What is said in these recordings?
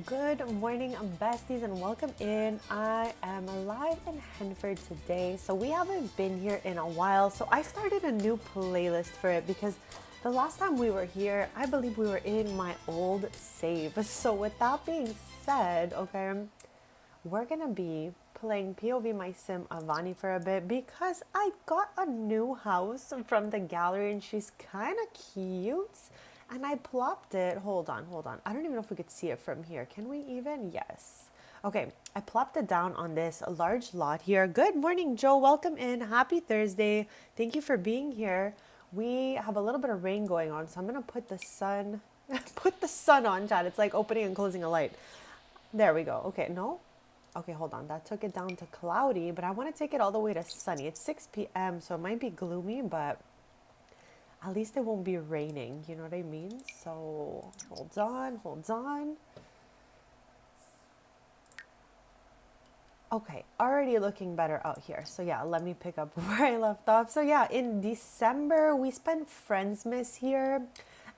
Good morning, besties, and welcome in. I am live in Henford today, so we haven't been here in a while. So I started a new playlist for it because the last time we were here, I believe we were in my old save. So with that being said, okay, we're gonna be playing POV My Sim Avani for a bit because I got a new house from the gallery and she's kind of cute. And I plopped it. Hold on. I don't even know if we could see it from here. Can we even? Yes. Okay, I plopped it down on this large lot here. Good morning, Joe. Welcome in. Happy Thursday. Thank you for being here. We have a little bit of rain going on, so I'm gonna put the sun, put the sun on, Chad. It's like opening and closing a light. There we go. Okay, no. Okay, hold on. That took it down to cloudy, but I want to take it all the way to sunny. It's 6 p.m., so it might be gloomy, but at least it won't be raining, you know what I mean? So hold on. Okay, already looking better out here. So yeah, let me pick up where I left off. So yeah, in December, we spent Friendsmas here.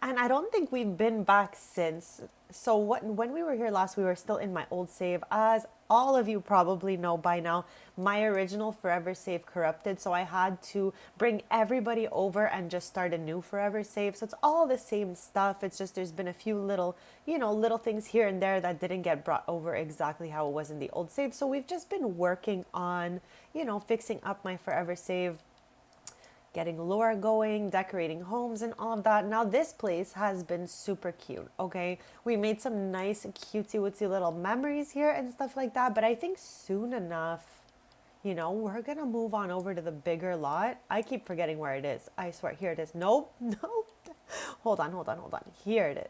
And I don't think we've been back since. So when we were here last, we were still in my old save. As all of you probably know by now, my original Forever Save corrupted. So I had to bring everybody over and just start a new Forever Save. So it's all the same stuff. It's just there's been a few little, little things here and there that didn't get brought over exactly how it was in the old save. So we've just been working on, fixing up my Forever Save, getting lore going, decorating homes and all of that. Now this place has been super cute, okay? We made some nice cutesy-wootsy little memories here and stuff like that, but I think soon enough, we're gonna move on over to the bigger lot. I keep forgetting where it is. I swear, here it is. Nope. Hold on. Here it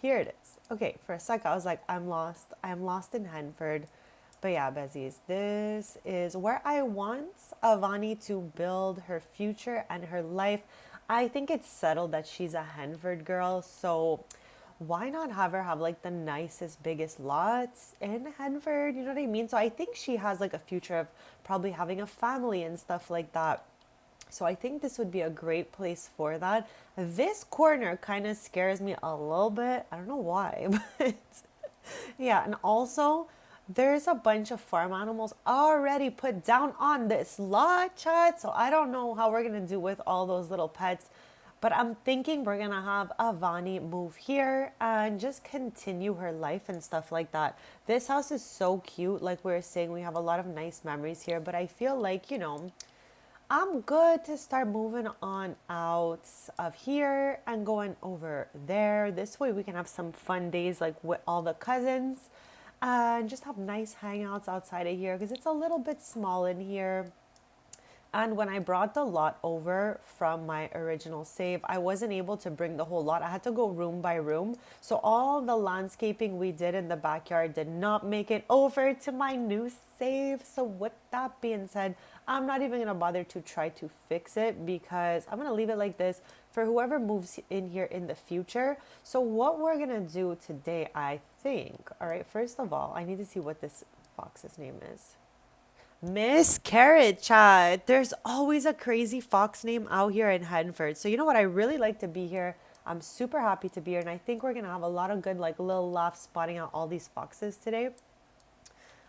is. Okay, for a sec I was like, I'm lost in Henford. But yeah, Bezies, this is where I want Avani to build her future and her life. I think it's settled that she's a Henford girl, so why not have her have like the nicest, biggest lots in Henford? You know what I mean? So I think she has like a future of probably having a family and stuff like that. So I think this would be a great place for that. This corner kind of scares me a little bit. I don't know why, but yeah, and also there's a bunch of farm animals already put down on this lot, chat. So I don't know how we're gonna do with all those little pets, but I'm thinking we're gonna have Avani move here and just continue her life and stuff like that. This house is so cute. Like we were saying, we have a lot of nice memories here, but I feel like, I'm good to start moving on out of here and going over there. This way we can have some fun days like with all the cousins and just have nice hangouts outside of here because it's a little bit small in here. And when I brought the lot over from my original save, I wasn't able to bring the whole lot. I had to go room by room. So all the landscaping we did in the backyard did not make it over to my new save. So with that being said, I'm not even going to bother to try to fix it because I'm going to leave it like this for whoever moves in here in the future. So what we're going to do today, I think, all right, first of all, I need to see what this fox's name is. Miss Carrot Chat. There's always a crazy fox name out here in Henford. So you know what? I really like to be here. I'm super happy to be here. And I think we're going to have a lot of good like little laughs spotting out all these foxes today.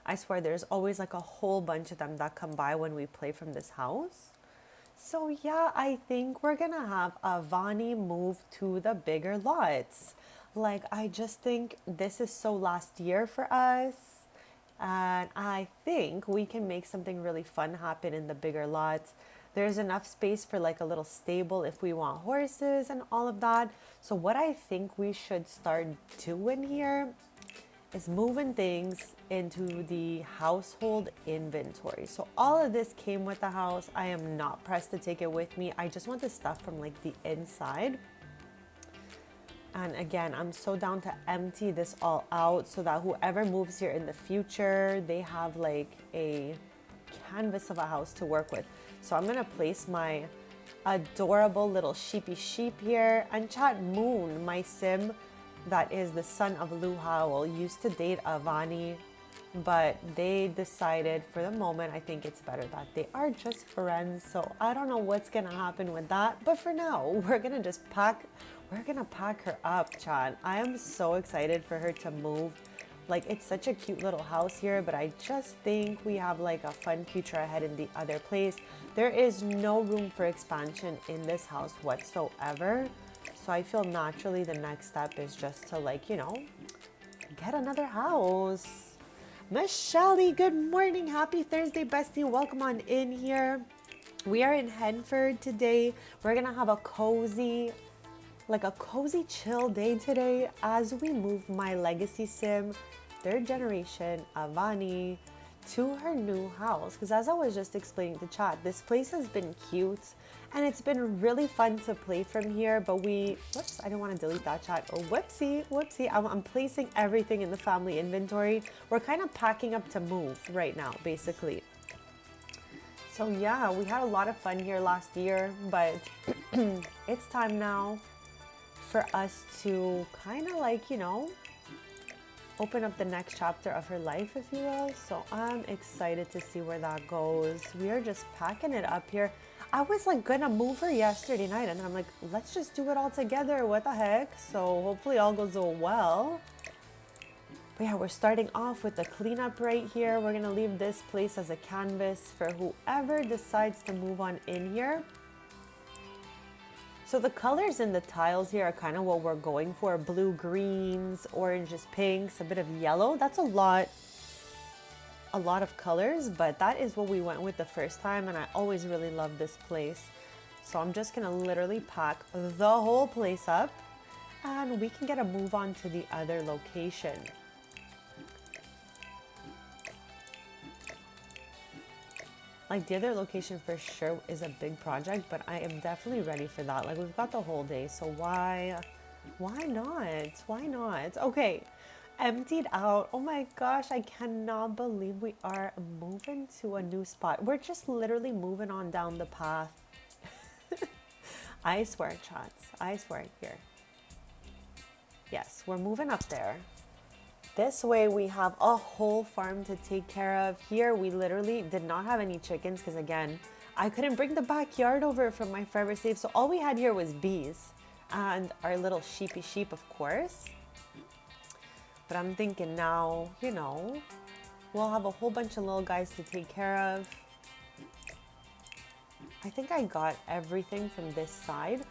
I swear there's always like a whole bunch of them that come by when we play from this house. So yeah, I think we're going to have Avani move to the bigger lots. Like I just think this is so last year for us. And I think we can make something really fun happen in the bigger lots. There's enough space for like a little stable if we want horses and all of that. So what I think we should start doing here is moving things into the household inventory. So all of this came with the house. I am not pressed to take it with me. I just want the stuff from like the inside. And again, I'm so down to empty this all out so that whoever moves here in the future, they have like a canvas of a house to work with. So I'm gonna place my adorable little sheepy sheep here. And chat Moon, my sim, that is the son of Lou Howell, used to date Avani but they decided for the moment, I think it's better that they are just friends. So I don't know what's gonna happen with that, but for now, we're gonna pack her up, Chad. I am so excited for her to move. Like, it's such a cute little house here, but I just think we have like a fun future ahead in the other place. There is no room for expansion in this house whatsoever. So I feel naturally the next step is just to, like, get another house. Michelle, good morning. Happy Thursday, bestie. Welcome on in here. We are in Henford today. We're gonna have a cozy chill day today as we move my legacy sim, third generation Avani, to her new house. Because as I was just explaining to chat, this place has been cute and it's been really fun to play from here. But whoops, I didn't want to delete that chat. Oh, whoopsie. I'm placing everything in the family inventory. We're kind of packing up to move right now, basically. So yeah, we had a lot of fun here last year, but it's time now for us to kind of open up the next chapter of her life, if you will. So I'm excited to see where that goes. We are just packing it up here. I was like gonna move her yesterday night and I'm like, let's just do it all together. What the heck? So hopefully all goes well. But yeah, we're starting off with the cleanup right here. We're gonna leave this place as a canvas for whoever decides to move on in here. So the colors in the tiles here are kind of what we're going for. Blue, greens, oranges, pinks, a bit of yellow. That's a lot of colors, but that is what we went with the first time, and I always really love this place. So I'm just gonna literally pack the whole place up and we can get a move on to the other location. Like, the other location for sure is a big project, but I am definitely ready for that. Like, we've got the whole day, so why not? Why not? Okay, emptied out. Oh my gosh, I cannot believe we are moving to a new spot. We're just literally moving on down the path. I swear, chats. I swear here. Yes, we're moving up there. This way we have a whole farm to take care of. Here we literally did not have any chickens because, again, I couldn't bring the backyard over from my forever safe. So all we had here was bees and our little sheep, of course. But I'm thinking now, we'll have a whole bunch of little guys to take care of. I think I got everything from this side.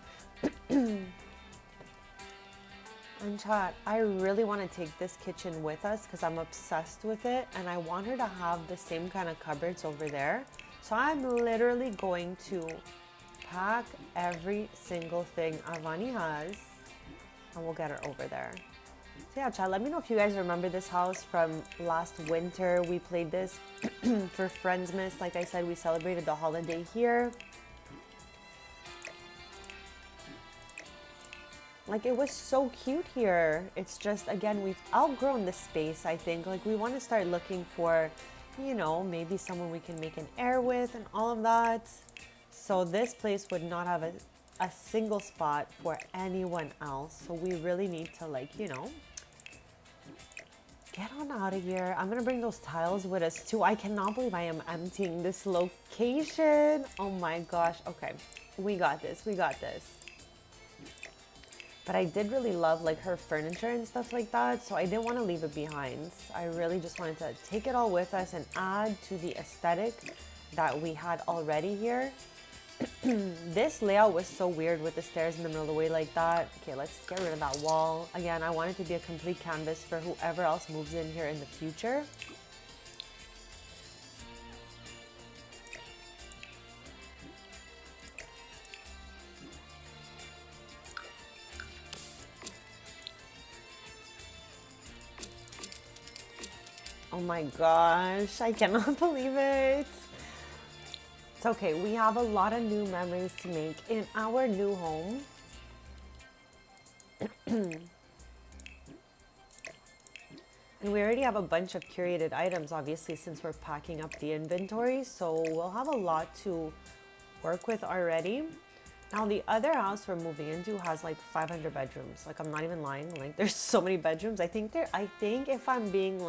And chat, I really want to take this kitchen with us because I'm obsessed with it and I want her to have the same kind of cupboards over there. So I'm literally going to pack every single thing Avani has and we'll get her over there. So yeah, chat, let me know if you guys remember this house from last winter. We played this for Friendsmas. Like I said, we celebrated the holiday here. Like, it was so cute here. It's just, again, we've outgrown the space, I think. Like, we want to start looking for, maybe someone we can make an heir with and all of that. So this place would not have a single spot for anyone else. So we really need to, get on out of here. I'm going to bring those tiles with us, too. I cannot believe I am emptying this location. Oh, my gosh. Okay, we got this. But I did really love her furniture and stuff like that, so I didn't want to leave it behind. I really just wanted to take it all with us and add to the aesthetic that we had already here. This layout was so weird with the stairs in the middle of the way like that. Okay, let's get rid of that wall. Again, I want it to be a complete canvas for whoever else moves in here in the future. Oh my gosh, I cannot believe it. It's okay, we have a lot of new memories to make in our new home. And we already have a bunch of curated items, obviously, since we're packing up the inventory. So we'll have a lot to work with already. Now, the other house we're moving into has 500 bedrooms. I'm not even lying. There's so many bedrooms. I think if I'm being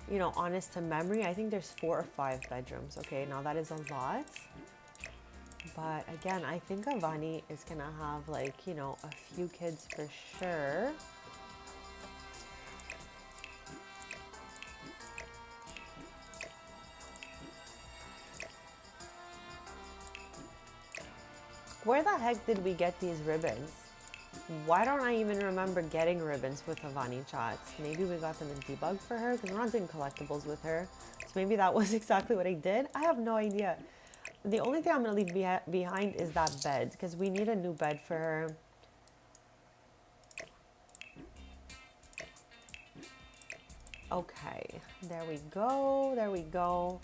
you know, honest to memory, I think there's 4 or 5 bedrooms. Okay, now that is a lot. But again, I think Avani is gonna have like, you know, a few kids for sure. Where the heck did we get these ribbons? Why don't I even remember getting ribbons with Avani chats? Maybe we got them in debug for her because we're not doing collectibles with her. So maybe that was exactly what I did. I have no idea. The only thing I'm going to leave behind is that bed because we need a new bed for her. Okay, there we go. There we go.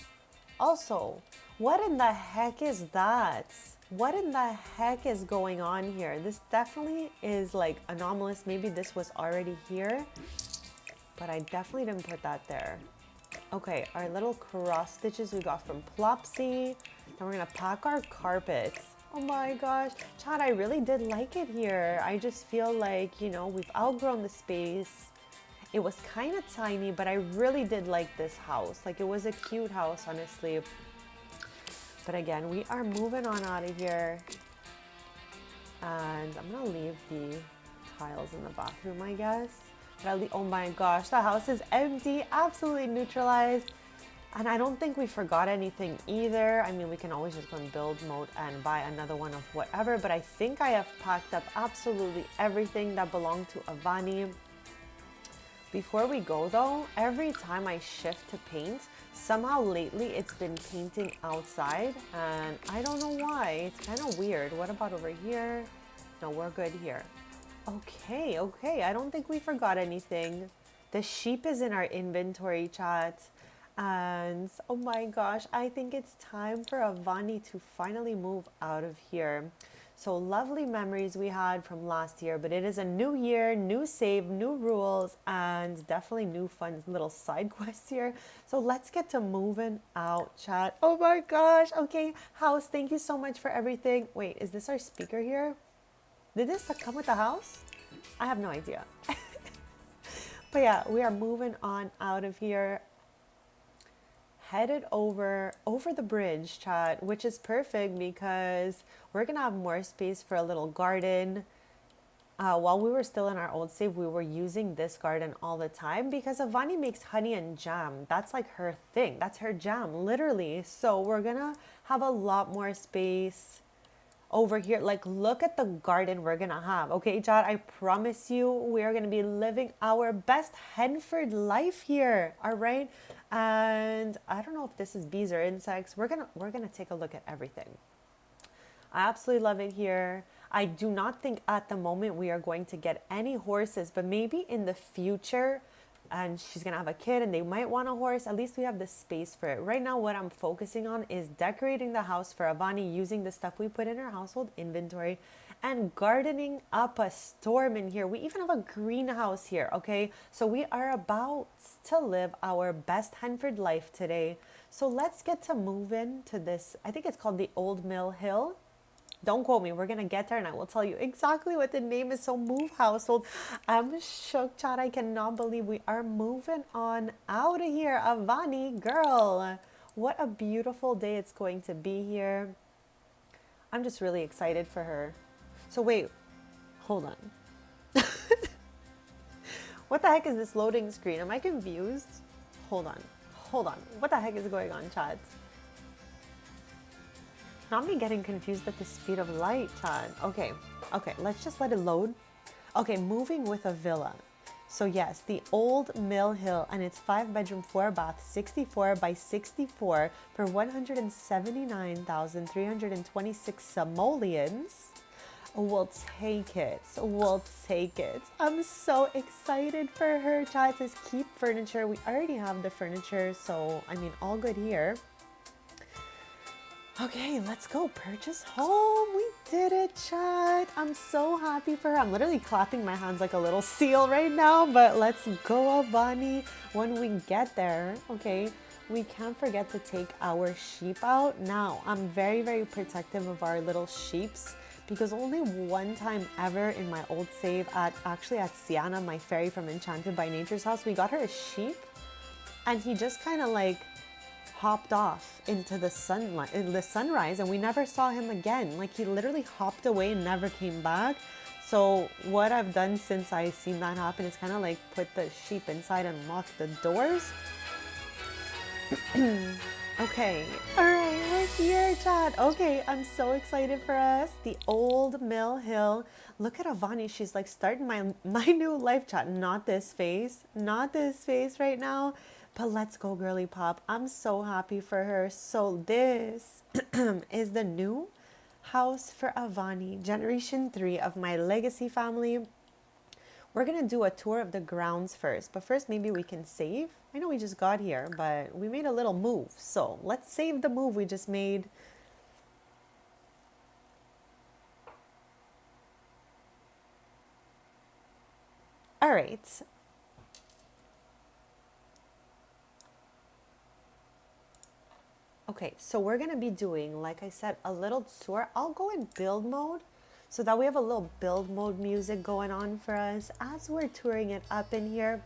Also, what in the heck is that? What in the heck is going on here? This definitely is like anomalous. Maybe this was already here, but I definitely didn't put that there. Okay, our little cross stitches we got from Plopsy. Then we're gonna pack our carpets. Oh my gosh, Chad, I really did like it here. I just feel like, you know, we've outgrown the space. It was kind of tiny, but I really did like this house. Like, it was a cute house, honestly. But again, we are moving on out of here. And I'm gonna leave the tiles in the bathroom, I guess. But oh my gosh, the house is empty, absolutely neutralized. And I don't think we forgot anything either. I mean, we can always just go in build mode and buy another one of whatever. But I think I have packed up absolutely everything that belonged to Avani. Before we go though, every time I shift to paint, somehow lately it's been painting outside and I don't know why. It's kind of weird. What about over here? No, we're good here. Okay, I don't think we forgot anything. The sheep is in our inventory, chat. And oh my gosh, I think it's time for Avani to finally move out of here. So lovely memories we had from last year, but it is a new year, new save, new rules, and definitely new fun little side quests here. So let's get to moving out, chat. Oh my gosh. Okay, house, thank you so much for everything. Wait, is this our speaker here? Did this come with the house? I have no idea. But yeah, we are moving on out of here. Headed over the bridge, chat, which is perfect because we're gonna have more space for a little garden. While we were still in our old save, we were using this garden all the time because Avani makes honey and jam. That's like her thing. That's her jam, literally. So we're gonna have a lot more space over here. Like, look at the garden we're gonna have. Okay, chat, I promise you we're gonna be living our best Henford life here. All right. And I don't know if this is bees or insects. We're gonna take a look at everything. I absolutely love it here. I do not think at the moment we are going to get any horses, but maybe in the future, and she's gonna have a kid and they might want a horse. At least we have the space for it. Right now, what I'm focusing on is decorating the house for Avani using the stuff we put in our household inventory and gardening up a storm in here. We even have a greenhouse here, okay? So we are about to live our best Henford life today. So let's get to moving to this. I think it's called the Old Mill Hill. Don't quote me. We're going to get there and I will tell you exactly what the name is. So move household. I'm shook, chat. I cannot believe we are moving on out of here. Avani, girl. What a beautiful day it's going to be here. I'm just really excited for her. So wait, hold on. What the heck is this loading screen? Am I confused? Hold on. What the heck is going on, chat? Not me getting confused at the speed of light, chat. Okay, let's just let it load. Okay, moving with Avila. So yes, the Old Mill Hill, and it's 5-bedroom, 4-bath, 64 by 64 for 179,326 simoleons. We'll take it. I'm so excited for her, chat. It says keep furniture. We already have the furniture, so I mean, all good here. Okay, let's go purchase home. We did it, chat. I'm so happy for her. I'm literally clapping my hands like a little seal right now, but let's go, Avani. When we get there, okay, we can't forget to take our sheep out. Now, I'm very, very protective of our little sheeps because only one time ever in my old save at Sienna, my fairy from Enchanted by Nature's house, we got her a sheep. and he just kind of like hopped off into the sunlight, the sunrise, and we never saw him again. Like he literally hopped away and never came back. So what I've done since I seen that happen is kind of like put the sheep inside and lock the doors. Okay, all right, we're here, chat. Okay, I'm so excited for us. The old Mill Hill. Look at Avani. She's like starting my new life, chat. Not this face right now. But let's go, girly pop. I'm so happy for her. So this is the new house for Avani, generation 3 of my legacy family. We're gonna do a tour of the grounds first, but first maybe we can save. I know we just got here, but we made a little move. So let's save the move we just made. All right. Okay, so we're gonna be doing, like I said, a little tour. I'll go in build mode so that we have a little build mode music going on for us as we're touring it up in here.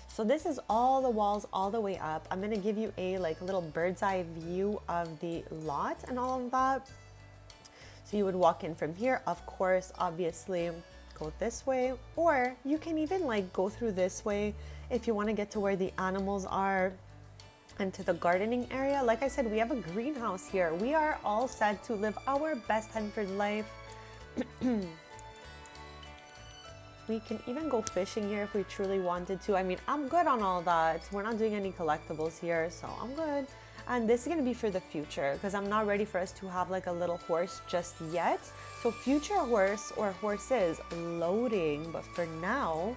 So this is all the walls all the way up. I'm gonna give you a like little bird's eye view of the lot and all of that. So you would walk in from here, of course, obviously go this way, or you can even like go through this way if you want to get to where the animals are and to the gardening area. Like I said, we have a greenhouse here. We are all set to live our best Henford life. We can even go fishing here if we truly wanted to. I mean, I'm good on all that. We're not doing any collectibles here, so I'm good. And this is gonna be for the future because I'm not ready for us to have like a little horse just yet. So future horse or horses loading, but for now,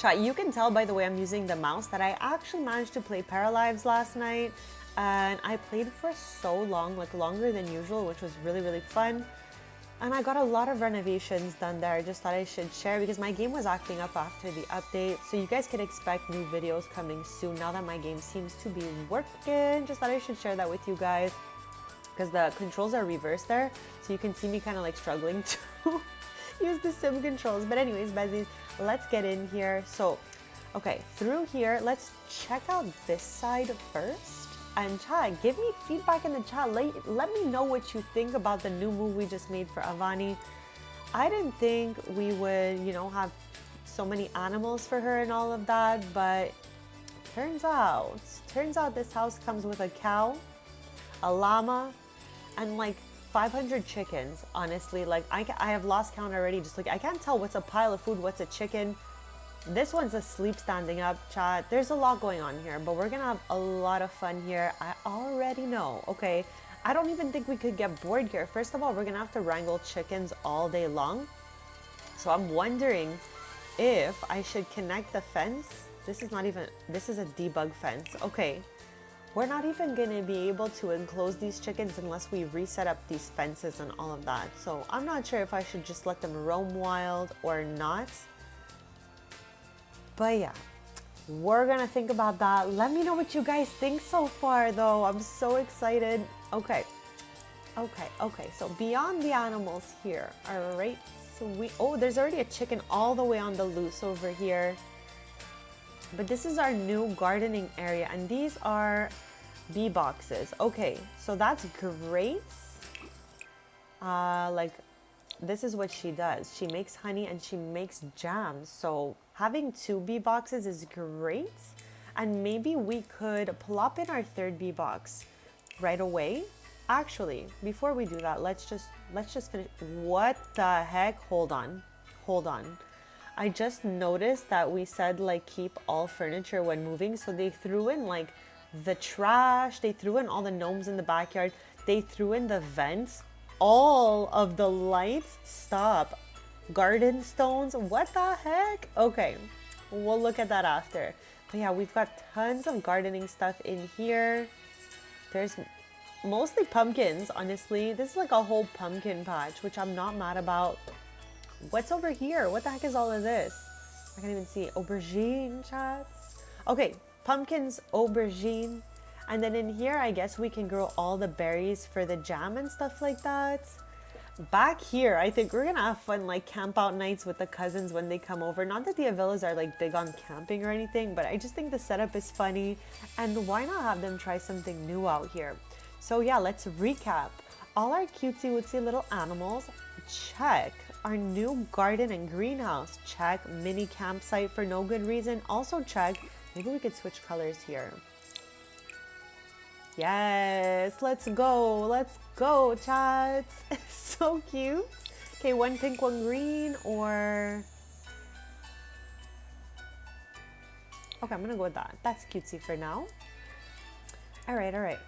chat, you can tell by the way I'm using the mouse that I actually managed to play Paralives last night, and I played for so long, like longer than usual, which was really, really fun. And I got a lot of renovations done there. I just thought I should share because my game was acting up after the update. So you guys can expect new videos coming soon now that my game seems to be working. Just thought I should share that with you guys because the controls are reversed there. So you can see me kind of like struggling to use the sim controls. But anyways, Besties, let's get in here. So, okay, through here, let's check out this side first. And chat, give me feedback in the chat. Let me know what you think about the new move we just made for Avani. I didn't think we would, you know, have so many animals for her and all of that, but turns out this house comes with a cow, a llama, and like 500 chickens. Honestly, like I have lost count already. Just like I can't tell what's a pile of food, what's a chicken. This one's asleep standing up, chat. There's a lot going on here, but we're gonna have a lot of fun here. I already know, okay? I don't even think we could get bored here. First of all, we're gonna have to wrangle chickens all day long. So I'm wondering if I should connect the fence. This is a debug fence. Okay, we're not even gonna be able to enclose these chickens unless we reset up these fences and all of that. So I'm not sure if I should just let them roam wild or not. But yeah, we're gonna think about that. Let me know what you guys think so far though. I'm so excited. Okay. So beyond the animals here, all right. So there's already a chicken all the way on the loose over here. But this is our new gardening area and these are bee boxes. Okay, so that's great. This is what she does. She makes honey and she makes jam. So having 2 bee boxes is great. And maybe we could plop in our 3rd bee box right away. Actually, before we do that, let's just finish. What the heck? Hold on. I just noticed that we said like keep all furniture when moving. So they threw in like the trash. They threw in all the gnomes in the backyard. They threw in the vents. All of the lights. Stop. Garden stones. What the heck? Okay, we'll look at that after. But yeah, we've got tons of gardening stuff in here. There's mostly pumpkins, honestly. This is like a whole pumpkin patch, which I'm not mad about. What's over here? What the heck is all of this? I can't even see. Aubergine, chats. Okay, pumpkins, aubergine. And then in here, I guess we can grow all the berries for the jam and stuff like that. Back here, I think we're gonna have fun like camp out nights with the cousins when they come over. Not that the Avilas are like big on camping or anything, but I just think the setup is funny, and why not have them try something new out here? So yeah, let's recap. All our cutesy wootsy little animals, check. Our new garden and greenhouse, check. Mini campsite for no good reason, also check. Maybe we could switch colors here. Yes, let's go, chats. So cute. Okay, one pink, one green, or... Okay, I'm gonna go with that. That's cutesy for now. All right.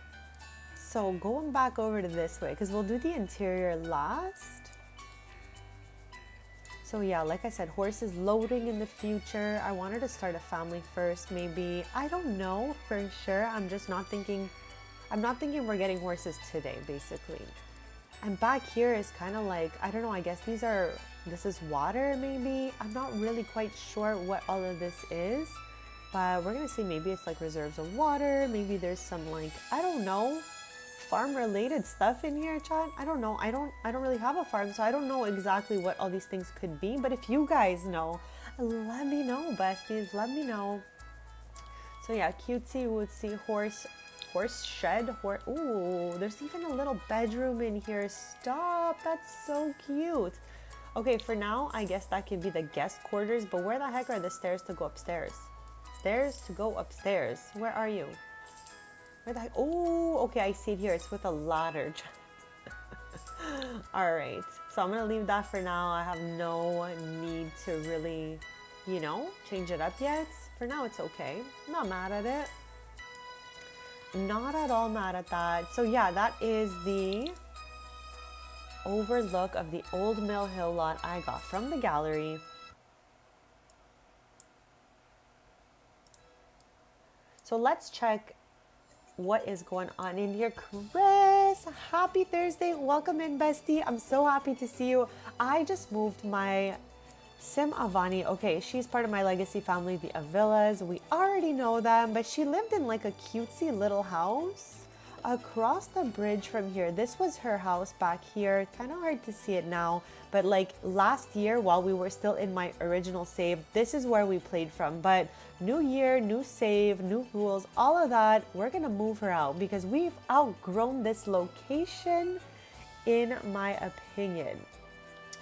So going back over to this way, because we'll do the interior last. So yeah, like I said, horses loading in the future. I wanted to start a family first, maybe. I don't know for sure. I'm not thinking we're getting horses today, basically. And back here is kind of like, I don't know, I guess this is water maybe. I'm not really quite sure what all of this is, but we're gonna see. Maybe it's like reserves of water. Maybe there's some like, I don't know, farm related stuff in here, chat. I don't know. I don't really have a farm, so I don't know exactly what all these things could be. But if you guys know, let me know, besties. Let me know. So yeah, cutesy wootsy horse shed. Ooh, there's even a little bedroom in here. Stop. That's so cute. Okay, for now, I guess that could be the guest quarters. But where the heck are the stairs to go upstairs? Stairs to go upstairs. Where are you? Where the heck? Oh, okay, I see it here. It's with a ladder. All right, so I'm gonna leave that for now. I have no need to really, change it up yet. For now, it's okay. I'm not mad at it. Not at all mad at that. So yeah, that is the overlook of the old Mill Hill lot I got from the gallery. So let's check what is going on in here. Chris, happy Thursday. Welcome in, bestie. I'm so happy to see you. I just moved my Sim Avani. Okay, she's part of my legacy family, the Avilas. We already know them, but she lived in like a cutesy little house across the bridge from here. This was her house back here. Kind of hard to see it now, but like last year while we were still in my original save, this is where we played from. But new year, new save, new rules, all of that, we're gonna move her out because we've outgrown this location, in my opinion.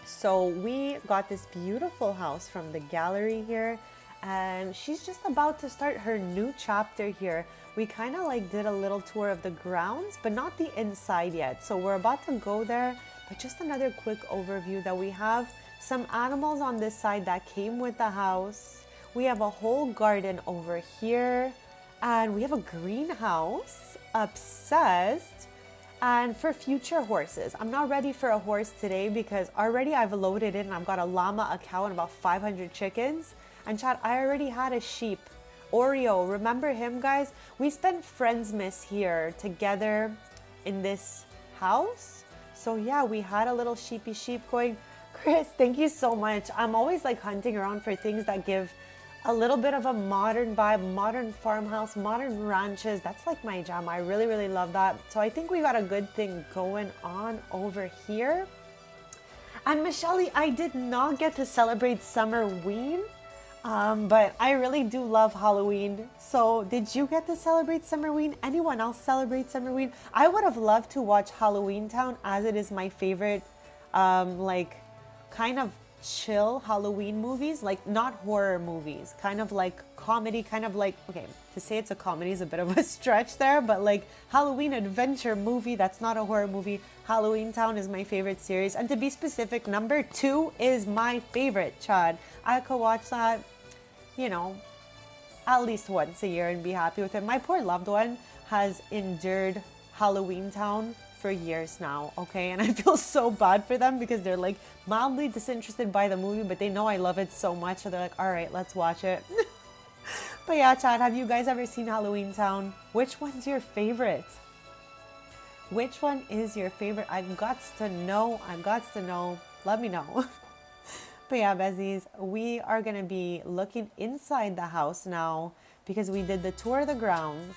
So we got this beautiful house from the gallery here, and she's just about to start her new chapter here. We kind of like did a little tour of the grounds, but not the inside yet. So we're about to go there, but just another quick overview that we have some animals on this side that came with the house. We have a whole garden over here, and we have a greenhouse, obsessed. And for future horses, I'm not ready for a horse today because already I've loaded in and I've got a llama, a cow, and about 500 chickens. And chat, I already had a sheep. Oreo, remember him, guys? We spent Friendsmas here together in this house. So yeah, we had a little sheepy sheep going. Chris, thank you so much. I'm always like hunting around for things that give a little bit of a modern vibe, modern farmhouse, modern ranches. That's like my jam. I really, really love that. So I think we got a good thing going on over here. And Michelle, I did not get to celebrate Summerween, but I really do love Halloween. So did you get to celebrate Summerween? Anyone else celebrate Summerween? I would have loved to watch Halloween Town, as it is my favorite, like kind of chill Halloween movies, like not horror movies, kind of like comedy, kind of like, okay, to say it's a comedy is a bit of a stretch there, but like Halloween adventure movie that's not a horror movie. Halloween Town is my favorite series, and to be specific, number 2 is my favorite, Chad. I could watch that, at least once a year and be happy with it. My poor loved one has endured Halloween Town for years now, okay? And I feel so bad for them because they're like mildly disinterested by the movie, but they know I love it so much, so they're like, all right, let's watch it. But yeah, Chad, have you guys ever seen Halloween Town? Which one's your favorite? Which one is your favorite? I've got to know. Let me know. But yeah, Bezies, we are gonna be looking inside the house now because we did the tour of the grounds.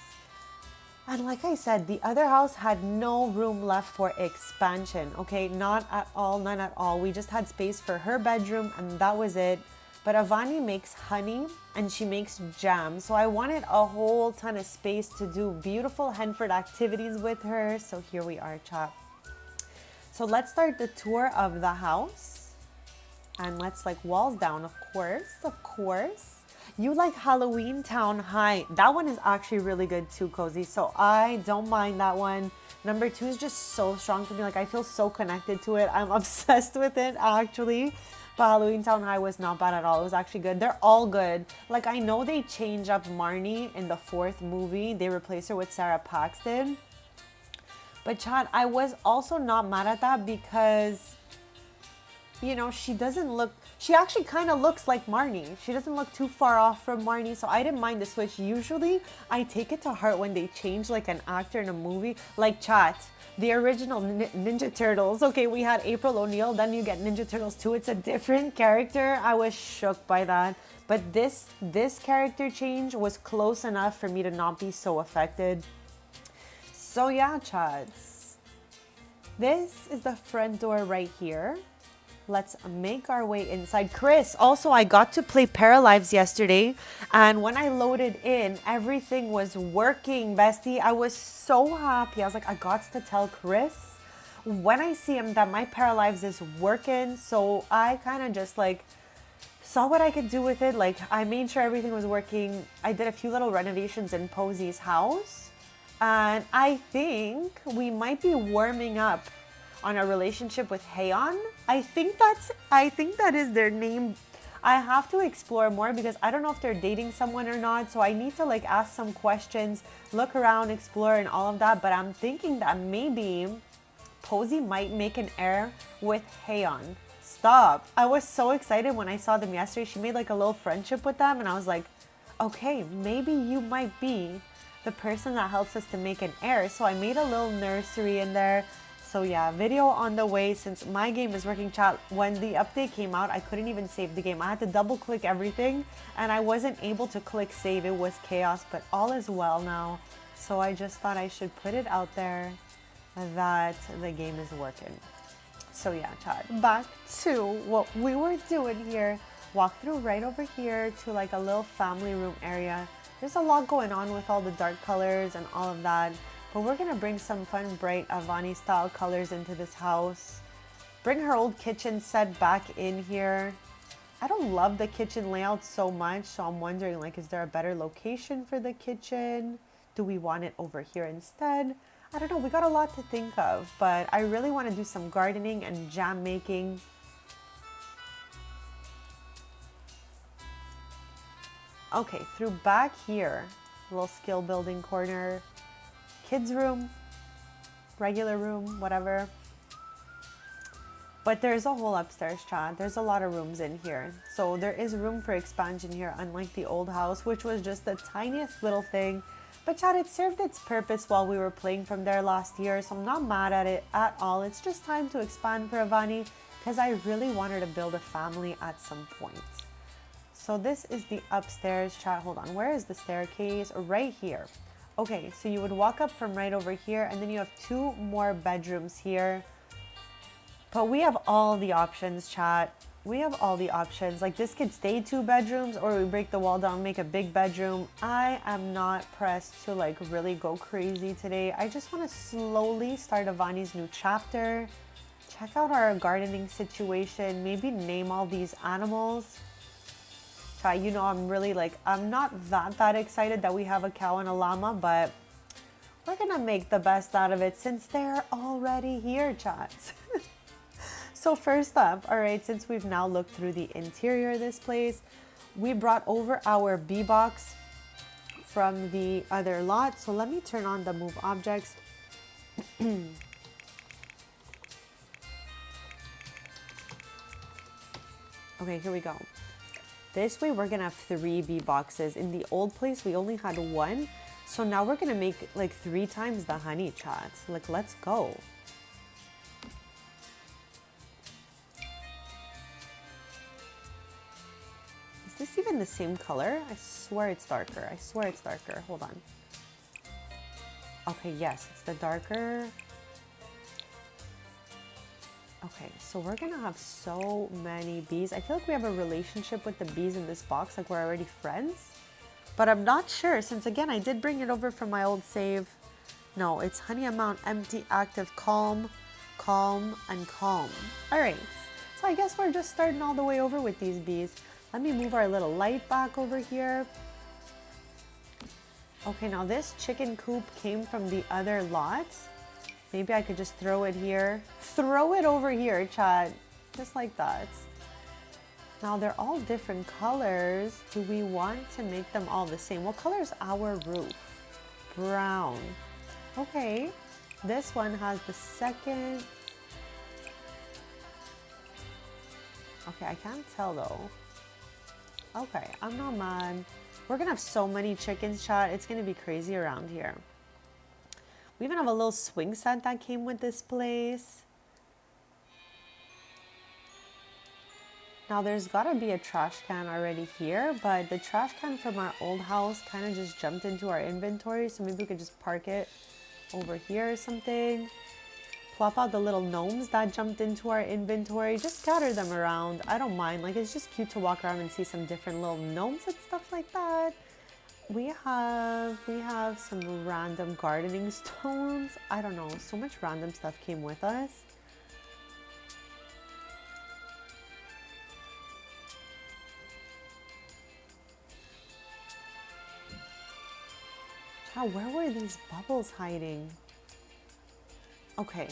And like I said, the other house had no room left for expansion. Okay, not at all, none at all. We just had space for her bedroom and that was it. But Avani makes honey and she makes jam. So I wanted a whole ton of space to do beautiful Henford activities with her. So here we are, chat. So let's start the tour of the house. And let's like walls down, of course, of course. You like Halloween Town High. That one is actually really good too, Cozy. So I don't mind that one. Number 2 is just so strong for me. Like I feel so connected to it. I'm obsessed with it actually. But Halloween Town High was not bad at all. It was actually good. They're all good. Like I know they change up Marnie in the 4th movie. They replace her with Sarah Paxton. But Chad, I was also not mad at that because, you know, she actually kind of looks like Marnie. She doesn't look too far off from Marnie, so I didn't mind the switch. Usually, I take it to heart when they change like an actor in a movie, like Chat, the original Ninja Turtles. Okay, we had April O'Neil, then you get Ninja Turtles 2. It's a different character. I was shook by that. But this character change was close enough for me to not be so affected. So yeah, Chads. This is the front door right here. Let's make our way inside. Chris, also I got to play Paralives yesterday and when I loaded in, everything was working, bestie. I was so happy. I was like, I got to tell Chris when I see him that my Paralives is working. So I kind of just like saw what I could do with it. Like I made sure everything was working. I did a few little renovations in Posey's house and I think we might be warming up on a relationship with Heion. I think that is their name. I have to explore more because I don't know if they're dating someone or not. So I need to like ask some questions, look around, explore and all of that. But I'm thinking that maybe Posey might make an heir with Heion. Stop. I was so excited when I saw them yesterday. She made like a little friendship with them and I was like, okay, maybe you might be the person that helps us to make an heir. So I made a little nursery in there. So yeah, video on the way since my game is working, chat. When the update came out, I couldn't even save the game. I had to double click everything and I wasn't able to click save. It was chaos, but all is well now. So I just thought I should put it out there that the game is working. So yeah, chat. Back to what we were doing here. Walk through right over here to like a little family room area. There's a lot going on with all the dark colors and all of that. But we're going to bring some fun, bright Avani style colors into this house. Bring her old kitchen set back in here. I don't love the kitchen layout so much, so I'm wondering, like, is there a better location for the kitchen? Do we want it over here instead? I don't know, we got a lot to think of, but I really want to do some gardening and jam making. Okay, through back here, little skill building corner. Kids room, regular room, whatever. But there's a whole upstairs, chat. There's a lot of rooms in here. So there is room for expansion here, unlike the old house, which was just the tiniest little thing. But chat, it served its purpose while we were playing from there last year, so I'm not mad at it at all. It's just time to expand for Avani because I really want her to build a family at some point. So this is the upstairs, chat. Hold on, where is the staircase? Right here. Okay, so you would walk up from right over here and then you have 2 more bedrooms here. But we have all the options, chat. We have all the options. Like this could stay 2 bedrooms or we break the wall down, make a big bedroom. I am not pressed to like really go crazy today. I just want to slowly start Avani's new chapter. Check out our gardening situation. Maybe name all these animals. You know, I'm really like, I'm not that excited that we have a cow and a llama, but we're gonna make the best out of it since they're already here, chats. So first up, all right, since we've now looked through the interior of this place, we brought over our bee box from the other lot. So let me turn on the move objects. Okay, here we go. This way we're gonna have 3 bee boxes. In the old place we only had 1. So now we're gonna make like 3 times the honey, chats. Like, let's go. Is this even the same color? I swear it's darker. I swear it's darker. Hold on. Okay, yes, it's the darker. Okay, so we're gonna have so many bees. I feel like we have a relationship with the bees in this box, like we're already friends. But I'm not sure, since again, I did bring it over from my old save. No, it's honey amount, empty, active, calm, calm, and calm. All right, so I guess we're just starting all the way over with these bees. Let me move our little light back over here. Okay, now this chicken coop came from the other lot. Maybe I could just throw it here. Throw it over here, chat. Just like that. Now they're all different colors. Do we want to make them all the same? What color is our roof? Brown. Okay. This one has the second. Okay, I can't tell though. Okay, I'm not mad. We're gonna have so many chickens, chat. It's gonna be crazy around here. We even have a little swing set that came with this place. Now there's gotta be a trash can already here, but the trash can from our old house kind of just jumped into our inventory, so maybe we could just park it over here or something. Plop out the little gnomes that jumped into our inventory. Just scatter them around. I don't mind. Like, it's just cute to walk around and see some different little gnomes and stuff like that. We have some random gardening stones. I don't know. So much random stuff came with us. Child, where were these bubbles hiding? Okay,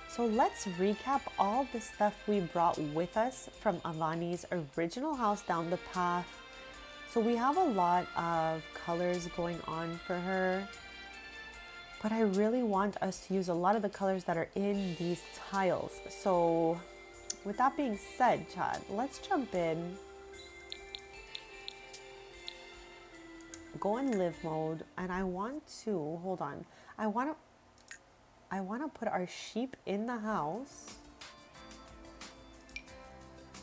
so let's recap all the stuff we brought with us from Avani's original house down the path. So we have a lot of colors going on for her, but I really want us to use a lot of the colors that are in these tiles. So with that being said, Chad, let's jump in. Go in live mode, and I want to, hold on, I want to put our sheep in the house.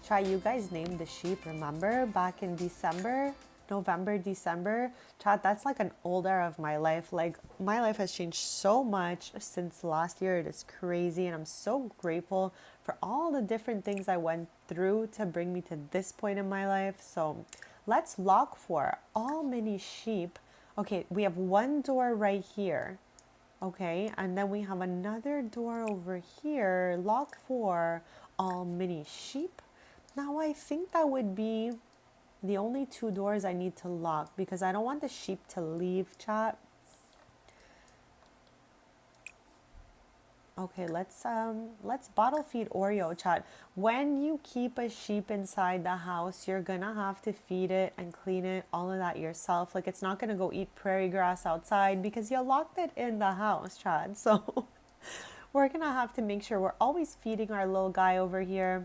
Try, you guys named the sheep, remember? Back in December, November, December. Chat, that's like an old era of my life. Like, my life has changed so much since last year. It is crazy, and I'm so grateful for all the different things I went through to bring me to this point in my life. So let's lock for all mini sheep. Okay, we have one door right here. Okay, and then we have another door over here, lock for all mini sheep. Now I think that would be the only two doors I need to lock because I don't want the sheep to leave, chat. Okay, let's bottle feed Oreo, chat. When you keep a sheep inside the house, you're gonna have to feed it and clean it, all of that yourself. Like, it's not gonna go eat prairie grass outside because you locked it in the house, chat. So we're gonna have to make sure we're always feeding our little guy over here.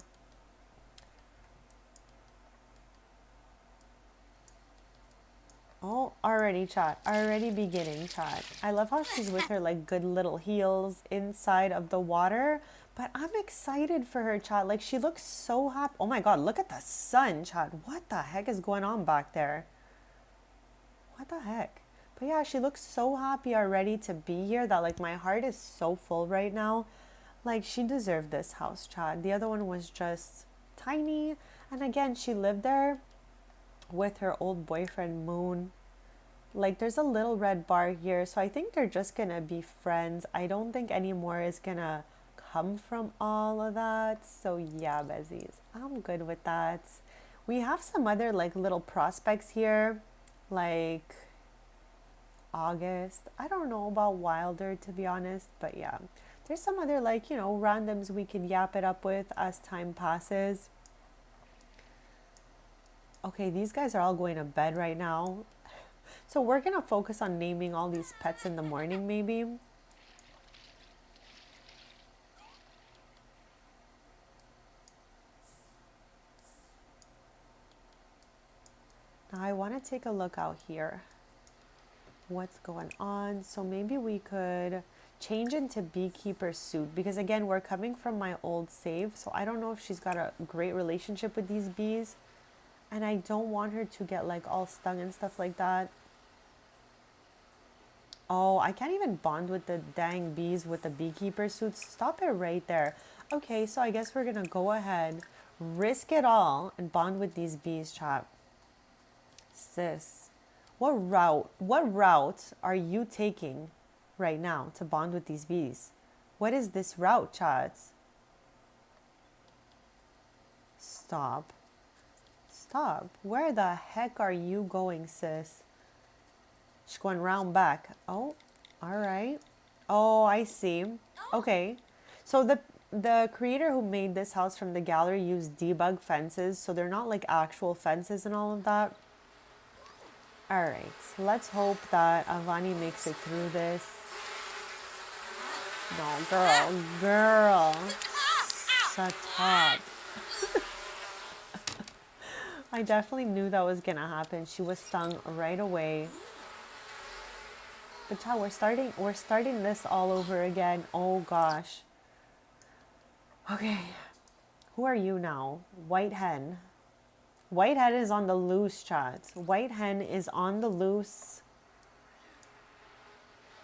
Oh, already chat, already beginning chat. I love how she's with her like good little heels inside of the water, but I'm excited for her, chat. Like, she looks so happy. Oh my God, look at the sun, chat. What the heck is going on back there? What the heck? But yeah, she looks so happy already to be here that like my heart is so full right now. Like, she deserved this house, chat. The other one was just tiny. And again, she lived there with her old boyfriend Moon. Like, there's a little red bar here, so I think they're just gonna be friends. I don't think any more is gonna come from all of that. So yeah, Besties, I'm good with that. We have some other like little prospects here, like August. I don't know about Wilder, to be honest, but yeah, there's some other like, you know, randoms we can yap it up with as time passes. Okay, these guys are all going to bed right now. So we're going to focus on naming all these pets in the morning, maybe. Now I want to take a look out here. What's going on? So maybe we could change into beekeeper suit because again, we're coming from my old save. So I don't know if she's got a great relationship with these bees. And I don't want her to get like all stung and stuff like that. Oh, I can't even bond with the dang bees with the beekeeper suits. Stop it right there. Okay, so I guess we're gonna go ahead, risk it all, and bond with these bees, chat. Sis, what route are you taking right now to bond with these bees? What is this route, chats? Stop. Stop. Where the heck are you going, sis? She's going round back. Oh, all right. Oh, I see. Okay. So the creator who made this house from the gallery used debug fences, so they're not like actual fences and all of that. All right. Let's hope that Avani makes it through this. No, girl. Shut up. I definitely knew that was gonna happen. She was stung right away. But child, we're starting this all over again. Oh gosh. Okay. Who are you now? White hen. White hen is on the loose, chat. White hen is on the loose.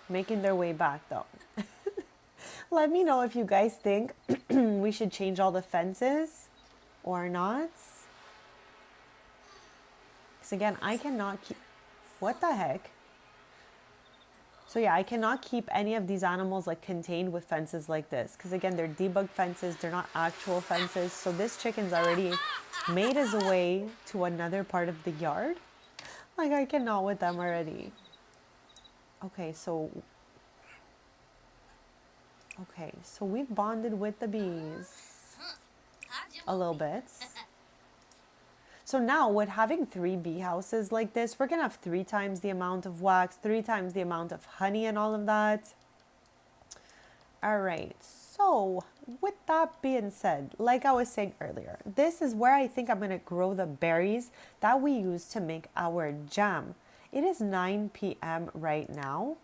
Making their way back though. Let me know if you guys think we should change all the fences or not. Because again, I cannot keep... What the heck? So yeah, I cannot keep any of these animals like contained with fences like this. Because again, they're debug fences. They're not actual fences. So this chicken's already made his way to another part of the yard. Like I cannot with them already. Okay, so we've bonded with the bees a little bit. So now with having 3 bee houses like this, we're going to have 3 times the amount of wax, 3 times the amount of honey and all of that. All right. So with that being said, like I was saying earlier, this is where I think I'm going to grow the berries that we use to make our jam. It is 9 p.m. right now.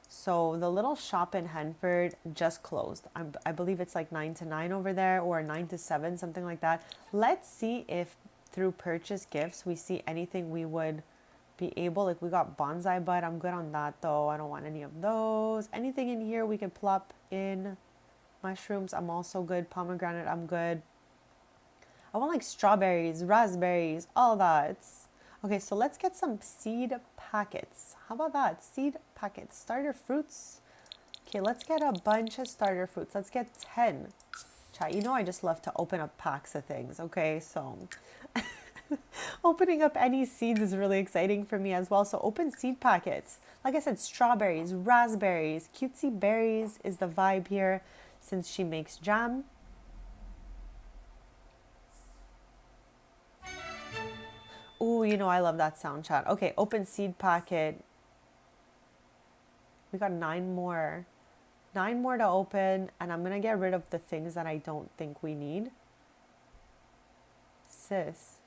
So the little shop in Henford just closed. I believe it's like 9 to 9 over there, or 9 to 7, something like that. Let's see if through purchase gifts we see anything we would be able, like we got bonsai bud. I'm good on that though. I don't want any of those. Anything in here we can plop in. Mushrooms, I'm also good. Pomegranate, I'm good. I want like strawberries, raspberries, all that. Okay, so let's get some seed packets. How about that? Seed packets, starter fruits. Okay, let's get a bunch of starter fruits. Let's get 10. Chat, you know I just love to open up packs of things, okay? So opening up any seeds is really exciting for me as well. So open seed packets. Like I said, strawberries, raspberries, cutesy berries is the vibe here since she makes jam. Ooh, you know I love that sound, chat. Okay, open seed packet. We got 9 more. 9 more to open, and I'm going to get rid of the things that I don't think we need. Sis.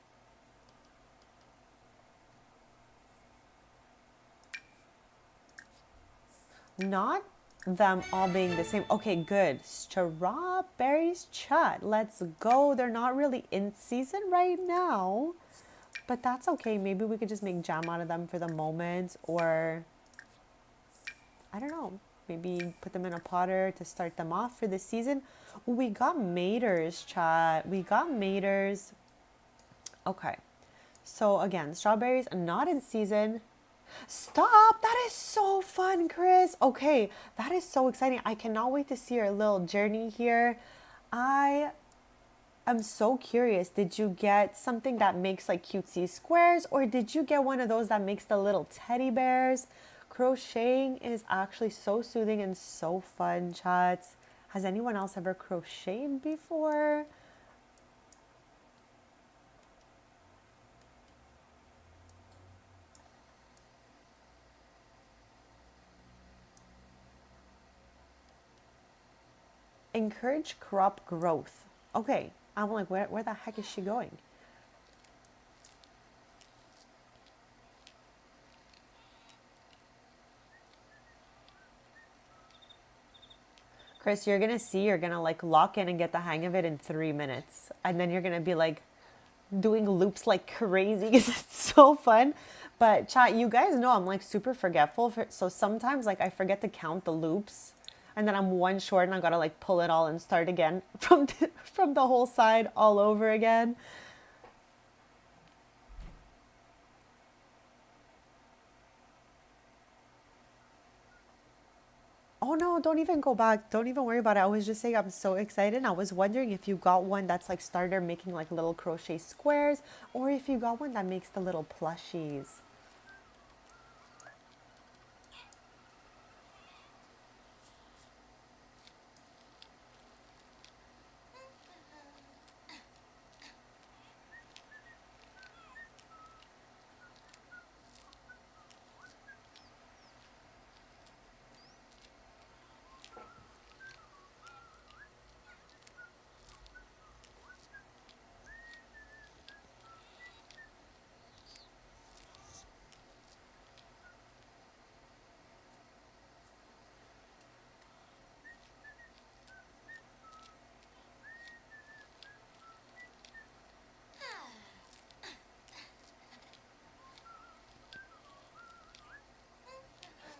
Not them all being the same. Okay, good. Strawberries, chat. Let's go. They're not really in season right now, but that's okay. Maybe we could just make jam out of them for the moment, or I don't know. Maybe put them in a potter to start them off for the season. Ooh, we got maters, chat. We got maters. Okay. So again, strawberries are not in season. Stop! That is so fun, Chris. Okay, that is so exciting. I cannot wait to see your little journey here. I'm so curious. Did you get something that makes like cutesy squares, or did you get one of those that makes the little teddy bears? Crocheting is actually so soothing and so fun, chats. Has anyone else ever crocheted before? Encourage crop growth. Okay, I'm like, where the heck is she going? Chris, you're gonna like lock in and get the hang of it in 3 minutes. And then you're gonna be like doing loops like crazy because it's so fun. But chat, you guys know I'm like super forgetful. So sometimes like I forget to count the loops, and then I'm one short, and I gotta like pull it all and start again from the whole side all over again. Oh no, don't even go back. Don't even worry about it. I was just saying I'm so excited. I was wondering if you got one that's like starter making like little crochet squares, or if you got one that makes the little plushies.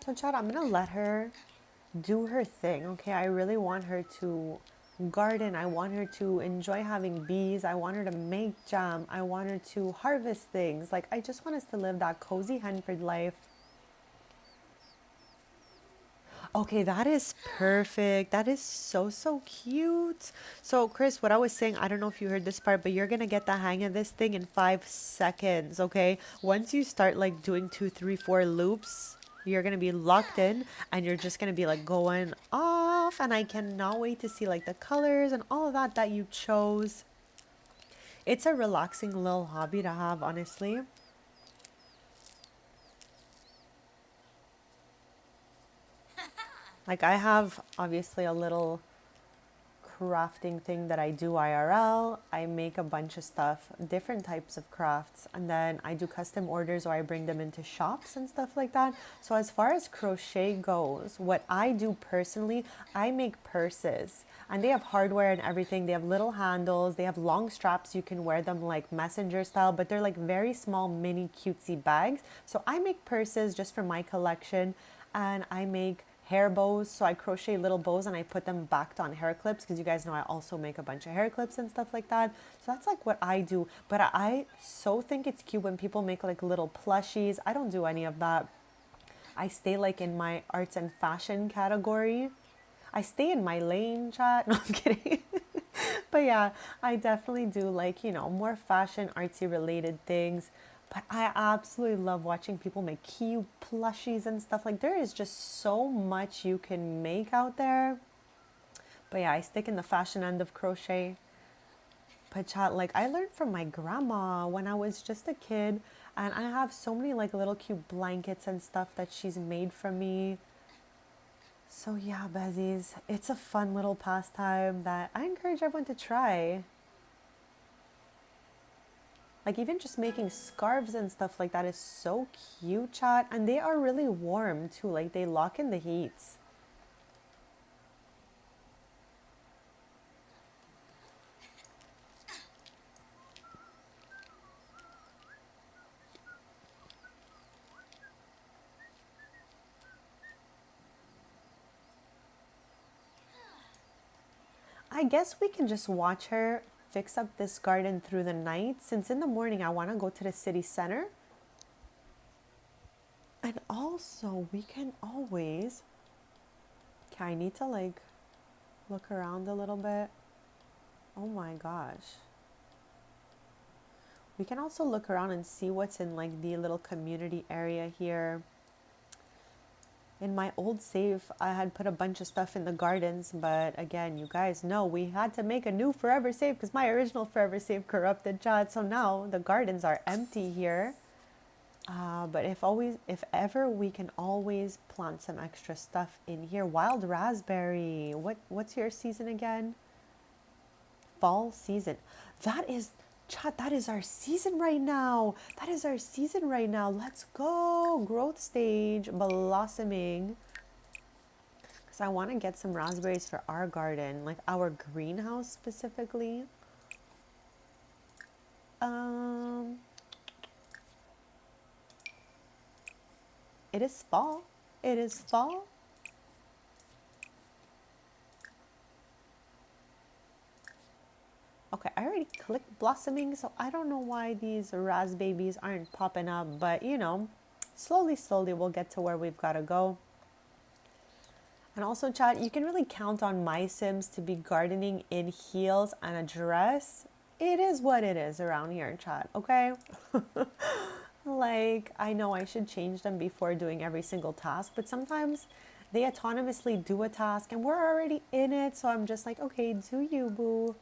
So Chad, I'm gonna let her do her thing, okay? I really want her to garden. I want her to enjoy having bees. I want her to make jam. I want her to harvest things. Like, I just want us to live that cozy Henford life. Okay, that is perfect. That is so, so cute. So, Chris, what I was saying, I don't know if you heard this part, but you're gonna get the hang of this thing in 5 seconds, okay? Once you start like doing two, three, four loops, you're gonna be locked in and you're just gonna be like going off. And I cannot wait to see like the colors and all of that that you chose. It's a relaxing little hobby to have, honestly. Like, I have obviously a little crafting thing that I do IRL. I make a bunch of stuff, different types of crafts, and then I do custom orders or I bring them into shops and stuff like that. So as far as crochet goes, what I do personally, I make purses, and they have hardware and everything. They have little handles, they have long straps, you can wear them like messenger style, but they're like very small mini cutesy bags. So I make purses just for my collection, and I make hair bows. So I crochet little bows and I put them backed on hair clips, because you guys know I also make a bunch of hair clips and stuff like that. So that's like what I do. But I so think it's cute when people make like little plushies. I don't do any of that. I stay like in my arts and fashion category. I stay in my lane, chat. No, I'm kidding. But yeah, I definitely do like, more fashion, artsy related things. But I absolutely love watching people make cute plushies and stuff. Like, there is just so much you can make out there. But yeah, I stick in the fashion end of crochet. But chat, like, I learned from my grandma when I was just a kid. And I have so many like little cute blankets and stuff that she's made for me. So yeah, Bezies, it's a fun little pastime that I encourage everyone to try. Like, even just making scarves and stuff like that is so cute, chat. And they are really warm too. Like, they lock in the heats. I guess we can just watch her fix up this garden through the night, since in the morning I want to go to the city center. And also, we can always. Okay, I need to like look around a little bit. Oh my gosh. We can also look around and see what's in like the little community area here. In my old safe, I had put a bunch of stuff in the gardens, but again, you guys know we had to make a new forever safe because my original forever safe corrupted, chat. So now the gardens are empty here. But if ever, we can always plant some extra stuff in here. Wild raspberry. What's your season again? Fall season. That is, chat, that is our season right now. That is our season right now. Let's go. Growth stage, blossoming. Because I want to get some raspberries for our garden, like our greenhouse specifically. Um, It is fall. It is fall. Okay, I already clicked blossoming, so I don't know why these raspberries aren't popping up, but you know, slowly, slowly we'll get to where we've got to go. And also, chat, you can really count on my Sims to be gardening in heels and a dress. It is what it is around here, chat, okay? Like, I know I should change them before doing every single task, but sometimes they autonomously do a task and we're already in it, so I'm just like, okay, do you, boo?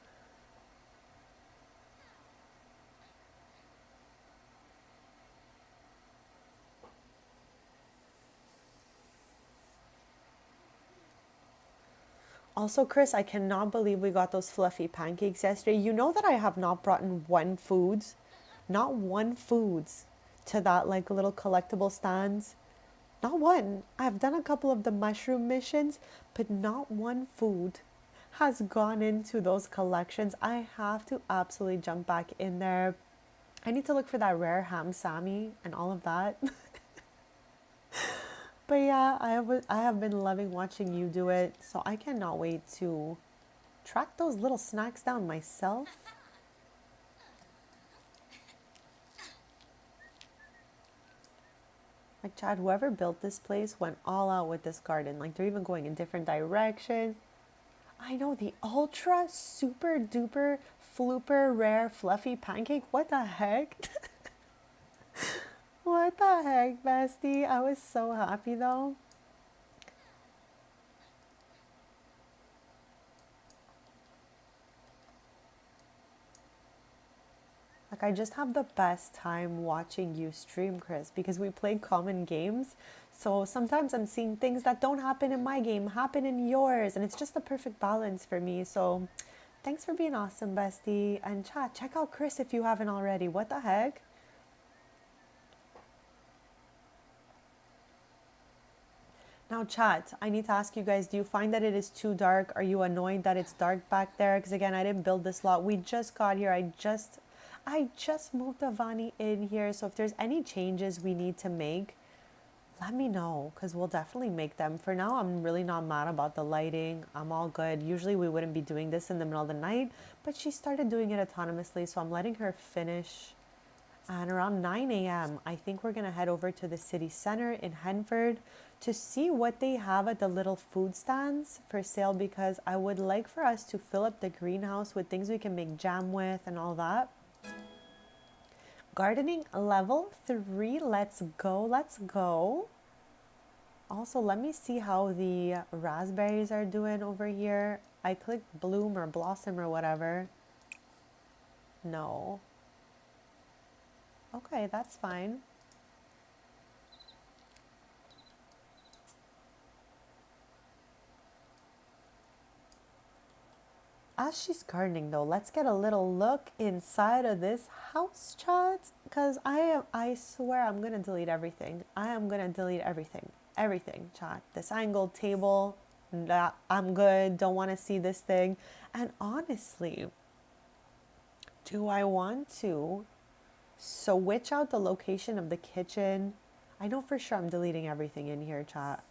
Also, Chris, I cannot believe we got those fluffy pancakes yesterday. You know that I have not brought in not one foods to that like little collectible stands. Not one. I've done a couple of the mushroom missions, but not one food has gone into those collections. I have to absolutely jump back in there. I need to look for that rare ham Sammy and all of that. But yeah, I have been loving watching you do it, so I cannot wait to track those little snacks down myself. Like, Chad, whoever built this place went all out with this garden. Like, they're even going in different directions. I know, the ultra super duper flooper rare fluffy pancake. What the heck? What the heck, bestie? I was so happy though. Like, I just have the best time watching you stream, Chris, because we play common games. So sometimes I'm seeing things that don't happen in my game happen in yours, and it's just the perfect balance for me. So thanks for being awesome, bestie. And chat, check out Chris if you haven't already. What the heck? Now, chat, I need to ask you guys, do you find that it is too dark? Are you annoyed that it's dark back there? Because again, I didn't build this lot. We just got here. I just moved Avani in here. So if there's any changes we need to make, let me know because we'll definitely make them. For now, I'm really not mad about the lighting. I'm all good. Usually we wouldn't be doing this in the middle of the night, but she started doing it autonomously. So I'm letting her finish. And around 9 a.m., I think we're going to head over to the city center in Henford to see what they have at the little food stands for sale because I would like for us to fill up the greenhouse with things we can make jam with and all that. Gardening level 3. Let's go. Let's go. Also, let me see how the raspberries are doing over here. I clicked bloom or blossom or whatever. No. Okay, that's fine. As she's gardening though, let's get a little look inside of this house, chat. Because I swear I'm gonna delete everything. I am gonna delete everything. Everything, chat. This angled table, nah, I'm good. Don't want to see this thing. And honestly, do I want to switch out the location of the kitchen? I know for sure I'm deleting everything in here, chat.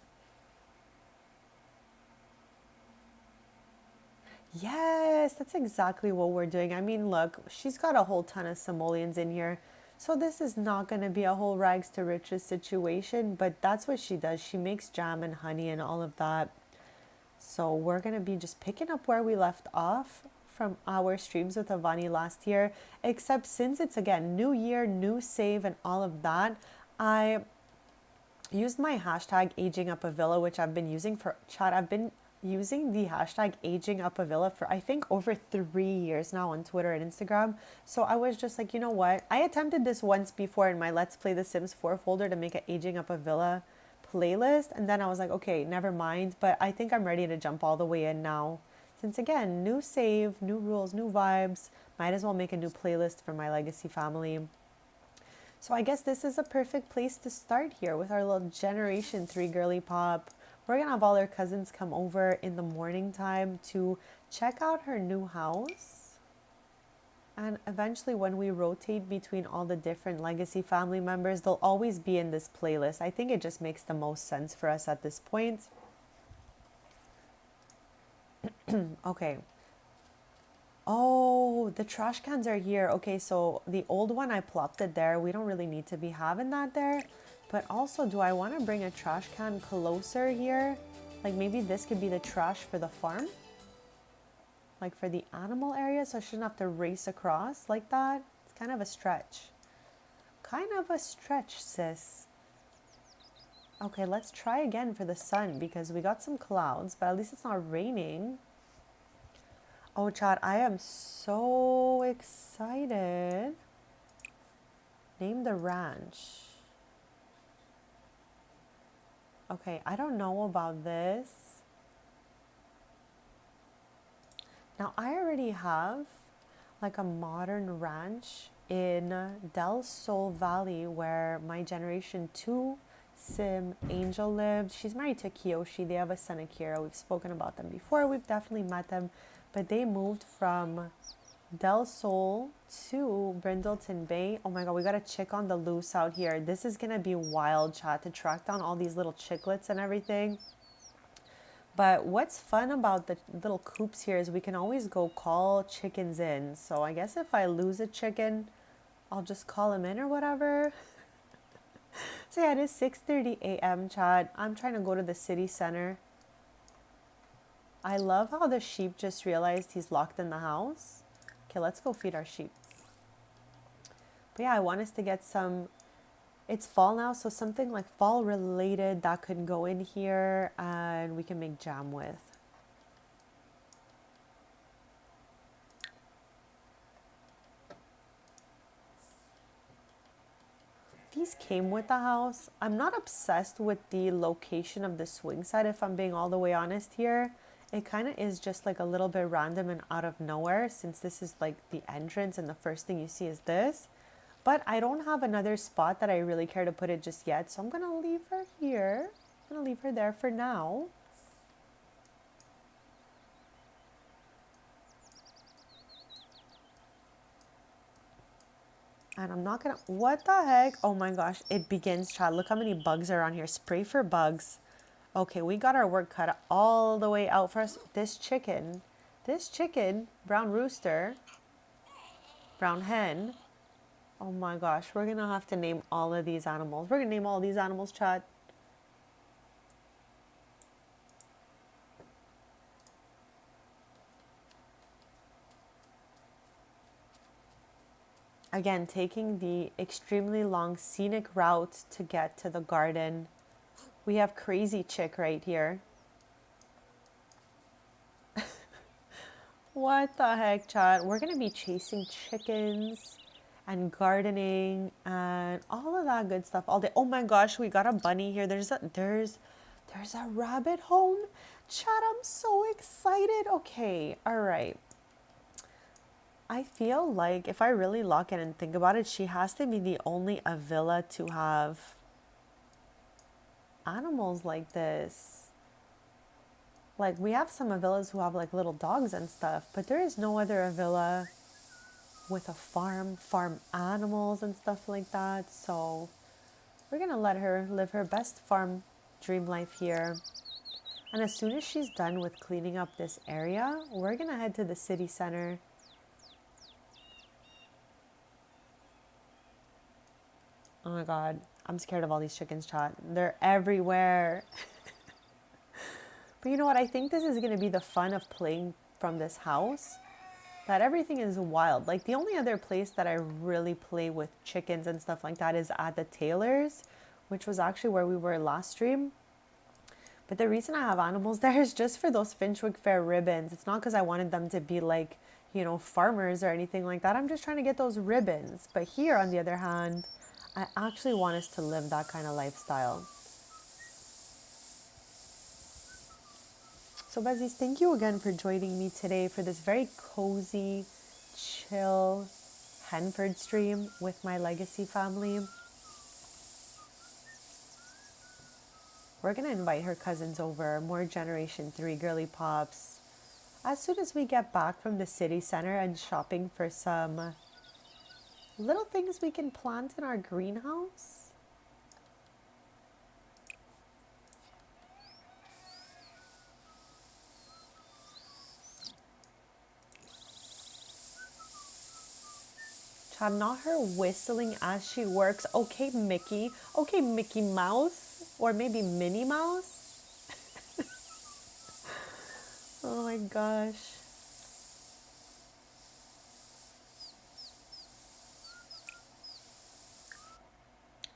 Yes, that's exactly what we're doing. I mean, look, she's got a whole ton of simoleons in here. So this is not going to be a whole rags to riches situation, but that's what she does. She makes jam and honey and all of that. So we're going to be just picking up where we left off from our streams with Avani last year, except since it's again new year, new save and all of that, I used my hashtag aging up Avila, which I've been using for chat. I've been using the hashtag aging up Avila for I think over 3 years now on Twitter and Instagram. So I was just like, you know what? I attempted this once before in my Let's Play The Sims 4 folder to make an aging up Avila playlist. And then I was like, okay, never mind. But I think I'm ready to jump all the way in now. Since again, new save, new rules, new vibes. Might as well make a new playlist for my legacy family. So I guess this is a perfect place to start here with our little Generation 3 girly pop. We're going to have all our cousins come over in the morning time to check out her new house. And eventually, when we rotate between all the different legacy family members, they'll always be in this playlist. I think it just makes the most sense for us at this point. Okay. Oh, the trash cans are here. Okay, so the old one, I plopped it there. We don't really need to be having that there. But also, do I want to bring a trash can closer here? Like maybe this could be the trash for the farm? Like for the animal area, so I shouldn't have to race across like that. It's kind of a stretch. Kind of a stretch, sis. Okay, let's try again for the sun because we got some clouds, but at least it's not raining. Oh, Chad, I am so excited. Name the ranch. Okay, I don't know about this. Now, I already have like a modern ranch in Del Sol Valley where my Generation 2 Sim Angel lived. She's married to Kiyoshi. They have a son, Akira. We've spoken about them before. We've definitely met them. But they moved from Del Sol to Brindleton Bay. Oh my god, we got a chick on the loose out here. This is gonna be wild, chat, to track down all these little chicklets and everything. But what's fun about the little coops here is we can always go call chickens in. So I guess if I lose a chicken, I'll just call him in or whatever. So yeah, it is 6:30 a.m. chat. I'm trying to go to the city center. I love how the sheep just realized he's locked in the house. Okay, let's go feed our sheep. But yeah, I want us to get some, it's fall now, so something like fall related that could go in here and we can make jam with. These came with the house. I'm not obsessed with the location of the swing set, if I'm being all the way honest here. It kind of is just like a little bit random and out of nowhere since this is like the entrance and the first thing you see is this. But I don't have another spot that I really care to put it just yet, so I'm going to leave her here. I'm going to leave her there for now. And I'm not going to... What the heck? Oh my gosh, it begins, Chad. Look how many bugs are on here. Spray for bugs. Okay, we got our work cut all the way out for us. This chicken, brown rooster, brown hen. Oh my gosh, we're gonna have to name all of these animals. We're gonna name all these animals, Chad. Again, taking the extremely long scenic route to get to the garden. We have Crazy Chick right here. What the heck, Chad? We're gonna be chasing chickens and gardening and all of that good stuff all day. Oh my gosh, we got a bunny here. There's a rabbit home. Chad, I'm so excited. Okay, all right. I feel like if I really lock in and think about it, she has to be the only Avila to have animals like this. Like we have some Avilas who have like little dogs and stuff, but there is no other Avila with a farm animals and stuff like that. So we're gonna let her live her best farm dream life here. And as soon as she's done with cleaning up this area, we're gonna head to the city center. Oh my god, I'm scared of all these chickens, chat. They're everywhere. But you know what? I think this is gonna be the fun of playing from this house. That everything is wild. Like the only other place that I really play with chickens and stuff like that is at the tailor's, which was actually where we were last stream. But the reason I have animals there is just for those Finchwick Fair ribbons. It's not because I wanted them to be like, you know, farmers or anything like that. I'm just trying to get those ribbons. But here, on the other hand, I actually want us to live that kind of lifestyle. So Besties, thank you again for joining me today for this very cozy, chill Henford stream with my legacy family. We're going to invite her cousins over, more Generation 3 girly pops. as soon as we get back from the city center and shopping for some little things we can plant in our greenhouse. Chad, not her whistling as she works. Okay, Mickey. Okay, Mickey Mouse. Or maybe Minnie Mouse. Oh my gosh.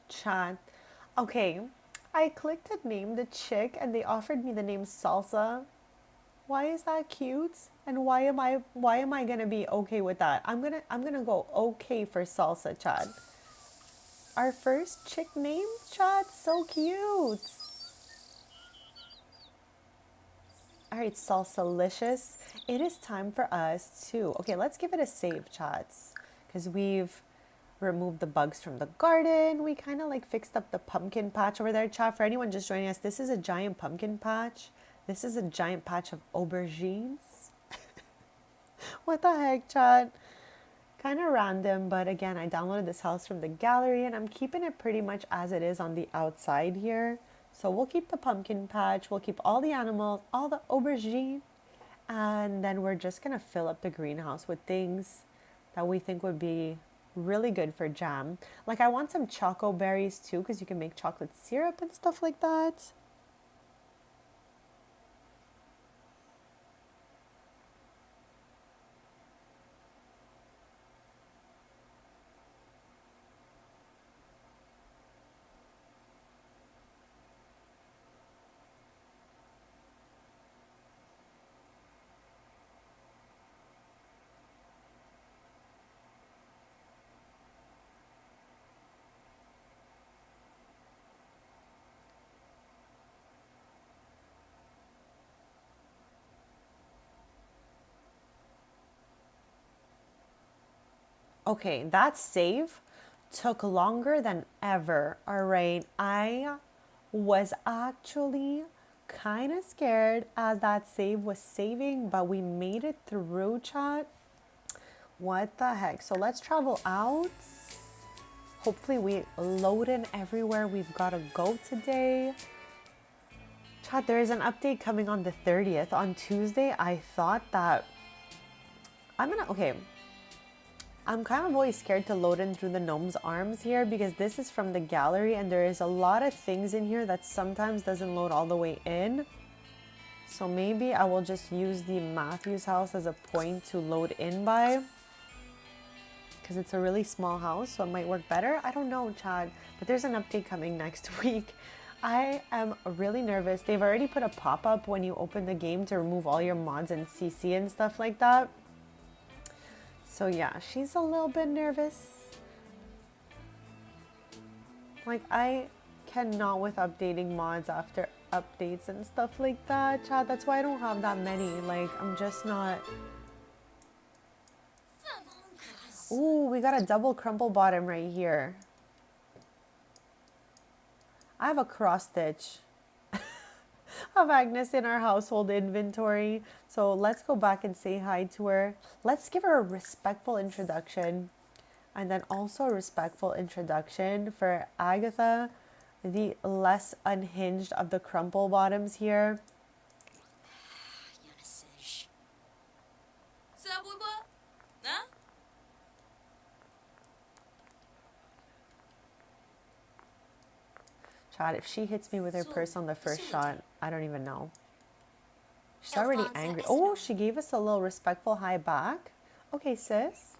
Chad. Okay, I clicked to name the chick and they offered me the name Salsa. Why is that cute? And why am I gonna be okay with that? I'm gonna go okay for Salsa, Chad. Our first chick name, Chad, so cute. All right, Salsalicious. It is time for us to, okay, let's give it a save, chats. Because we've removed the bugs from the garden. We kind of like fixed up the pumpkin patch over there, chat. For anyone just joining us, this is a giant pumpkin patch. This is a giant patch of aubergines. What the heck, chat? Kind of random, but again, I downloaded this house from the gallery and I'm keeping it pretty much as it is on the outside here. So we'll keep the pumpkin patch, we'll keep all the animals, all the aubergine, and then we're just gonna fill up the greenhouse with things that we think would be really good for jam. Like I want some choco berries too, because you can make chocolate syrup and stuff like that. Okay, that save took longer than ever. All right, I was actually kind of scared as that save was saving, but we made it through, chat. What the heck? So let's travel out. Hopefully we load in everywhere we've got to go today. Chat, there is an update coming on the 30th. On Tuesday, I thought that okay, I'm kind of always scared to load in through the gnome's arms here because this is from the gallery and there is a lot of things in here that sometimes doesn't load all the way in. So maybe I will just use the Matthews house as a point to load in by, because it's a really small house, so it might work better. I don't know, Chad, but there's an update coming next week. I am really nervous. They've already put a pop-up when you open the game to remove all your mods and CC and stuff like that. So yeah, she's a little bit nervous. Like I cannot with updating mods after updates and stuff like that, Chad. That's why I don't have that many. Like I'm just not. Ooh, we got a double crumple bottom right here. I have a cross stitch of Agnes in our household inventory. So let's go back and say hi to her. Let's give her a respectful introduction. And then also a respectful introduction for Agatha, the less unhinged of the crumple bottoms here. Chad, if she hits me with her purse on the first shot, I don't even know. She's already angry. Oh, she gave us a little respectful hi back. Okay, sis.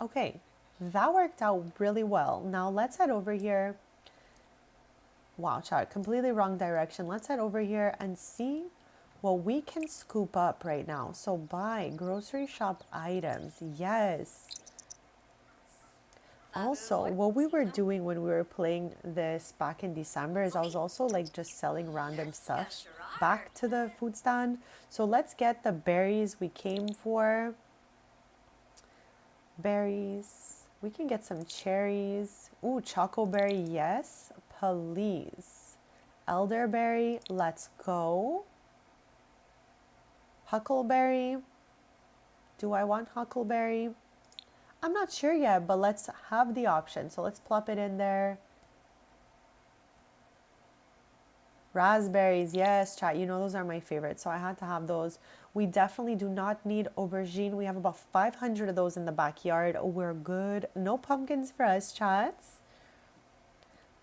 Okay, that worked out really well. Now let's head over here. Wow, Chad, completely wrong direction. Let's head over here and see what we can scoop up right now. So buy grocery shop items. Yes. Also, what we were doing when we were playing this back in December is I was also like just selling random stuff back to the food stand. So let's get the berries we came for. Berries. We can get some cherries. Ooh, chocoberry, yes, please. Elderberry, let's go. Huckleberry. Do I want huckleberry? I'm not sure yet, but let's have the option. So let's plop it in there. Raspberries, yes, chat. You know those are my favorite, so I had to have those. We definitely do not need aubergine. We have about 500 of those in the backyard. We're good. No pumpkins for us, chats.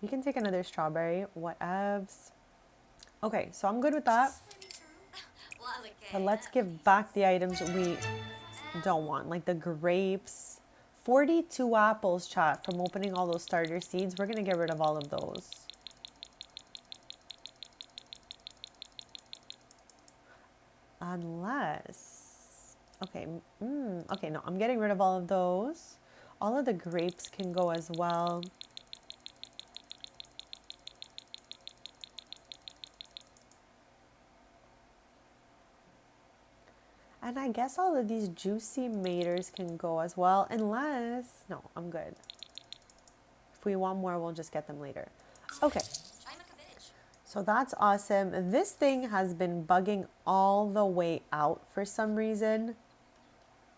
We can take another strawberry. Whatevs. Okay, so I'm good with that. But let's give back the items we don't want, like the grapes. 42 apples, chat, from opening all those starter seeds. We're going to get rid of all of those. Unless, okay, okay, no, I'm getting rid of all of those. All of the grapes can go as well. And I guess all of these juicy maters can go as well, unless, no, I'm good. If we want more, we'll just get them later. Okay. So that's awesome. This thing has been bugging all the way out for some reason.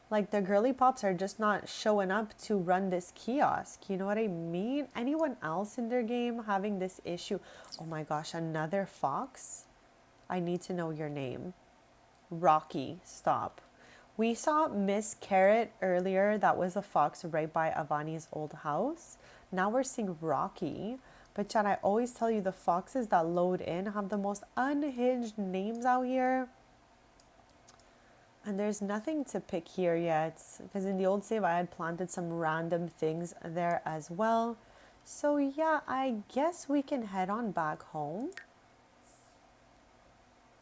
Like the girly pops are just not showing up to run this kiosk. You know what I mean? Anyone else in their game having this issue? Oh my gosh, another fox? I need to know your name. Rocky, stop. We saw Miss Carrot earlier. That was a fox right by Avani's old house. Now we're seeing Rocky. But Chad, I always tell you the foxes that load in have the most unhinged names out here. And there's nothing to pick here yet. Because in the old save, I had planted some random things there as well. So yeah, I guess we can head on back home.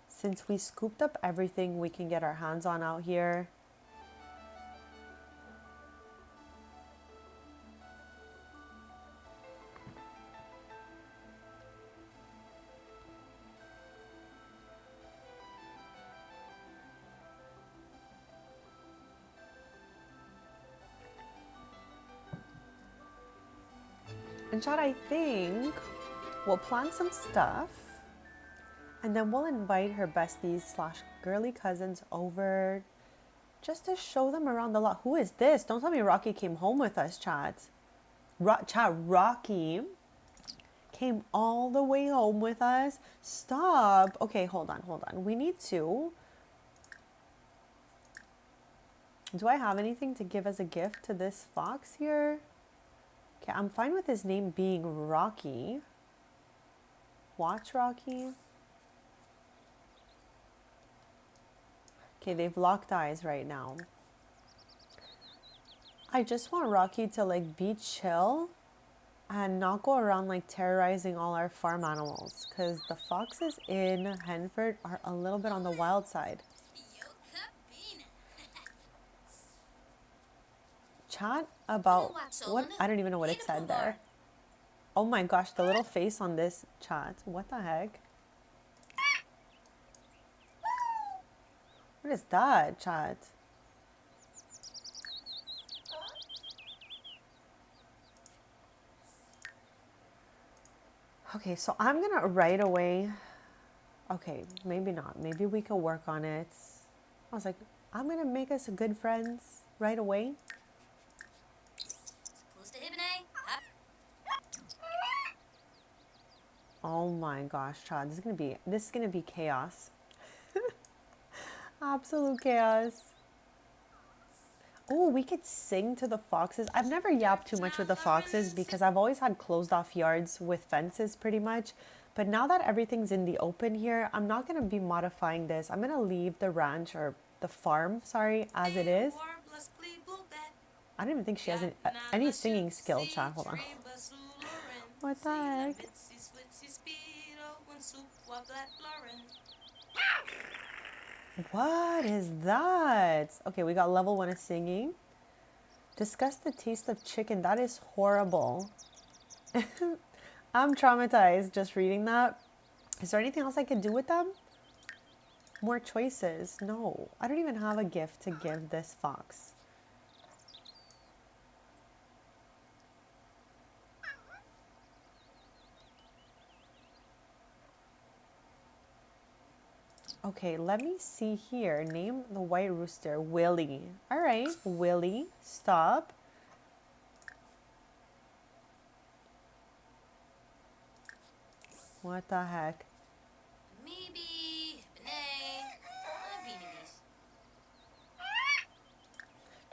Since we scooped up everything we can get our hands on out here. And Chad, I think we'll plant some stuff. And then we'll invite her besties / girly cousins over just to show them around the lot. Who is this? Don't tell me Rocky came home with us, chat. Rocky came all the way home with us. Stop. Okay, hold on. We need to. Do I have anything to give as a gift to this fox here? Okay, I'm fine with his name being Rocky. Watch Rocky. Okay, they've locked eyes right now. I just want Rocky to like be chill and not go around like terrorizing all our farm animals, because the foxes in Henford are a little bit on the wild side. Chat about what? I don't even know what it said there. Oh my gosh, the little face on this chat. What the heck? What is that, chat? Okay, so I'm gonna right away. Okay, maybe not. Maybe we could work on it. I was like, I'm gonna make us good friends right away. Oh my gosh, Chad, this is gonna be chaos. Absolute chaos. Oh, we could sing to the foxes. I've never yapped too much with the foxes because I've always had closed off yards with fences pretty much. But now that everything's in the open here, I'm not going to be modifying this. I'm going to leave the ranch or the farm, sorry, as it is. I don't even think she has any singing skill, chat. Hold on. What the heck? What is that? Okay, we got level 1 of singing. Discuss the taste of chicken. That is horrible. I'm traumatized just reading that. Is there anything else I could do with them? More choices? No. I don't even have a gift to give this fox. Okay, let me see here. Name the white rooster. Willie. All right, Willie, stop. What the heck? Maybe nay, Viennese.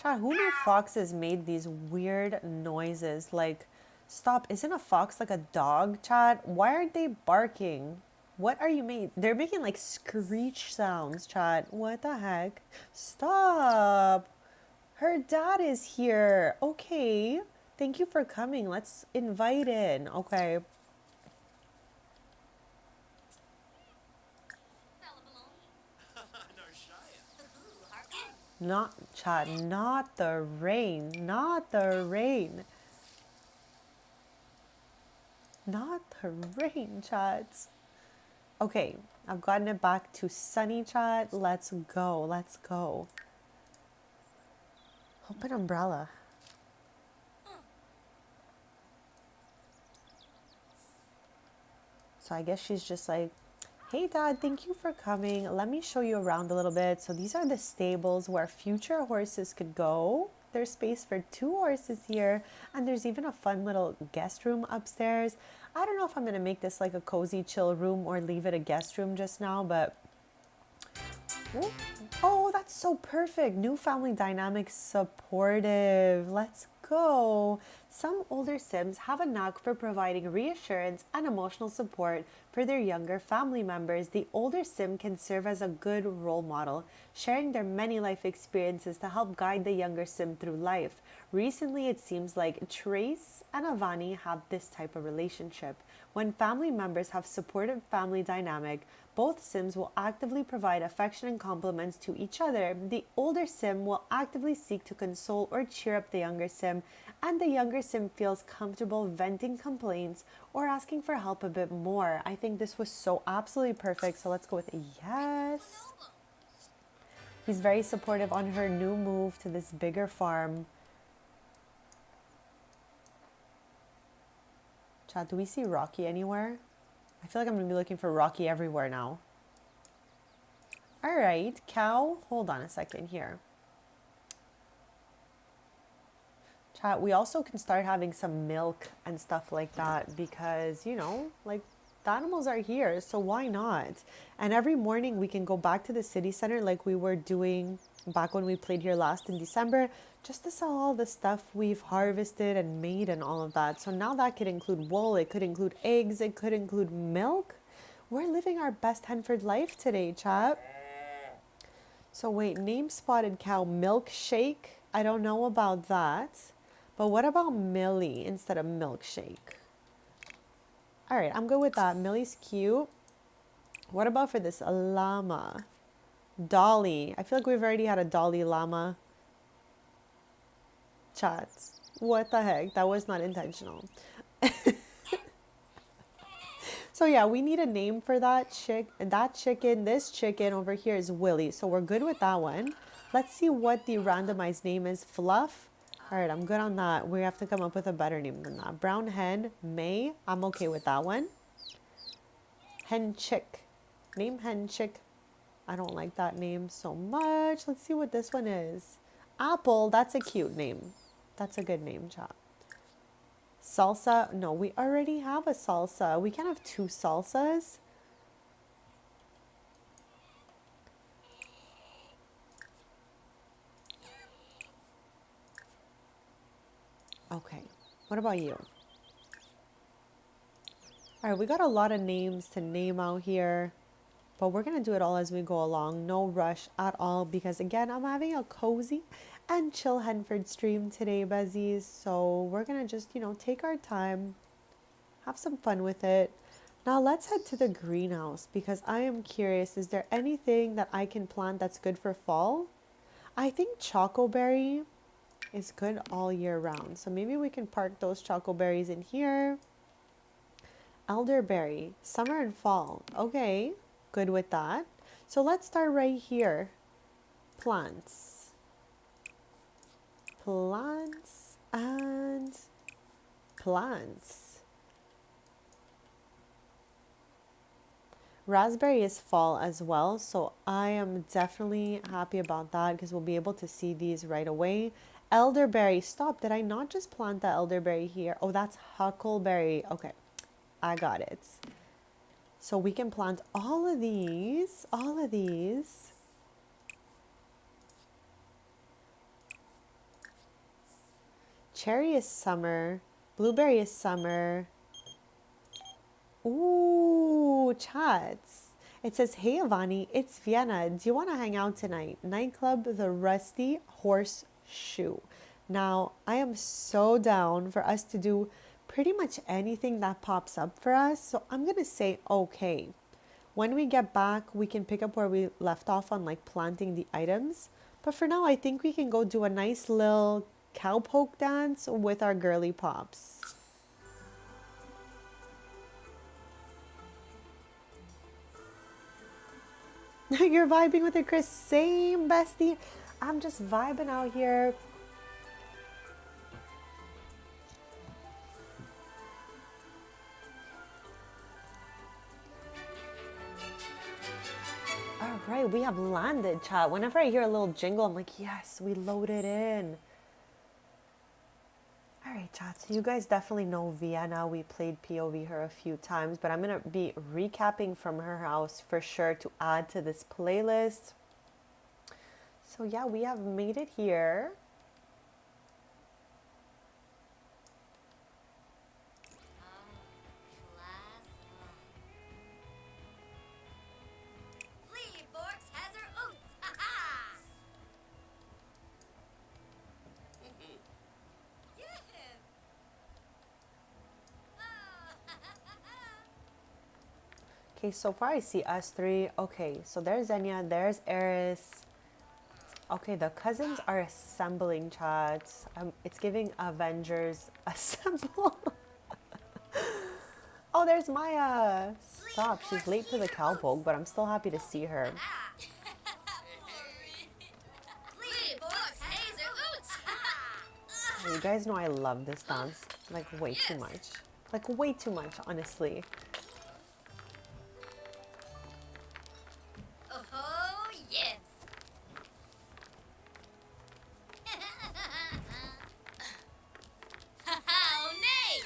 Chad, who knew foxes made these weird noises? Like, stop. Isn't a fox like a dog, Chad? Why aren't they barking? What are you making? They're making like screech sounds, Chad. What the heck? Stop. Her dad is here. Okay. Thank you for coming. Let's invite in. Okay. Not, Chad, not the rain. Not the rain. Not the rain, Chad. Okay, I've gotten it back to sunny, Chad. Let's go. Let's go. Open umbrella. So I guess she's just like, hey, Dad, thank you for coming. Let me show you around a little bit. So these are the stables where future horses could go. There's space for 2 horses here. And there's even a fun little guest room upstairs. I don't know if I'm going to make this like a cozy, chill room or leave it a guest room just now, but oh, oh, that's so perfect. New family dynamic supportive. Let's go. Some older Sims have a knack for providing reassurance and emotional support for their younger family members. The older Sim can serve as a good role model, sharing their many life experiences to help guide the younger Sim through life. Recently, it seems like Trace and Avani have this type of relationship. When family members have supportive family dynamic, both Sims will actively provide affection and compliments to each other. The older Sim will actively seek to console or cheer up the younger Sim, and the younger Sim feels comfortable venting complaints or asking for help a bit more. I think this was so absolutely perfect. So let's go with a yes. He's very supportive on her new move to this bigger farm. Chad, do we see Rocky anywhere? I feel like I'm going to be looking for Rocky everywhere now. All right, cow. Hold on a second here. Chat, we also can start having some milk and stuff like that because, like the animals are here, so why not? And every morning we can go back to the city center like we were doing back when we played here last in December, just to sell all the stuff we've harvested and made and all of that. So now that could include wool, it could include eggs, it could include milk. We're living our best Henford life today, chat. So wait, name spotted cow milkshake. I don't know about that. But what about Millie instead of milkshake? All right, I'm good with that. Millie's cute. What about for this llama? Dolly. I feel like we've already had a Dolly llama. Chats. What the heck? That was not intentional. So yeah, we need a name for that chicken. This chicken over here is Willie. So we're good with that one. Let's see what the randomized name is. Fluff. All right, I'm good on that. We have to come up with a better name than that. Brown hen, May. I'm okay with that one. Hen chick. Name hen chick. I don't like that name so much. Let's see what this one is. Apple. That's a cute name. That's a good name, chat. Salsa. No, we already have a salsa. We can't have 2 salsas. Okay. What about you? All right, we got a lot of names to name out here, but we're going to do it all as we go along. No rush at all because, again, I'm having a cozy and chill Henford stream today, Bezzies. So we're going to just, take our time, have some fun with it. Now let's head to the greenhouse because I am curious, is there anything that I can plant that's good for fall? I think chocoberry is good all year round. So maybe we can park those chocoberries in here. Elderberry, summer and fall. Okay, good with that. So let's start right here. Plants. Plants and plants. Raspberry is fall as well, so I am definitely happy about that because we'll be able to see these right away. Elderberry, stop, did I not just plant the elderberry here? Oh, that's huckleberry. Okay, I got it. So we can plant all of these, all of these. Cherry is summer, blueberry is summer. Ooh, chats. It says, hey Avani, it's Vienna. Do you want to hang out tonight? Nightclub The Rusty Horseshoe. Now, I am so down for us to do pretty much anything that pops up for us. So I'm going to say okay. When we get back, we can pick up where we left off on like planting the items. But for now, I think we can go do a nice little cowpoke dance with our girly pops. You're vibing with it, Chris. Same, bestie. I'm just vibing out here. All right, we have landed, chat. Whenever I hear a little jingle, I'm like, yes, we loaded in. All right, chat. So you guys definitely know Vienna. We played POV her a few times, but I'm going to be recapping from her house for sure to add to this playlist. So yeah, we have made it here. Okay, so far I see us three. Okay, so there's Zenya, there's Eris. Okay, the cousins are assembling, chats. It's giving Avengers assemble. Oh, there's Maya. Stop, she's late to the cowpoke, but I'm still happy to see her. You guys know I love this dance, like way too much. Like way too much, honestly. Oh, yes. Oh, nay.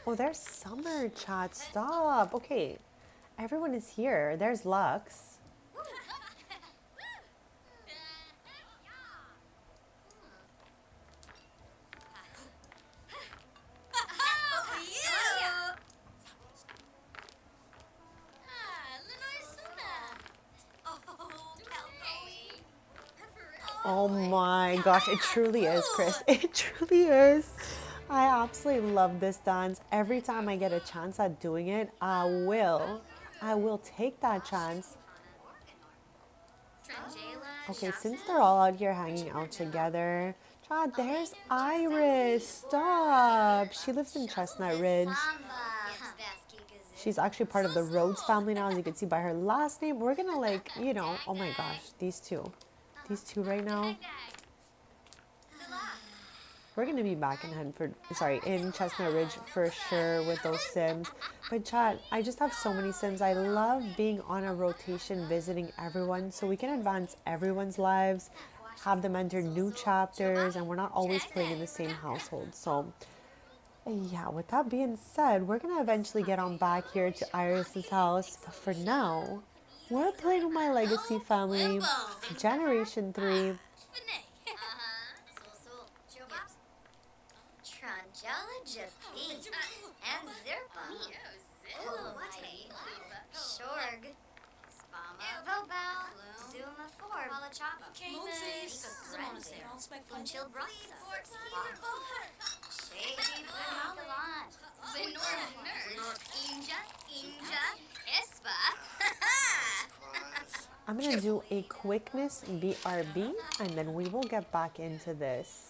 Oh, there's Summer, chat. Stop. Okay, everyone is here. There's Lux. Oh my gosh, it truly is, Chris. It truly is. I absolutely love this dance. Every time I get a chance at doing it, I will take that chance. Okay, since they're all out here hanging out together, Chad, there's Iris. Stop. She lives in Chestnut Ridge. She's actually part of the Rhodes family now, as you can see by her last name. We're gonna like, you know, oh my gosh, these two right now. We're gonna be back in Henford, sorry, in Chestnut Ridge for sure with those Sims. But chat, I just have so many Sims. I love being on a rotation, visiting everyone so we can advance everyone's lives, have them enter new chapters, and we're not always playing in the same household. So yeah, with that being said, we're gonna eventually get on back here to Iris's house. But for now, we're playing with my legacy family, Generation 3. Tranjala Japi and Zirpa. Shorg. Spama. Vobel. Zuma Forb. Palachapa. Moses. Funchil Brotsa. Shady Panagalan. Benor Nurse. Inja. Espa. I'm gonna do a quickness BRB and then we will get back into this.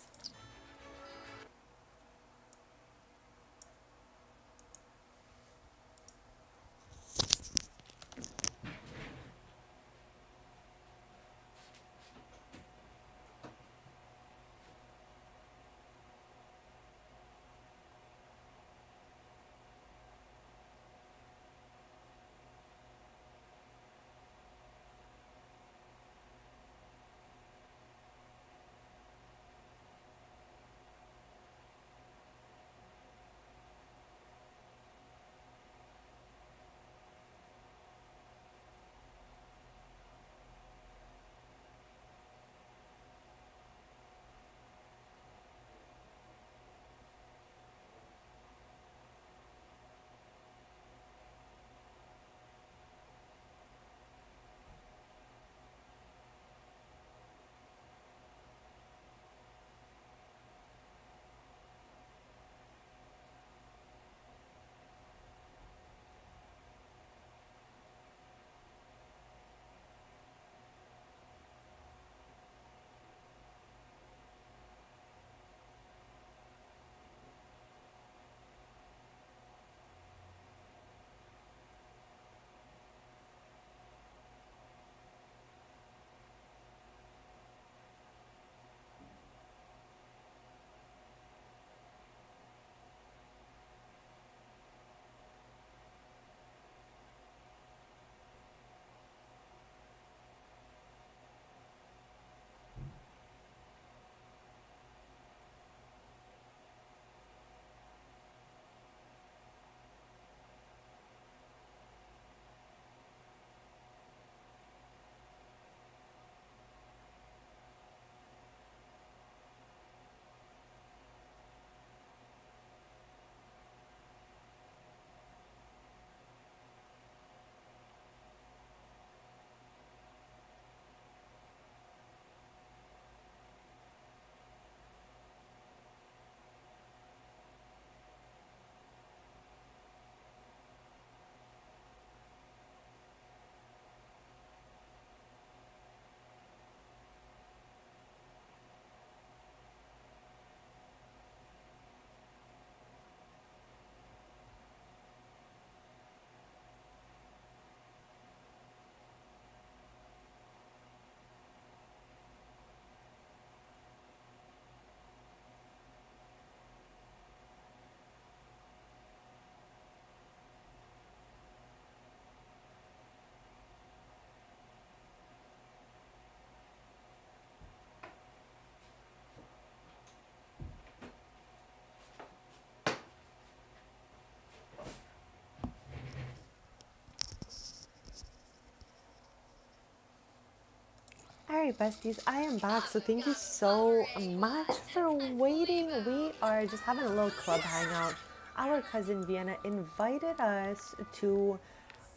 Alright, besties, I am back. So thank you so much for waiting. We are just having a little club hangout. Our cousin Vienna invited us to,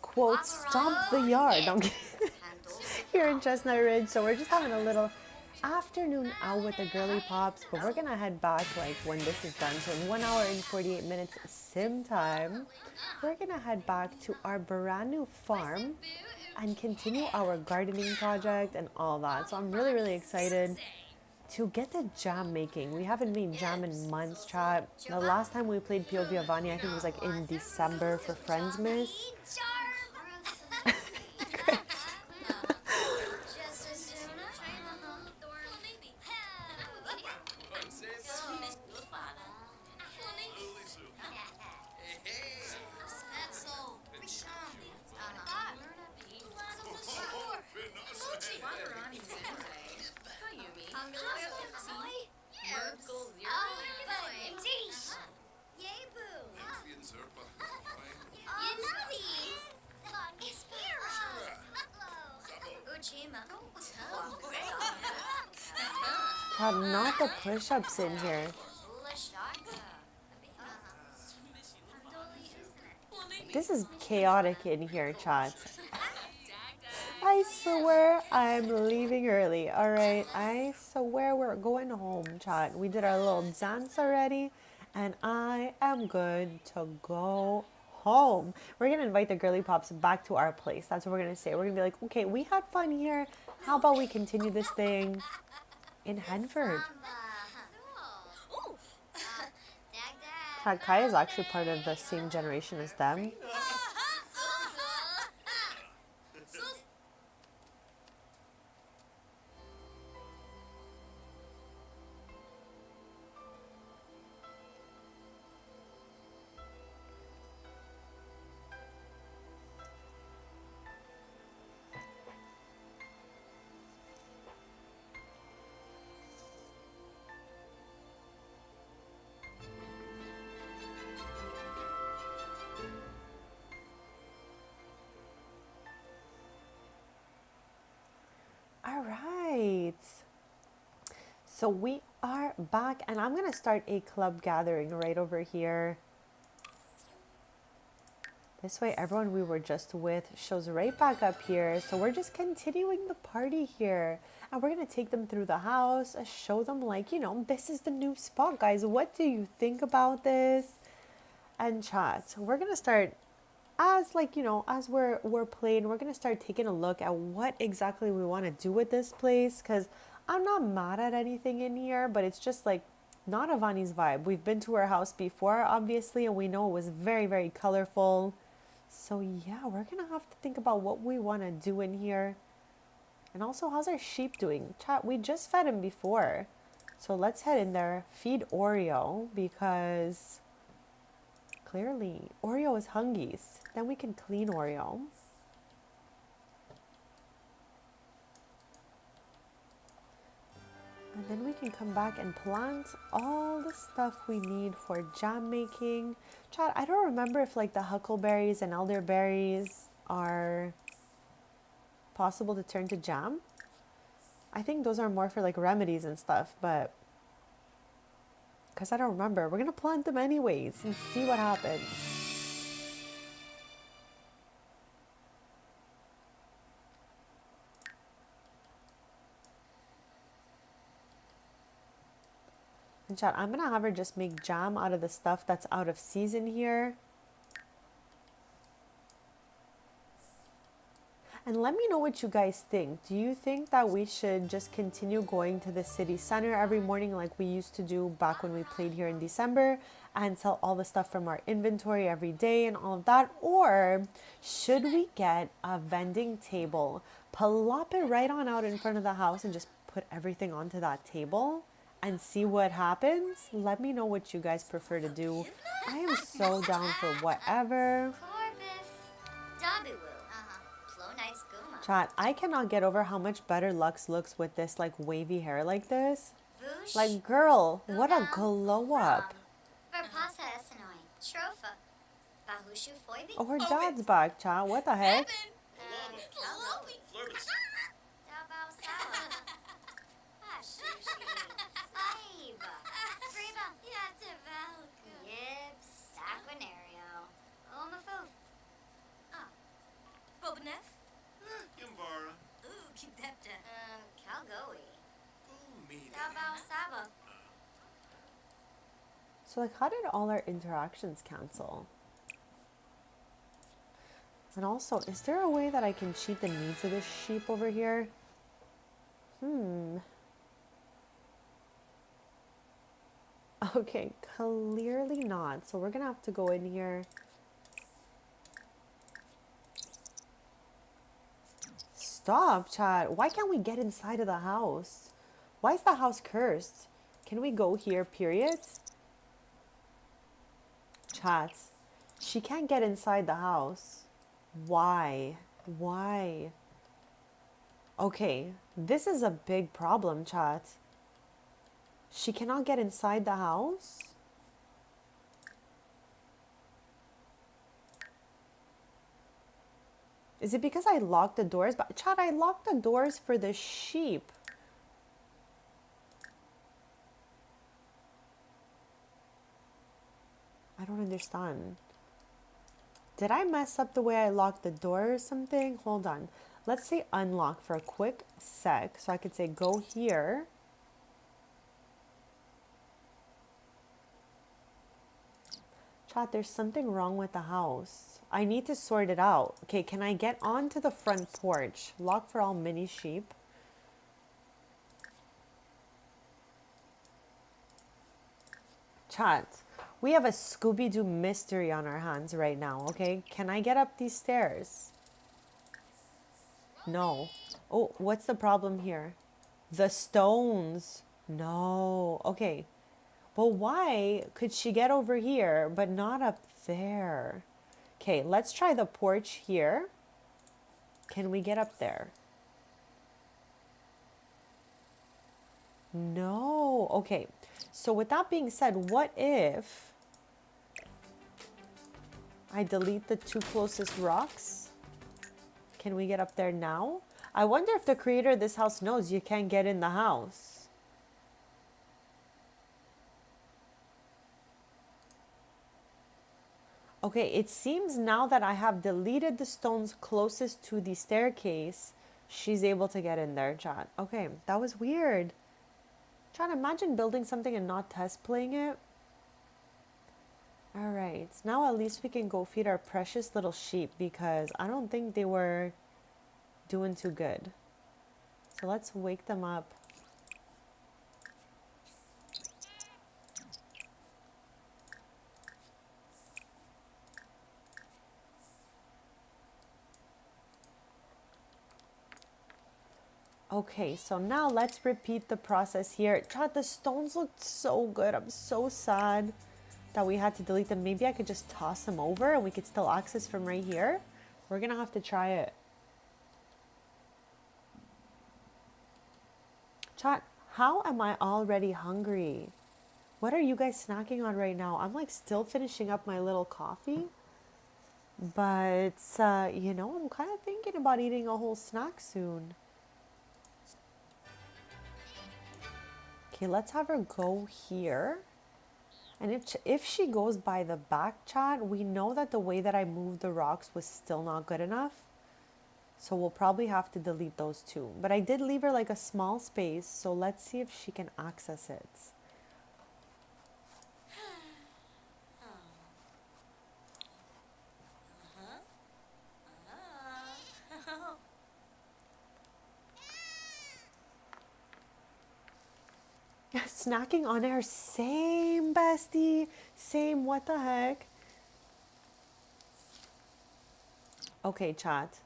quote, stomp the yard. No, I'm kidding. Here in Chestnut Ridge. So we're just having a little afternoon out with the girly pops, but we're gonna head back like when this is done. So in 1 hour and 48 minutes sim time, we're gonna head back to our brand new farm and continue our gardening project and all that. So I'm really, really excited to get the jam making. We haven't made jam in months, chat. The last time we played POV Avani, I think it was like in December for Friendsmas. Chat, not the push-ups in here. This is chaotic in here, chat. I swear I'm leaving early. All right, I swear we're going home, chat. We did our little dance already, and I am good to go home. We're gonna invite the girly pops back to our place. That's what we're gonna say. We're gonna be like, okay, we had fun here. How about we continue this thing in Henford? Kai is actually part of the same generation as them. All right. So we are back, and I'm going to start a club gathering right over here. This way, everyone we were just with shows right back up here. So we're just continuing the party here. And we're going to take them through the house, show them like, you know, this is the new spot, guys. What do you think about this? And chat. We're going to start as like, you know, as we're playing, we're going to start taking a look at what exactly we want to do with this place. Because I'm not mad at anything in here, but it's just like not Avani's vibe. We've been to her house before, obviously, and we know it was very, very colorful. So yeah, we're gonna have to think about what we want to do in here. And also, how's our sheep doing? Chat, we just fed him before. So let's head in there, feed Oreo, because clearly Oreo is hungies. Then we can clean Oreo. And then we can come back and plant all the stuff we need for jam making. Chat, I don't remember if like the huckleberries and elderberries are possible to turn to jam. I think those are more for like remedies and stuff, but because I don't remember. We're going to plant them anyways and see what happens. And chat, I'm going to have her just make jam out of the stuff that's out of season here. And let me know what you guys think. Do you think that we should just continue going to the city center every morning like we used to do back when we played here in December and sell all the stuff from our inventory every day and all of that? Or should we get a vending table, plop it right on out in front of the house and just put everything onto that table and see what happens? Let me know what you guys prefer to do. I am so down for whatever. Chat, I cannot get over how much better Lux looks with this like wavy hair like this. Like, girl, what a glow up. Oh, her dad's back, chat. What the heck? So like, how did all our interactions cancel? And also, is there a way that I can cheat the needs of this sheep over here? Okay, clearly not. So we're gonna have to go in here. Stop, chat. Why can't we get inside of the house? Why is the house cursed? Can we go here, period? Chat. She can't get inside the house. Why? Why? Okay, this is a big problem, chat. She cannot get inside the house? Is it because I locked the doors? But chat, I locked the doors for the sheep. I don't understand. Did I mess up the way I locked the door or something? Hold on. Let's say unlock for a quick sec. So I could say go here. Chat, there's something wrong with the house. I need to sort it out. Okay, can I get onto the front porch? Lock for all mini sheep. Chat, we have a Scooby-Doo mystery on our hands right now, okay? Can I get up these stairs? No. Oh, what's the problem here? The stones. No. Okay. But why could she get over here but not up there? Okay, let's try the porch here. Can we get up there? No. Okay. So with that being said, what if I delete the two closest rocks? Can we get up there now? I wonder if the creator of this house knows you can't get in the house. Okay, it seems now that I have deleted the stones closest to the staircase, she's able to get in there, chat. Okay, that was weird. Chat, imagine building something and not test playing it. All right, now at least we can go feed our precious little sheep because I don't think they were doing too good. So let's wake them up. Okay, so now let's repeat the process here. Chat, the stones looked so good. I'm so sad that we had to delete them. Maybe I could just toss them over and we could still access from right here. We're gonna have to try it. Chat, how am I already hungry? What are you guys snacking on right now? I'm like still finishing up my little coffee. But, you know, I'm kind of thinking about eating a whole snack soon. Okay, let's have her go here. And if she goes by the back, chat, we know that the way that I moved the rocks was still not good enough. So we'll probably have to delete those two. But I did leave her like a small space, so let's see if she can access it. Snacking on air, same bestie, same, what the heck? Okay, chat.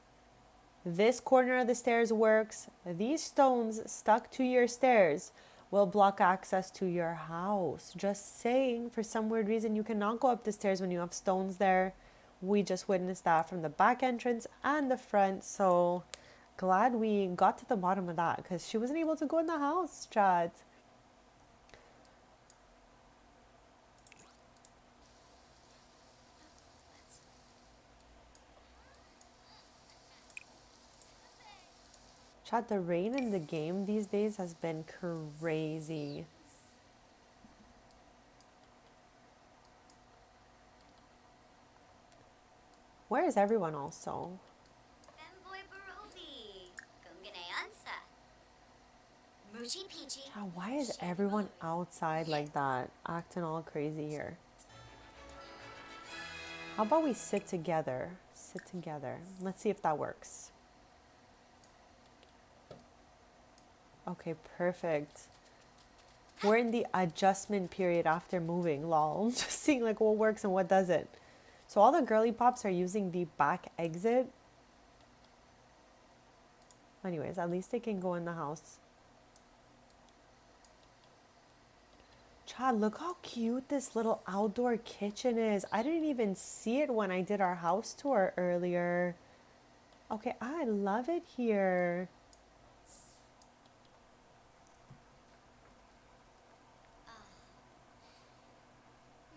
This corner of the stairs works. These stones stuck to your stairs will block access to your house. Just saying, for some weird reason, you cannot go up the stairs when you have stones there. We just witnessed that from the back entrance and the front, so glad we got to the bottom of that because she wasn't able to go in the house, chat. Chat, the rain in the game these days has been crazy. Where is everyone also? Femboy Barobi. Gunganeansa. Moochie Peachy. Child, why is everyone outside like that, acting all crazy here? How about we sit together? Sit together. Let's see if that works. Okay, perfect. We're in the adjustment period after moving, lol. Just seeing like what works and what doesn't. So all the girly pops are using the back exit. Anyways, at least they can go in the house. Chad, look how cute this little outdoor kitchen is. I didn't even see it when I did our house tour earlier. Okay, I love it here.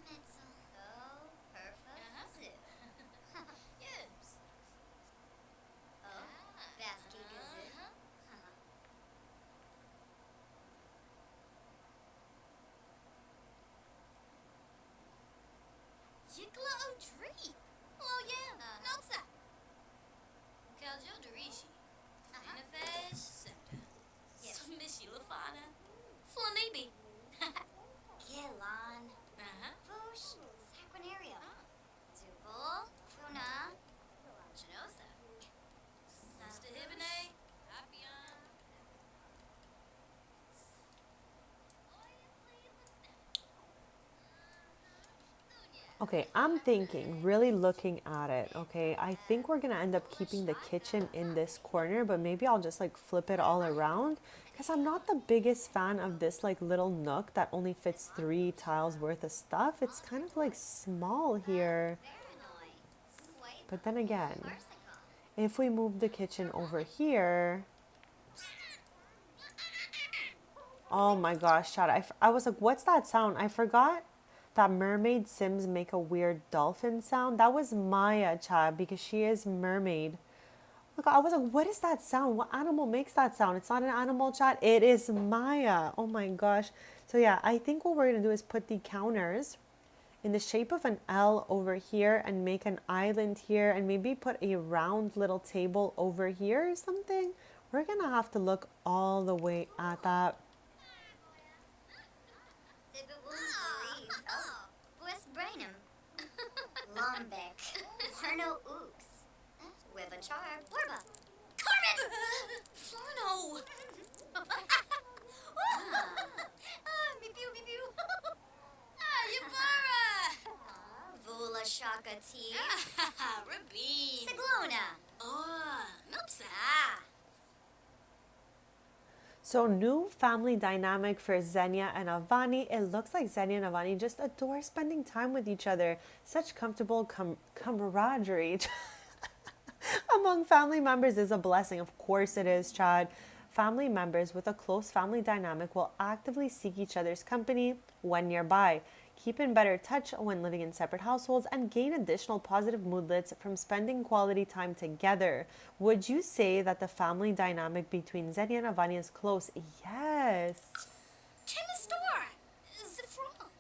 Mitzel. Oh, perfect. Yes. Oh, Basky Gazoo. Yikla O'Dree. Oh, yeah. Nopsa. Kaljo Dorishi. Inafesh. Septa. Mishi Lafana. Flanibi. Gilon. Vush. Saquinario. Zubul. Funa. Genosa. Nasta Hibine. Apion. Okay, I'm thinking, really looking at it, okay? I think we're gonna end up keeping the kitchen in this corner, but maybe I'll just like flip it all around because I'm not the biggest fan of this like little nook that only fits 3 tiles worth of stuff. It's kind of like small here. But then again, if we move the kitchen over here, oh my gosh, Chad, I was like, what's that sound? I forgot that mermaid Sims make a weird dolphin sound. That was Maya, Chad, because she is mermaid. Look, I was like, what is that sound? What animal makes that sound? It's not an animal, Chad. It is Maya. Oh my gosh. So yeah, I think what we're going to do is put the counters in the shape of an L over here and make an island here and maybe put a round little table over here or something. We're going to have to look all the way at that. Brainham. Lombeck. Arno Ooks. With a char. Borba. Carmen! Florno! Me pew. Yavara! Vula Shaka Tea. Rabin. Siglona. Oh, Nopsa. So new family dynamic for Xenia and Avani. It looks like Xenia and Avani just adore spending time with each other. Such comfortable camaraderie among family members is a blessing. Of course it is, Chad. Family members with a close family dynamic will actively seek each other's company when nearby, keep in better touch when living in separate households, and gain additional positive moodlets from spending quality time together. Would you say that the family dynamic between Xenia and Avani is close? Yes. Chemistor. Zifron.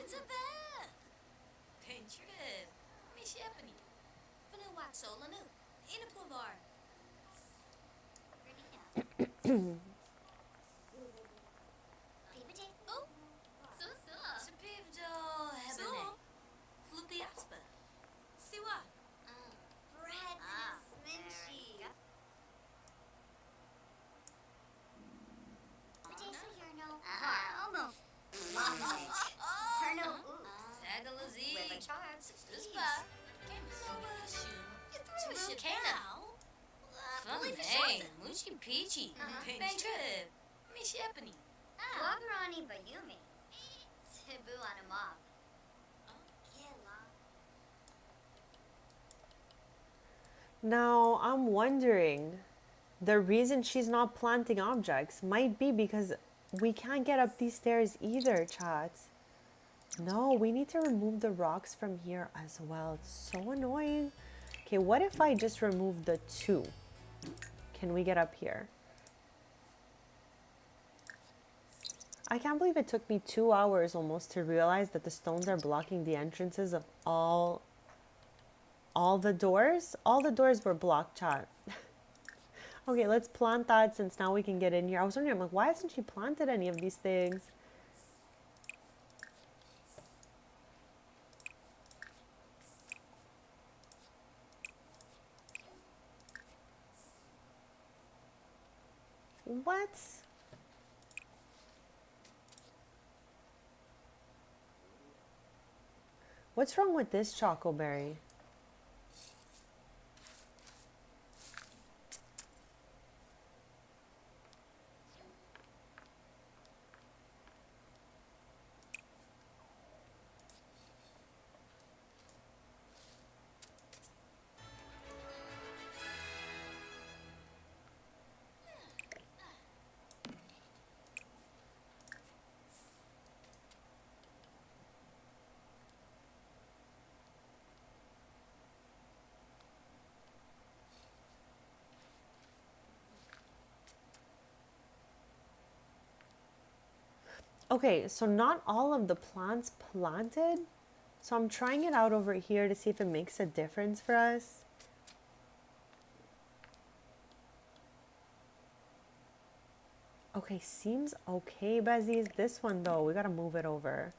It's a bad. Pintrip. Miss Epony. Vanu Waxolanu. In a pool bar. Oh. Sapivdo Hebene. Flupi Aspa. Siwa. Bread Sminchy. Matesa Yerno. Almost. Yerno Oops. Sagalazi. With a charm. Spa. Canal. Fun. Moochie Peachy. Bang trip. Miss Epony. Wagarani Bayumi. Tibu on a mob. Now I'm wondering, the reason she's not planting objects might be because we can't get up these stairs either, chat. No, we need to remove the rocks from here as well. It's so annoying. Okay, what if I just remove the 2? Can we get up here? I can't believe it took me 2 hours almost to realize that the stones are blocking the entrances of all the doors. All the doors were blocked, chat. Okay, let's plant that since now we can get in here. I was wondering, I'm like, why hasn't she planted any of these things? What? What's wrong with this chocoberry? Okay, so not all of the plants planted. So I'm trying it out over here to see if it makes a difference for us. Okay, seems okay, Besties. This one though, we gotta move it over.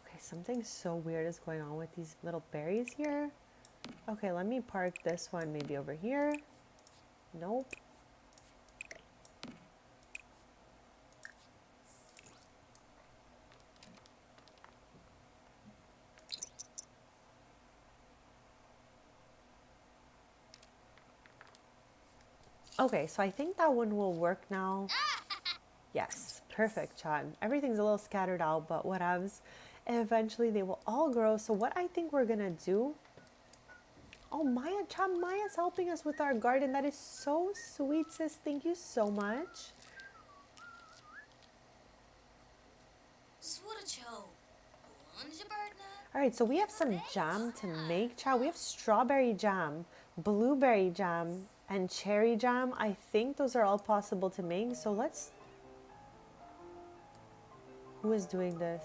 Okay, something so weird is going on with these little berries here. Okay, let me park this one maybe over here. Nope. Okay, so I think that one will work now. Yes, perfect, Chad. Everything's a little scattered out, but whatevs. Eventually they will all grow. So what I think we're gonna do. Oh, Maya, Chad, Maya's helping us with our garden. That is so sweet, sis. Thank you so much. All right, so we have some jam to make, Chad. We have strawberry jam, blueberry jam, and cherry jam. I think those are all possible to make. So let's... Who is doing this?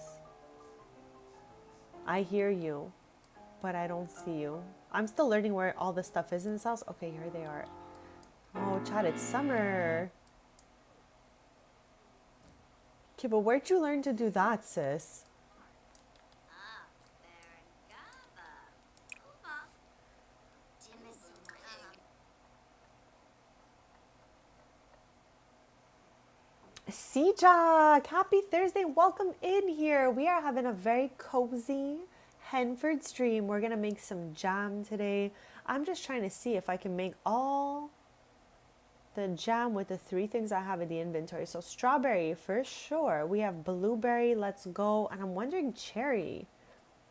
I hear you, but I don't see you. I'm still learning where all the stuff is in this house. Okay, here they are. Oh, Chad, it's summer. Okay, but where'd you learn to do that, sis? Jack, happy Thursday. Welcome in here. We are having a very cozy Henford stream. We're going to make some jam today. I'm just trying to see if I can make all the jam with the 3 things I have in the inventory. So strawberry for sure. We have blueberry. Let's go. And I'm wondering cherry.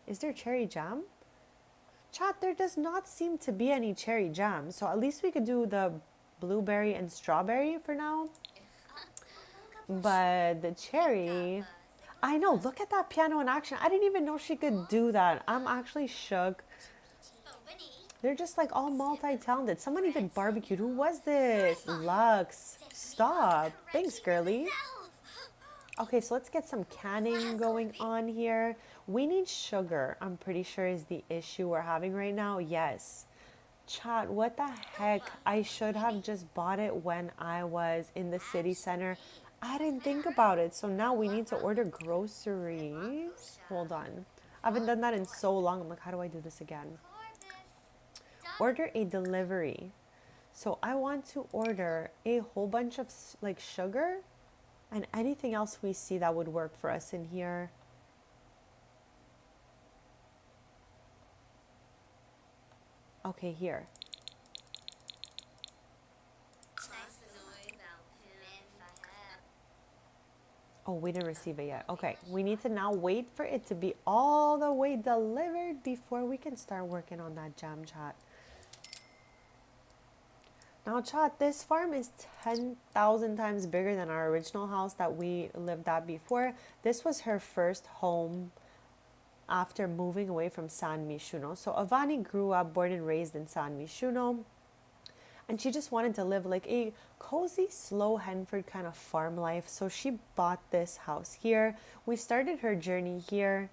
Is there cherry jam? Chat, there does not seem to be any cherry jam. So at least we could do the blueberry and strawberry for now. But the cherry, I know, look at that piano in action. I didn't even know she could do that. I'm actually shook. They're just like all multi-talented. Someone even barbecued. Who was this? Lux. Stop. Thanks, girly. Okay, so let's get some canning going on here. We need sugar, I'm pretty sure is the issue we're having right now. Yes. Chat, what the heck? I should have just bought it when I was in the city center. I didn't think about it. So now we need to order groceries. Hold on. I haven't done that in so long. I'm like, how do I do this again? Order a delivery. So I want to order a whole bunch of like sugar and anything else we see that would work for us in here. Okay, here. Oh, we didn't receive it yet. Okay, we need to now wait for it to be all the way delivered before we can start working on that jam, chat. Now, chat, this farm is 10,000 times bigger than our original house that we lived at before. This was her first home after moving away from San Mishuno. So Avani grew up, born and raised in San Mishuno, and she just wanted to live like a cozy, slow Henford kind of farm life. So she bought this house here. We started her journey here,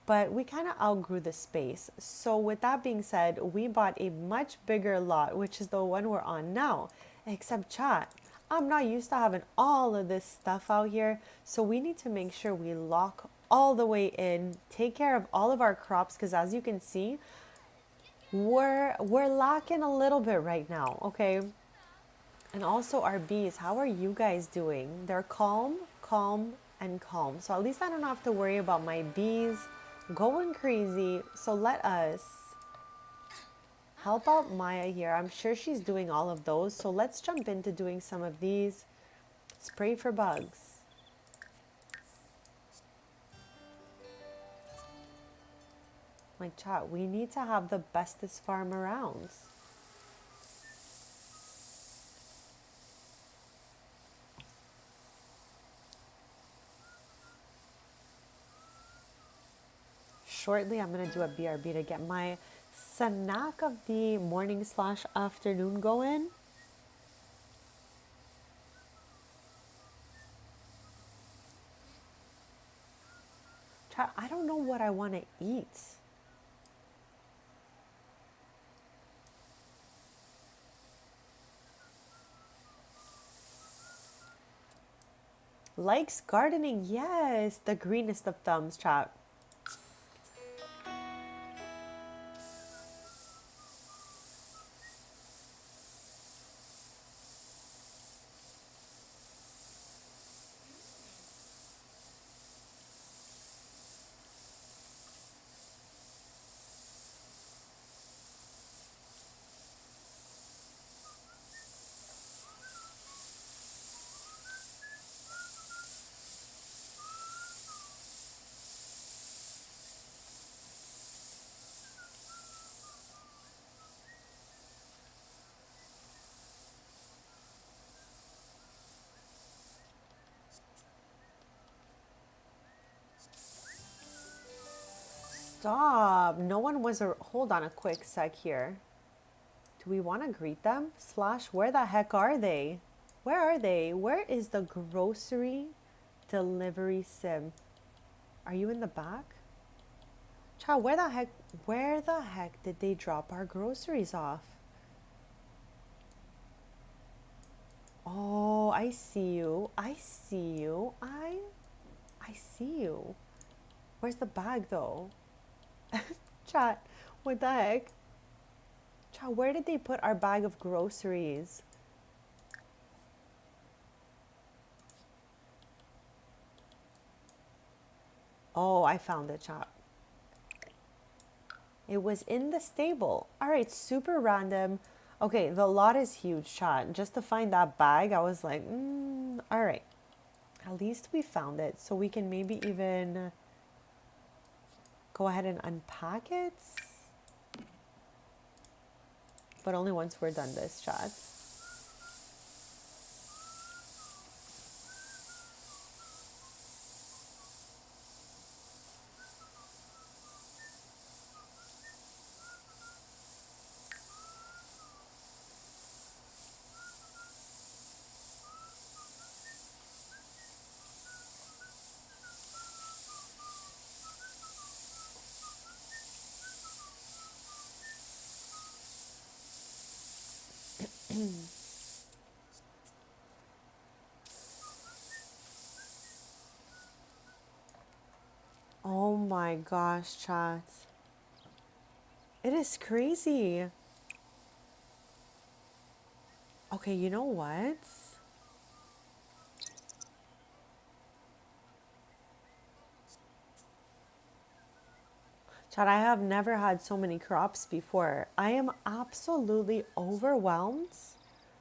but we kind of outgrew the space. So with that being said, we bought a much bigger lot, which is the one we're on now. Except chat, I'm not used to having all of this stuff out here. So we need to make sure we lock all the way in, take care of all of our crops, because as you can see, we're lacking a little bit right now, okay? And also our bees, how are you guys doing? They're calm, calm, and calm. So at least I don't have to worry about my bees going crazy. So let us help out Maya here. I'm sure she's doing all of those. So let's jump into doing some of these. Spray for bugs. Like chat, we need to have the bestest farm around. Shortly, I'm going to do a BRB to get my snack of the morning slash afternoon going. Chat, I don't know what I want to eat. Likes gardening, yes, the greenest of thumbs, chat. Stop. No one was a. Hold on a quick sec here. Do we want to greet them? Slash, where the heck are they? Where are they? Where is the grocery delivery sim? Are you in the back? Child, where the heck did they drop our groceries off? Oh, I see you. I see you. I see you. Where's the bag though? Chat, what the heck? Chat, where did they put our bag of groceries? Oh, I found it, chat. It was in the stable. All right, super random. Okay, the lot is huge, chat. Just to find that bag, I was like, all right. At least we found it. So we can maybe even go ahead and unpack it. But only once we're done this, chat. Oh my gosh, chat. It is crazy. Okay, you know what? Chad, I have never had so many crops before. I am absolutely overwhelmed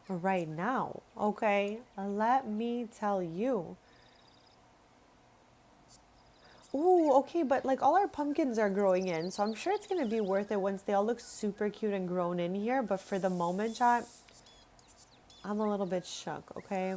right now. Okay, let me tell you. Ooh, okay, but like all our pumpkins are growing in, so I'm sure it's gonna be worth it once they all look super cute and grown in here. But for the moment, chat, I'm a little bit shook, okay?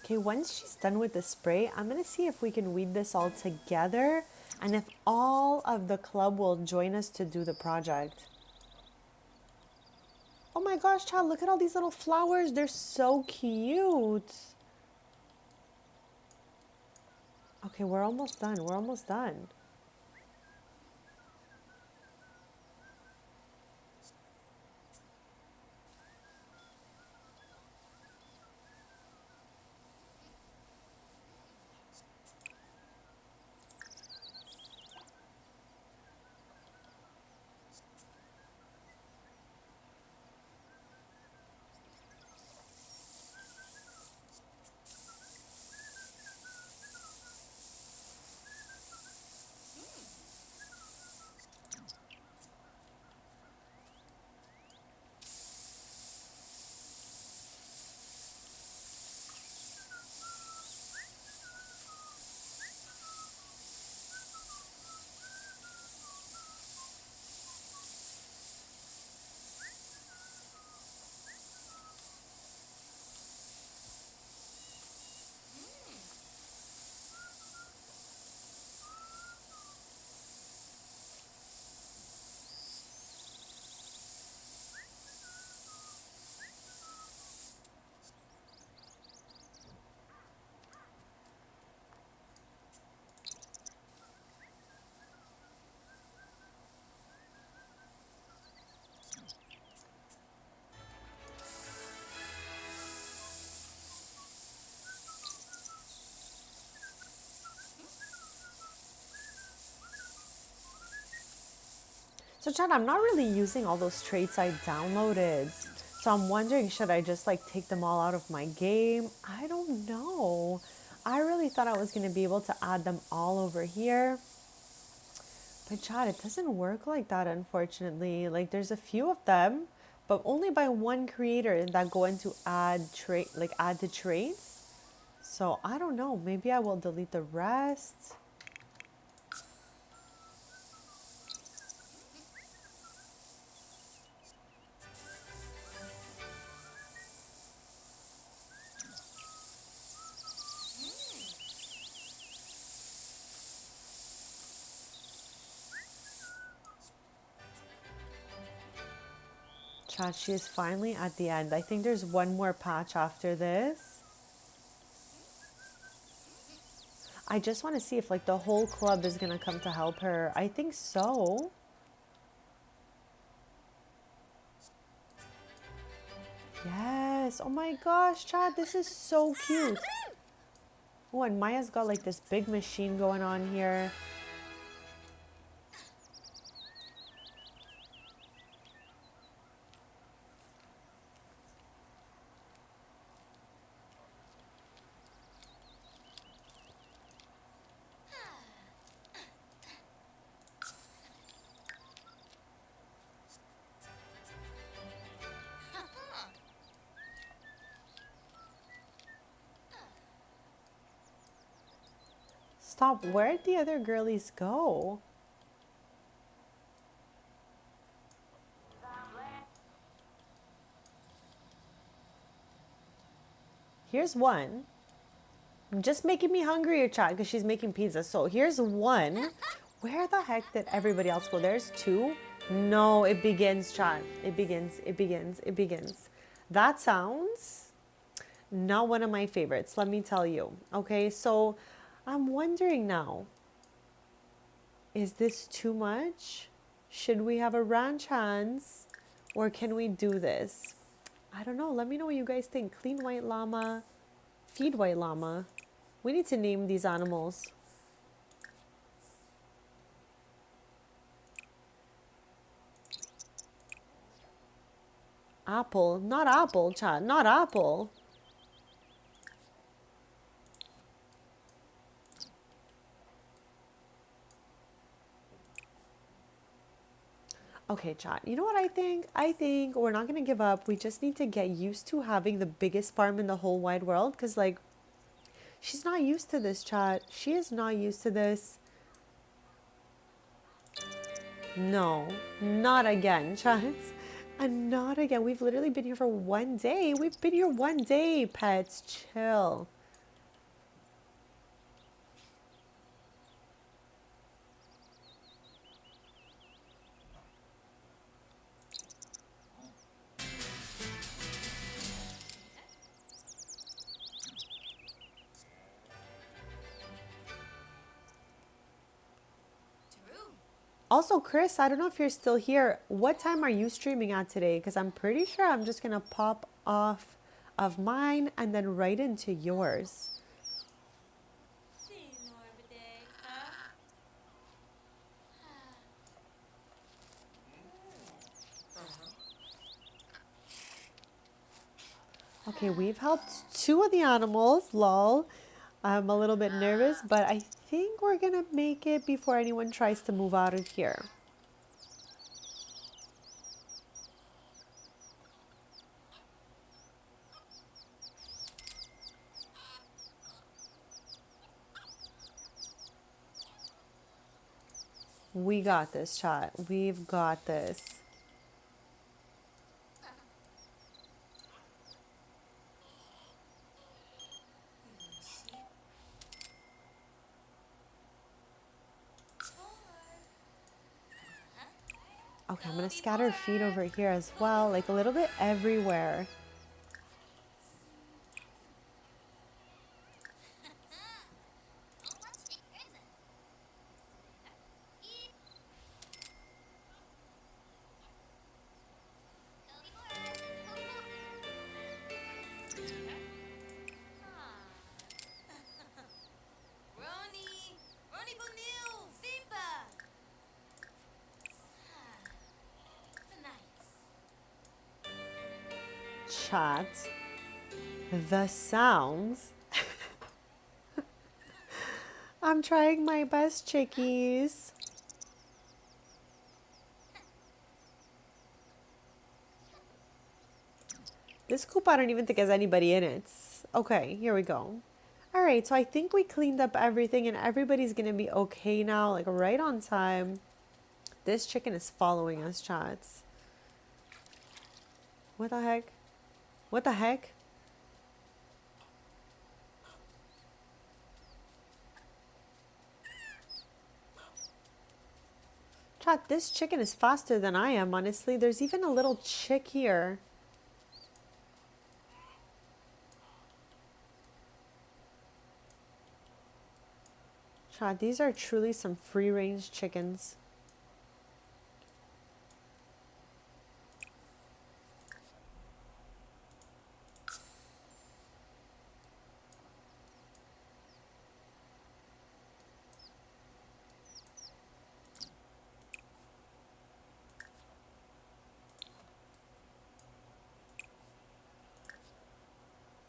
Okay, once she's done with the spray, I'm gonna see if we can weed this all together and if all of the club will join us to do the project. Oh my gosh, child, look at all these little flowers. They're so cute. Okay, we're almost done. We're almost done. So Chad, I'm not really using all those traits I downloaded. So I'm wondering, should I just like take them all out of my game? I don't know. I really thought I was going to be able to add them all over here. But Chad, it doesn't work like that, unfortunately. Like there's a few of them, but only by one creator that go into add to traits. So I don't know. Maybe I will delete the rest. Chat, she is finally at the end. I think there's one more patch after this. I just want to see if like the whole club is gonna come to help her. I think so. Yes. Oh my gosh, Chad, this is so cute. Oh, and Maya's got like this big machine going on here. Stop, where'd the other girlies go? Here's one. Just making me hungrier, Chad, because she's making pizza. So here's one. Where the heck did everybody else go? There's two. No, it begins, Chad. It begins, it begins, it begins. That sounds not one of my favorites, let me tell you. Okay, so I'm wondering now, is this too much? Should we have a ranch hands or can we do this? I don't know. Let me know what you guys think. Clean white llama, feed white llama. We need to name these animals. Apple, not apple, chat, not apple. Okay, chat, you know what I think? I think we're not going to give up. We just need to get used to having the biggest farm in the whole wide world because, like, she's not used to this, chat. She is not used to this. No, not again, chat. And not again. We've literally been here for one day. We've been here one day, pets. Chill. Also, Chris, I don't know if you're still here. What time are you streaming at today? Because I'm pretty sure I'm just going to pop off of mine and then right into yours. Okay, we've helped two of the animals, lol. I'm a little bit nervous, but I think we're gonna make it before anyone tries to move out of here. We got this, chat. We've got this. Okay, I'm gonna scatter feed over here as well, like a little bit everywhere. Chat. The sounds. I'm trying my best, chickies. This coop, I don't even think has anybody in it. Okay, here we go. All right, so I think we cleaned up everything and everybody's gonna be okay now, like right on time. This chicken is following us, chats. What the heck? What the heck? Chat, this chicken is faster than I am, honestly. There's even a little chick here. Chat, these are truly some free-range chickens.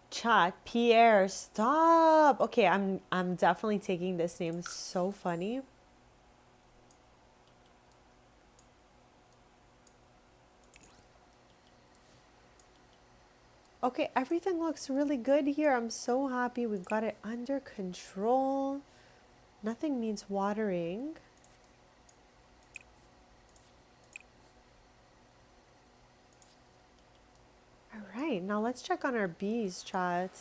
Chat, Pierre, stop. Okay, I'm definitely taking this name. So funny. Okay, everything looks really good here. I'm so happy we've got it under control. Nothing needs watering. All right, now let's check on our bees, chat.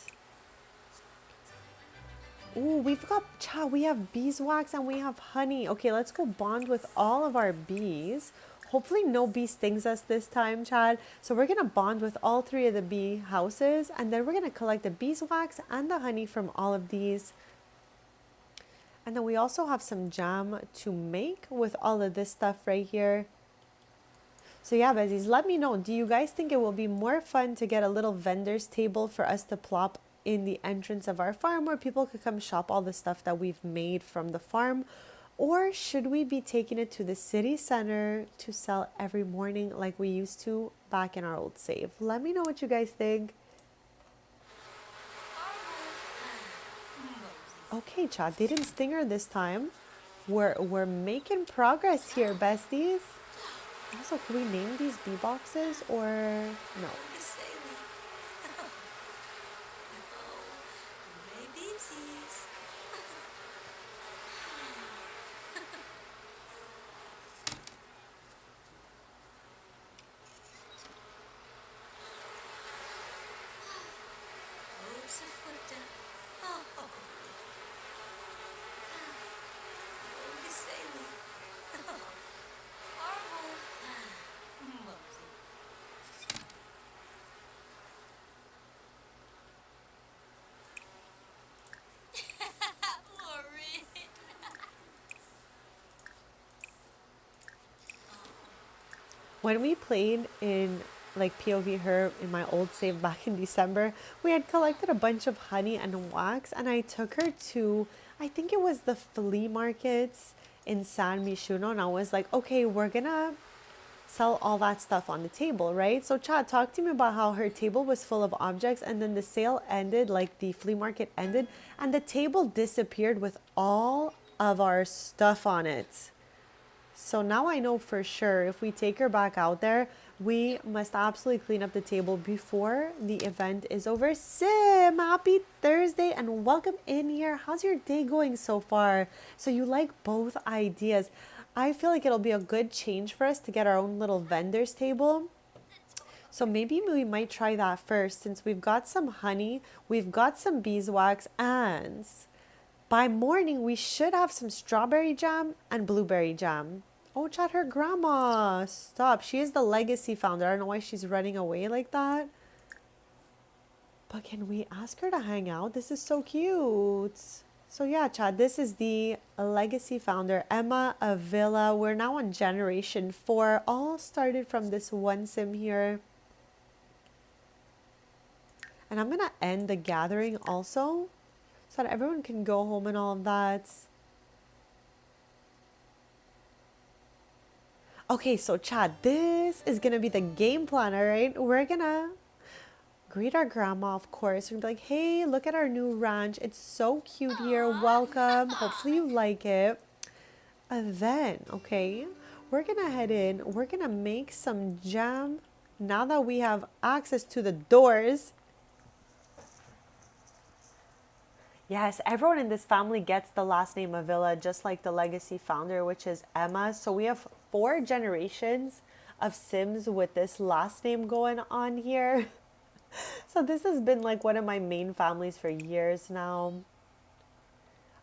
Ooh, we have beeswax and we have honey. Okay, let's go bond with all of our bees. Hopefully no bee stings us this time, Chad. So we're gonna bond with all three of the bee houses and then we're gonna collect the beeswax and the honey from all of these. And then we also have some jam to make with all of this stuff right here. So yeah, Besties, let me know. Do you guys think it will be more fun to get a little vendor's table for us to plop in the entrance of our farm where people could come shop all the stuff that we've made from the farm? Or should we be taking it to the city center to sell every morning like we used to back in our old save? Let me know what you guys think. Okay, chat, they didn't sting her this time. We're making progress here, besties. Also, can we name these bee boxes or no? when we played in like POV her in my old save back in December, we had collected a bunch of honey and wax, and I took her to, I think it was the flea markets in San Mishuno, and I was like, okay, we're gonna sell all that stuff on the table, right? So Chad, talk to me about how her table was full of objects, and then the sale ended, like the flea market ended, and the table disappeared with all of our stuff on it. So now I know for sure if we take her back out there, we must absolutely clean up the table before the event is over. Sim, happy Thursday and welcome in here. How's your day going so far? So you like both ideas. I feel like it'll be a good change for us to get our own little vendors table. So maybe we might try that first since we've got some honey, we've got some beeswax, and by morning we should have some strawberry jam and blueberry jam. Oh, chat, her grandma. Stop. She is the legacy founder. I don't know why she's running away like that. But can we ask her to hang out? This is so cute. So yeah, Chad, this is the legacy founder, Emma Avila. We're now on generation 4. All started from this one sim here. And I'm going to end the gathering also, so that everyone can go home and all of that. Okay, so Chad, this is going to be the game plan, all right? We're going to greet our grandma, of course. We're going to be like, hey, look at our new ranch. It's so cute here. Welcome. Hopefully you like it. And then, okay, we're going to head in. We're going to make some jam. Now that we have access to the doors. Yes, everyone in this family gets the last name Avila, just like the legacy founder, which is Emma. So we have 4 generations of Sims with this last name going on here. So this has been like one of my main families for years now.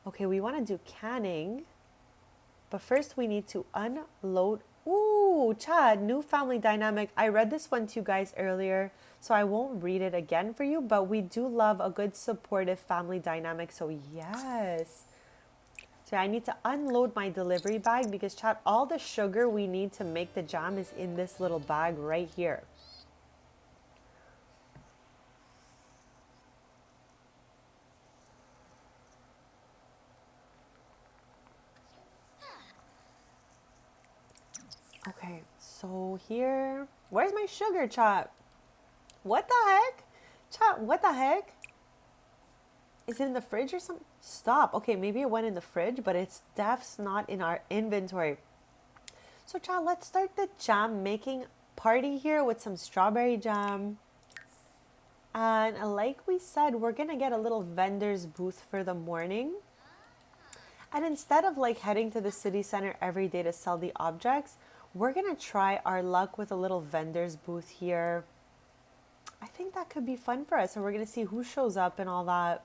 Okay, we want to do canning. But first we need to unload. Ooh, Chad, new family dynamic. I read this one to you guys earlier, so I won't read it again for you, but we do love a good supportive family dynamic, so yes. So I need to unload my delivery bag because, Chad, all the sugar we need to make the jam is in this little bag right here. Okay, so here, where's my sugar, Chad? What the heck? Chat, what the heck? Is it in the fridge or something? Stop. Okay, maybe it went in the fridge, but it's definitely not in our inventory. So, chat, let's start the jam making party here with some strawberry jam. And like we said, we're going to get a little vendor's booth for the morning. And instead of like heading to the city center every day to sell the objects, we're going to try our luck with a little vendor's booth here. I think that could be fun for us, and we're going to see who shows up and all that.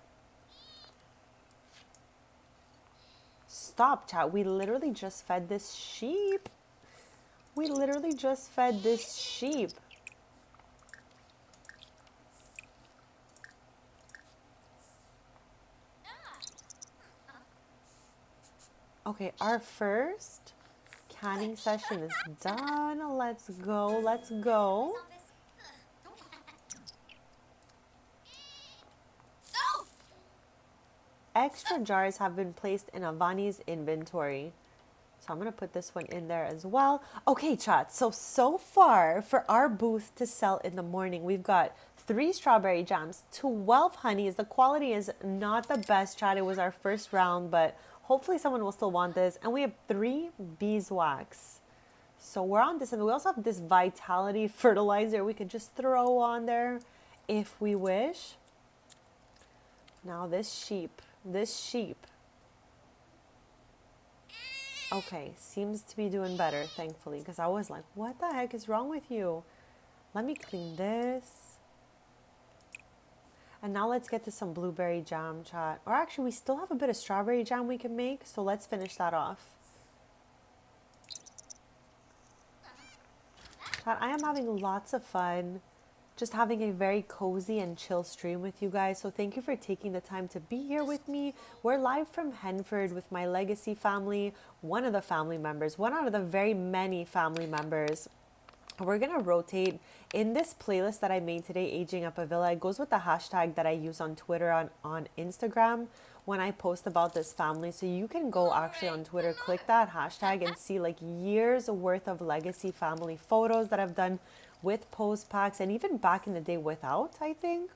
Stop, chat. We literally just fed this sheep. We literally just fed this sheep. Okay, our first canning session is done. Let's go. Let's go. Extra jars have been placed in Avani's inventory. So I'm going to put this one in there as well. Okay, chat. So far for our booth to sell in the morning, we've got 3 strawberry jams, 12 honeys. The quality is not the best, chat. It was our first round, but hopefully someone will still want this. And we have 3 beeswax. So we're on this. And we also have this vitality fertilizer we could just throw on there if we wish. Now this sheep. Okay, seems to be doing better, thankfully, because I was like, what the heck is wrong with you? Let me clean this. And now let's get to some blueberry jam, chat. Or actually, we still have a bit of strawberry jam we can make, so let's finish that off. Chat, I am having lots of fun. Just having a very cozy and chill stream with you guys. So thank you for taking the time to be here with me. We're live from Henford with my legacy family, one of the family members, one out of the very many family members. we're gonna rotate in this playlist that I made today, Aging Up Avila. It goes with the hashtag that I use on Twitter, on Instagram when I post about this family. So you can go actually on Twitter, click that hashtag and see like years worth of legacy family photos that I've done with post packs and even back in the day without, I think.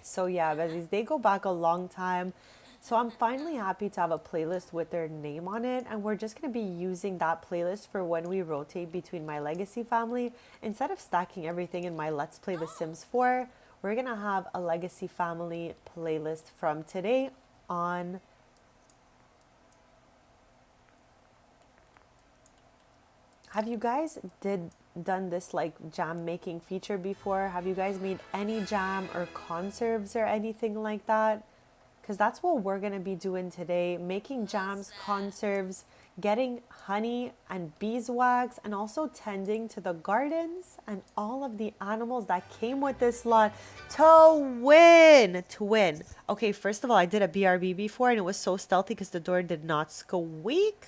So yeah, Besties, they go back a long time. So I'm finally happy to have a playlist with their name on it. And we're just going to be using that playlist for when we rotate between my legacy family. Instead of stacking everything in my Let's Play The Sims 4, we're going to have a legacy family playlist from today on. Have you guys done this like jam making feature before? Have you guys made any jam or conserves or anything like that? Because that's what we're going to be doing today, making jams, conserves, getting honey and beeswax, and also tending to the gardens and all of the animals that came with this lot to win. Okay, first of all, I did a BRB before and it was so stealthy because the door did not squeak.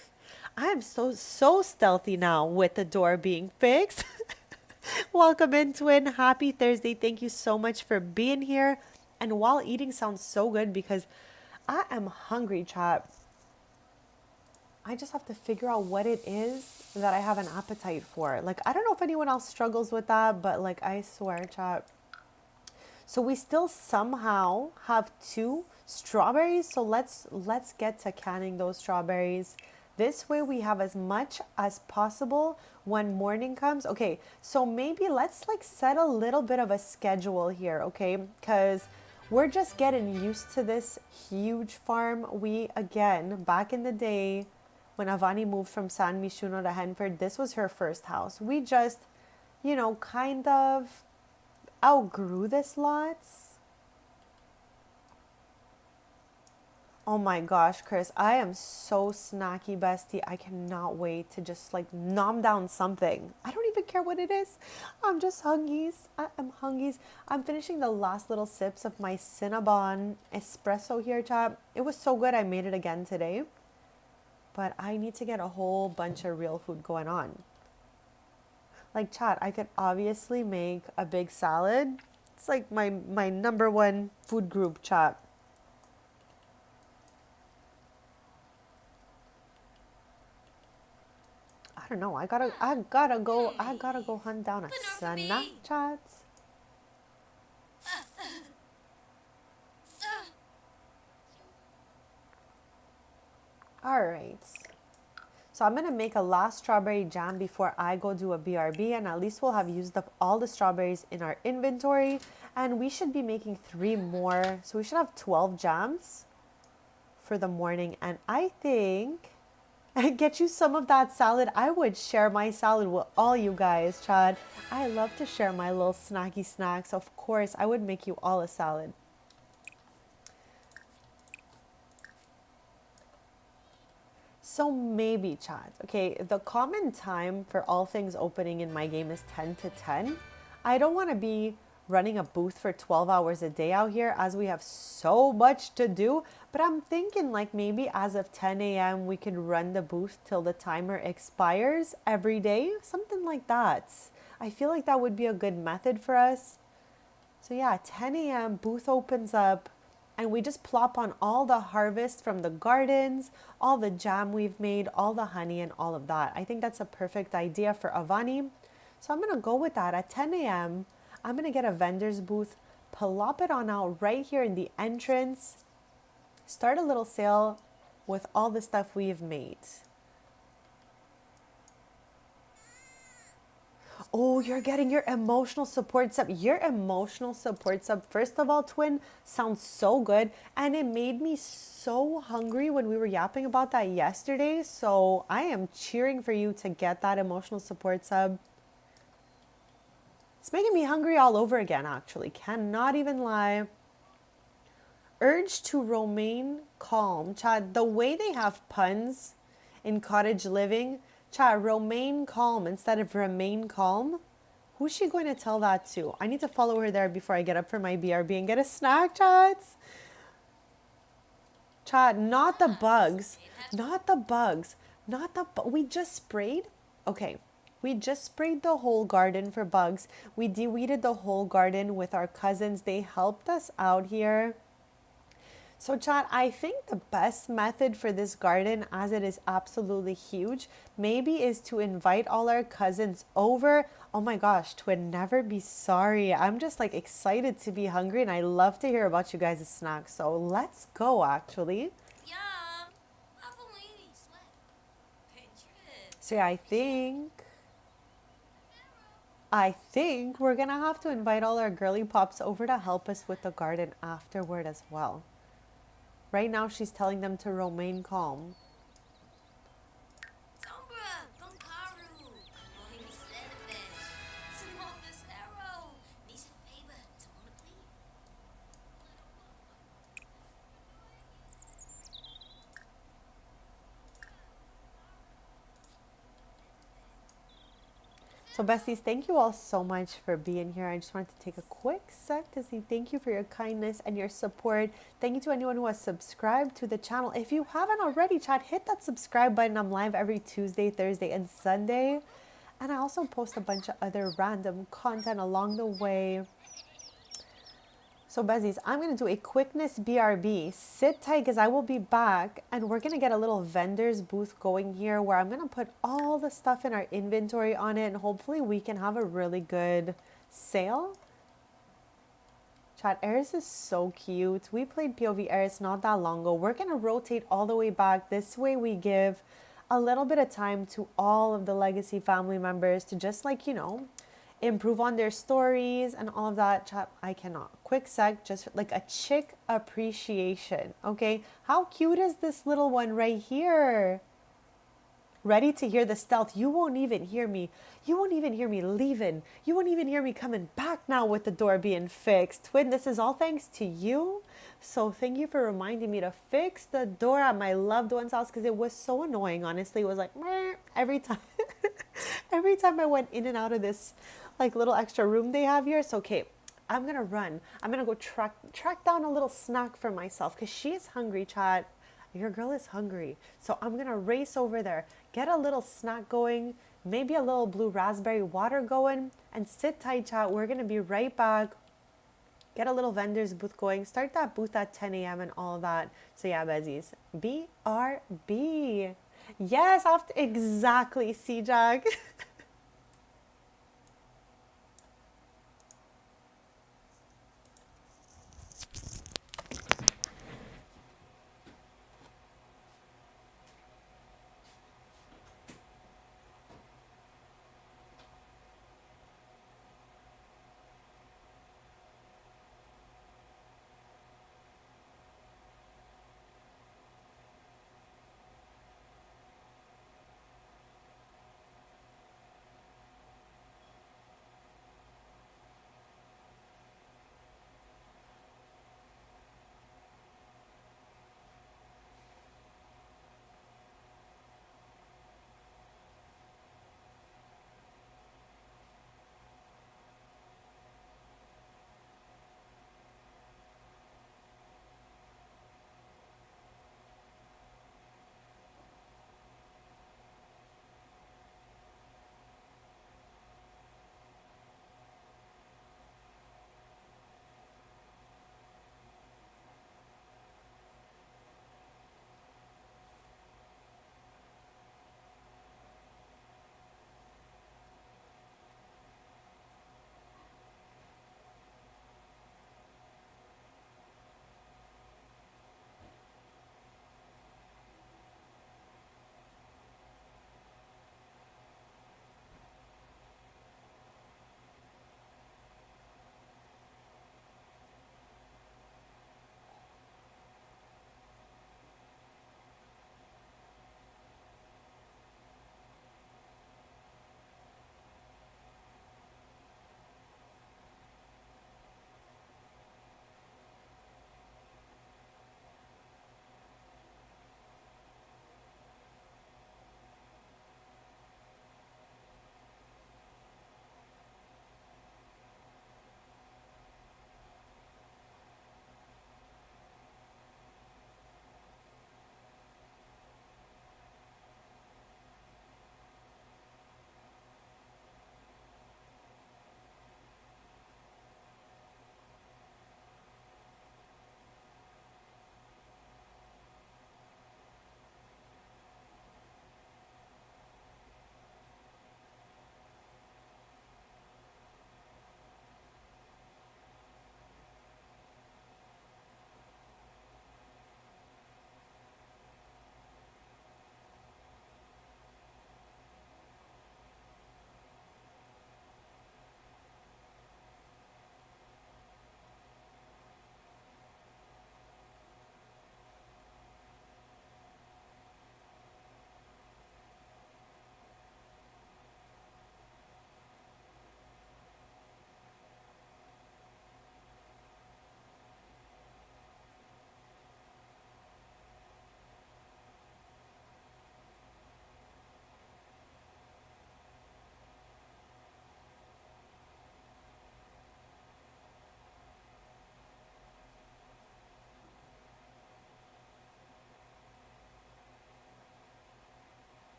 I am so stealthy now with the door being fixed. Welcome in, twin. Happy Thursday. Thank you so much for being here. And while eating sounds so good because I am hungry, chat. I just have to figure out what it is that I have an appetite for. Like, I don't know if anyone else struggles with that, but like, I swear, chat. So we still somehow have 2 strawberries. So let's get to canning those strawberries. This way we have as much as possible when morning comes. Okay, so maybe let's like set a little bit of a schedule here, okay? Because we're just getting used to this huge farm. We, again, back in the day when Avani moved from San Mishuno to Henford, this was her first house. We just, kind of outgrew this lots. Oh my gosh, Chris, I am so snacky, bestie. I cannot wait to just like nom down something. I don't even care what it is. I'm just hungies. I'm hungies. I'm finishing the last little sips of my Cinnabon espresso here, chat. It was so good. I made it again today. But I need to get a whole bunch of real food going on. Like, chat, I could obviously make a big salad. It's like my number one food group, chat. I don't know. I gotta go hunt down a snack, chats. All right. So I'm gonna make a last strawberry jam before I go do a BRB, and at least we'll have used up all the strawberries in our inventory, and we should be making 3 more. So we should have 12 jams for the morning, and I think get you some of that salad. I would share my salad with all you guys, Chad. I love to share my little snacky snacks. Of course, I would make you all a salad. So maybe, Chad. Okay, the common time for all things opening in my game is 10 to 10. I don't want to be running a booth for 12 hours a day out here as we have so much to do. But I'm thinking like maybe as of 10 a.m. we could run the booth till the timer expires every day. Something like that. I feel like that would be a good method for us. So yeah, 10 a.m. booth opens up and we just plop on all the harvest from the gardens, all the jam we've made, all the honey and all of that. I think that's a perfect idea for Avani. So I'm going to go with that at 10 a.m. I'm going to get a vendor's booth, plop it on out right here in the entrance, start a little sale with all the stuff we've made. Oh, you're getting your emotional support sub. Your emotional support sub, first of all, twin, sounds so good. And it made me so hungry when we were yapping about that yesterday. So I am cheering for you to get that emotional support sub. It's making me hungry all over again, actually. Cannot even lie. Urge to remain calm. Chad, the way they have puns in cottage living, Chad, remain calm instead of remain calm. Who's she going to tell that to? I need to follow her there before I get up for my BRB and get a snack, chats. Chad, not the bugs. We just sprayed. Okay. We just sprayed the whole garden for bugs. We de-weeded the whole garden with our cousins. They helped us out here. So, Chad, I think the best method for this garden, as it is absolutely huge, maybe is to invite all our cousins over. Oh my gosh, twin, never be sorry. I'm just like excited to be hungry and I love to hear about you guys' snacks. So, let's go actually. Yum! Avila sweat. Pinterest. So, yeah, I think we're gonna have to invite all our girly pops over to help us with the garden afterward as well. Right now, she's telling them to remain calm. Sombra, Gonkaru. Mohini Sandfish. Smallfish Arrow. Nisa Faber. Timona Cleave. So, besties, thank you all so much for being here. I just wanted to take a quick sec to say thank you for your kindness and your support. Thank you to anyone who has subscribed to the channel. If you haven't already, chat, hit that subscribe button. I'm live every Tuesday, Thursday, and Sunday. And I also post a bunch of other random content along the way. So, Bezzies, I'm going to do a quickness BRB. Sit tight because I will be back and we're going to get a little vendor's booth going here where I'm going to put all the stuff in our inventory on it and hopefully we can have a really good sale. Chat, Eris is so cute. We played POV Eris not that long ago. We're going to rotate all the way back. This way we give a little bit of time to all of the legacy family members to just like, improve on their stories and all of that. Chat, I cannot. Quick sec, just like a chick appreciation. Okay, how cute is this little one right here? Ready to hear the stealth. You won't even hear me. You won't even hear me leaving. You won't even hear me coming back now with the door being fixed. Twin, this is all thanks to you. So thank you for reminding me to fix the door at my loved one's house because it was so annoying. Honestly, it was like every time. Every time I went in and out of this like little extra room they have here. So okay, I'm gonna run. I'm gonna go track down a little snack for myself because she is hungry, chat. Your girl is hungry. So I'm gonna race over there, get a little snack going, maybe a little blue raspberry water going, and sit tight, chat. We're gonna be right back. Get a little vendor's booth going. Start that booth at 10 a.m. and all that. So yeah, Bezzies. BRB. Yes, after exactly, C-Jack.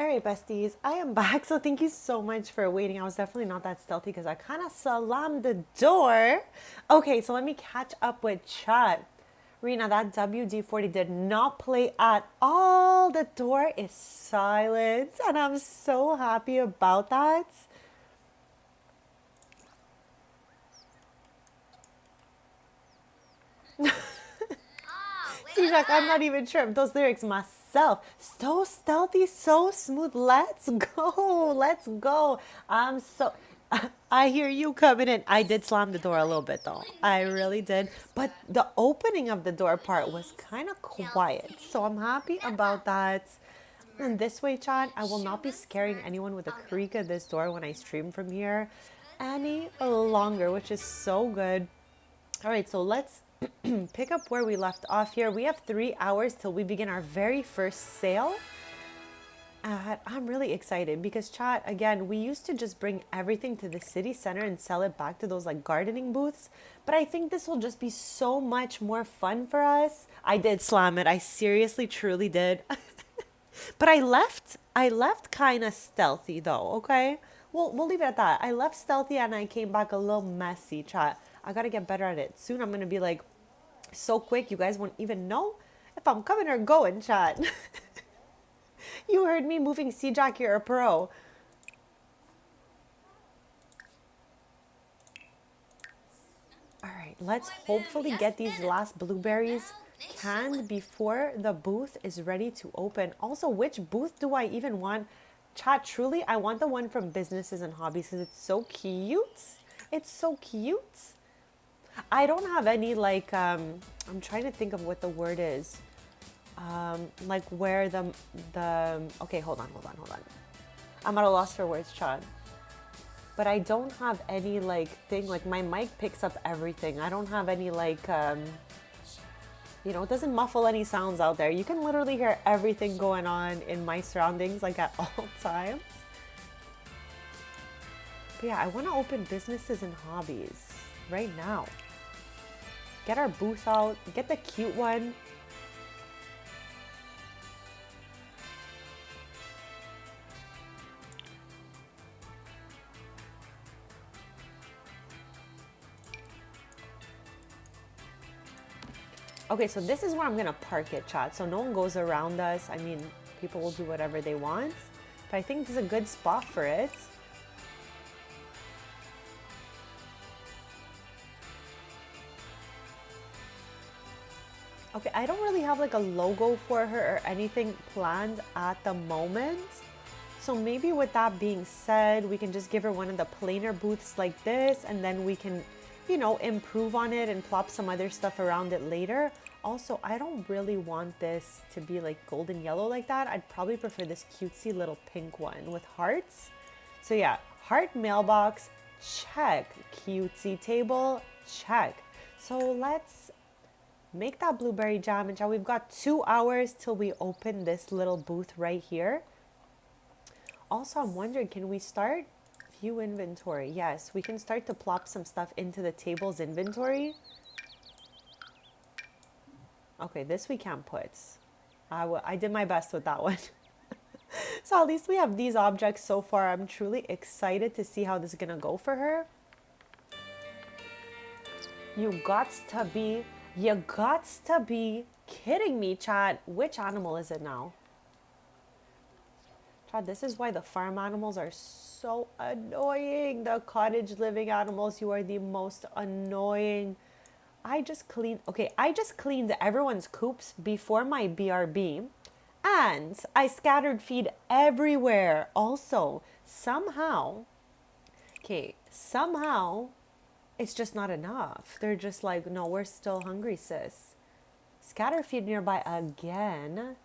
All right, besties, I am back. So thank you so much for waiting. I was definitely not that stealthy because I kind of slammed the door. Okay, so let me catch up with chat. Rena, that WD-40 did not play at all. The door is silent, and I'm so happy about that. Oh, See, wait. Jack, I'm not even sure of those lyrics myself. So stealthy, so smooth. Let's go. Let's go. I'm so. I hear you coming in. I did slam the door a little bit though. I really did. But the opening of the door part was kind of quiet. So I'm happy about that. And this way, Chad, I will not be scaring anyone with the creak of this door when I stream from here any longer, which is so good. All right, so let's pick up where we left off here. We have 3 hours till we begin our very first sale. I'm really excited because chat, again, we used to just bring everything to the city center and sell it back to those like gardening booths. But I think this will just be so much more fun for us. I did slam it. I seriously, truly did. But I left kind of stealthy though, okay? We'll leave it at that. I left stealthy and I came back a little messy, chat. I gotta get better at it. Soon I'm gonna be like so quick you guys won't even know if I'm coming or going, chat. You heard me moving C-Jack, you're a pro. All right, let's hopefully get these last blueberries canned before the booth is ready to open. Also, which booth do I even want? Chat, truly, I want the one from Businesses and Hobbies because it's so cute. It's so cute. I don't have any like, I'm trying to think of what the word is. Like where okay, hold on. I'm at a loss for words, Chad. But I don't have any like thing, like my mic picks up everything. I don't have any like, it doesn't muffle any sounds out there. You can literally hear everything going on in my surroundings like at all times. But yeah, I want to open Businesses and Hobbies right now. Get our booth out, get the cute one. Okay, so this is where I'm gonna park it, chat. So no one goes around us. I mean, people will do whatever they want. But I think this is a good spot for it. Okay, I don't really have like a logo for her or anything planned at the moment. So maybe with that being said, we can just give her one of the plainer booths like this, and then we can, improve on it and plop some other stuff around it later. Also, I don't really want this to be like golden yellow like that. I'd probably prefer this cutesy little pink one with hearts. So yeah, heart mailbox, check. Cutesy table, check. So let's make that blueberry jam. And we've got 2 hours till we open this little booth right here. Also, I'm wondering, can we start view inventory? Yes, we can start to plop some stuff into the table's inventory. Okay, this we can't put. I did my best with that one. So at least we have these objects so far. I'm truly excited to see how this is gonna go for her. You gots to be kidding me, chat. Which animal is it now? Chad, this is why the farm animals are so annoying. The cottage living animals, you are the most annoying. I just cleaned everyone's coops before my BRB. And I scattered feed everywhere. Also, somehow, it's just not enough. They're just like, no, we're still hungry, sis. Scatter feed nearby again.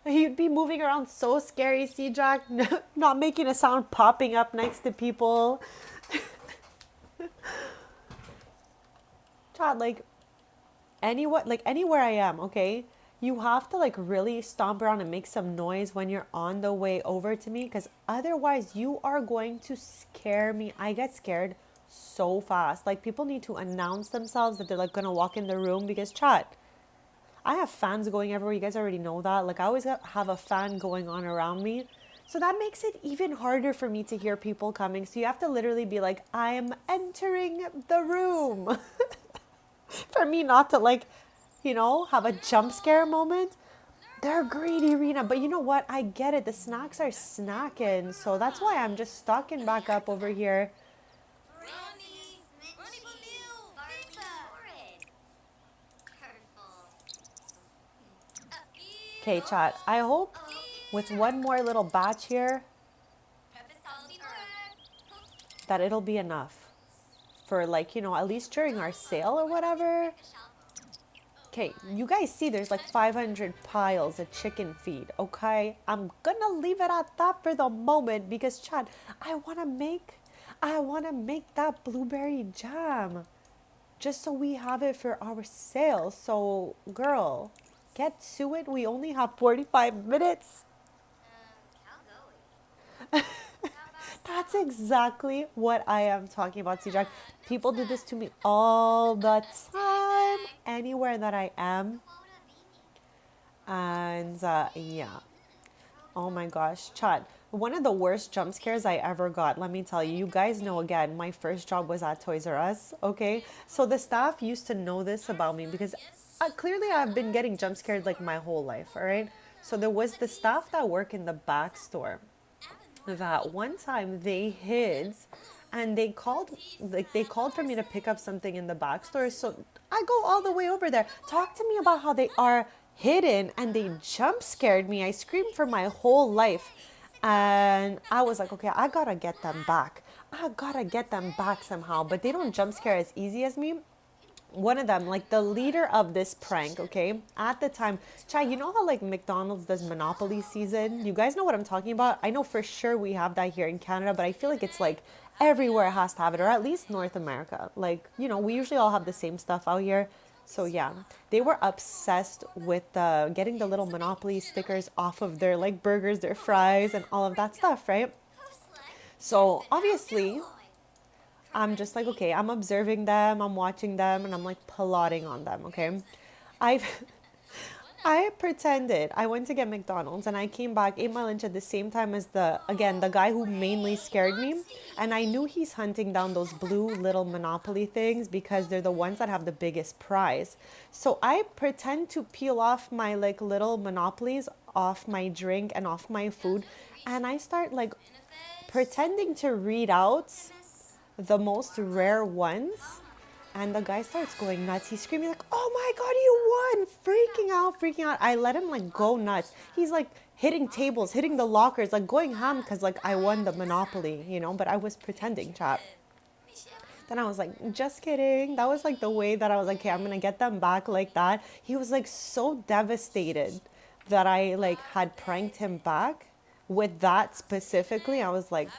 You'd be moving around so scary, C-Jack, not making a sound, popping up next to people. Chad, anywhere I am, okay? You have to like really stomp around and make some noise when you're on the way over to me, because otherwise you are going to scare me. I get scared so fast. Like people need to announce themselves that they're like gonna walk in the room because chat. I have fans going everywhere. You guys already know that. Like I always have a fan going on around me. So that makes it even harder for me to hear people coming. So you have to literally be like, I am entering the room. For me not to like, have a jump scare moment. They're greedy, Rena. But you know what? I get it. The snacks are snacking. So that's why I'm just stocking back up over here. Ronnie! Ronnie Balil! Barney Lauren! Hurtful. Okay, chat. I hope with one more little batch here that it'll be enough for like, at least during our sale or whatever. Okay, you guys see there's like 500 piles of chicken feed, okay? I'm gonna leave it at that for the moment because chat, I wanna make that blueberry jam just so we have it for our sale. So girl, get to it. We only have 45 minutes. That's exactly what I am talking about, C-Jack. People do this to me all the time, anywhere that I am. And yeah. Oh my gosh, chat. One of the worst jump scares I ever got, let me tell you. You guys know again, my first job was at Toys R Us, okay? So the staff used to know this about me because clearly I've been getting jump scared like my whole life, all right? So there was the staff that work in the back store that one time they hid and they called for me to pick up something in the back store. So I go all the way over there. Talk to me about how they are hidden and they jump scared me. I screamed for my whole life. And I was like, okay, I gotta get them back. I gotta get them back somehow. But they don't jump scare as easy as me. One of them, like the leader of this prank, okay, at the time, Chai, you know how like McDonald's does Monopoly season? You guys know what I'm talking about? I know for sure we have that here in Canada, but I feel like it's like everywhere has to have it, or at least North America. Like, we usually all have the same stuff out here. So yeah, they were obsessed with getting the little Monopoly stickers off of their like burgers, their fries, and all of that stuff, right? So obviously, I'm just like, okay, I'm observing them, I'm watching them, and I'm like plotting on them, okay? I've I pretended I went to get McDonald's and I came back, ate my lunch at the same time as the guy who mainly scared me. And I knew he's hunting down those blue little Monopoly things because they're the ones that have the biggest prize. So I pretend to peel off my like little Monopolies off my drink and off my food. And I start like pretending to read out the most rare ones. And the guy starts going nuts. He's screaming like, oh my God, you won! Freaking out. I let him like go nuts. He's like hitting tables, hitting the lockers, like going ham because like I won the Monopoly, but I was pretending, chat. Then I was like, just kidding. That was like the way that I was like, okay, I'm gonna get them back like that. He was like so devastated that I like had pranked him back with that specifically. I was like,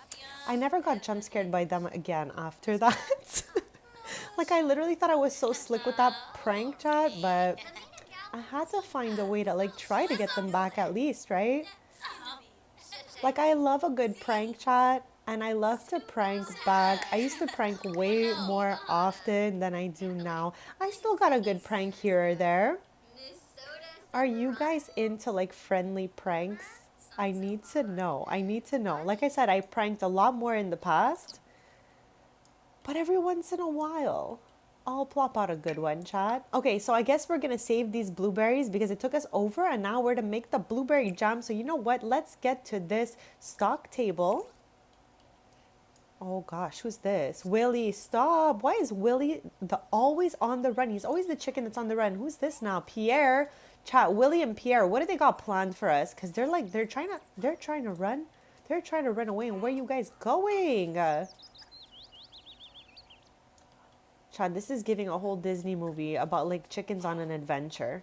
I never got jump scared by them again after that. Like I literally thought I was so slick with that prank, chat, but I had to find a way to like try to get them back at least, right? Like I love a good prank, chat, and I love to prank back. I used to prank way more often than I do now. I still got a good prank here or there. Are you guys into like friendly pranks? I need to know. Like I said, I pranked a lot more in the past. But every once in a while, I'll plop out a good one, chat. Okay, so I guess we're going to save these blueberries because it took us over an hour to make the blueberry jam. So you know what? Let's get to this stock table. Oh gosh, who's this? Willie, stop. Why is Willie always on the run? He's always the chicken that's on the run. Who's this now? Pierre. Chat, Willie and Pierre, what do they got planned for us? Because they're trying to run. They're trying to run away. And where are you guys going? Chad, this is giving a whole Disney movie about like chickens on an adventure.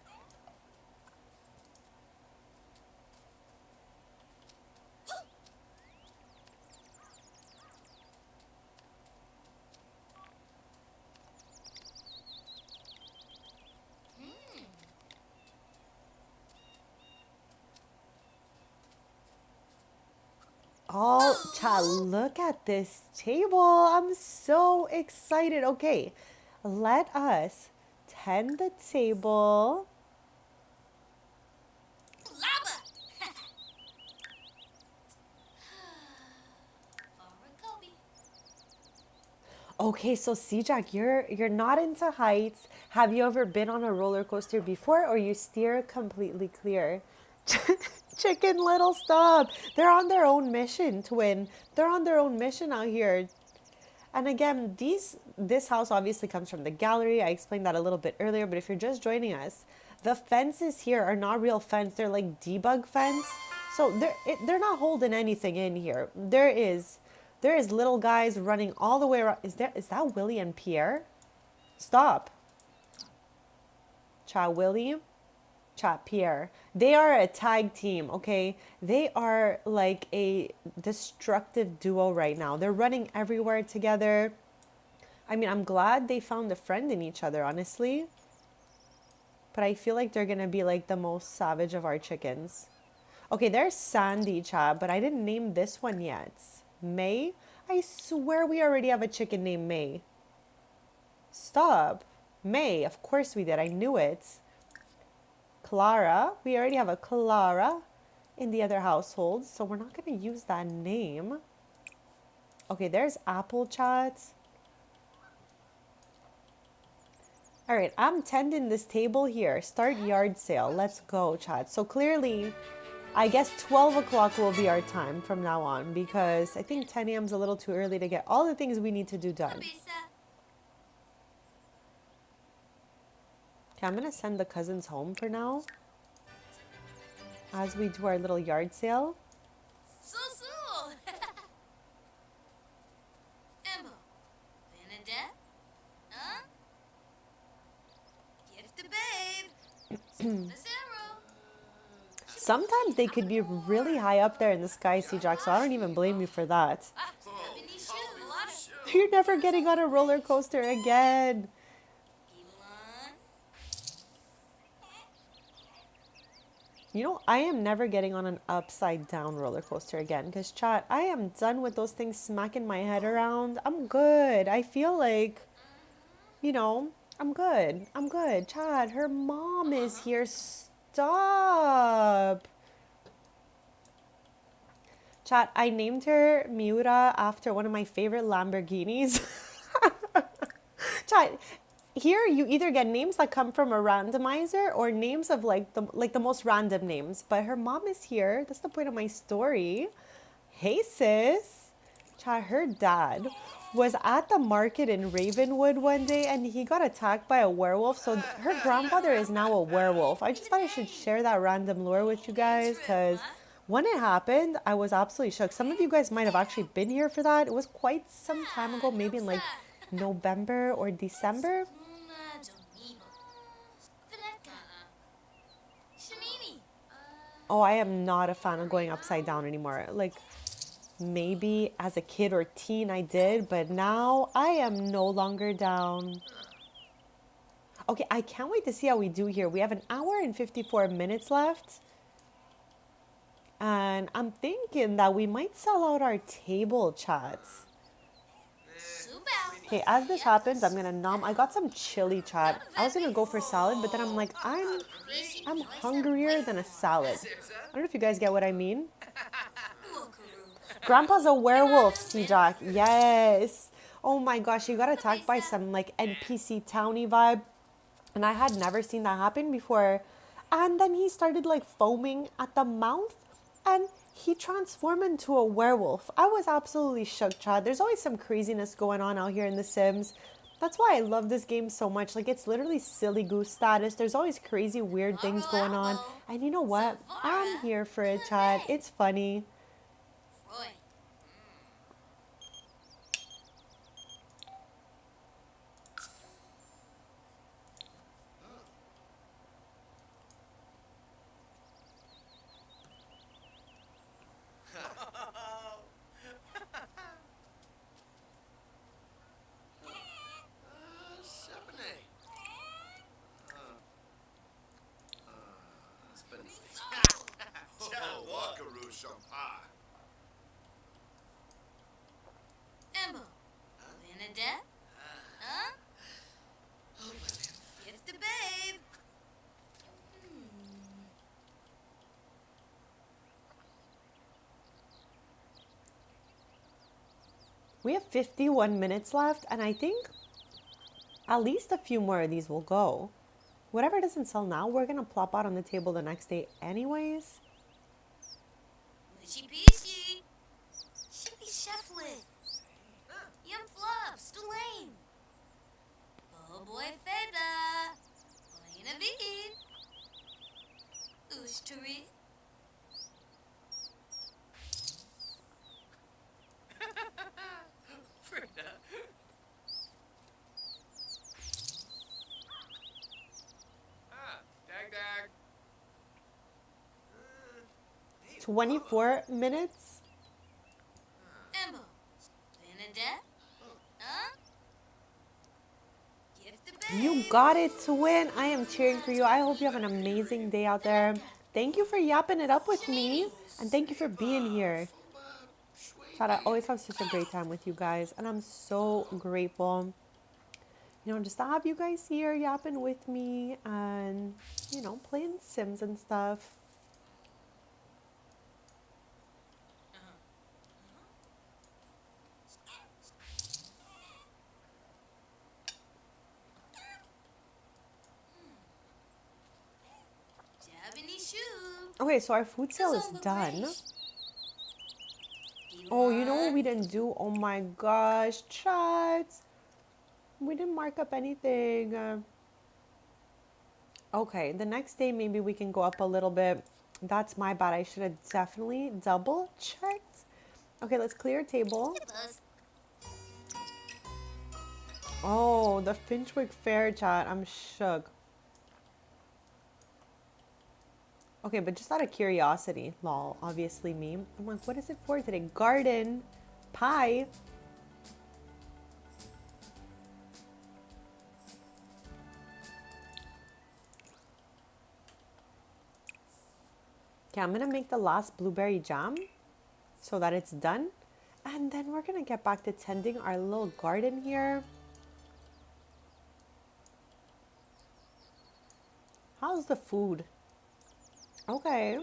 All Chat, look at this table. I'm so excited. Okay, let us tend the table. Lava. For Kobe. Okay, so Jack, you're not into heights. Have you ever been on a roller coaster before, or you steer completely clear? Chicken Little, stop. They're on their own mission, twin. They're on their own mission out here. And again, this house obviously comes from the gallery. I explained that a little bit earlier, but if you're just joining us, the fences here are not real fence. They're like debug fence. So they're not holding anything in here. There is little guys running all the way around. Is that Willie and Pierre? Stop. Chat Willie, chat Pierre. They are a tag team, okay? They are like a destructive duo right now. They're running everywhere together. I mean, I'm glad they found a friend in each other, honestly. But I feel like they're gonna be like the most savage of our chickens. Okay, there's Sandy, chat, but I didn't name this one yet. May? I swear we already have a chicken named May. Stop. May, of course we did. I knew it. Clara. We already have a Clara in the other household, so we're not going to use that name. Okay, there's Apple, chat. All right, I'm tending this table here. Start yard sale. Let's go, chat. So clearly, I guess 12 o'clock will be our time from now on, because I think 10 a.m. is a little too early to get all the things we need to do done. Okay, I'm going to send the cousins home for now as we do our little yard sale. So. Emma. Bernadette. Huh? Gift the babe. The arrow. Sometimes they could be really high up there in the sky, Jack, so I don't even blame you for that. You're never getting on a roller coaster again. You know, I am never getting on an upside down roller coaster again because, chat, I am done with those things smacking my head around. I'm good. I feel like, I'm good. I'm good. Chat, her mom is here. Stop. Chat, I named her Miura after one of my favorite Lamborghinis. Chat, here you either get names that come from a randomizer or names of like the most random names. But her mom is here. That's the point of my story. Hey sis. Chat, her dad was at the market in Ravenwood one day and he got attacked by a werewolf. So her grandfather is now a werewolf. I just thought I should share that random lore with you guys because when it happened, I was absolutely shook. Some of you guys might have actually been here for that. It was quite some time ago, maybe in like November or December. Oh, I am not a fan of going upside down anymore. Like, maybe as a kid or teen I did, but now I am no longer down. Okay, I can't wait to see how we do here. We have an hour and 54 minutes left. And I'm thinking that we might sell out our table, chats. Okay, as this happens, I'm gonna I got some chili, chat. I was gonna go for salad, but then I'm like, I'm hungrier than a salad. I don't know if you guys get what I mean. Grandpa's a werewolf, Jack. Yes. Oh my gosh, he got attacked by some like NPC townie vibe. And I had never seen that happen before. And then he started like foaming at the mouth and he transformed into a werewolf. I was absolutely shook, chat. There's always some craziness going on out here in The Sims. That's why I love this game so much. Like, it's literally silly goose status. There's always crazy, weird things going on. And you know what? I'm here for it, chat. It's funny. We have 51 minutes left, and I think at least a few more of these will go. Whatever doesn't sell now, we're gonna plop out on the table the next day anyways. Mushy peashy. Shippy cheflet. Yum flops. Delane. Oh boy feda. Lena vid. Ushturi. Frida. 24 minutes. Embo. Benedette. Huh? Gift the bed. You got it to win. I am cheering for you. I hope you have an amazing day out there. Thank you for yapping it up with me. And thank you for being here. Chad, I always have such a great time with you guys. And I'm so grateful, you know, just to have you guys here yapping with me and, you know, playing Sims and stuff. Okay, so our food sale is done. Oh, you know what we didn't do? Oh my gosh, chat. We didn't mark up anything. Okay, the next day maybe we can go up a little bit. That's my bad. I should have definitely double checked. Okay, let's clear a table. Oh, the Finchwick Fair, chat. I'm shook. Okay, but just out of curiosity, lol, obviously me. I'm like, what is it for today? Garden pie. Okay, I'm gonna make the last blueberry jam so that it's done. And then we're gonna get back to tending our little garden here. How's the food? Okay.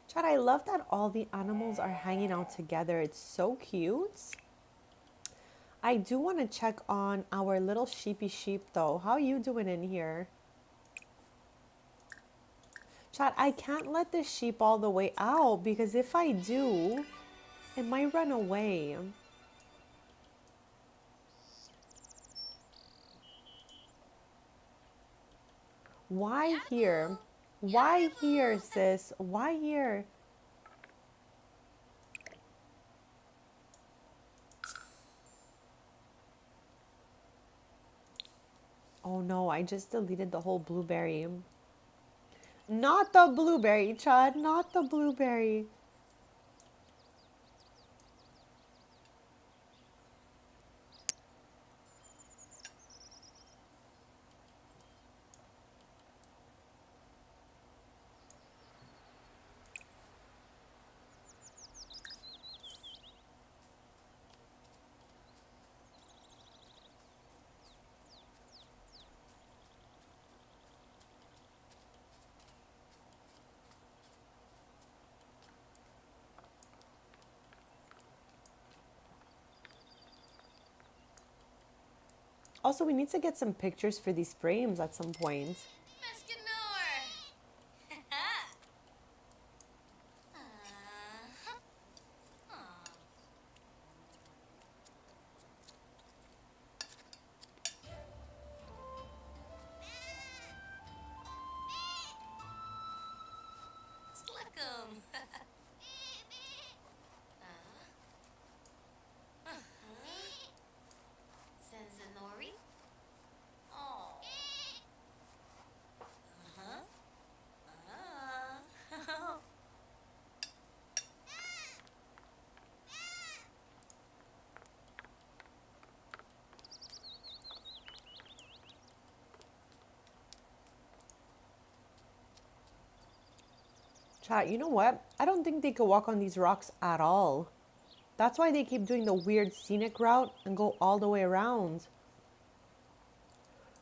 Chad, I love that all the animals are hanging out together. It's so cute. I do want to check on our little sheepy sheep though. How are you doing in here? Chad, I can't let the sheep all the way out because if I do, it might run away. Why here? Why here, sis? Why here? Oh no, I just deleted the whole blueberry. Not the blueberry, Chad. Not the blueberry. Also, we need to get some pictures for these frames at some point. Chat, you know what? I don't think they could walk on these rocks at all. That's why they keep doing the weird scenic route and go all the way around.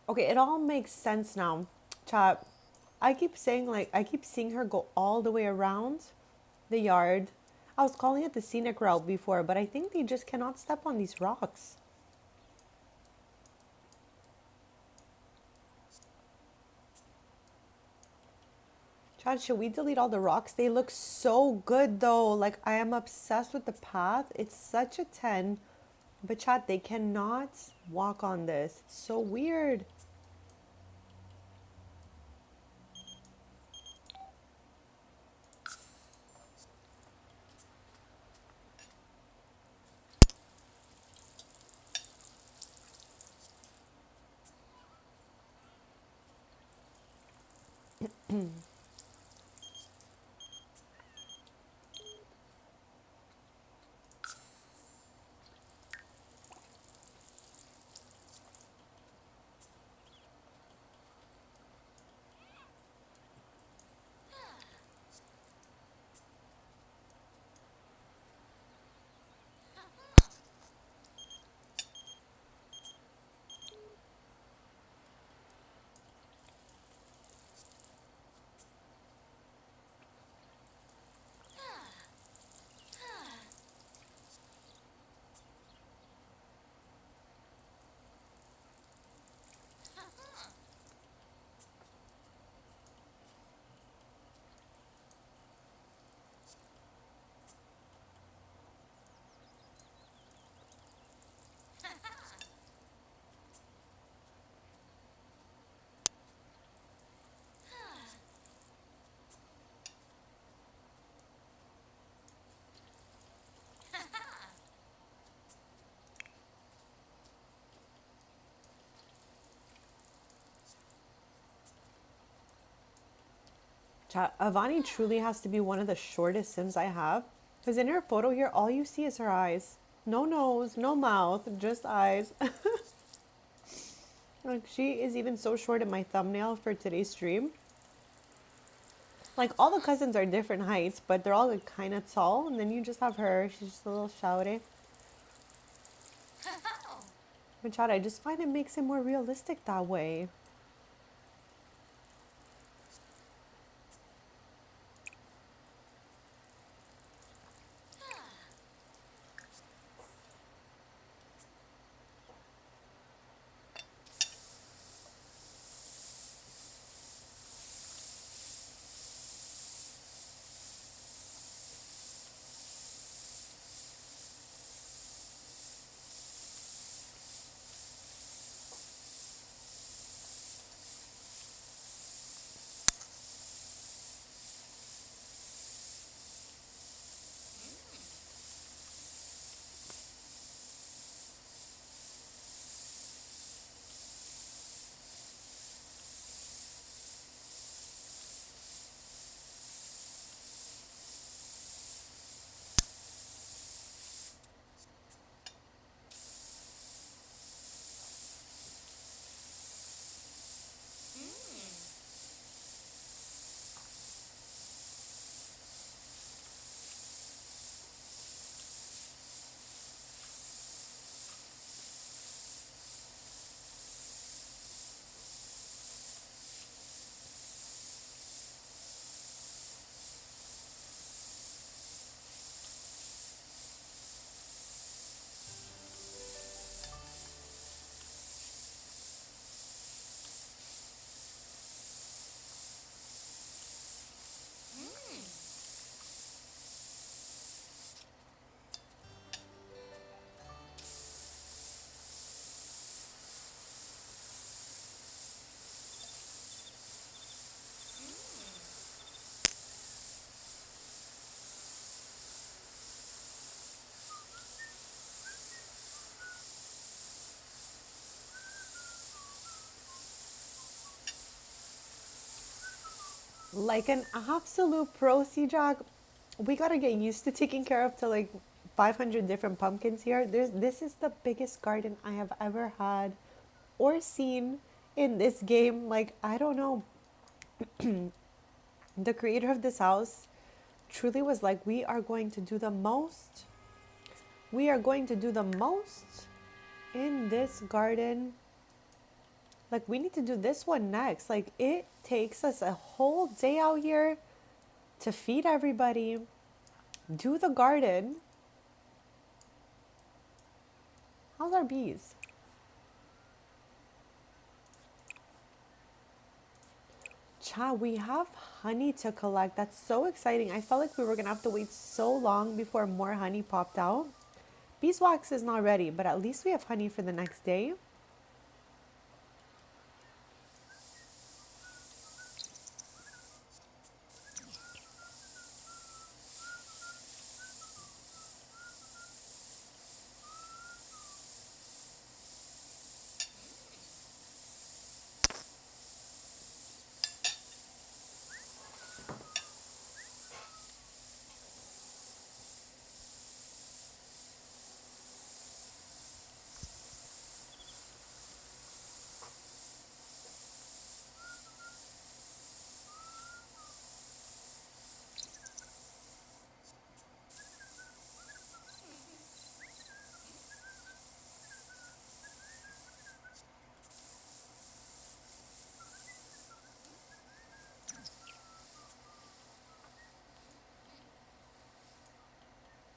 Okay, it all makes sense now. Chat. I keep saying, like, I keep seeing her go all the way around the yard. I was calling it the scenic route before, but I think they just cannot step on these rocks. Chad, should we delete all the rocks? They look so good though. Like, I am obsessed with the path. It's such a 10. But Chad, they cannot walk on this. It's so weird. Chat, Avani truly has to be one of the shortest Sims I have. Because in her photo here, all you see is her eyes. No nose, no mouth, just eyes. Like, she is even so short in my thumbnail for today's stream. Like, all the cousins are different heights, but they're all like, kind of tall. And then you just have her. She's just a little shouty. But Chad, I just find it makes it more realistic that way. Like an absolute pro, C-Jack. We gotta get used to taking care of to like 500 different pumpkins here. This is the biggest garden I have ever had or seen in this game. Like, I don't know. The creator of this house truly was like, we are going to do the most. We are going to do the most in this garden. Like, we need to do this one next. Like, it takes us a whole day out here to feed everybody, do the garden. How's our bees? Cha, we have honey to collect. That's so exciting. I felt like we were gonna have to wait so long before more honey popped out. Beeswax is not ready, but at least we have honey for the next day.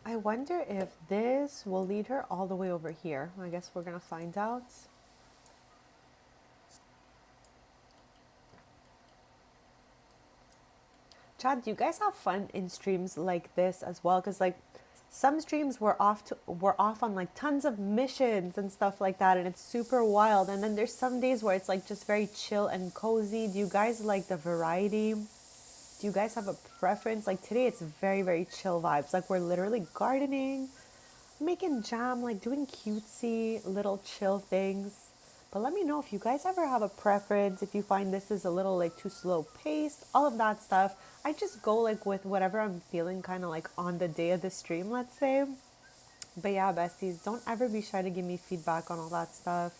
I wonder if this will lead her all the way over here. I guess we're gonna find out. Chad, do you guys have fun in streams like this as well? Because like some streams we're off on like tons of missions and stuff like that, and it's super wild. And then there's some days where it's like just very chill and cozy. Do you guys like the variety? Do you guys have a preference? Like today, it's very, very chill vibes. Like we're literally gardening, making jam, like doing cutesy little chill things. But let me know if you guys ever have a preference, if you find this is a little like too slow paced, all of that stuff. I just go like with whatever I'm feeling kind of like on the day of the stream, let's say. But yeah, besties, don't ever be shy to give me feedback on all that stuff.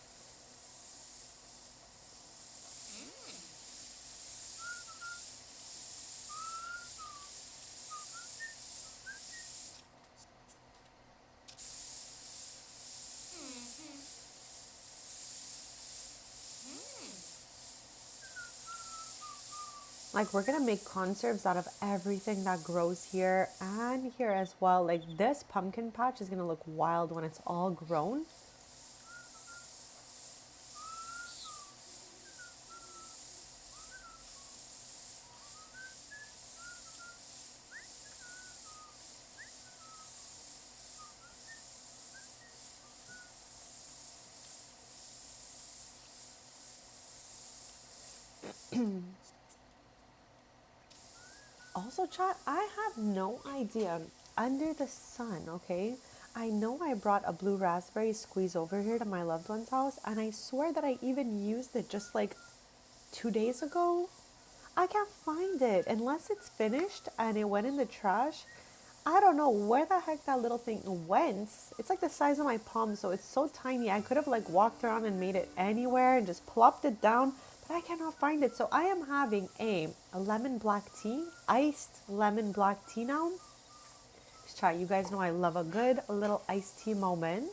Like we're gonna make conserves out of everything that grows here and here as well. Like this pumpkin patch is gonna look wild when it's all grown. Also, chat, I have no idea. Under the sun, okay? I know I brought a blue raspberry squeeze over here to my loved one's house, and I swear that I even used it just like 2 days ago. I can't find it unless it's finished and it went in the trash. I don't know where the heck that little thing went. It's like the size of my palm, so it's so tiny. I could have like walked around and made it anywhere and just plopped it down, but I cannot find it. So I am having a lemon black tea, iced lemon black tea now. Try, you guys know I love a good little iced tea moment.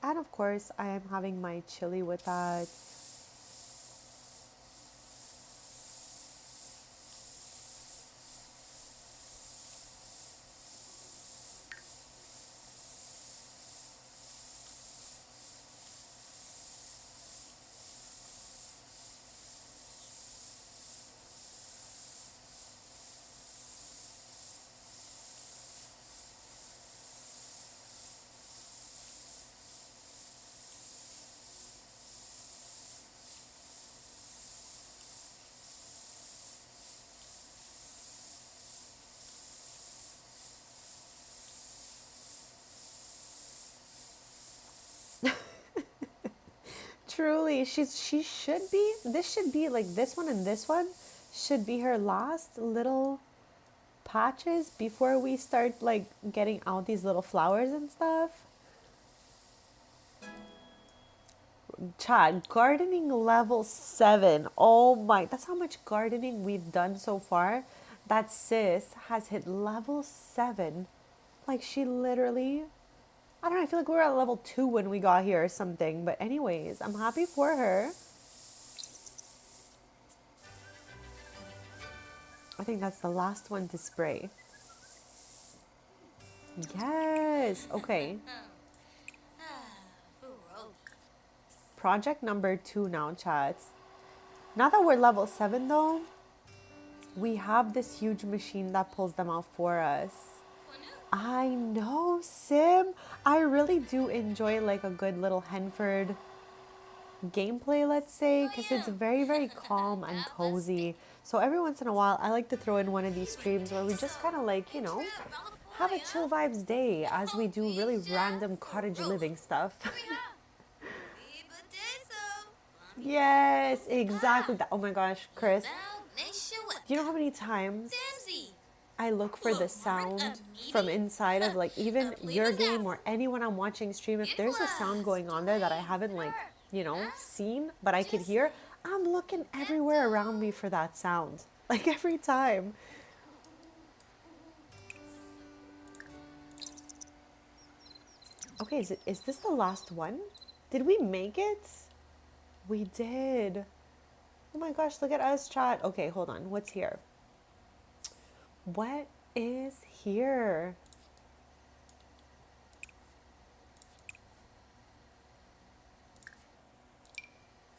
And of course, I am having my chili with that. Truly, she should be. This should be like this one and this one should be her last little patches before we start like getting out these little flowers and stuff. Chad, gardening level 7. Oh my, that's how much gardening we've done so far. That sis has hit level 7. Like she literally, I don't know, I feel like we were at level 2 when we got here or something. But anyways, I'm happy for her. I think that's the last one to spray. Yes. Okay. Project number 2 now, chat. Now that we're level 7 though, we have this huge machine that pulls them out for us. I know, Sim. I really do enjoy like a good little Henford gameplay, let's say, because it's very, very calm and cozy. So every once in a while, I like to throw in one of these streams where we just kind of like, have a chill vibes day as we do really random cottage living stuff. Yes, exactly. Oh my gosh, Chris. Do you know how many times I look for the sound from inside of like even your game or anyone I'm watching stream? If there's a sound going on there that I haven't like, seen, but I could hear, I'm looking everywhere around me for that sound. Like every time. Okay, is this the last one? Did we make it? We did. Oh my gosh, look at us, chat. Okay, hold on. What's here? What is here?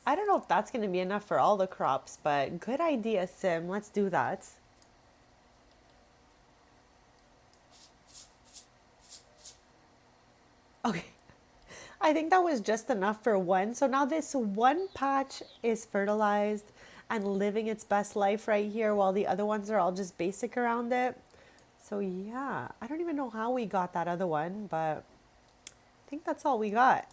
I don't know if that's going to be enough for all the crops, but good idea, Sim. Let's do that. Okay. I think that was just enough for one. So now this one patch is fertilized and living its best life right here while the other ones are all just basic around it. So yeah, I don't even know how we got that other one, but I think that's all we got.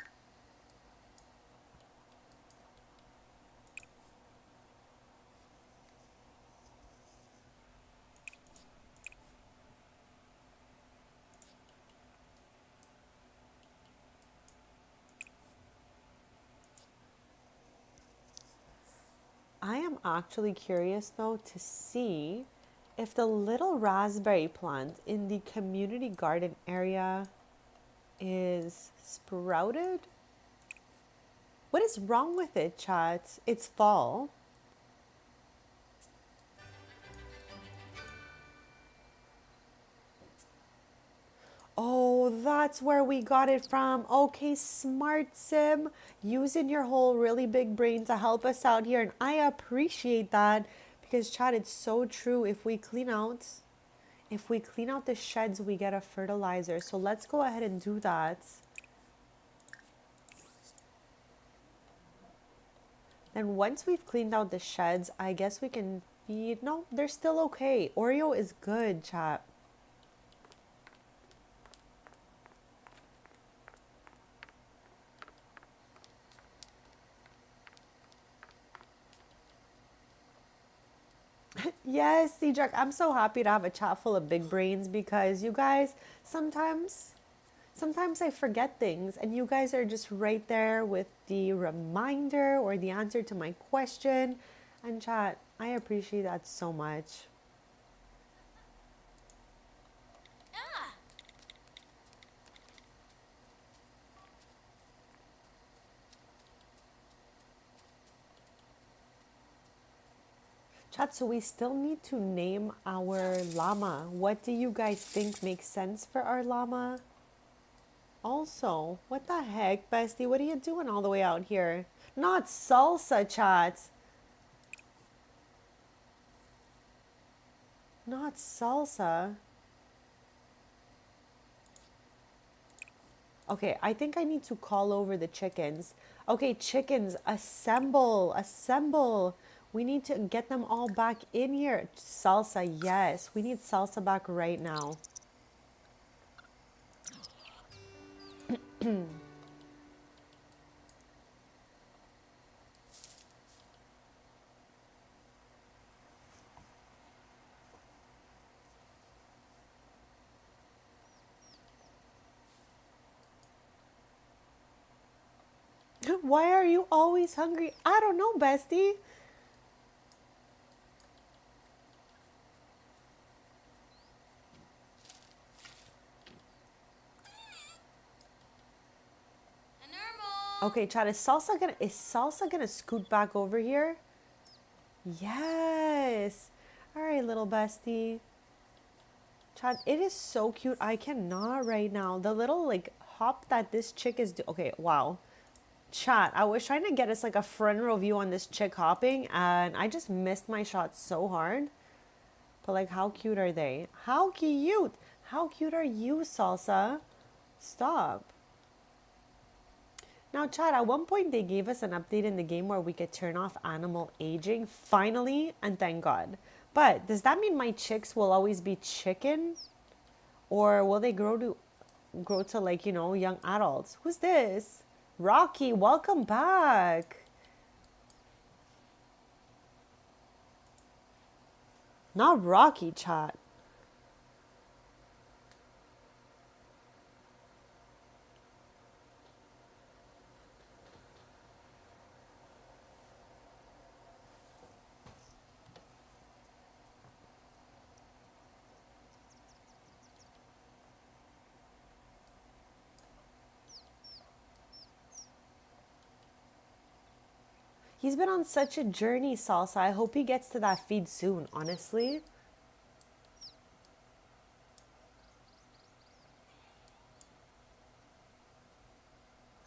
I am actually curious though to see if the little raspberry plant in the community garden area is sprouted. What is wrong with it, chat? It's fall. Oh, that's where we got it from. Okay, smart Sim. Using your whole really big brain to help us out here. And I appreciate that because, chat, it's so true. If we clean out the sheds, we get a fertilizer. So let's go ahead and do that. Then once we've cleaned out the sheds, I guess we can feed. No, they're still okay. Oreo is good, chat. Yes, Cedric, I'm so happy to have a chat full of big brains because you guys, sometimes I forget things and you guys are just right there with the reminder or the answer to my question. And chat, I appreciate that so much. Chat, so we still need to name our llama. What do you guys think makes sense for our llama? Also, what the heck, bestie? What are you doing all the way out here? Not salsa, chat. Not salsa. Okay, I think I need to call over the chickens. Okay, chickens, assemble, assemble. We need to get them all back in here. Salsa, yes. We need salsa back right now. Why are you always hungry? I don't know, bestie. Okay, Chad, is Salsa gonna scoot back over here? Yes. All right, little bestie. Chad, it is so cute. I cannot right now. The little like hop that this chick is okay, wow. Chat, I was trying to get us like a front row view on this chick hopping and I just missed my shot so hard. But like how cute are they? How cute! How cute are you, Salsa? Stop. Now, Chad, at one point they gave us an update in the game where we could turn off animal aging, finally, and thank God. But does that mean my chicks will always be chicken? Or will they grow to like, young adults? Who's this? Rocky, welcome back. Not Rocky, chat. He's been on such a journey, Salsa. I hope he gets to that feed soon, honestly.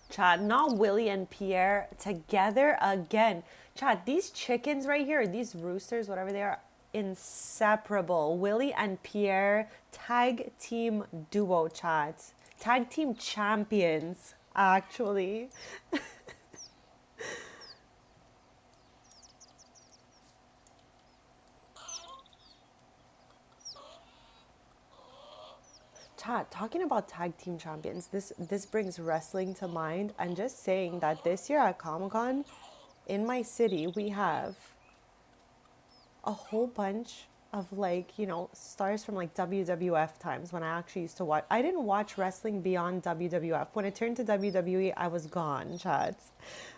Chad, not Willie and Pierre together again. Chad, these chickens right here, these roosters, whatever they are, inseparable. Willie and Pierre, tag team duo, chat. Tag team champions, actually. Chat, talking about tag team champions, this brings wrestling to mind. I'm just saying that this year at Comic Con, in my city, we have a whole bunch of like, stars from like WWF times when I actually used to watch. I didn't watch wrestling beyond WWF. When it turned to WWE, I was gone, chats.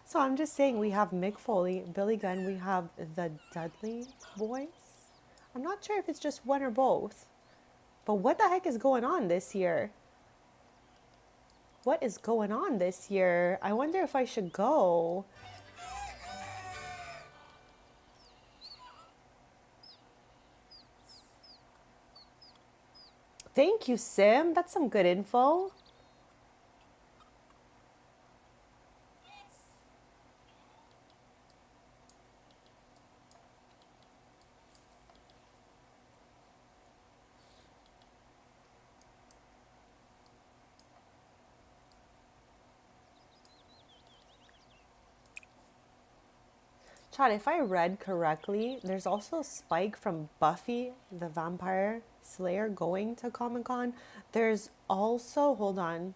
So I'm just saying we have Mick Foley, Billy Gunn, we have the Dudley Boys. I'm not sure if it's just one or both. But what the heck is going on this year? What is going on this year? I wonder if I should go. Thank you, Sim. That's some good info. Chad, if I read correctly, there's also Spike from Buffy the Vampire Slayer going to Comic Con. There's also, hold on,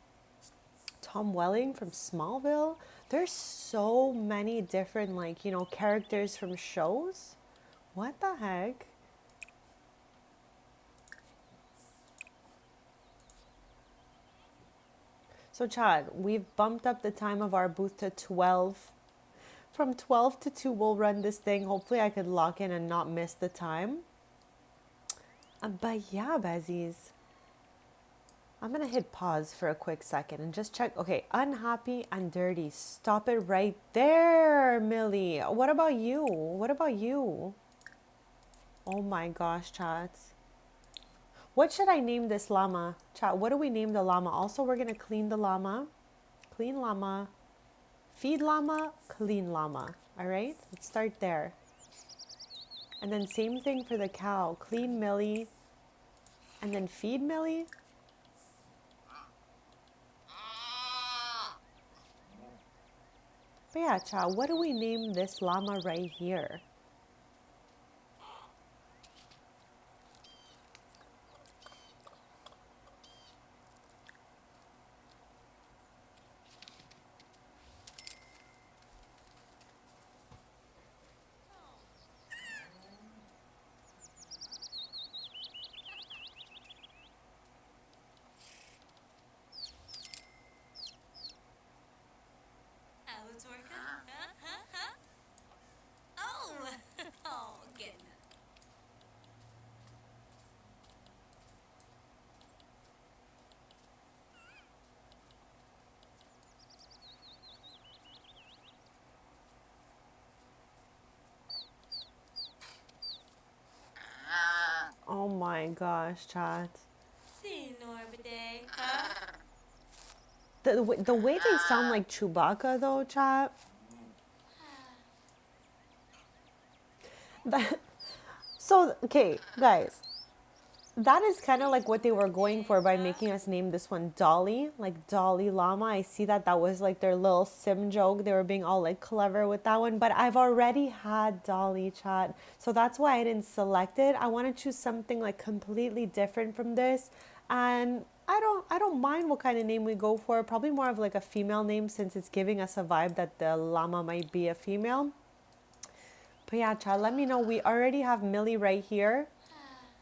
Tom Welling from Smallville. There's so many different, like, characters from shows. What the heck? So, Chad, we've bumped up the time of our booth to 12. From 12 to 2, we'll run this thing. Hopefully, I could lock in and not miss the time. But yeah, Bezzies. I'm going to hit pause for a quick second and just check. Okay, unhappy and dirty. Stop it right there, Millie. What about you? What about you? Oh my gosh, chat. What should I name this llama? Chat, what do we name the llama? Also, we're going to clean the llama. Clean llama. Feed llama, clean llama. All right, let's start there. And then same thing for the cow. Clean Millie. And then feed Millie. But yeah, child, what do we name this llama right here? Hello, Torka. Huh? Huh? Huh? Oh! my gosh, chat. Huh? The way they sound like Chewbacca though, chat. That, so, okay, guys. That is kind of like what they were going for by making us name this one Dolly, like Dolly Llama. I see that that was like their little sim joke. They were being all like clever with that one, but I've already had Dolly, chat. So that's why I didn't select it. I want to choose something like completely different from this. And I don't mind what kind of name we go for. Probably more of like a female name since it's giving us a vibe that the llama might be a female. But yeah, chat, let me know. We already have Millie right here.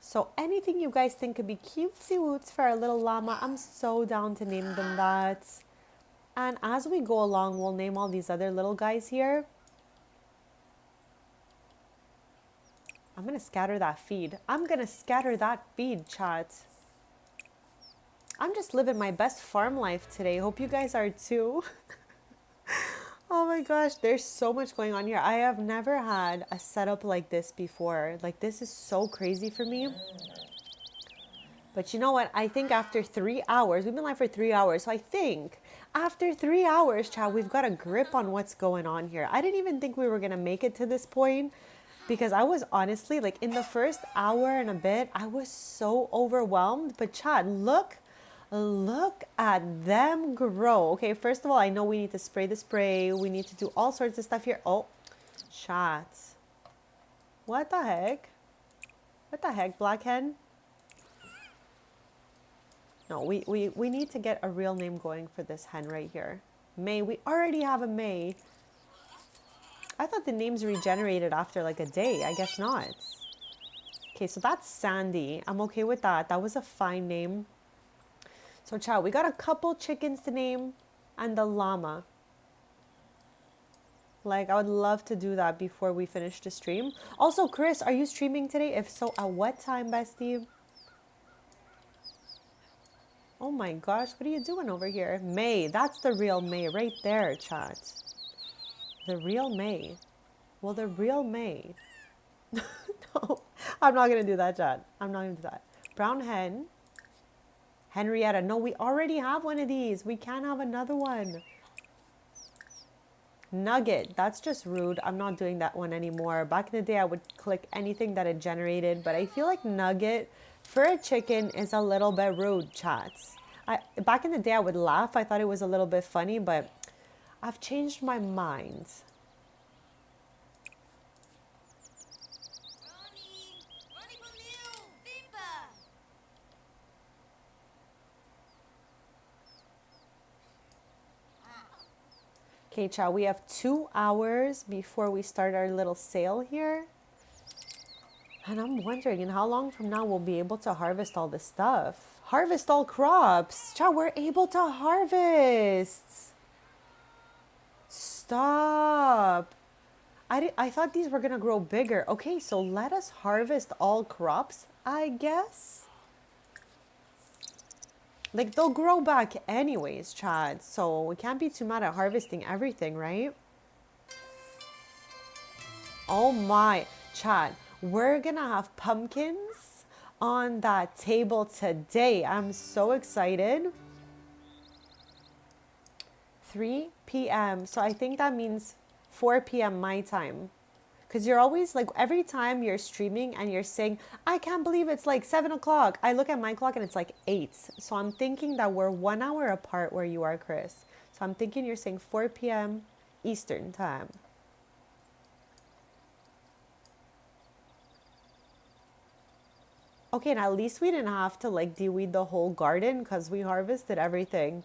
So anything you guys think could be cutesy woots for our little llama, I'm so down to name them that. And as we go along, we'll name all these other little guys here. I'm going to scatter that feed. I'm going to scatter that feed, chat. I'm just living my best farm life today. Hope you guys are too. Oh my gosh, there's so much going on here. I have never had a setup like this before. Like, this is so crazy for me. But you know what? I think after 3 hours, we've been live for 3 hours. So I think after 3 hours, chat, we've got a grip on what's going on here. I didn't even think we were going to make it to this point because I was honestly like in the first hour and a bit, I was so overwhelmed. But chat, look at them grow. Okay, first of all, I know we need to spray the spray. We need to do all sorts of stuff here. Oh, chat. What the heck? What the heck, Black Hen? No, we need to get a real name going for this hen right here. May. We already have a May. I thought the names regenerated after like a day. I guess not. Okay, so that's Sandy. I'm okay with that. That was a fine name. So, chat, we got a couple chickens to name and the llama. Like, I would love to do that before we finish the stream. Also, Chris, are you streaming today? If so, at what time, bestie? Oh my gosh, what are you doing over here? May, that's the real May right there, chat. The real May. Well, the real May. No, I'm not going to do that, chat. I'm not going to do that. Brown hen. Henrietta. No, we already have one of these. We can't have another one. Nugget. That's just rude. I'm not doing that one anymore. Back in the day, I would click anything that it generated, but I feel like Nugget for a chicken is a little bit rude, chats. Back in the day, I would laugh. I thought it was a little bit funny, but I've changed my mind. Okay, chat, we have 2 hours before we start our little sale here. And I'm wondering, in how long from now we'll be able to harvest all this stuff? Harvest all crops. Chat, we're able to harvest. Stop. I thought these were going to grow bigger. Okay, so let us harvest all crops, I guess. Like, they'll grow back anyways, Chad. So we can't be too mad at harvesting everything, right? Oh my, Chad. We're gonna have pumpkins on that table today. I'm so excited. 3 p.m. So I think that means 4 p.m. my time. Because you're always like, every time you're streaming and you're saying, I can't believe it's like 7 o'clock. I look at my clock and it's like 8. So I'm thinking that we're 1 hour apart where you are, Chris. So I'm thinking you're saying 4 p.m. Eastern time. Okay, and at least we didn't have to like de-weed the whole garden because we harvested everything.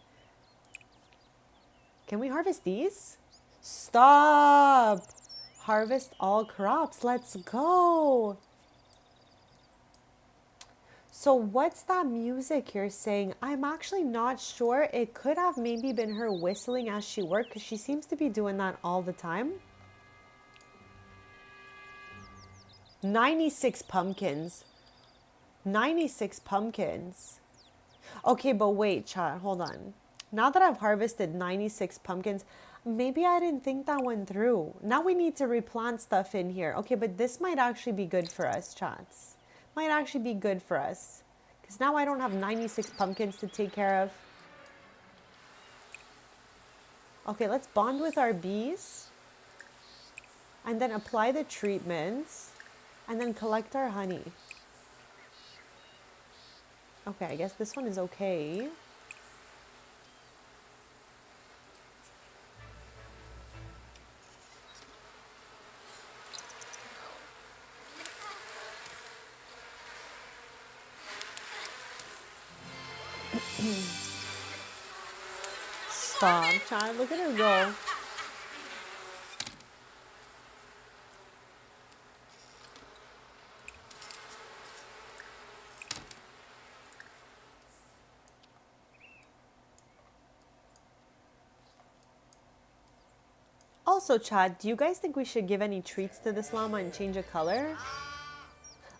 Can we harvest these? Stop! Harvest all crops. Let's go. So what's that music you're saying? I'm actually not sure. It could have maybe been her whistling as she worked because she seems to be doing that all the time. 96 pumpkins. 96 pumpkins. Okay, but wait, chat, hold on. Now that I've harvested 96 pumpkins, maybe I didn't think that one through. Now we need to replant stuff in here. Okay, but this might actually be good for us, chats. might actually be good for us. Because now I don't have 96 pumpkins to take care of. Okay, let's bond with our bees. And then apply the treatments. And then collect our honey. Okay, I guess this one is okay. Stop, child. Look at her go. Also, Chad, do you guys think we should give any treats to this llama and change a color?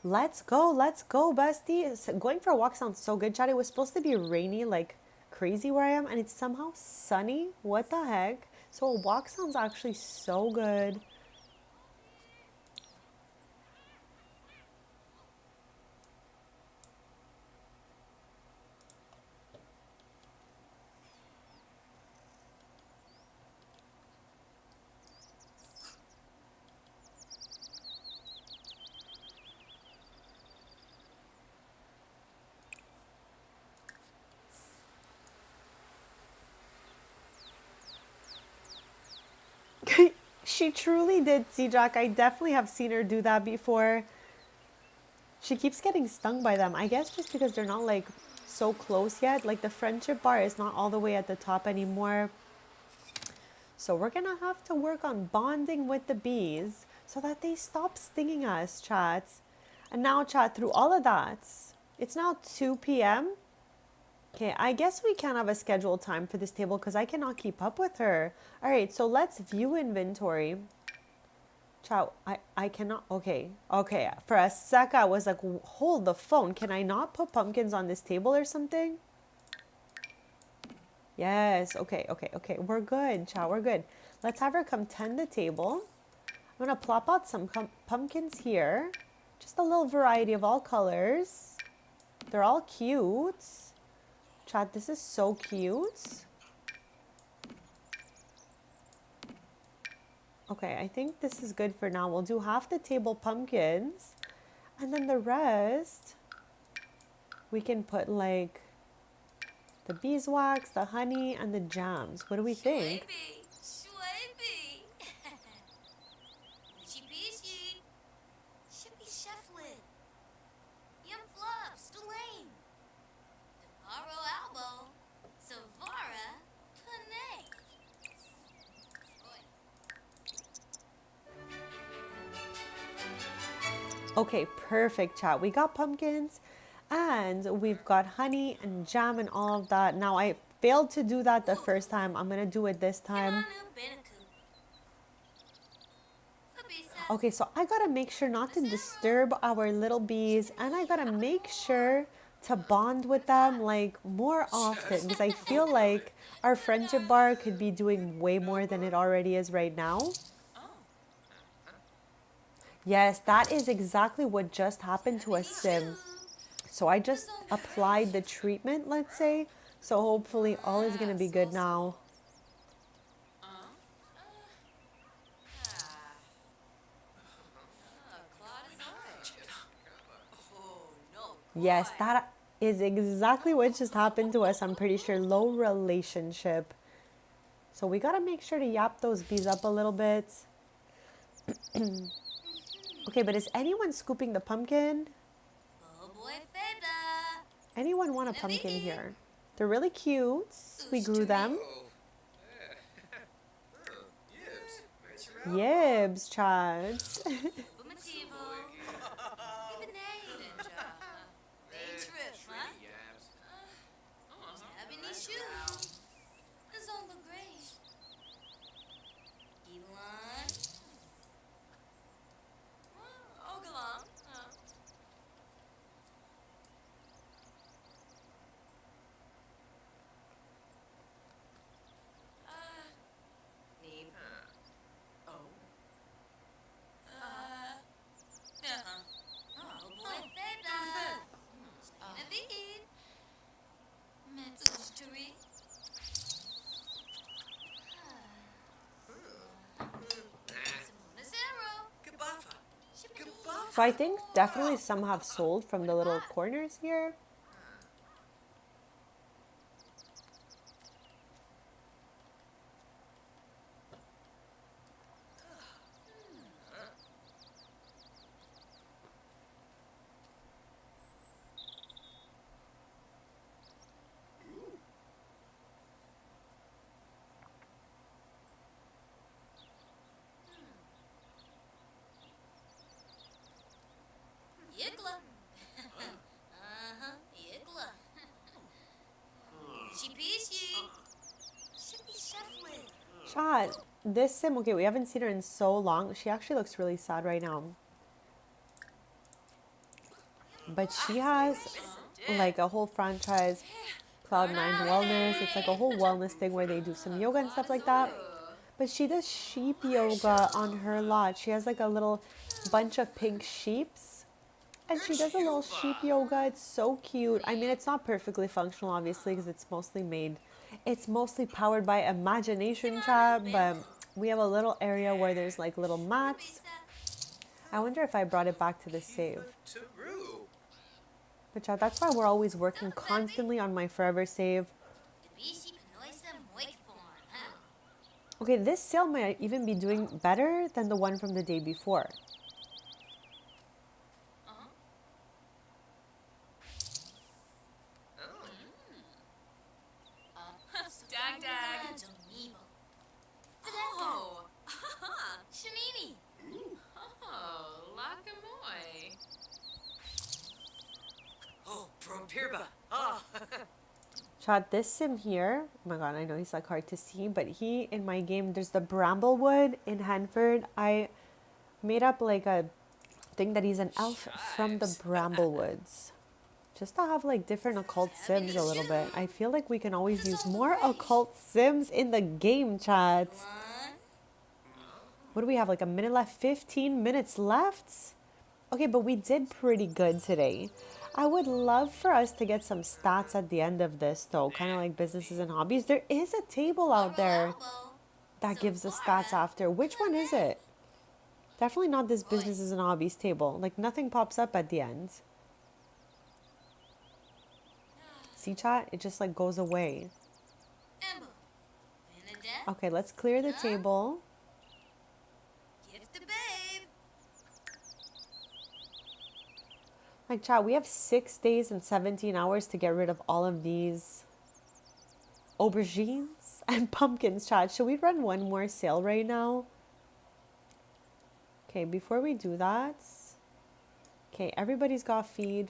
Let's go, bestie. Going for a walk sounds so good, Chad. It was supposed to be rainy like crazy where I am, and it's somehow sunny. What the heck? So a walk sounds actually so good. She truly did, C-Jack. I definitely have seen her do that before. She keeps getting stung by them. I guess just because they're not like so close yet. Like the friendship bar is not all the way at the top anymore. So we're gonna have to work on bonding with the bees so that they stop stinging us, chat. And now, chat, through all of that, it's now 2 p.m. Okay, I guess we can have a scheduled time for this table because I cannot keep up with her. All right, so let's view inventory. Chat, I cannot. Okay. For a sec, I was like, hold the phone. Can I not put pumpkins on this table or something? Yes. Okay. We're good, chat. We're good. Let's have her come tend the table. I'm going to plop out some pumpkins here. Just a little variety of all colors. They're all cute. Chat, this is so cute. Okay, I think this is good for now. We'll do half the table pumpkins. And then the rest, we can put like the beeswax, the honey, and the jams. What do we think? Shwayby. Itchy peasy. Shippy cheflet. Yum flops. Delane. Tomorrow elbow. Savara. Panay. Okay, perfect, chat. We got pumpkins and we've got honey and jam and all of that. Now, I failed to do that the first time. I'm going to do it this time. Okay, so I got to make sure not to disturb our little bees, and I got to make sure to bond with them like more often because I feel like our friendship bar could be doing way more than it already is right now. Yes, that is exactly what just happened to a sim. So I just applied the treatment, let's say. So hopefully all is going to be good now. Yes, that is exactly what just happened to us. I'm pretty sure low relationship. So we got to make sure to yap those bees up a little bit. Okay, but is anyone scooping the pumpkin? Anyone want a pumpkin here? They're really cute. We grew them. Yibs, Chad. So I think definitely some have sold from the little corners here. Yigla. Yigla. She peasy. Should be shuffling. Chat, this sim, okay, we haven't seen her in so long. She actually looks really sad right now. But she has like a whole franchise, Cloud9 Wellness. It's like a whole wellness thing where they do some yoga and stuff like that. But she does sheep yoga on her lot. She has like a little bunch of pink sheeps. And she does a little sheep yoga. It's so cute. I mean, it's not perfectly functional, obviously, because it's mostly powered by imagination, chat. But we have a little area where there's like little mats. I wonder if I brought it back to the save. But chat, that's why we're always working constantly on my forever save. Okay, this sale might even be doing better than the one from the day before. Stag dag. Oh. Shanini. Oh, Lakamoy. Oh, Prompirba. Chat, this sim here, oh my god, I know he's like hard to see, but he, in my game, there's the Bramblewood in Henford. I made up like a thing that he's an elf from the Bramblewoods. Just to have like different occult sims a little bit. I feel like we can always use more occult sims in the game, chat. What do we have, like a minute left? 15 minutes left? Okay, but we did pretty good today. I would love for us to get some stats at the end of this, though. Kind of like businesses and hobbies. There is a table out there that gives us stats after. Which one is it? Definitely not this businesses and hobbies table. Like nothing pops up at the end. See, chat? It just like goes away. Okay, let's clear the table. Like, chat, we have 6 days and 17 hours to get rid of all of these aubergines and pumpkins, chat. Should we run one more sale right now? Okay, before we do that, okay, everybody's got feed.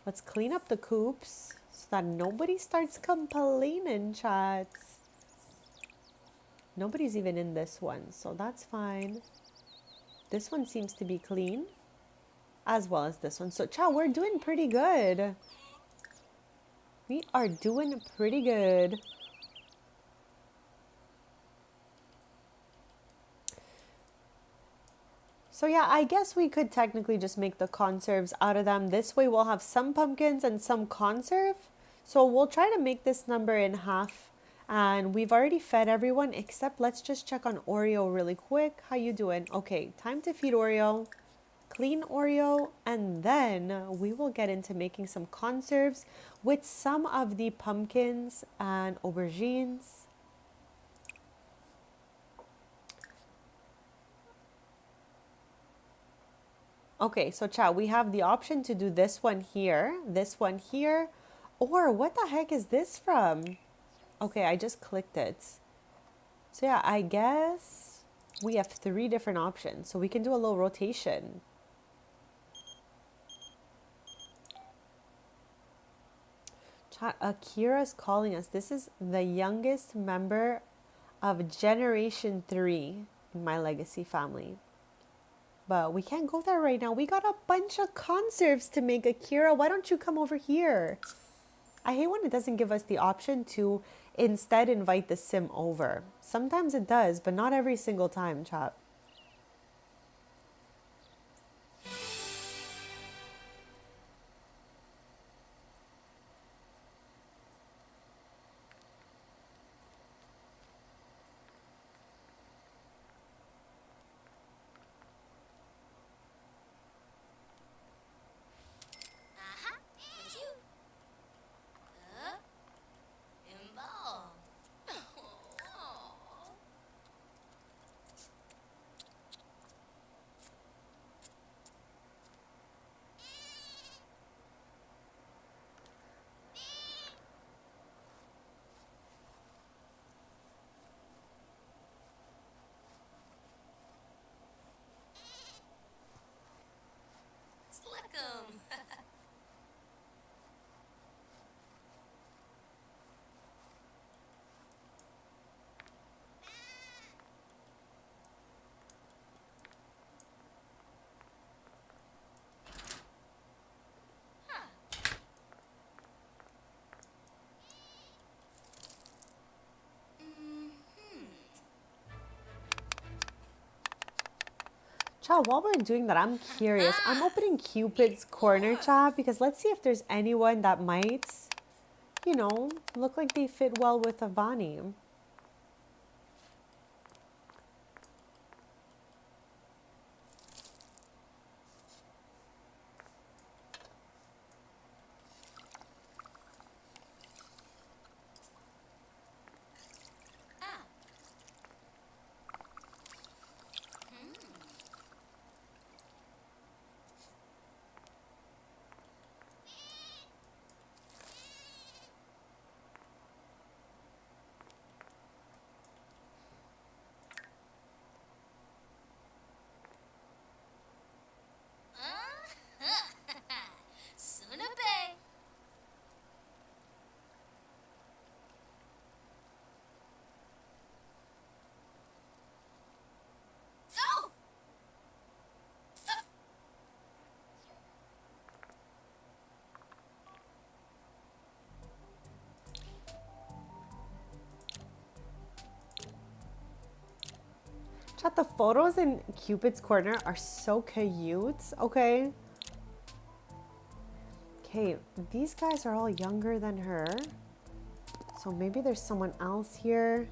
Let's clean up the coops so that nobody starts complaining, chat. Nobody's even in this one, so that's fine. This one seems to be clean, as well as this one. So, chat, we're doing pretty good. We are doing pretty good. So yeah, I guess we could technically just make the conserves out of them. This way we'll have some pumpkins and some conserve. So we'll try to make this number in half. And we've already fed everyone, except let's just check on Oreo really quick. How you doing? Okay, time to feed Oreo. Clean Oreo. And then we will get into making some conserves with some of the pumpkins and aubergines. Okay, so chat, we have the option to do this one here, or what the heck is this from? Okay, I just clicked it. So yeah, I guess we have 3 different options, so we can do a little rotation. Chat, Akira's calling us. This is the youngest member of Generation 3 in my legacy family. But we can't go there right now. We got a bunch of conserves to make, Akira. Why don't you come over here? I hate when it doesn't give us the option to instead invite the sim over. Sometimes it does, but not every single time, chat. Chat, while we're doing that, I'm curious. I'm opening Cupid's Corner, chat, because let's see if there's anyone that might, you know, look like they fit well with Avani. Sunabe. Oh! Chat, the photos in Cupid's Corner are so cute, okay? Okay, these guys are all younger than her. So maybe there's someone else here.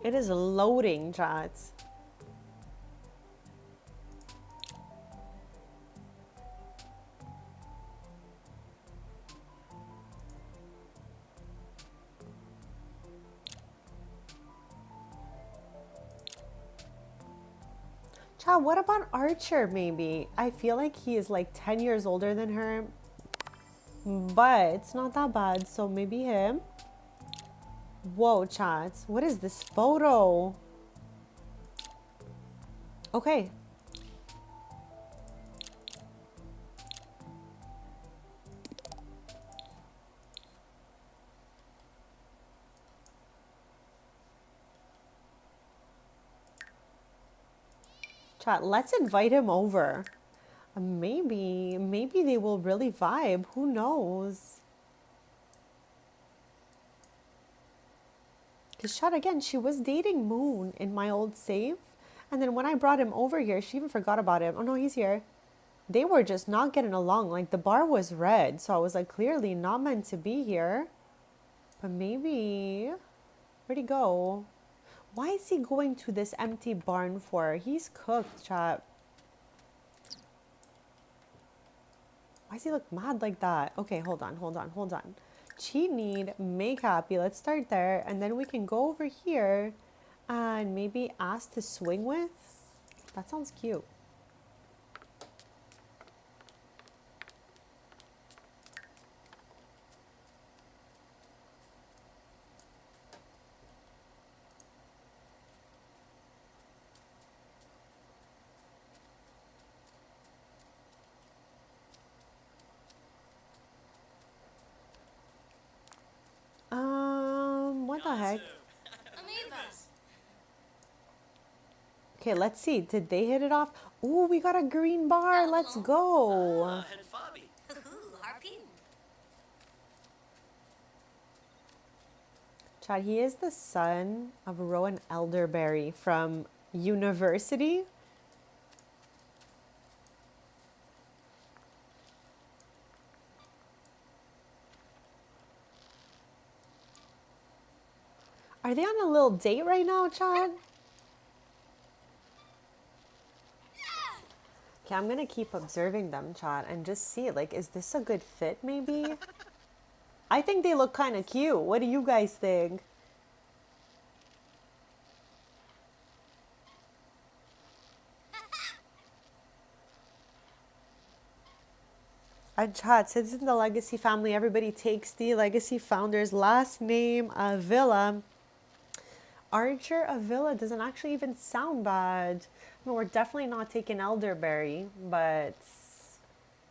It is loading, chat. Chat, what about Archer maybe? I feel like he is like 10 years older than her. But it's not that bad, so maybe him. Whoa, chat. What is this photo? Okay. Chat, let's invite him over. Maybe they will really vibe. Who knows? Because chat, again, she was dating Moon in my old save. And then when I brought him over here, she even forgot about him. Oh no, he's here. They were just not getting along. Like the bar was red. So I was like, clearly not meant to be here. But maybe... Where'd he go? Why is he going to this empty barn for? He's cooked, chat. Why does he look mad like that? Okay, hold on. Cheat need, make happy. Let's start there. And then we can go over here and maybe ask to swing with. That sounds cute. What the heck? Okay, let's see. Did they hit it off? Ooh, we got a green bar. Let's go. Chad, he is the son of Rowan Elderberry from University. Are they on a little date right now, Chad? Okay, I'm gonna keep observing them, Chad, and just see, like, is this a good fit, maybe? I think they look kind of cute. What do you guys think? And Chad, since in the Legacy family, everybody takes the Legacy founder's last name, Avila. Archer Avila doesn't actually even sound bad. I mean, we're definitely not taking Elderberry, but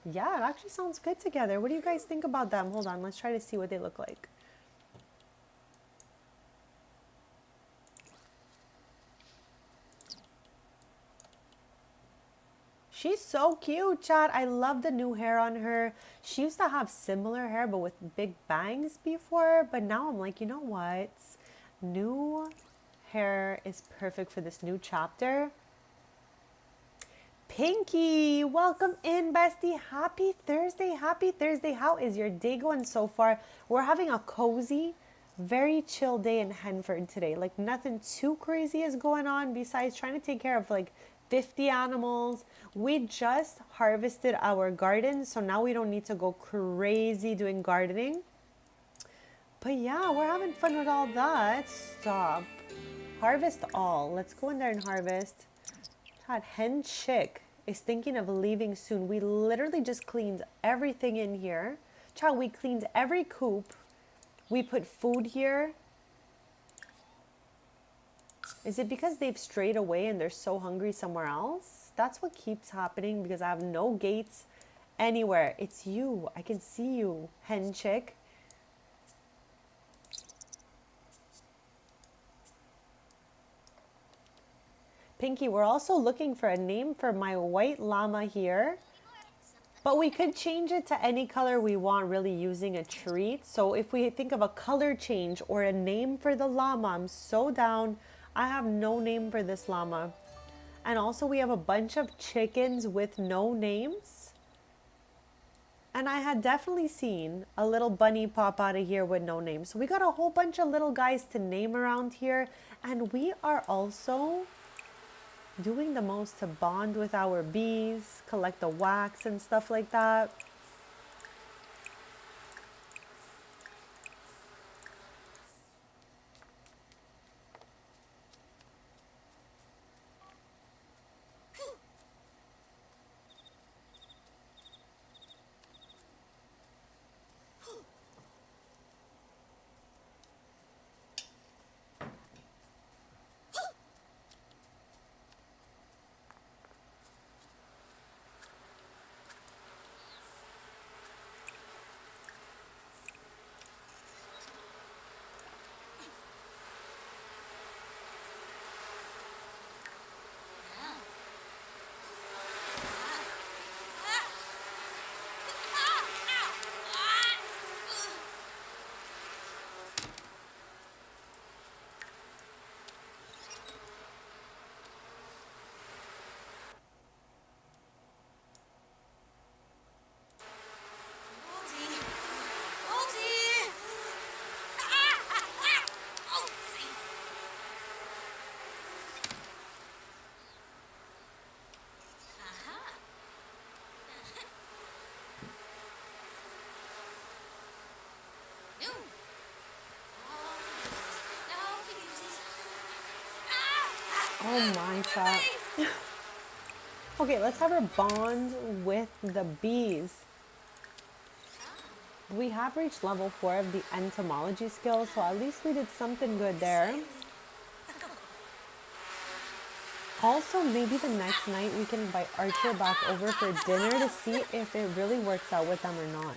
yeah, it actually sounds good together. What do you guys think about them? Hold on, let's try to see what they look like. She's so cute, Chad. I love the new hair on her. She used to have similar hair, but with big bangs before. But now I'm like, you know what? New hair is perfect for this new chapter. Pinky, welcome in, bestie. Happy Thursday. Happy Thursday. How is your day going so far? We're having a cozy, very chill day in Henford today. Like nothing too crazy is going on besides trying to take care of like 50 animals. We just harvested our garden, so now we don't need to go crazy doing gardening. But yeah, we're having fun with all that. Stop. Harvest all. Let's go in there and harvest. God, Hen Chick is thinking of leaving soon. We literally just cleaned everything in here. Child, we cleaned every coop. We put food here. Is it because they've strayed away and they're so hungry somewhere else? That's what keeps happening because I have no gates anywhere. It's you. I can see you, Hen Chick. Pinky, we're also looking for a name for my white llama here. But we could change it to any color we want, really using a treat. So if we think of a color change or a name for the llama, I'm so down. I have no name for this llama. And also we have a bunch of chickens with no names. And I had definitely seen a little bunny pop out of here with no name. So we got a whole bunch of little guys to name around here. And we are also doing the most to bond with our bees, collect the wax and stuff like that. Oh my god. Okay, let's have her bond with the bees. We have reached level 4 of the entomology skill, so at least we did something good there. Also, maybe the next night we can invite Archer back over for dinner to see if it really works out with them or not.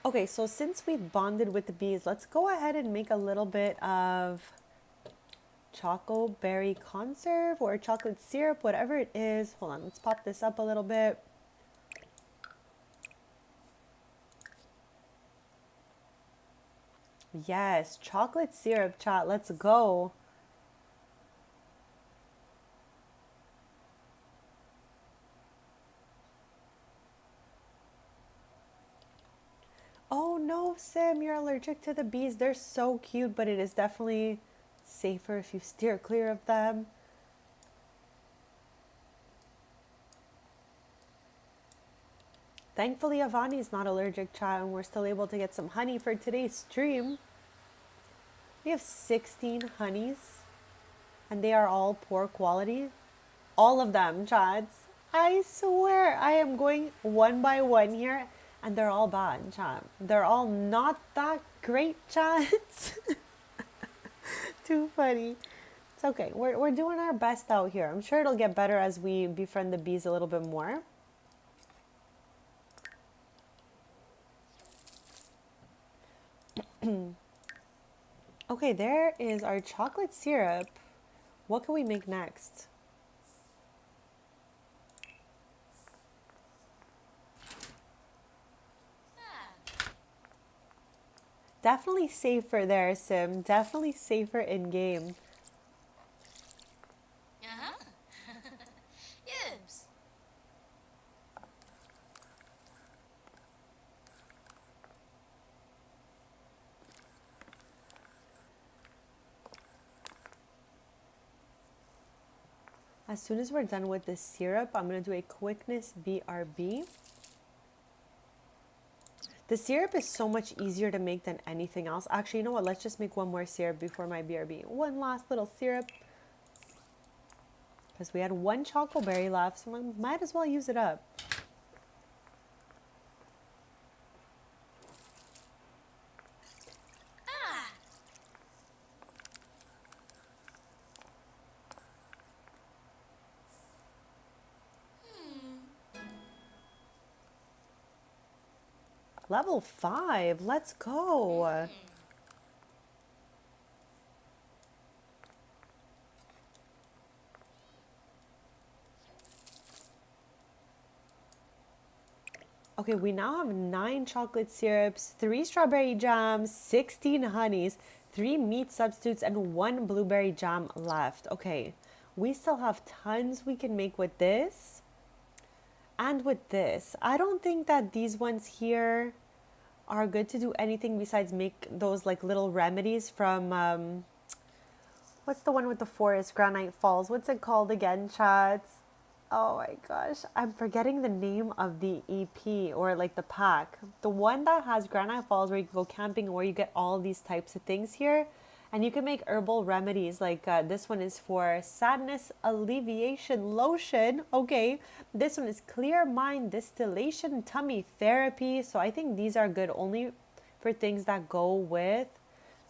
Okay, so since we've bonded with the bees, let's go ahead and make a little bit of choco berry conserve or chocolate syrup, whatever it is. Hold on, let's pop this up a little bit. Yes, chocolate syrup, chat. Let's go. Oh no, Sim, you're allergic to the bees. They're so cute, but it is definitely safer if you steer clear of them. Thankfully, Avani's not allergic, chat, and we're still able to get some honey for today's stream. We have 16 honeys, and they are all poor quality. All of them, chads. I swear, I am going one by one here, and they're all bad, chat. They're all not that great, chads. Too funny. It's okay. We're doing our best out here. I'm sure it'll get better as we befriend the bees a little bit more. Okay, there is our chocolate syrup. What can we make next? Definitely safer there, Sim. Definitely safer in game. Uh-huh. Yes. As soon as we're done with this syrup, I'm going to do a quickness BRB. The syrup is so much easier to make than anything else. Actually, you know what? Let's just make one more syrup before my BRB. One last little syrup. Because we had one chocolate berry left, so we might as well use it up. Ah. Level 5. Let's go. Okay, we now have 9 chocolate syrups, 3 strawberry jams, 16 honeys, 3 meat substitutes, and 1 blueberry jam left. Okay, we still have tons we can make with this and with this. I don't think that these ones here are good to do anything besides make those like little remedies from, what's the one with the forest, Granite Falls? What's it called again, chats? Oh my gosh, I'm forgetting the name of the EP or like the pack. The one that has Granite Falls where you can go camping where you get all these types of things here. And you can make herbal remedies like this one is for sadness alleviation lotion. Okay, this one is clear mind distillation tummy therapy. So I think these are good only for things that go with.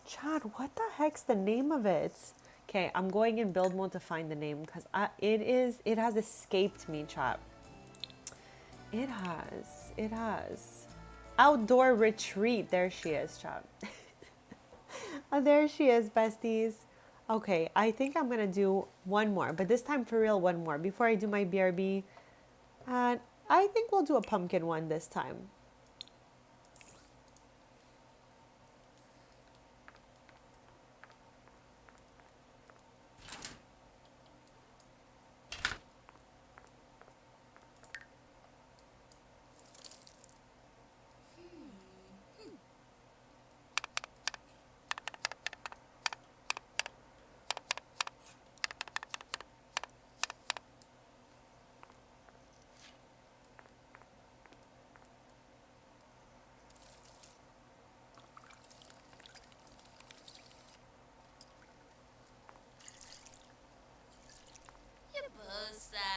Chad, what the heck's the name of it? Okay, I'm going in build mode to find the name because it has escaped me, chat. It has. Outdoor retreat. There she is, chat. Oh, there she is, besties. Okay, I think I'm gonna do one more, but this time for real, one more before I do my BRB. And I think we'll do a pumpkin one this time. Yabusa.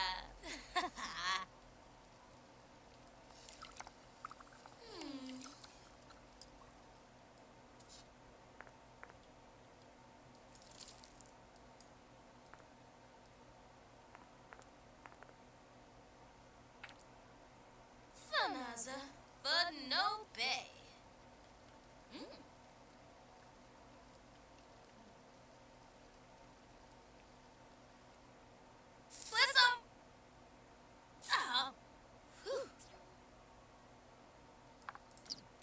Fanaza, but no bay. Flism. Oh. Whew.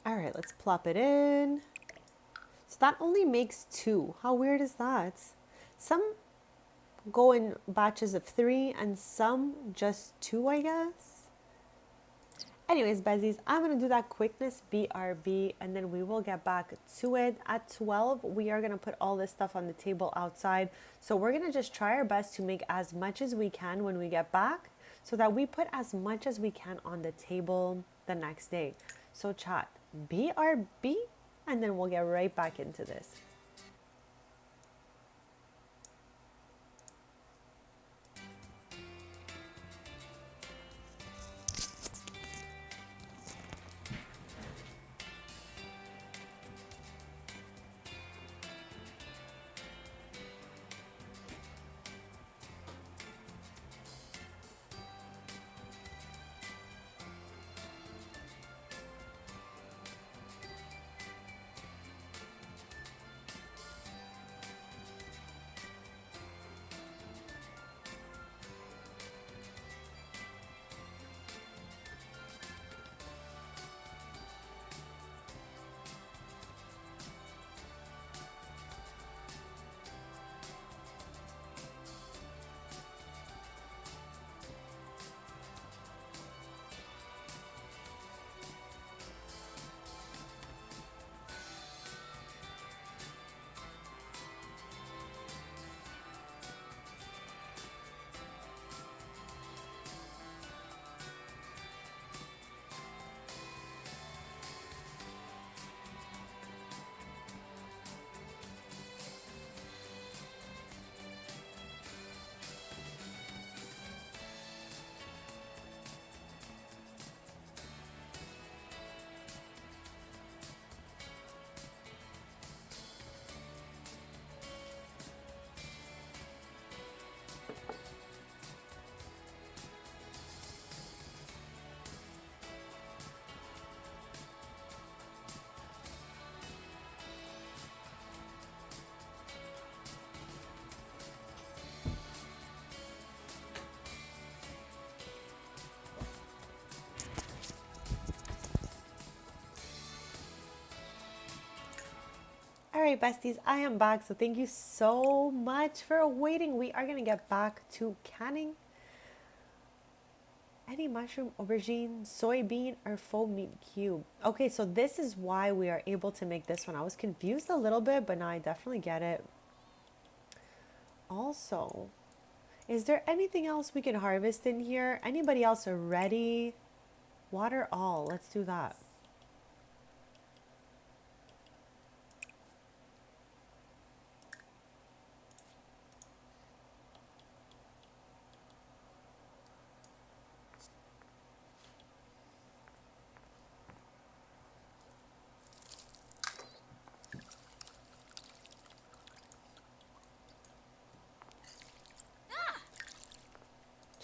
All right, let's plop it in. So that only makes 2. How weird is that? Some go in batches of 3 and some just 2, I guess. Anyways, Bezies, I'm going to do that quickness BRB and then we will get back to it. At 12, we are going to put all this stuff on the table outside. So we're going to just try our best to make as much as we can when we get back so that we put as much as we can on the table the next day. So chat, BRB, and then we'll get right back into this. right, besties, I am back. So thank you so much for waiting. We are going to get back to canning any mushroom, aubergine, soybean, or faux meat cube. Okay, so this is why we are able to make this one. I was confused a little bit, but now I definitely get it. Also, is there anything else we can harvest in here? Anybody else ready? Water all. Let's do that.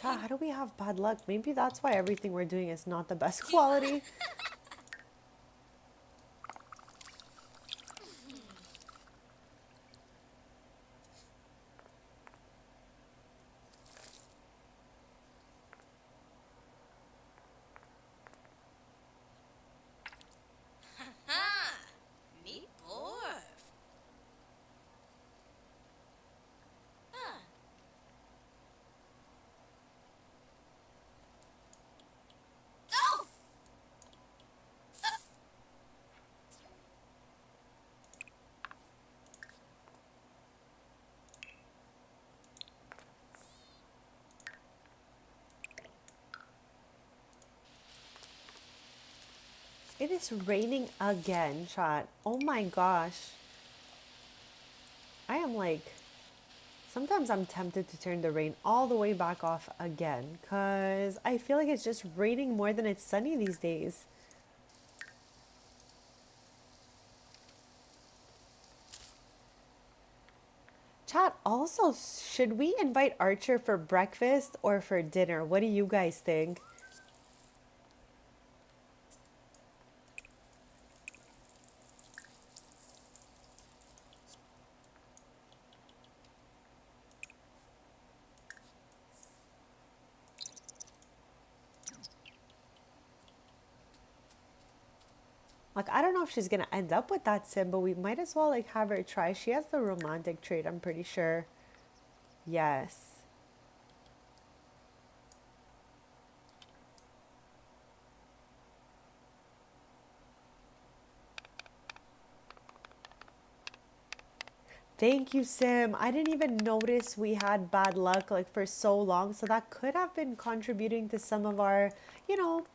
Chat, how do we have bad luck? Maybe that's why everything we're doing is not the best quality. Ha! Meat porf. Huh. Oh! It is raining again, chat. Oh my gosh. I am like, sometimes I'm tempted to turn the rain all the way back off again because I feel like it's just raining more than it's sunny these days. Chat, also, should we invite Archer for breakfast or for dinner? What do you guys think? Like, I don't know if she's gonna end up with that sim, but we might as well like have her try. She has the romantic trait, I'm pretty sure. Yes. Thank you, Sim. I didn't even notice we had bad luck like for so long, so that could have been contributing to some of our, you know,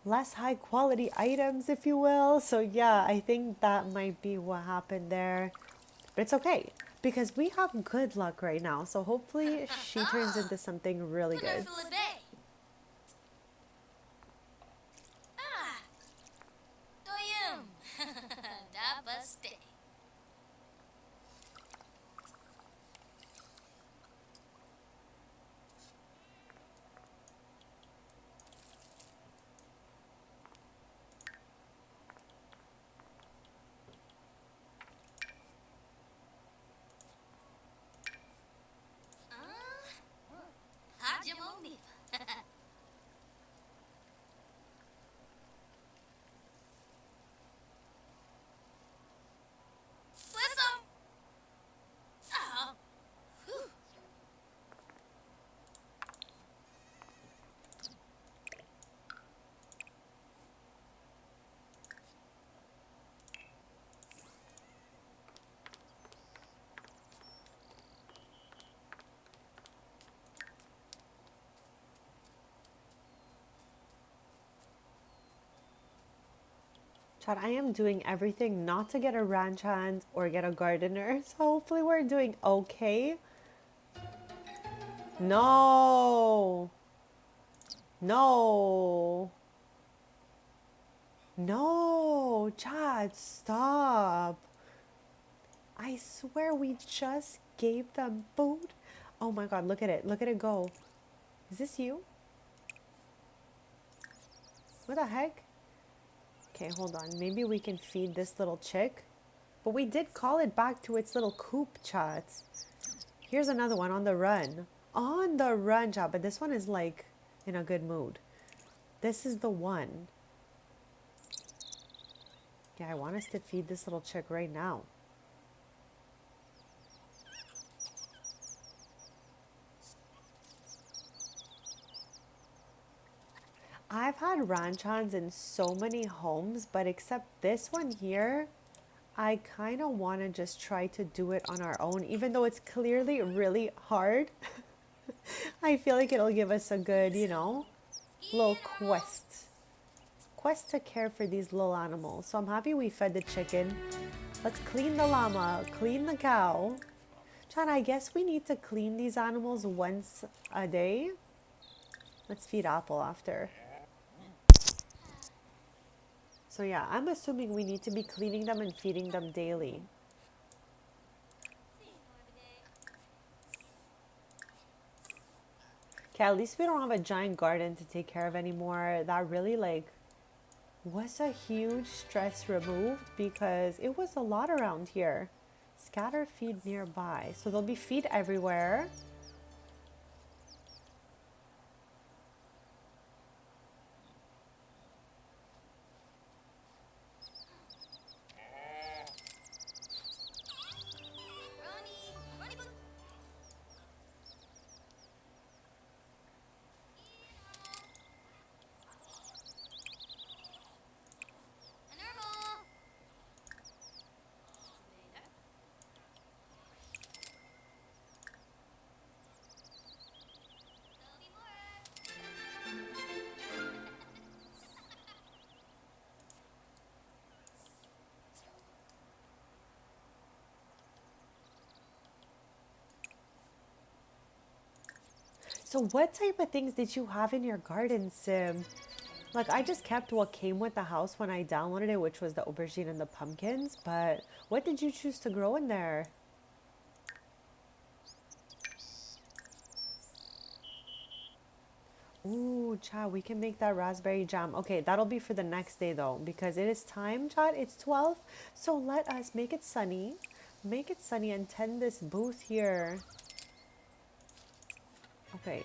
less high quality items, if you will. So yeah, I think that might be what happened there. But it's okay because we have good luck right now. So hopefully she turns into something really good. Wonderful day. Ah! Doyum. Da baste. Hajamoni. Listen. Oh. Whew. Chad, I am doing everything not to get a ranch hand or get a gardener. So hopefully we're doing okay. No. No. No. Chad, stop. I swear we just gave them food. Oh my god, look at it. Look at it go. Is this you? What the heck? Okay, hold on. Maybe we can feed this little chick. But we did call it back to its little coop, chat. Here's another one on the run. On the run, chat. But this one is like in a good mood. This is the one. Yeah, I want us to feed this little chick right now. had ranch hands in so many homes, but except this one here, I kind of want to just try to do it on our own, even though it's clearly really hard. I feel like it'll give us a good, little quest to care for these little animals. So I'm happy we fed the chicken. Let's clean the llama, clean the cow. Chan, I guess we need to clean these animals once a day. Let's feed Apple after. So yeah, I'm assuming we need to be cleaning them and feeding them daily. Okay, at least we don't have a giant garden to take care of anymore. That really was a huge stress removed because it was a lot around here. Scatter feed nearby. So there'll be feed everywhere. So what type of things did you have in your garden, Sim? Like, I just kept what came with the house when I downloaded it, which was the aubergine and the pumpkins. But what did you choose to grow in there? Ooh, Chad, we can make that raspberry jam. Okay, that'll be for the next day though, because it is time, Chad. It's 12. So let us make it sunny. Make it sunny and tend this booth here. Okay,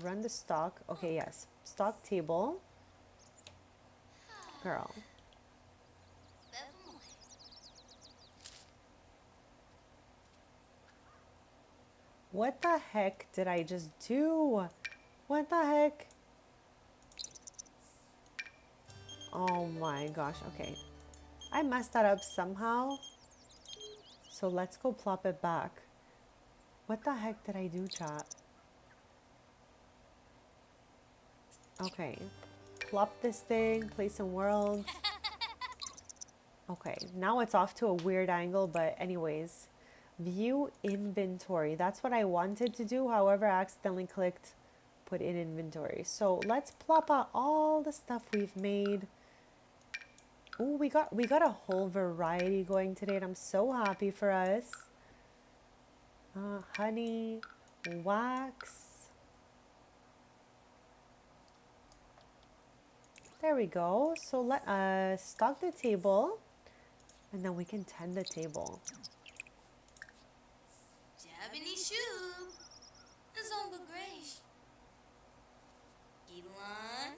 run the stock. Okay, yes. Stock table. Girl. What the heck did I just do? What the heck? Oh my gosh, okay. I messed that up somehow. So let's go plop it back. What the heck did I do, chat? Okay. Plop this thing, play some worlds. Okay, now it's off to a weird angle, but anyways. View inventory. That's what I wanted to do. However, I accidentally clicked put in inventory. So let's plop out all the stuff we've made. Ooh, we got a whole variety going today, and I'm so happy for us. Honey, wax. There we go. So let us stock the table, and then we can tend the table.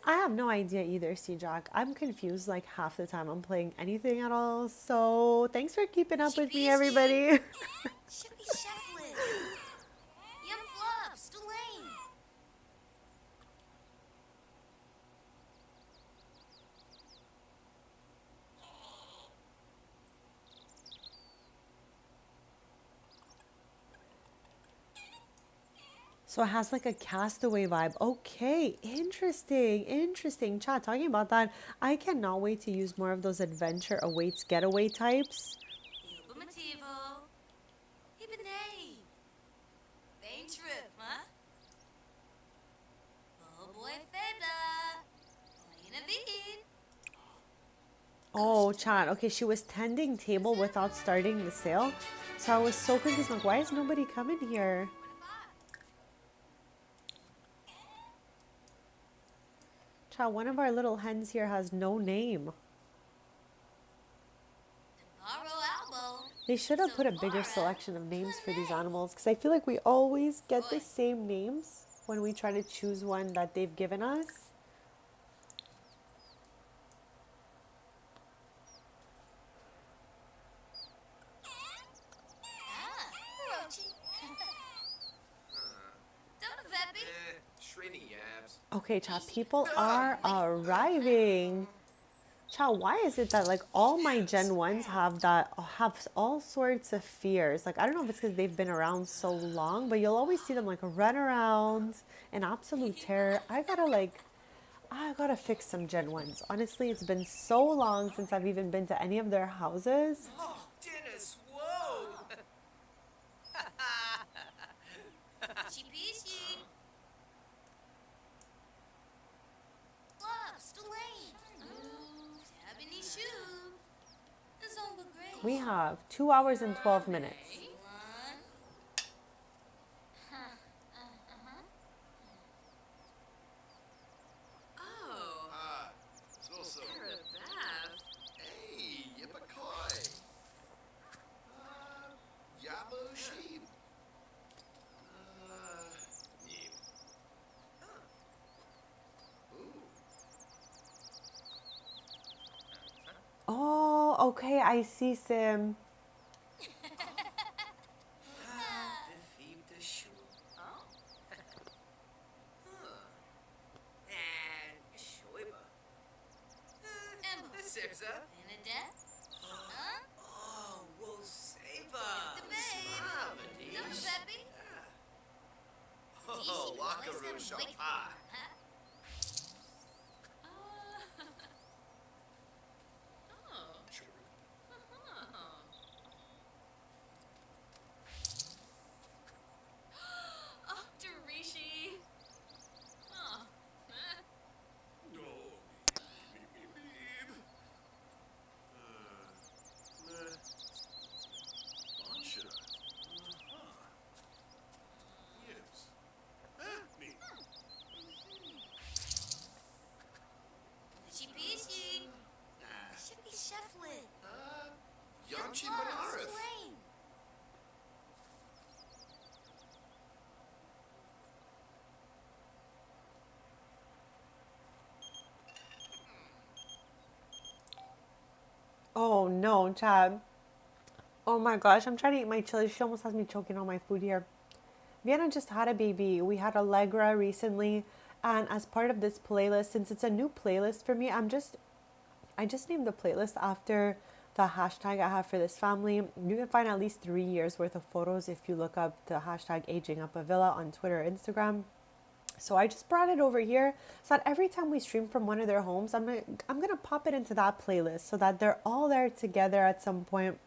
I have no idea either, C-Jack. I'm confused like half the time I'm playing anything at all. So thanks for keeping up with me, everybody. So it has like a castaway vibe. Okay, interesting. Chat, talking about that, I cannot wait to use more of those adventure awaits getaway types. Oh, chat. Okay, she was tending table without starting the sale. So I was so confused. Like, why is nobody coming here? Chat, one of our little hens here has no name. They should have put a bigger selection of names for these animals, because I feel like we always get the same names when we try to choose one that they've given us. Okay, chat, people are arriving. Chat, why is it that like all my Gen 1s have all sorts of fears? Like I don't know if it's because they've been around so long, but you'll always see them like run around in absolute terror. I gotta fix some Gen 1s. Honestly, it's been so long since I've even been to any of their houses. Oh, Dennis, whoa! Itchy peasy. Gloves, Delane. Tabini shoe. The Zomba Grace. We have 2 hours and 12 minutes. One. Oh, So. Arabab. Hey, yippee Yabu sheep. Neem. Ooh. Oh, okay, I see, Sim. Befib de Shul. Oh. And Shoiba. Emma. Sirza. Benedette. Huh? Oh, Woseba. The babe. No, Peppy. Oh, Lakaru Shapa. Oh, Derishi. Oh. No. Beep. Launcher. Yips. Me. Itchy peasy. Should be Cheflet. Yamchi Gloves, Manarith. Delane. Oh no, Chad. Oh my gosh, I'm trying to eat my chili. She almost has me choking on my food here. Vienna just had a baby. We had Allegra recently, and as part of this playlist, since it's a new playlist for me, I just named the playlist after the hashtag I have for this family. You can find at least 3 years worth of photos if you look up the hashtag Aging Up Avila on Twitter or Instagram. So I just brought it over here so that every time we stream from one of their homes, I'm gonna pop it into that playlist so that they're all there together at some point.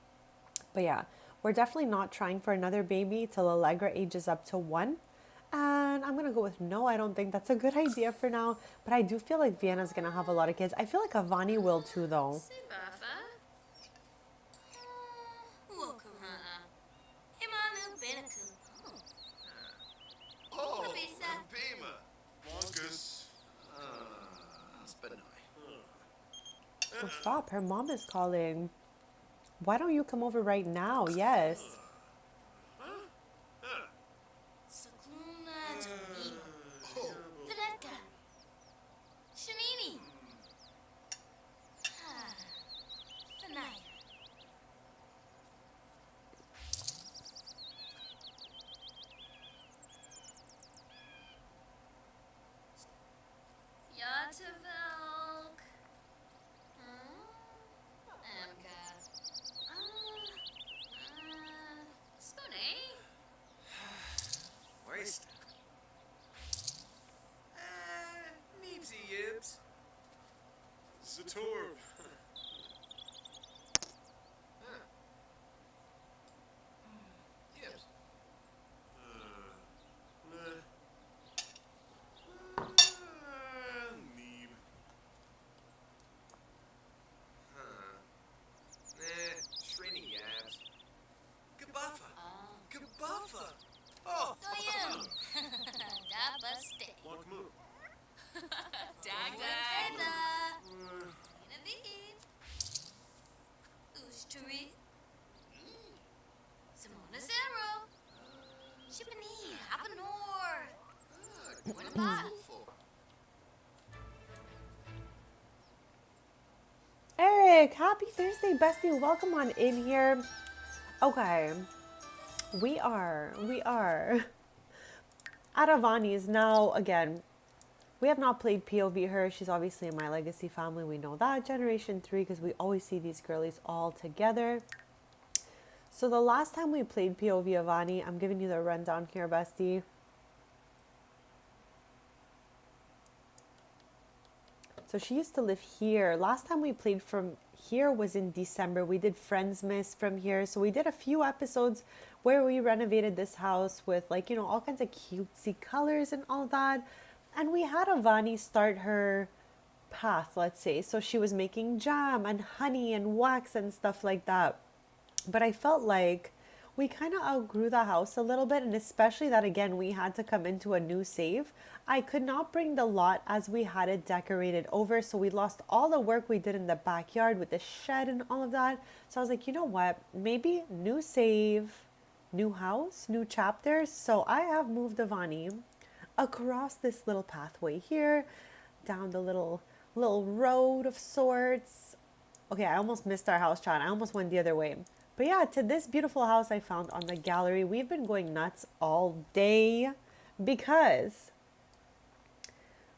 But yeah, we're definitely not trying for another baby till Allegra ages up to 1. And I'm gonna go with no, I don't think that's a good idea for now. But I do feel like Vienna's gonna have a lot of kids. I feel like Avani will too though. Sibafa. Wokuha. Imanu Benaku. Oh, Kabisa. Bema. Wonkus. Spenai. Oh, stop, her mom is calling. Why don't you come over right now? Yes. Sakluna Jamima. Vaneka. Shanini. Fanaya. Yatavelk. Amka. Spoonie. Waste. Neepsy Yibs. Zatorb. Yes. Neem. Shrini Yabs. Gabuffa. Gabuffa. Oh. Doyum. Dabaste. Lakmu. Dagda. Inavid. Usturi. Simona Zero. Shipani. Hapanor. Winaba. Eric, happy Thursday, bestie. Welcome on in here. Okay. We are at Avani's now again. We have not played POV her. She's obviously in my legacy family. We know that. Generation 3, because we always see these girlies all together. So the last time we played POV Avani, I'm giving you the rundown here, bestie. So she used to live here. Last time we played from here was in December. We did Friendsmas from here. So we did a few episodes where we renovated this house with, like, you know, all kinds of cutesy colors and all that. And we had Avani start her path, let's say. So she was making jam and honey and wax and stuff like that. But I felt like we kind of outgrew the house a little bit, and especially that, again, we had to come into a new save. I could not bring the lot as we had it decorated over, so we lost all the work we did in the backyard with the shed and all of that. So I was like, you know what, maybe new save, new house, new chapters. So I have moved Avani across this little pathway here, down the little road of sorts. Okay, I almost missed our house, chat. I almost went the other way. But yeah, to this beautiful house I found on the gallery. We've been going nuts all day because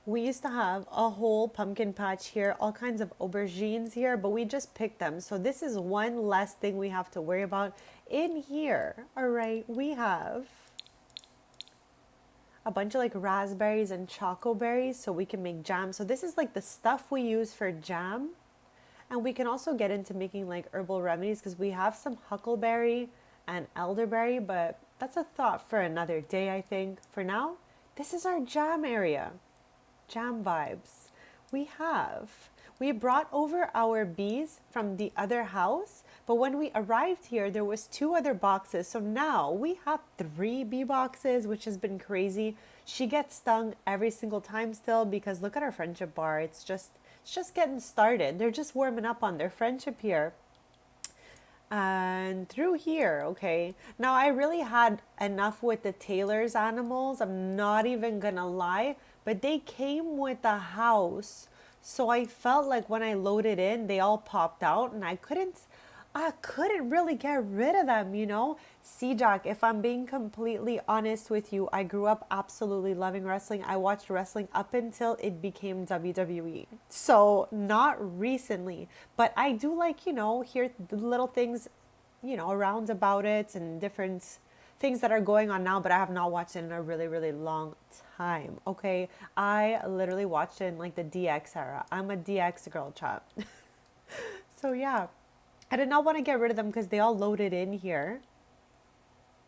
we used to have a whole pumpkin patch here, all kinds of aubergines here, but we just picked them. So this is one less thing we have to worry about. In here, all right, we have a bunch of like raspberries and choco berries so we can make jam. So this is like the stuff we use for jam. And we can also get into making like herbal remedies because we have some huckleberry and elderberry, but that's a thought for another day, I think. For now, this is our jam area. Jam vibes. We brought over our bees from the other house, but when we arrived here, there was 2 other boxes. So now we have 3 bee boxes, which has been crazy. She gets stung every single time still because look at our friendship bar. It's just getting started. They're just warming up on their friendship here. And through here, okay. Now I really had enough with the Taylor's animals. I'm not even gonna lie, but they came with the house. So I felt like when I loaded in, they all popped out and I couldn't really get rid of them, you know? See, Jack, if I'm being completely honest with you, I grew up absolutely loving wrestling. I watched wrestling up until it became WWE. So not recently, but I do like, you know, hear the little things, you know, around about it and different things that are going on now, but I have not watched it in a really, really long time. Okay. I literally watched it in like the DX era. I'm a DX girl, chat. So yeah. I did not want to get rid of them because they all loaded in here.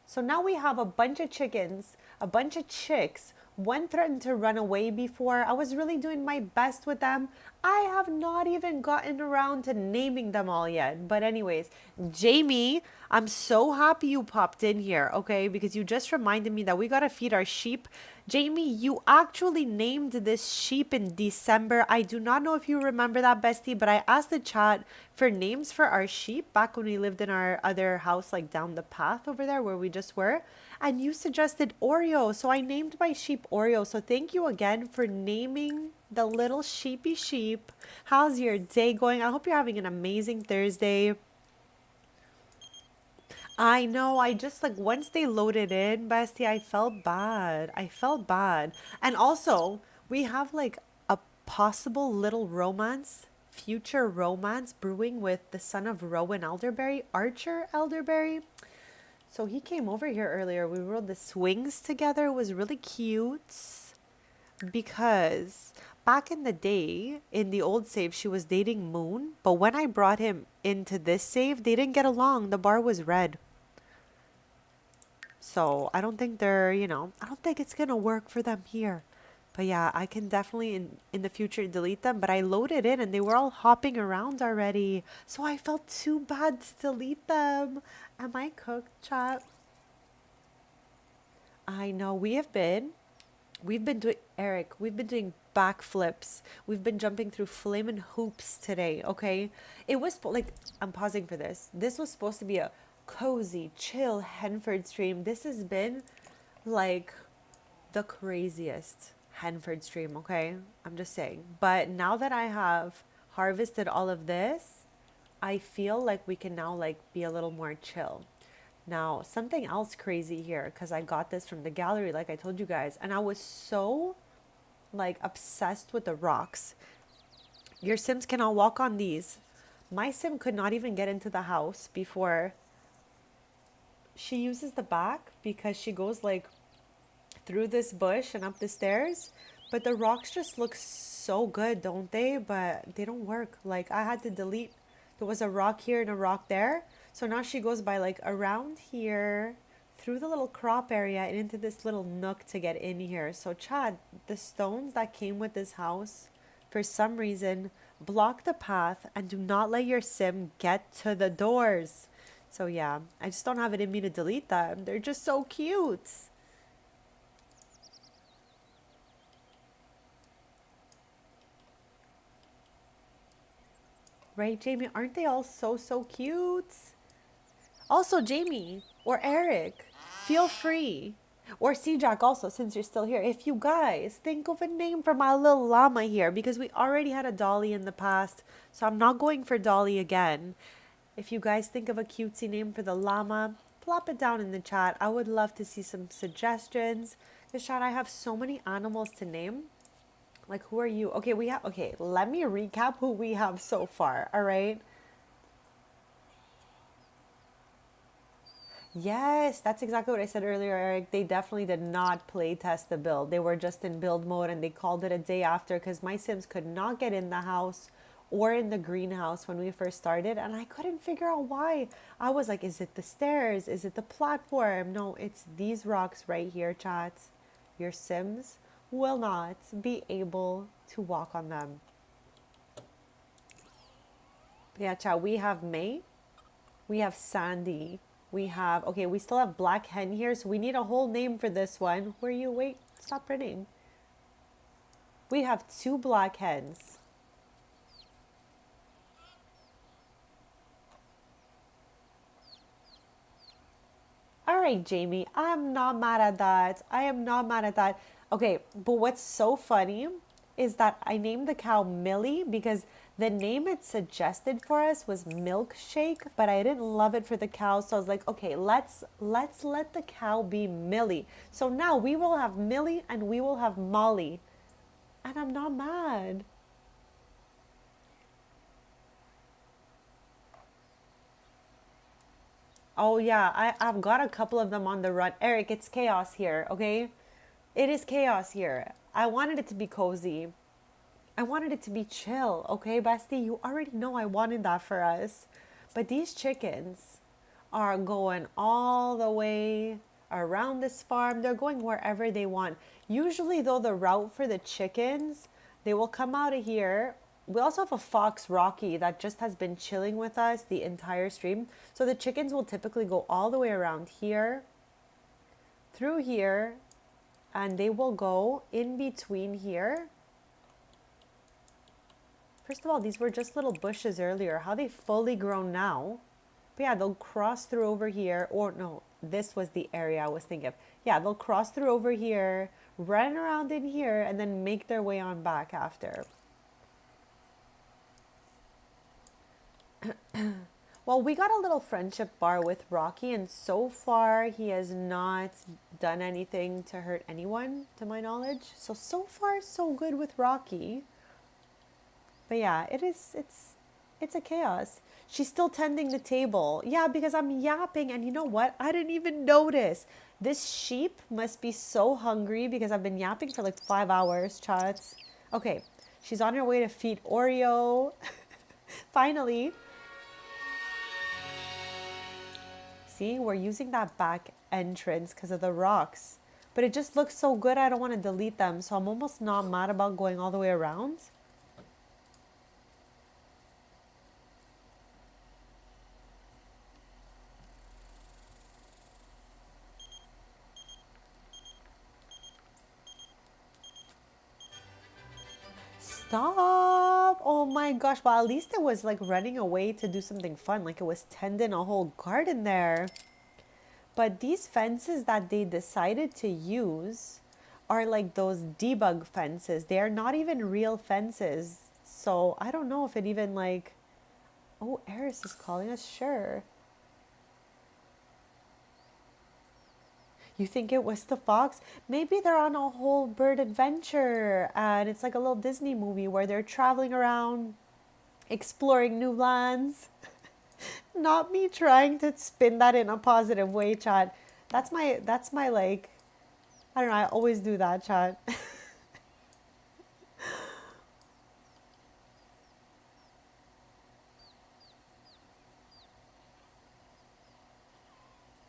So now we have a bunch of chickens, a bunch of chicks. One threatened to run away before. I was really doing my best with them. I have not even gotten around to naming them all yet. But anyways, Jamie, I'm so happy you popped in here, okay? Because you just reminded me that we got to feed our sheep. Jamie, you actually named this sheep in December. I do not know if you remember that, bestie, but I asked the chat for names for our sheep back when we lived in our other house, like down the path over there where we just were. And you suggested Oreo. So I named my sheep Oreo. So thank you again for naming the little sheepy sheep. How's your day going? I hope you're having an amazing Thursday. I know. I just like once they loaded in, bestie, I felt bad. And also, we have like a possible little romance, future romance brewing with the son of Rowan Elderberry, Archer Elderberry. So he came over here earlier. We rode the swings together. It was really cute because back in the day, in the old save, she was dating Moon. But when I brought him into this save, they didn't get along. The bar was red. So I don't think they're, you know, I don't think it's going to work for them here. But yeah, I can definitely in the future delete them. But I loaded in and they were all hopping around already. So I felt too bad to delete them. Am I cooked, chat? I know we've been doing, Eric, we've been doing backflips. We've been jumping through flaming hoops today, okay? It was like, I'm pausing for this. This was supposed to be a cozy, chill Henford stream. This has been like the craziest Henford stream, okay? I'm just saying. But now that I have harvested all of this, I feel like we can now like be a little more chill. Now, something else crazy here, because I got this from the gallery, like I told you guys, and I was so like obsessed with the rocks. Your Sims cannot walk on these. My Sim could not even get into the house before she uses the back because she goes like through this bush and up the stairs. But the rocks just look so good, don't they? But they don't work. Like I had to delete. There was a rock here and a rock there. So now she goes by like around here, through the little crop area and into this little nook to get in here. So Chad, the stones that came with this house, for some reason, block the path and do not let your sim get to the doors. So yeah, I just don't have it in me to delete them. They're just so cute. Right, Jamie? Aren't they all so cute? Also, Jamie or Eric, feel free. Or C-Jack also, since you're still here. If you guys think of a name for my little llama here, because we already had a Dolly in the past, so I'm not going for Dolly again. If you guys think of a cutesy name for the llama, plop it down in the chat. I would love to see some suggestions. Because, chat, I have so many animals to name. Like, who are you? Okay, let me recap who we have so far, all right? Yes, that's exactly what I said earlier, Eric. They definitely did not play test the build. They were just in build mode and they called it a day after because my Sims could not get in the house or in the greenhouse when we first started. And I couldn't figure out why. I was like, is it the stairs? Is it the platform? No, it's these rocks right here, chat. Your Sims will not be able to walk on them. Yeah, chat, we have May. We have Sandy. We have, okay, we still have Black Hen here, so we need a whole name for this one. Where you, wait, stop printing. We have 2 Black Hens. All right, Jamie, I'm not mad at that. I am not mad at that. Okay, but what's so funny is that I named the cow Millie because the name it suggested for us was Milkshake, but I didn't love it for the cow, so I was like, okay, let's let the cow be Millie. So now we will have Millie and we will have Molly. And I'm not mad. Oh yeah, I've got a couple of them on the run. Eric, it's chaos here, okay? It is chaos here. I wanted it to be cozy. I wanted it to be chill, okay, bestie? You already know I wanted that for us. But these chickens are going all the way around this farm. They're going wherever they want. Usually, though, the route for the chickens, they will come out of here. We also have a fox, Rocky, that just has been chilling with us the entire stream. So the chickens will typically go all the way around here, through here, and they will go in between here. First of all, these were just little bushes earlier. How they fully grown now. But yeah, they'll cross through over here. Or no, this was the area I was thinking of. Yeah, they'll cross through over here, run around in here, and then make their way on back after. Well, we got a little friendship bar with Rocky, and so far he has not done anything to hurt anyone, to my knowledge. So far, so good with Rocky. But yeah, it's a chaos. She's still tending the table. Yeah, because I'm yapping, and you know what? I didn't even notice. This sheep must be so hungry because I've been yapping for like 5 hours, chats. Okay, she's on her way to feed Oreo. Finally. See, we're using that back entrance because of the rocks. But it just looks so good, I don't want to delete them. So I'm almost not mad about going all the way around. Stop! Oh my gosh, well, at least it was like running away to do something fun, like it was tending a whole garden there. But these fences that they decided to use are like those debug fences. They are not even real fences. So I don't know if it even like... Oh, Eris is calling us, sure. You think it was the fox? Maybe they're on a whole bird adventure and it's like a little Disney movie where they're traveling around, exploring new lands. Not me trying to spin that in a positive way, chat. That's my like, I don't know, I always do that, chat.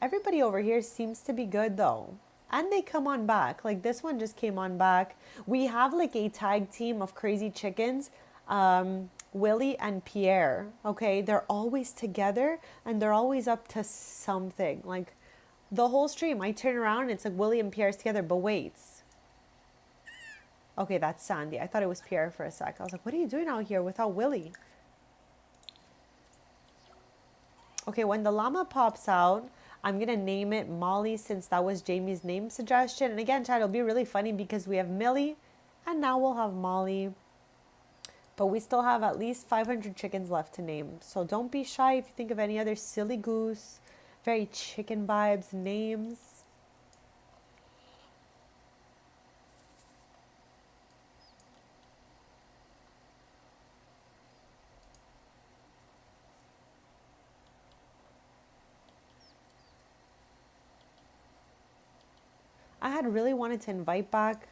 Everybody over here seems to be good though. And they come on back. Like this one just came on back. We have like a tag team of crazy chickens. Willie and Pierre. Okay, they're always together and they're always up to something. Like the whole stream, I turn around and it's like Willie and Pierre's together. But wait. Okay, that's Sandy. I thought it was Pierre for a sec. I was like, what are you doing out here without Willie? Okay, when the llama pops out, I'm going to name it Molly since that was Jamie's name suggestion. And again, chat, it'll be really funny because we have Millie and now we'll have Molly. But we still have at least 500 chickens left to name. So don't be shy if you think of any other silly goose, very chicken vibes names. I had really wanted to invite back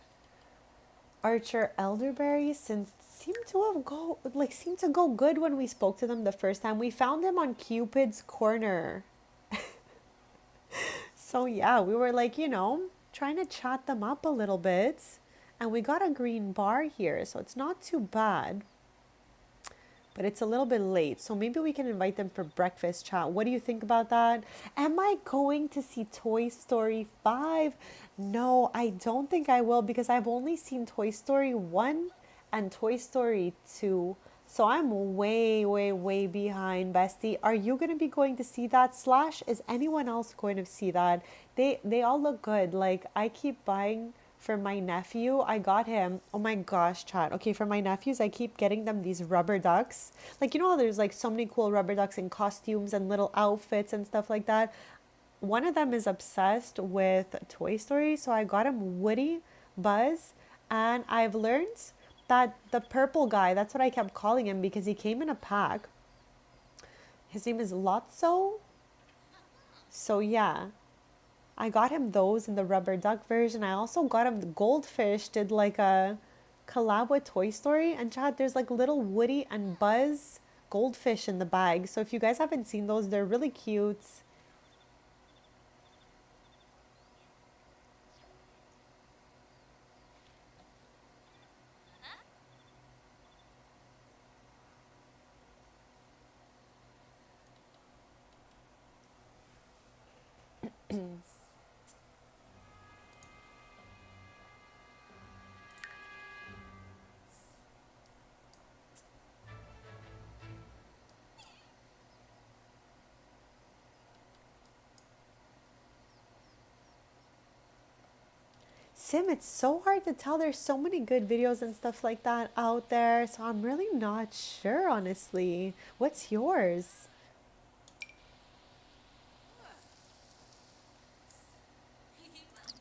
Archer Elderberry since seemed to go good when we spoke to them the first time. We found him on Cupid's Corner. So yeah, we were like, trying to chat them up a little bit. And we got a green bar here, so it's not too bad. But it's a little bit late, so maybe we can invite them for breakfast chat. What do you think about that? Am I going to see Toy Story 5? No, I don't think I will because I've only seen Toy Story 1 and Toy Story 2. So I'm way, way, way behind, bestie. Are you going to be going to see that? Slash, is anyone else going to see that? They all look good. Like, I keep buying for my nephew. I got him, oh my gosh, chat. Okay, for my nephews, I keep getting them these rubber ducks. Like, you know how there's like so many cool rubber ducks in costumes and little outfits and stuff like that? One of them is obsessed with Toy Story, so I got him Woody, Buzz, and I've learned that the purple guy, that's what I kept calling him because he came in a pack. His name is Lotso. So yeah, I got him those in the rubber duck version. I also got him the Goldfish, did like a collab with Toy Story. And chat, there's like little Woody and Buzz goldfish in the bag. So if you guys haven't seen those, they're really cute. Sim, it's so hard to tell. There's so many good videos and stuff like that out there. So I'm really not sure, honestly. What's yours?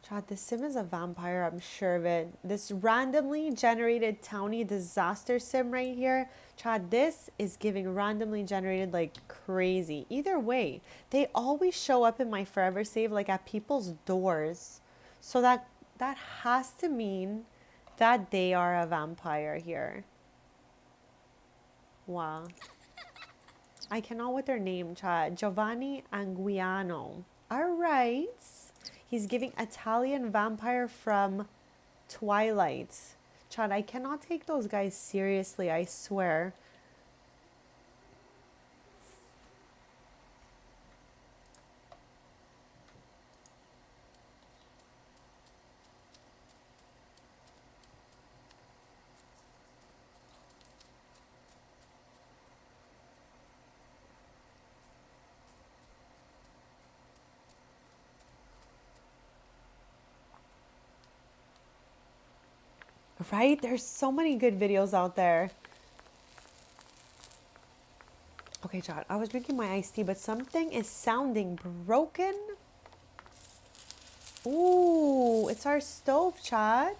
Chad, the sim is a vampire, I'm sure of it. This randomly generated townie disaster sim right here. Chad, this is giving randomly generated like crazy. Either way, they always show up in my forever save like at people's doors. So that has to mean that they are a vampire here. Wow. I cannot with their name, Chad. Giovanni Anguiano. All right. He's giving Italian vampire from Twilight. Chad, I cannot take those guys seriously, I swear. Right? There's so many good videos out there. Okay, Chad, I was drinking my iced tea, but something is sounding broken. Ooh, it's our stove, Chad.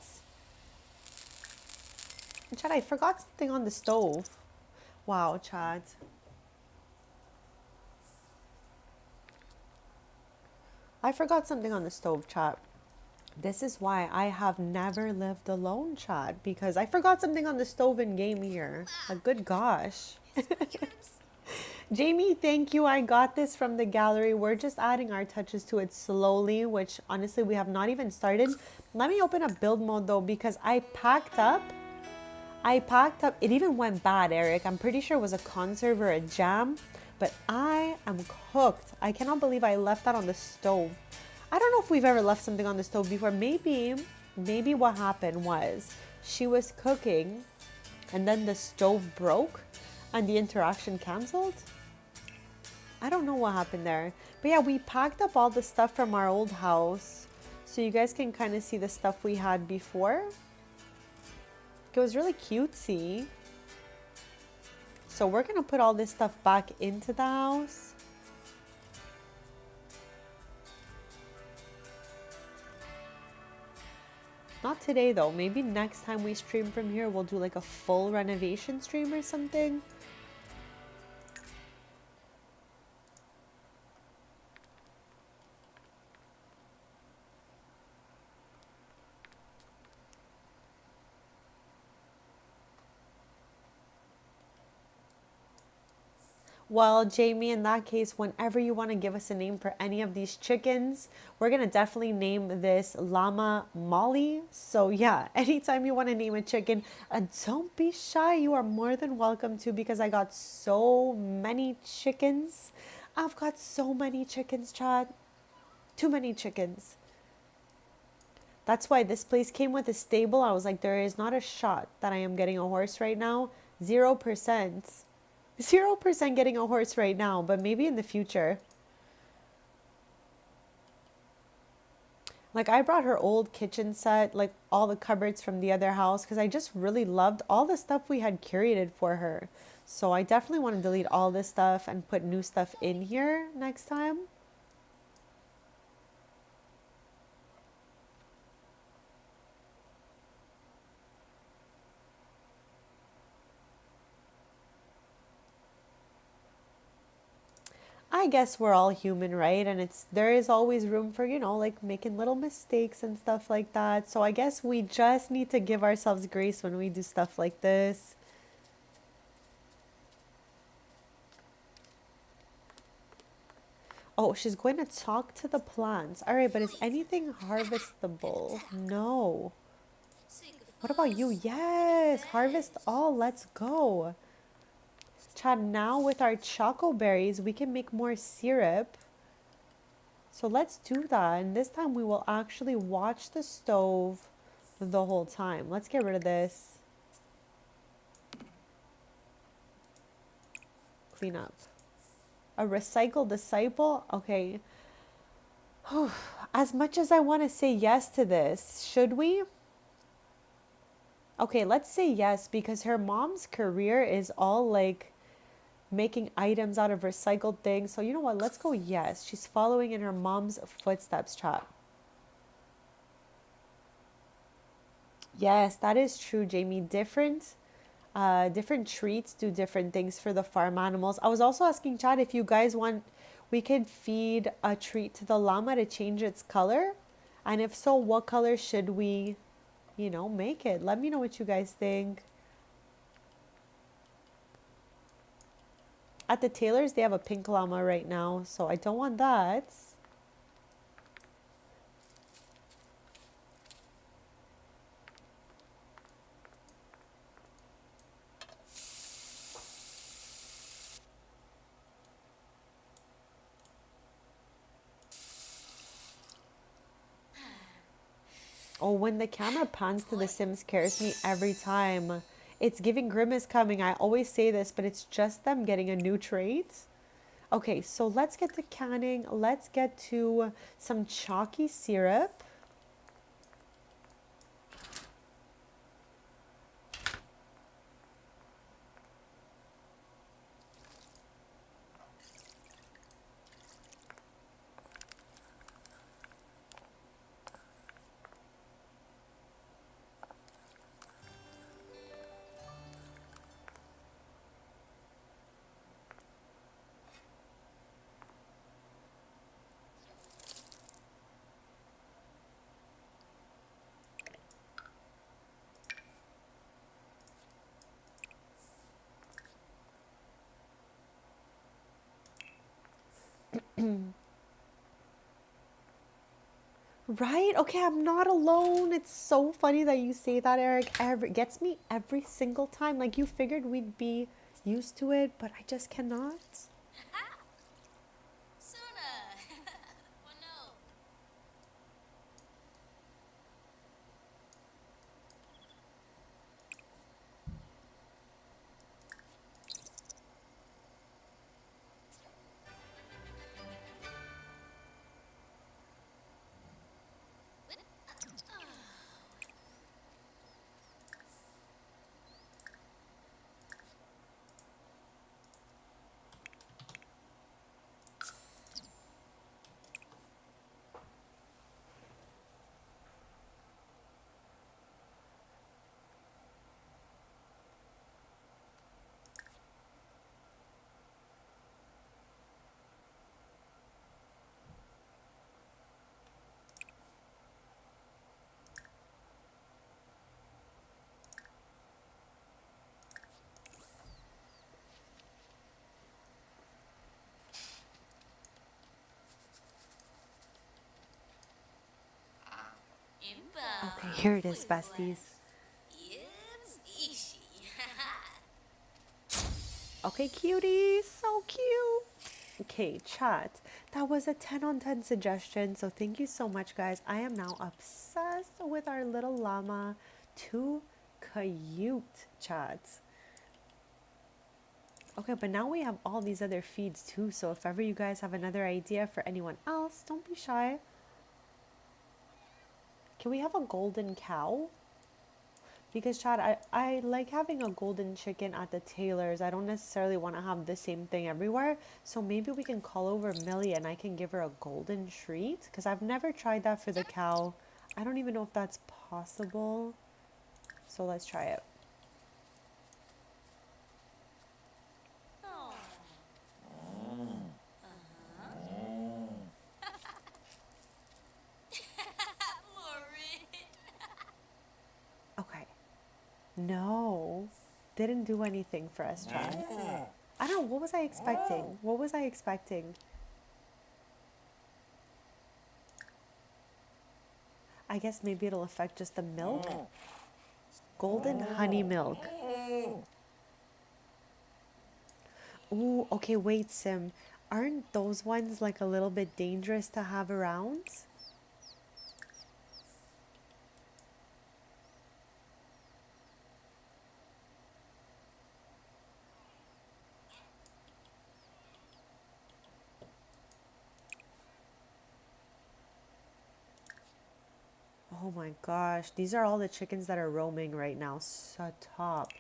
Chad, I forgot something on the stove. Wow, Chad. I forgot something on the stove, Chad. This is why I have never lived alone, Chad, because I forgot something on the stove in game here. Like, good gosh. Jamie, thank you. I got this from the gallery. We're just adding our touches to it slowly, which honestly we have not even started. Let me open up build mode though, because I packed up. It even went bad, Eric. I'm pretty sure it was a conserve or a jam, but I am cooked. I cannot believe I left that on the stove. I don't know if we've ever left something on the stove before. Maybe what happened was she was cooking and then the stove broke and the interaction canceled. I don't know what happened there. But yeah, we packed up all the stuff from our old house so you guys can kind of see the stuff we had before. It was really cutesy. So we're going to put all this stuff back into the house. Not today though. Maybe next time we stream from here, we'll do like a full renovation stream or something. Well, Jamie, in that case, whenever you want to give us a name for any of these chickens, we're going to definitely name this Llama Molly. So yeah, anytime you want to name a chicken, don't be shy. You are more than welcome to, because I got so many chickens. I've got so many chickens, Chad. Too many chickens. That's why this place came with a stable. I was like, there is not a shot that I am getting a horse right now. 0%. 0% getting a horse right now, but maybe in the future. Like, I brought her old kitchen set, like all the cupboards from the other house, because I just really loved all the stuff we had curated for her. So I definitely want to delete all this stuff and put new stuff in here next time. I guess we're all human, right? And there is always room for, like making little mistakes and stuff like that. So I guess we just need to give ourselves grace when we do stuff like this. Oh, she's going to talk to the plants. All right, but is anything harvestable? No. What about you? Yes, harvest all. Let's go. Chad, now with our choco berries, we can make more syrup. So let's do that. And this time we will actually watch the stove the whole time. Let's get rid of this. Clean up. A recycled disciple? Okay. As much as I want to say yes to this, should we? Okay, let's say yes, because her mom's career is all like making items out of recycled things. So you know what? Let's go yes. She's following in her mom's footsteps, chat. Yes, that is true, Jamie. Different treats do different things for the farm animals. I was also asking Chad if you guys want, we could feed a treat to the llama to change its color. And if so, what color should we, make it? Let me know what you guys think. At the tailors, they have a pink llama right now, so I don't want that. Oh, when the camera pans to the Sim scares me every time. It's giving Grimace coming. I always say this, but it's just them getting a new trait. Okay, so let's get to canning. Let's get to some chalky syrup. Right? Okay, I'm not alone. It's so funny that you say that, Eric. Gets me every single time. Like, you figured we'd be used to it, but I just cannot. Suna. Well, no. Okay, Impa. here it is, besties. Yibs. Ishi. Okay, cutie. So cute. Okay, chat. That was a 10 on 10 suggestion. So thank you so much, guys. I am now obsessed with our little llama. Too cute, chat. Okay, but now we have all these other feeds too. So if ever you guys have another idea for anyone else, don't be shy. Can we have a golden cow? Because Chad, I like having a golden chicken at the tailor's. I don't necessarily want to have the same thing everywhere. So maybe we can call over Millie and I can give her a golden treat. Because I've never tried that for the cow. I don't even know if that's possible. So let's try it. Oh. Florid. Okay. No. Didn't do anything for us, Chad. I don't know. What was I expecting? What was I expecting? I guess maybe it'll affect just the milk. Golden honey milk. Ooh, okay, wait, Sim. Aren't those ones like a little bit dangerous to have around? Oh my gosh, these are all the chickens that are roaming right now. Stop.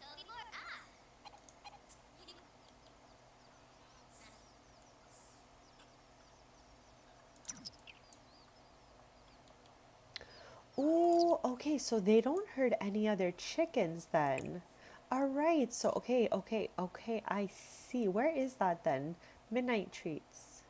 Kobe more. Ah. Ooh, okay, so they don't hurt any other chickens then. All right, so okay, I see. Where is that then? Midnight treats.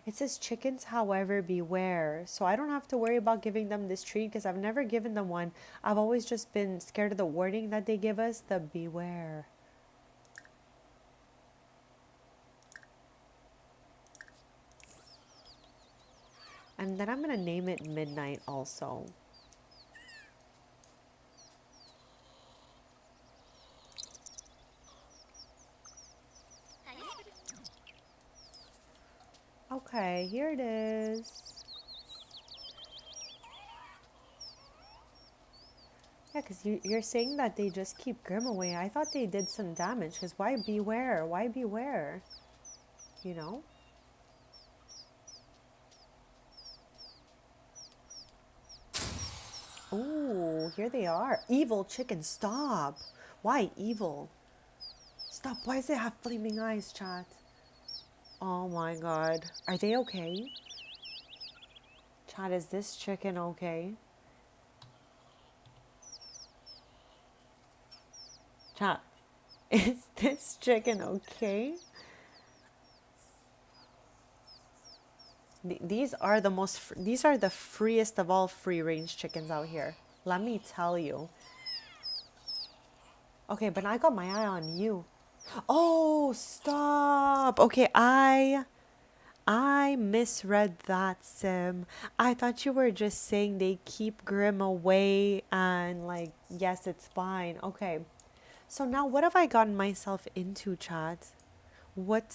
It says chickens, however, beware. So I don't have to worry about giving them this treat because I've never given them one. I've always just been scared of the warning that they give us, the beware. And then I'm gonna name it Midnight also. Okay, here it is. Yeah, because you're saying that they just keep Grim away. I thought they did some damage, because why beware? Why beware? You know? Ooh, here they are. Evil chicken, stop. Why evil? Stop. Why does it have flaming eyes, chat? Oh my god. Are they okay? Chat, is this chicken okay? Chat, is this chicken okay? These are the these are the freest of all free range chickens out here. Let me tell you. Okay, but I got my eye on you. Oh, stop. Okay, I misread that, Sim. I thought you were just saying they keep Grim away and like, yes, it's fine. Okay. So now what have I gotten myself into, chat? What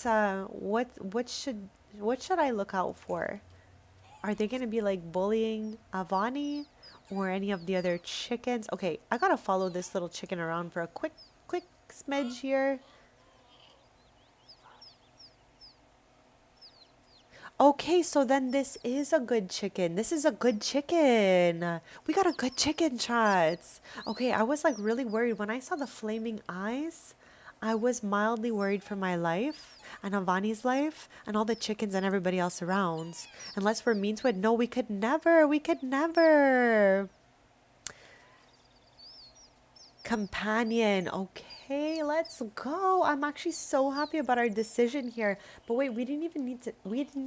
should I look out for? Are they gonna be like bullying Avani or any of the other chickens? Okay, I gotta follow this little chicken around for a quick smidge here. Okay, so then this is a good chicken. This is a good chicken. We got a good chicken, chats. Okay, I was like really worried when I saw the flaming eyes. I was mildly worried for my life and Avani's life and all the chickens and everybody else around. Unless we're mean to it. No, we could never. We could never. Companion. Okay, let's go. I'm actually so happy about our decision here. But wait, we didn't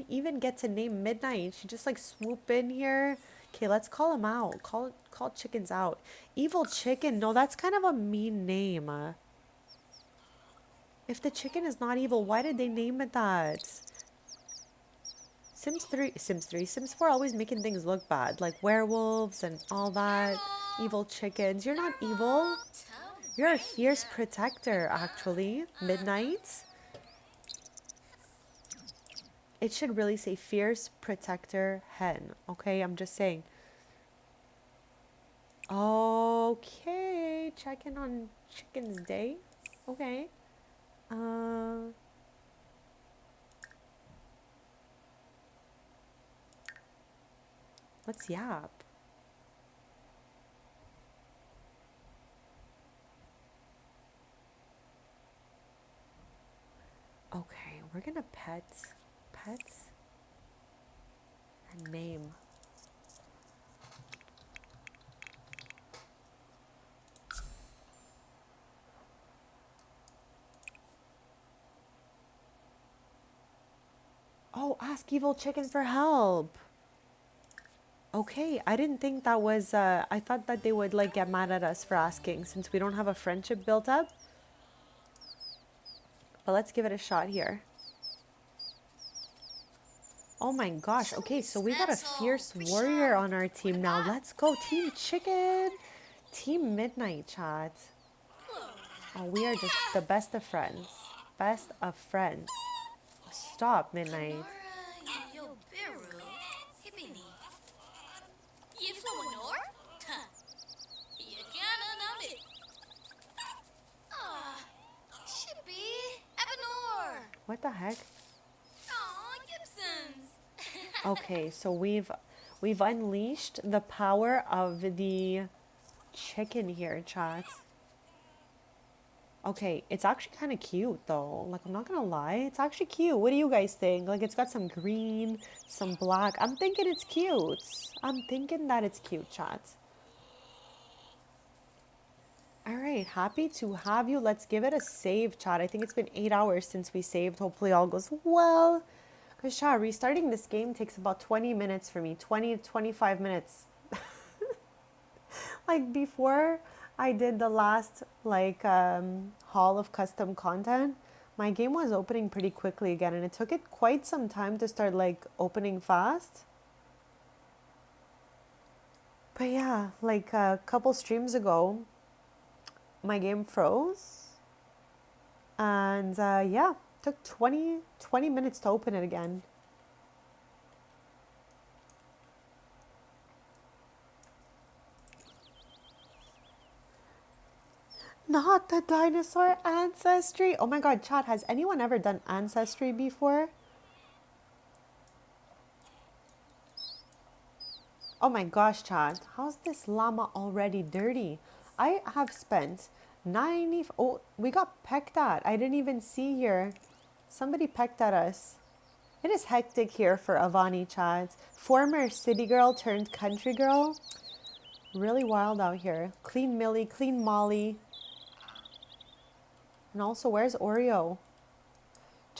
even get to name Midnight. She just like swoop in here. Okay, let's call him out. Call chickens out. Evil chicken. No, that's kind of a mean name. If the chicken is not evil, why did they name it that? Sims 4 always making things look bad, like werewolves and all that. Evil chickens. You're not evil. You're a fierce protector, actually. Midnight. It should really say fierce protector hen. Okay, I'm just saying. Okay, checking on Chicken's Day. Okay. Let's yap. Okay, we're gonna pets and name. Oh, ask evil chicken for help. Okay, I didn't think that was, I thought that they would like get mad at us for asking since we don't have a friendship built up. But let's give it a shot here. Oh my gosh, okay, so we got a fierce warrior on our team now. Let's go, Team Chicken. Team Midnight, chat. Oh, we are just the best of friends. Best of friends. Stop, Midnight. What the heck? Okay, so we've unleashed the power of the chicken here, chat. Okay, it's actually kind of cute though. Like, I'm not gonna lie, it's actually cute. What do you guys think? Like, it's got some green, some black. I'm thinking it's cute. I'm thinking that it's cute, chat. All right, happy to have you. Let's give it a save, chat. I think it's been 8 hours since we saved. Hopefully all goes well. Because, chat, restarting this game takes about 20 minutes for me. 20 to 25 minutes. Like, before I did the last, like, haul of custom content, my game was opening pretty quickly again. And it took it quite some time to start, like, opening fast. But, yeah, like, a couple streams ago, my game froze. And, yeah, took 20 minutes to open it again. Not the dinosaur ancestry. Oh my god, chat, has anyone ever done ancestry before? Oh my gosh, chat. How's this llama already dirty? I have spent 90... Oh, we got pecked at. I didn't even see here. Somebody pecked at us. It is hectic here for Avani, chat. Former city girl turned country girl. Really wild out here. Clean Millie, clean Molly. And also, where's Oreo?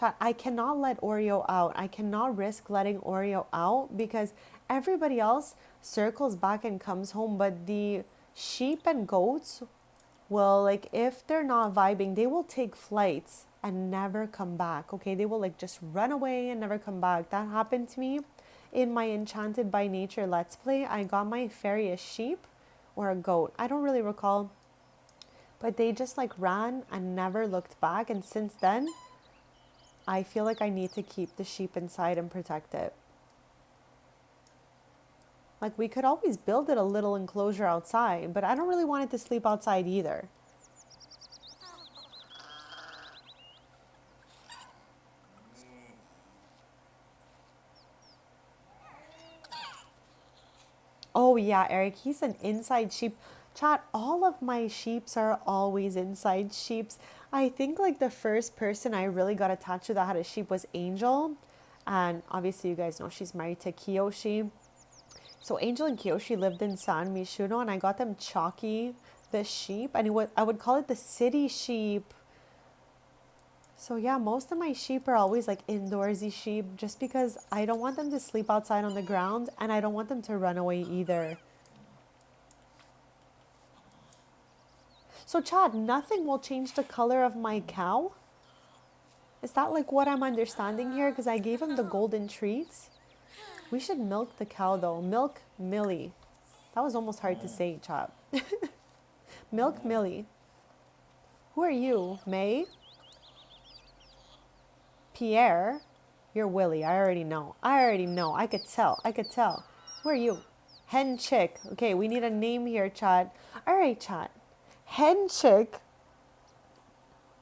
Chat, I cannot let Oreo out. I cannot risk letting Oreo out because everybody else circles back and comes home, but the sheep and goats will, like, if they're not vibing, they will take flights and never come back. Okay, they will like just run away and never come back. That happened to me in my Enchanted by Nature Let's Play. I got my fairy a sheep or a goat, I don't really recall, but they just like ran and never looked back. And since then, I feel like I need to keep the sheep inside and protect it. Like, we could always build it a little enclosure outside, but I don't really want it to sleep outside either. Oh yeah, Eric, he's an inside sheep. Chat, all of my sheeps are always inside sheeps. I think like the first person I really got attached to that had a sheep was Angel. And obviously you guys know she's married to Kiyoshi. So Angel and Kiyoshi lived in San Mishuno, and I got them Chalky, the sheep, and I would call it the city sheep. So yeah, most of my sheep are always like indoorsy sheep just because I don't want them to sleep outside on the ground and I don't want them to run away either. So Chad, nothing will change the color of my cow? Is that like what I'm understanding here? Because I gave him the golden treats. We should milk the cow though. Milk Millie. That was almost hard to say, Chad. Milk Millie. Who are you? May? Pierre? You're Willie. I already know. I could tell. Who are you? Hen Chick. Okay, we need a name here, chat. All right, chat. Hen Chick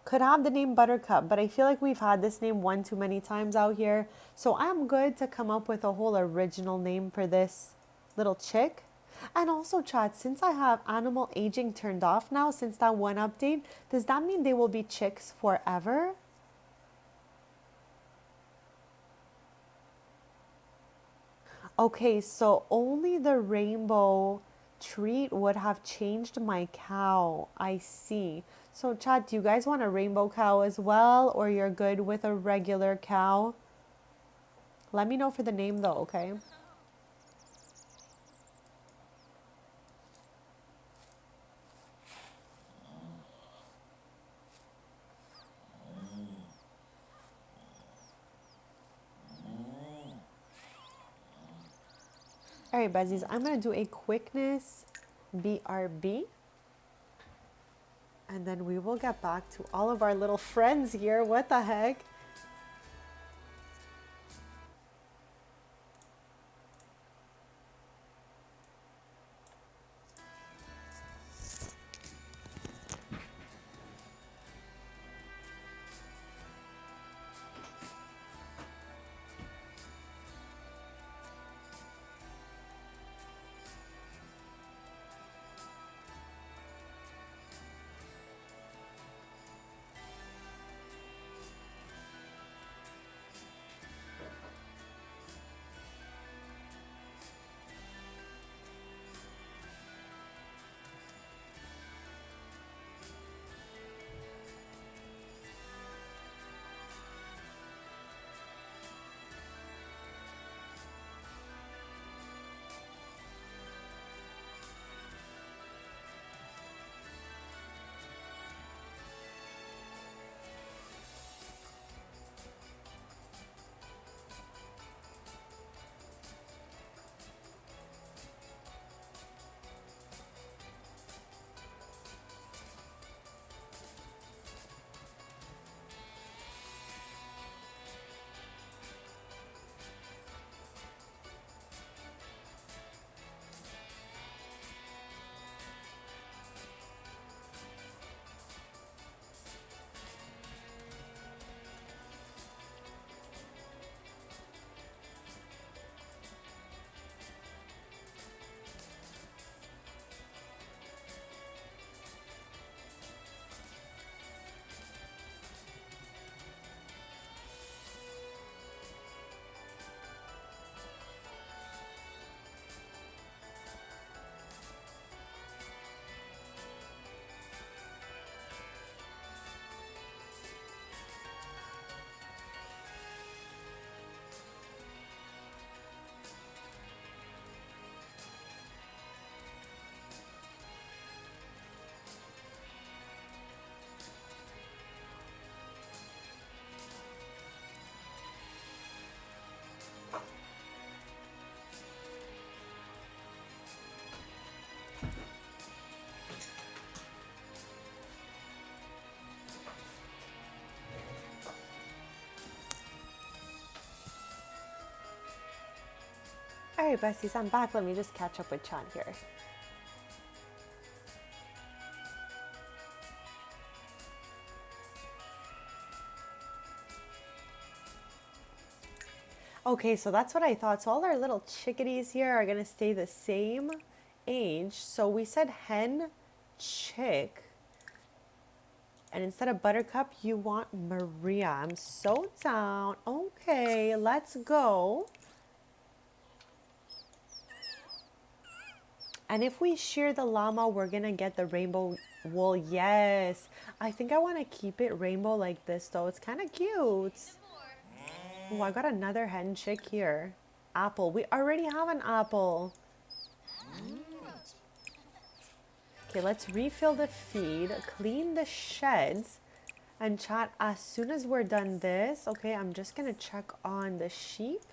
could have the name Buttercup, but I feel like we've had this name one too many times out here. So I'm good to come up with a whole original name for this little chick. And also, chat, since I have animal aging turned off now, since that one update, does that mean they will be chicks forever? Okay, so only the rainbow treat would have changed my cow. I see. So chat, do you guys want a rainbow cow as well, or you're good with a regular cow? Let me know for the name though, okay? All right, Besties, I'm gonna do a quickness BRB. And then we will get back to all of our little friends here. What the heck? All right, besties, I'm back. Let me just catch up with Chan here. Okay, so that's what I thought. So all our little chickadees here are gonna stay the same age. So we said hen, chick. And instead of Buttercup, you want Maria. I'm so down. Okay, let's go. And if we shear the llama, we're gonna get the rainbow wool. Yes. I think I want to keep it rainbow like this though. It's kind of cute. Oh, I got another hen chick here. Apple. We already have an apple. Okay, let's refill the feed, clean the sheds, and chat as soon as we're done this. Okay, I'm just gonna check on the sheep.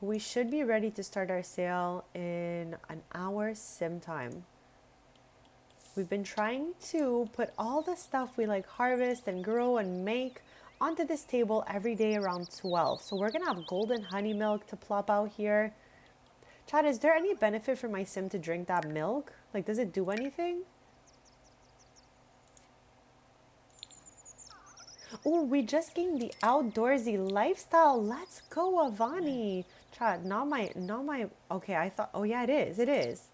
We should be ready to start our sale in an hour sim time. We've been trying to put all the stuff we like harvest and grow and make onto this table every day around 12. So we're gonna have golden honey milk to plop out here. Chad, is there any benefit for my sim to drink that milk? Like, does it do anything? Oh, we just gained the outdoorsy lifestyle. Let's go, Avani. Chad, not my, okay, I thought, oh yeah, it is.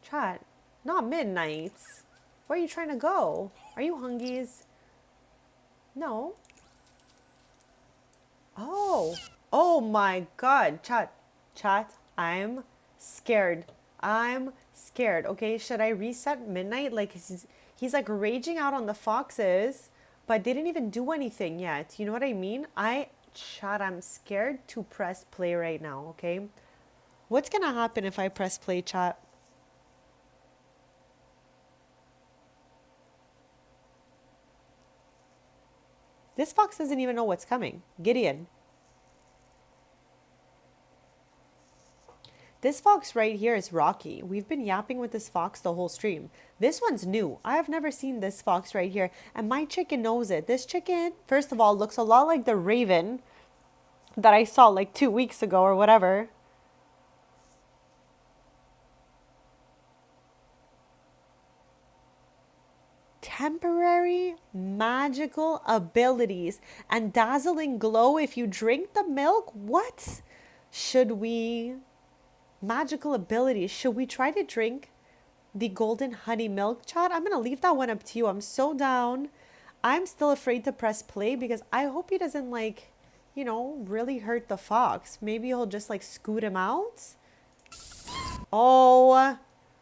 Chad, not midnights. Where are you trying to go? Are you hungies? No. Oh my God, chat, I'm scared. Okay, should I reset midnight? Like, he's like raging out on the foxes, but they didn't even do anything yet. You know what I mean? Chat, I'm scared to press play right now, okay? What's gonna happen if I press play, chat? This fox doesn't even know what's coming. Gideon. This fox right here is Rocky. We've been yapping with this fox the whole stream. This one's new. I have never seen this fox right here. And my chicken knows it. This chicken, first of all, looks a lot like the raven that I saw like 2 weeks ago or whatever. Temporary magical abilities and dazzling glow if you drink the milk. What? Should we... Magical abilities. Should we try to drink the golden honey milk, chat? I'm going to leave that one up to you. I'm so down. I'm still afraid to press play because I hope he doesn't like, you know, really hurt the fox. Maybe he'll just like scoot him out. Oh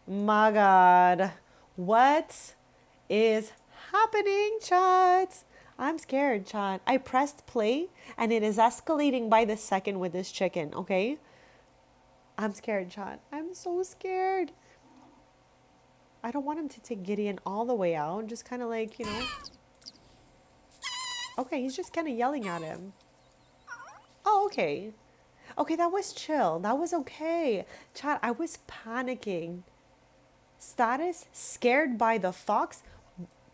my God. What is happening, chat? I'm scared, chat. I pressed play and it is escalating by the second with this chicken, okay? I'm scared, chat. I'm so scared. I don't want him to take Gideon all the way out. Just kind of like, you know. Okay, he's just kind of yelling at him. Oh, okay. Okay, that was chill. That was okay. Chat, I was panicking. Status, scared by the fox.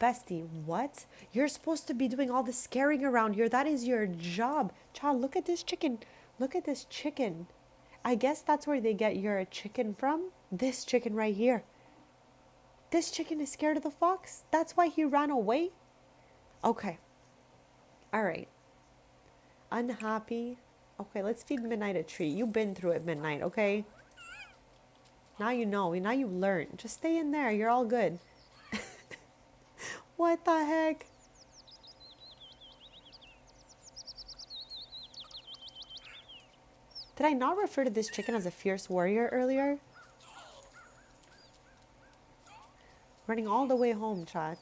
Bestie, what? You're supposed to be doing all the scaring around here. That is your job. Chat, look at this chicken. Look at this chicken. I guess that's where they get your chicken from. This chicken right here. This chicken is scared of the fox. That's why he ran away. Okay. All right. Unhappy. Okay, let's feed Midnight a treat. You've been through it, Midnight, okay? Now you know. Now you learned. Just stay in there. You're all good. What the heck? Did I not refer to this chicken as a fierce warrior earlier? Running all the way home, chat.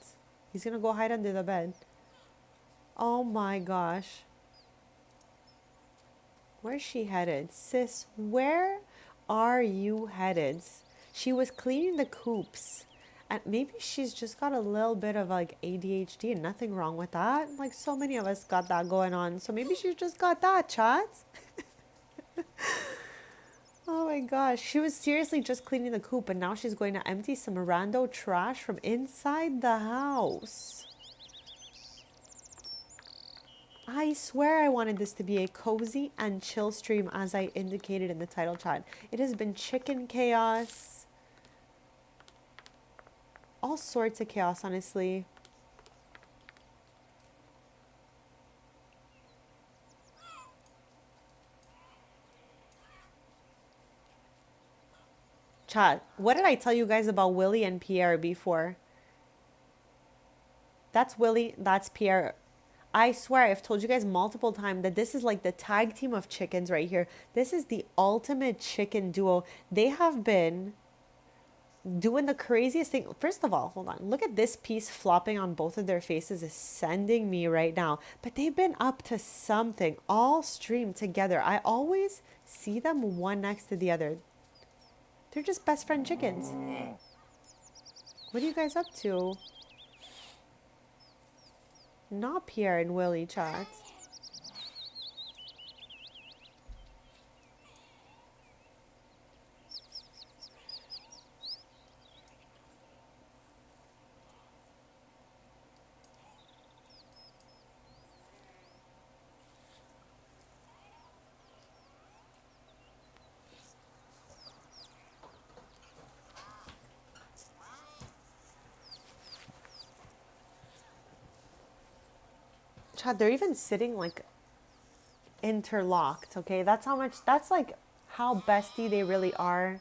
He's gonna go hide under the bed. Oh my gosh. Where's she headed? Sis, where are you headed? She was cleaning the coops. And maybe she's just got a little bit of like ADHD and nothing wrong with that. Like so many of us got that going on. So maybe she just got that, chat. Oh my gosh, she was seriously just cleaning the coop and now she's going to empty some rando trash from inside the house. I swear I wanted this to be a cozy and chill stream as I indicated in the title chat. It has been chicken chaos. All sorts of chaos, honestly. Chat, what did I tell you guys about Willie and Pierre before? That's Willie, that's Pierre. I swear I've told you guys multiple times that this is like the tag team of chickens right here. This is the ultimate chicken duo. They have been doing the craziest thing. First of all, hold on. Look at this piece flopping on both of their faces is sending me right now. But they've been up to something all stream together. I always see them one next to the other. They're just best friend chickens. What are you guys up to? Not Pierre and Willie, chat. Chad, they're even sitting like interlocked, okay? That's how much, that's like how bestie they really are.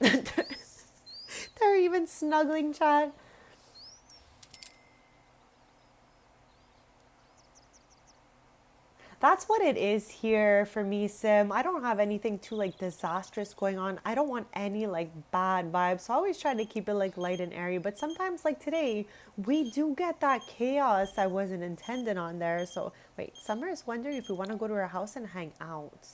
They're even snuggling, Chad. That's what it is here for me, Sim. I don't have anything too like disastrous going on. I don't want any like bad vibes. So I always try to keep it like light and airy. But sometimes like today, we do get that chaos I wasn't intended on there. So wait, Summer is wondering if we want to go to her house and hang out.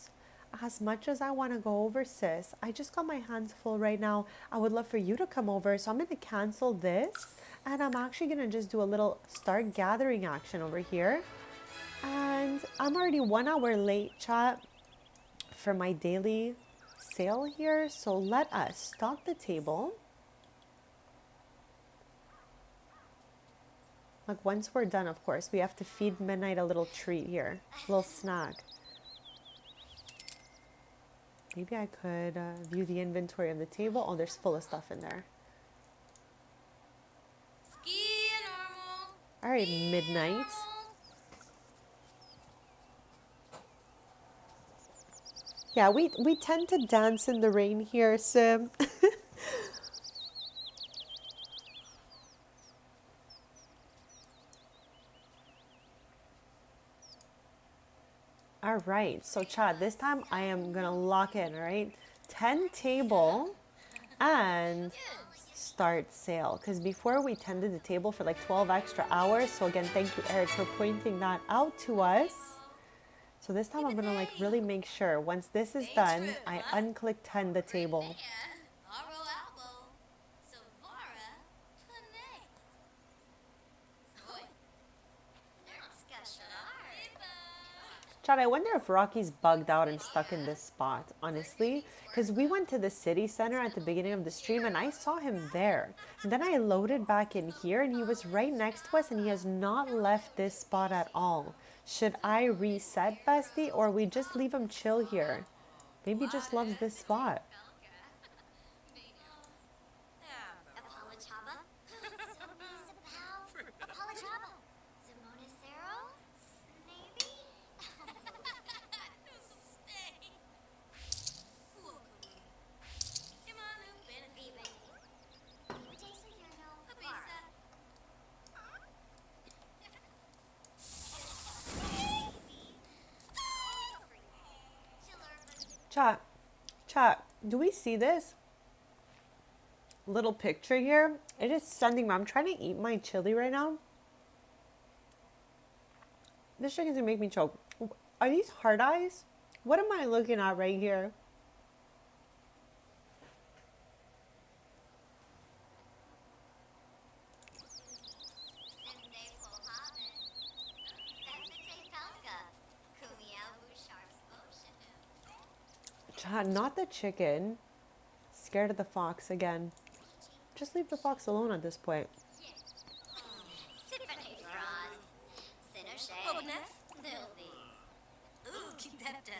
As much as I want to go over, sis, I just got my hands full right now. I would love for you to come over. So I'm going to cancel this. And I'm actually going to just do a little start gathering action over here. And I'm already 1 hour late, chat, for my daily sale here. So let us stock the table. Like once we're done, of course, we have to feed Midnight a little treat here, a little snack. Maybe I could view the inventory of the table. Oh, there's full of stuff in there. All right, Midnight. Yeah, we tend to dance in the rain here, Sim. All right, so Chad, this time I am gonna lock in, all right? 10 table and start sale. Because before we tended the table for like 12 extra hours. So again, thank you, Eric, for pointing that out to us. So this time I'm gonna like really make sure once this is done, I unclick 10 the table. Chad, I wonder if Rocky's bugged out and stuck in this spot, honestly. Because we went to the city center at the beginning of the stream and I saw him there. And then I loaded back in here and he was right next to us and he has not left this spot at all. Should I reset, Bestie, or we just leave him chill here? Maybe he just loves this spot. Chat, do we see this little picture here? It is sending me. I'm trying to eat my chili right now. This chicken's gonna make me choke. Are these hard eyes? What am I looking at right here? Chad, not the chicken. Scared of the fox again. Just leave the fox alone at this point. Filthy. Ooh, keep that down.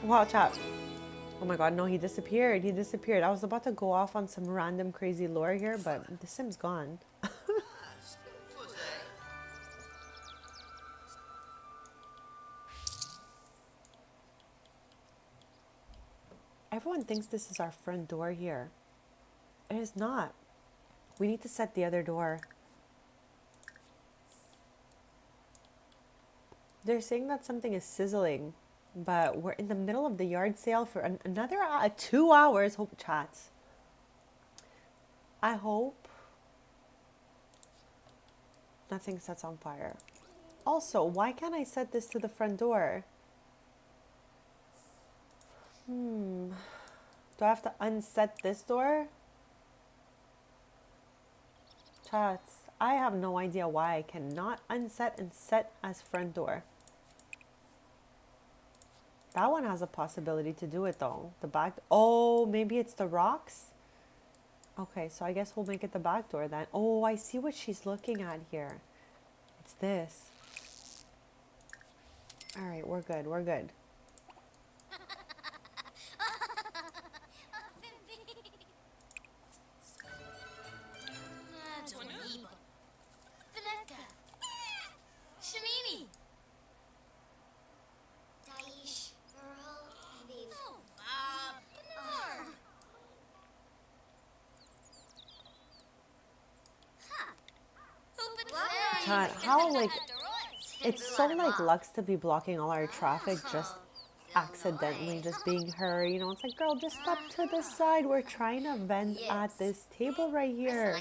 Watch out. Oh my god, no, he disappeared. He disappeared. I was about to go off on some random crazy lore here, but the sim's gone. Everyone thinks this is our front door here. It is not. We need to set the other door. They're saying that something is sizzling, but we're in the middle of the yard sale for another 2 hours. Hope chats. I hope nothing sets on fire. Also, why can't I set this to the front door? Do I have to unset this door? Chats, I have no idea why I cannot unset and set as front door. That one has a possibility to do it though. The back, oh, maybe it's the rocks? Okay, so I guess we'll make it the back door then. Oh, I see what she's looking at here. It's this. All right, we're good, we're good. Chat, how like, it's so like Lux to be blocking all our traffic just accidentally, just being her, you know, it's like, girl, just step to the side. We're trying to vent at this table right here.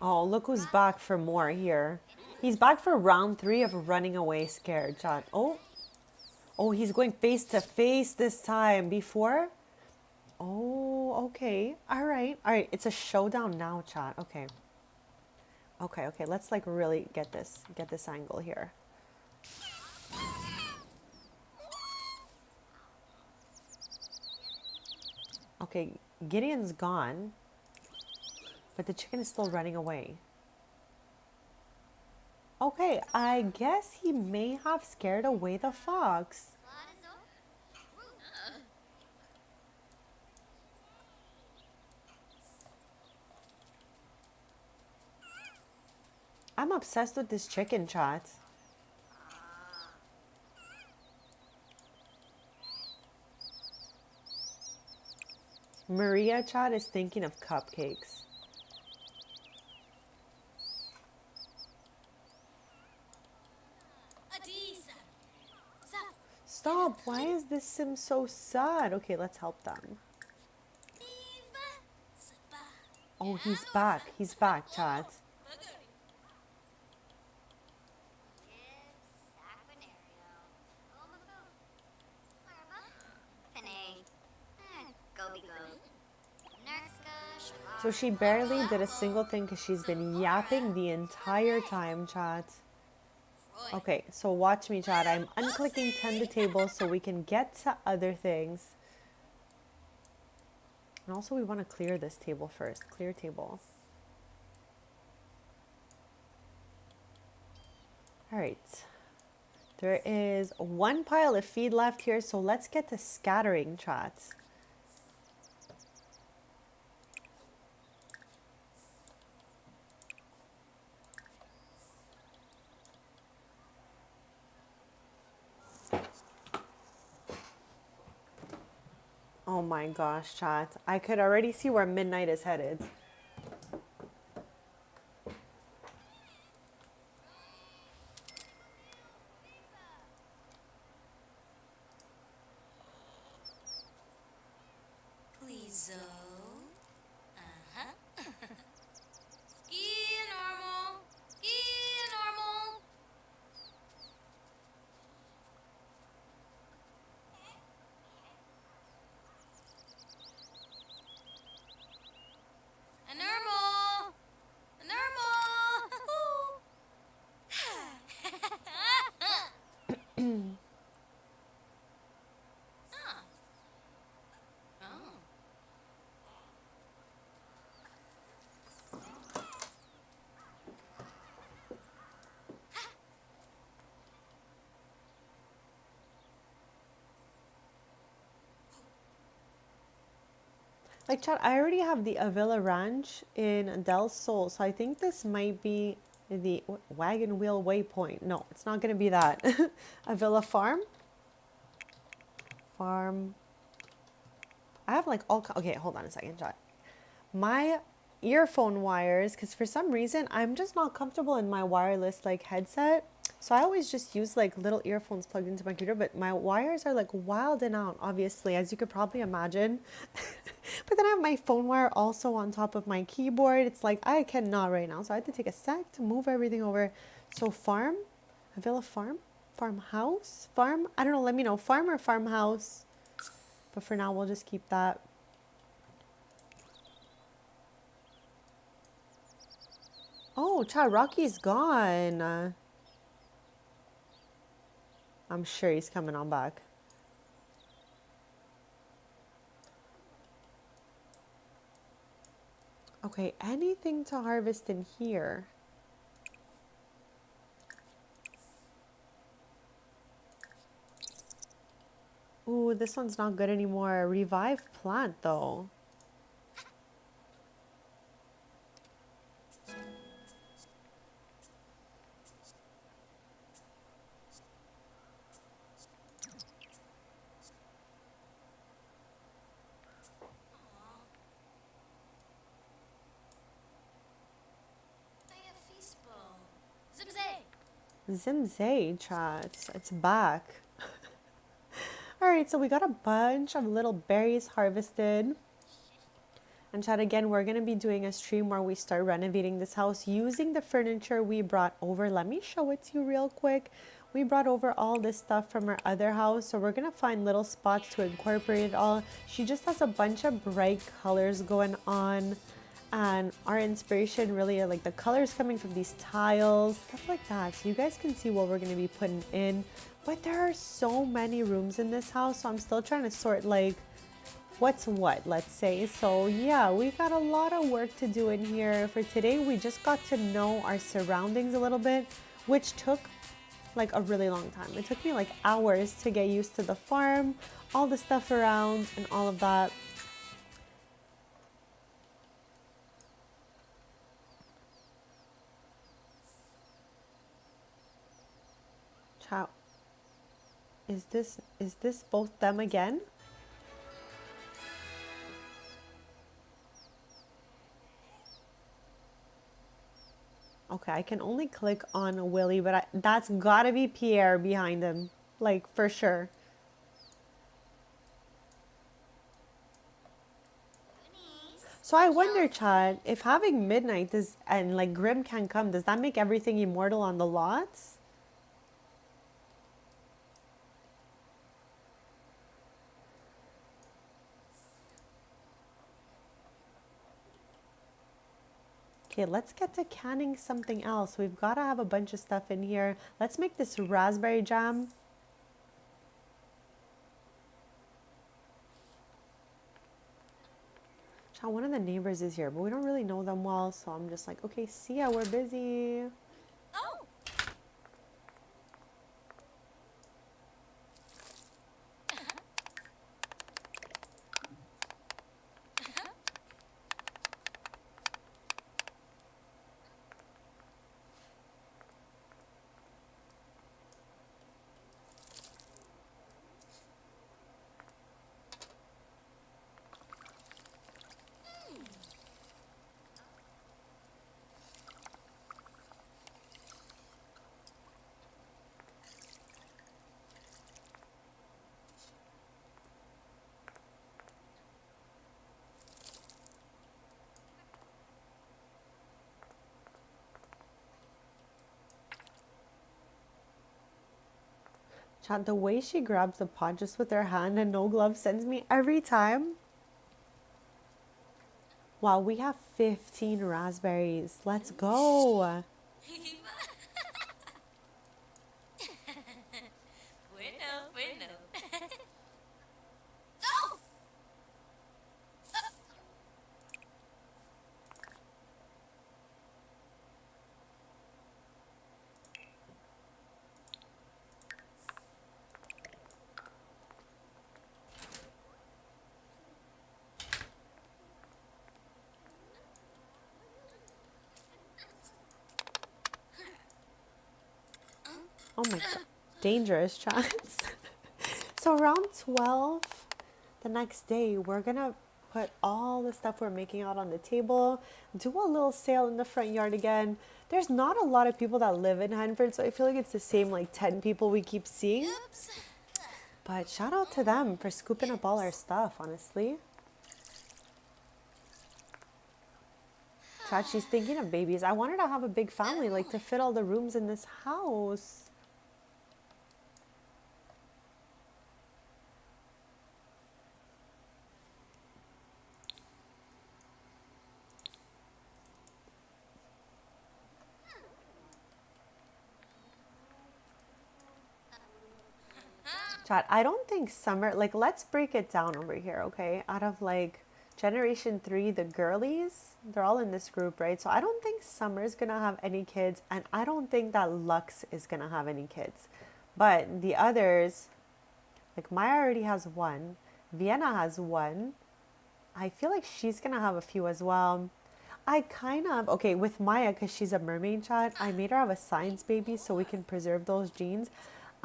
Oh, look who's back for more here. He's back for round 3 of running away scared, chat. Oh, he's going face to face this time. Before? Oh, okay. All right. It's a showdown now, chat. Okay. Okay. Let's like really get this angle here. Okay, Gideon's gone. But the chicken is still running away. Okay, I guess he may have scared away the fox. I'm obsessed with this chicken, chat. Maria, chat, is thinking of cupcakes. Stop! Why is this sim so sad? Okay, let's help them. Oh, he's back. He's back, chat. So she barely did a single thing because she's been yapping the entire time, chat. Okay, so watch me, chat. I'm unclicking 10 the table so we can get to other things. And also we want to clear this table first. Clear table. Alright. There is one pile of feed left here, so let's get to scattering, chat. Oh my gosh, chat. I could already see where midnight is headed. Please, Ski normal. Ski normal. Like, chat, I already have the Avila Ranch in Del Sol, so I think this might be the wagon wheel waypoint. No, it's not going to be that. Avila Farm. Farm. I have like all. Okay, hold on a second, chat. My earphone wires, because for some reason I'm just not comfortable in my wireless like headset. So I always just use like little earphones plugged into my computer, but my wires are like wild and out, obviously, as you could probably imagine. But then I have my phone wire also on top of my keyboard. It's like I cannot right now. So I had to take a sec to move everything over. So farm, Avila Farm, farmhouse, farm. I don't know. Let me know, farm or farmhouse. But for now, we'll just keep that. Oh, Chad, Rocky's gone. I'm sure he's coming on back. Okay, anything to harvest in here? Ooh, this one's not good anymore. Revive plant, though. Zimzay, chat. It's back. Alright, so we got a bunch of little berries harvested. And chat, again, we're going to be doing a stream where we start renovating this house using the furniture we brought over. Let me show it to you real quick. We brought over all this stuff from our other house, so we're going to find little spots to incorporate it all. She just has a bunch of bright colors going on, and our inspiration really are like the colors coming from these tiles, stuff like that. So you guys can see what we're going to be putting in. But there are so many rooms in this house, so I'm still trying to sort like what's what, let's say. So yeah, we got a lot of work to do in here. For today, we just got to know our surroundings a little bit, which took like a really long time. It took me like hours to get used to the farm, all the stuff around and all of that. Ciao. Is this both them again? Okay, I can only click on Willie, but that's gotta be Pierre behind him, like for sure. So I wonder, Chad, if having midnight does and like Grim can come, does that make everything immortal on the lots? Okay, let's get to canning something else. We've got to have a bunch of stuff in here. Let's make this raspberry jam. Child, one of the neighbors is here, but we don't really know them well, so I'm just like, okay, see ya, we're busy. Oh! Chad, the way she grabs the pot just with her hand and no glove sends me every time. Wow, we have 15 raspberries. Let's go. Bueno, bueno. Oh! Oh my god. Dangerous chance. So around 12 the next day, we're gonna put all the stuff we're making out on the table, do a little sale in the front yard again. There's not a lot of people that live in Henford, so I feel like it's the same like 10 people we keep seeing. Oops. But shout out to them for scooping up all our stuff, honestly. Chad, she's thinking of babies. I wanted to have a big family, like to fit all the rooms in this house. Chad, I don't think summer, like, let's break it down over here, okay? Out of like generation 3, the girlies, they're all in this group, right? So I don't think Summer's gonna have any kids, and I don't think that Lux is gonna have any kids. But the others, like Maya already has one, Vienna has one. I feel like she's gonna have a few as well. I kind of, okay, with Maya, because she's a mermaid child, I made her have a science baby so we can preserve those genes.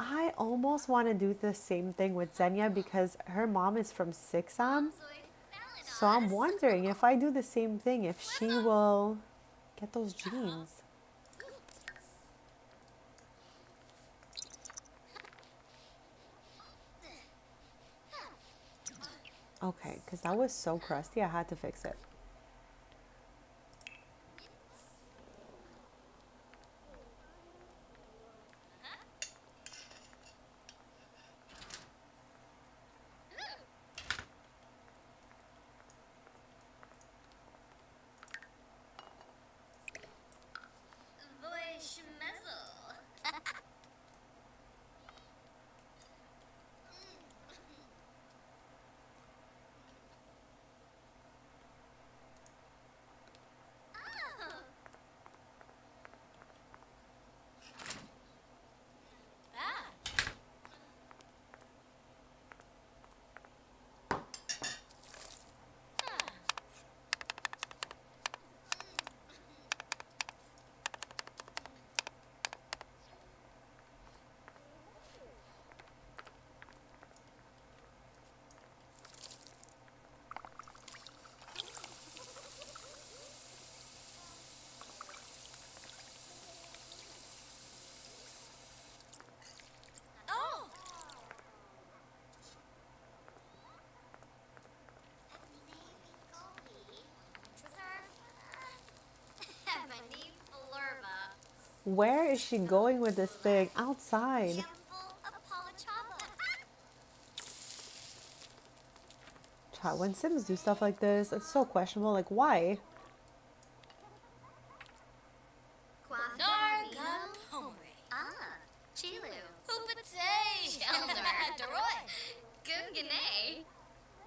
I almost want to do the same thing with Xenia because her mom is from Sixam. So I'm wondering if I do the same thing, if she will get those genes. Okay, because that was so crusty, I had to fix it. Boy schmezzle. Oh. Ah. Oh. Ebony Flurba. Where is she going with this thing? Outside. Handful of Palachaba. Chat, when Sims do stuff like this, it's so questionable. Like, why? Nargum Homore. Ah, Chilu. Hoopatay. Shelter. Deroy. Gungane.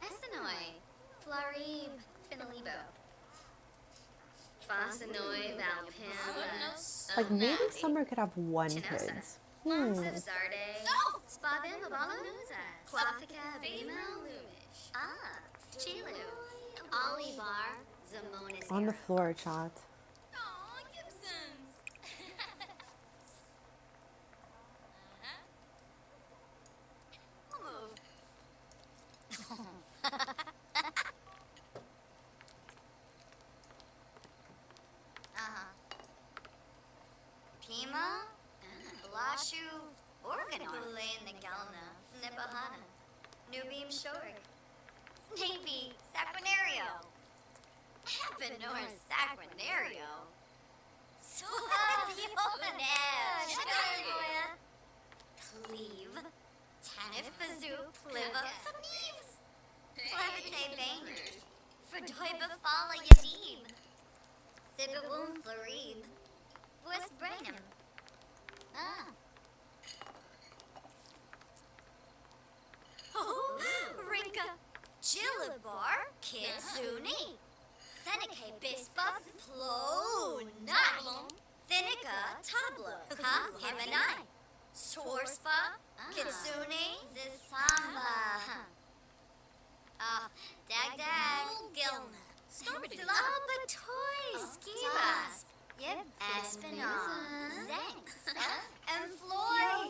Essenoi. Flarib. Finalibo. Fossanoy. Valpim. Like, maybe Summer could have one kid. Monsiv Zarde. Spabim Abalamuza. Quafika. Female Lumish. Ah, Chilu. Olivar. Zamonis. On the floor, chat. Aw, Gibsons. We'll move. Pima, Lashu, Organon, Lane the Galna, Nibahana, Nubim Shorik, Snape, Saquinario, Epenor Saquinario, Suaviones, Cleave, Tanifazu, Pliva, Plevite Bangers, Fredoiba Fala Yadib, Sibawum Florib, West Branham. Ah. Oh, Rinka, Jilibar, Kitsuni, Seneca Bispa, Plo, Nine, Thinica, Tablo, Ha, Himanai, Sorspa, Kitsuni, Zisamba. Ah, Dag, Gilna, Slabatoy, Skibas. Yep, Espinosa, Zenx, and Flory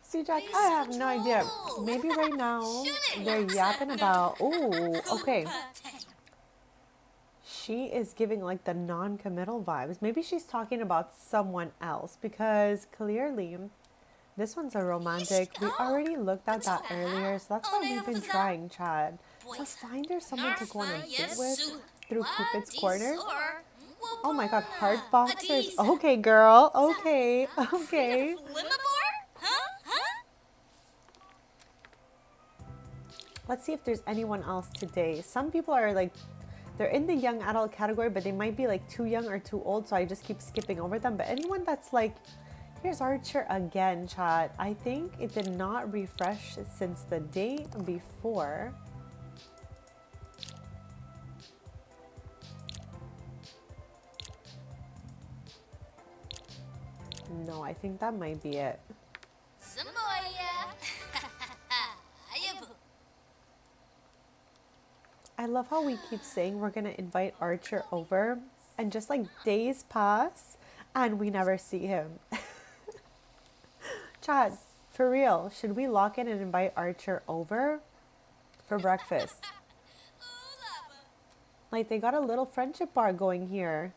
See, Jack, I have no idea. Maybe right now they're yapping about, oh, okay. She is giving like the non-committal vibes. Maybe she's talking about someone else because clearly this one's a romantic. We already looked at that earlier, so that's why we've been trying, Chad. To find her someone to go on a date with through Cupid's Corner. Oh my god, heart boxers. Okay, girl. Okay, okay. Let's see if there's anyone else today. Some people are like, they're in the young adult category, but they might be like too young or too old, so I just keep skipping over them. But anyone that's like, here's Archer again, chat. I think it did not refresh since the day before. No, I think that might be it. I love how we keep saying we're gonna invite Archer over, and just like days pass and we never see him. Chad, for real, should we lock in and invite Archer over for breakfast? Like, they got a little friendship bar going here.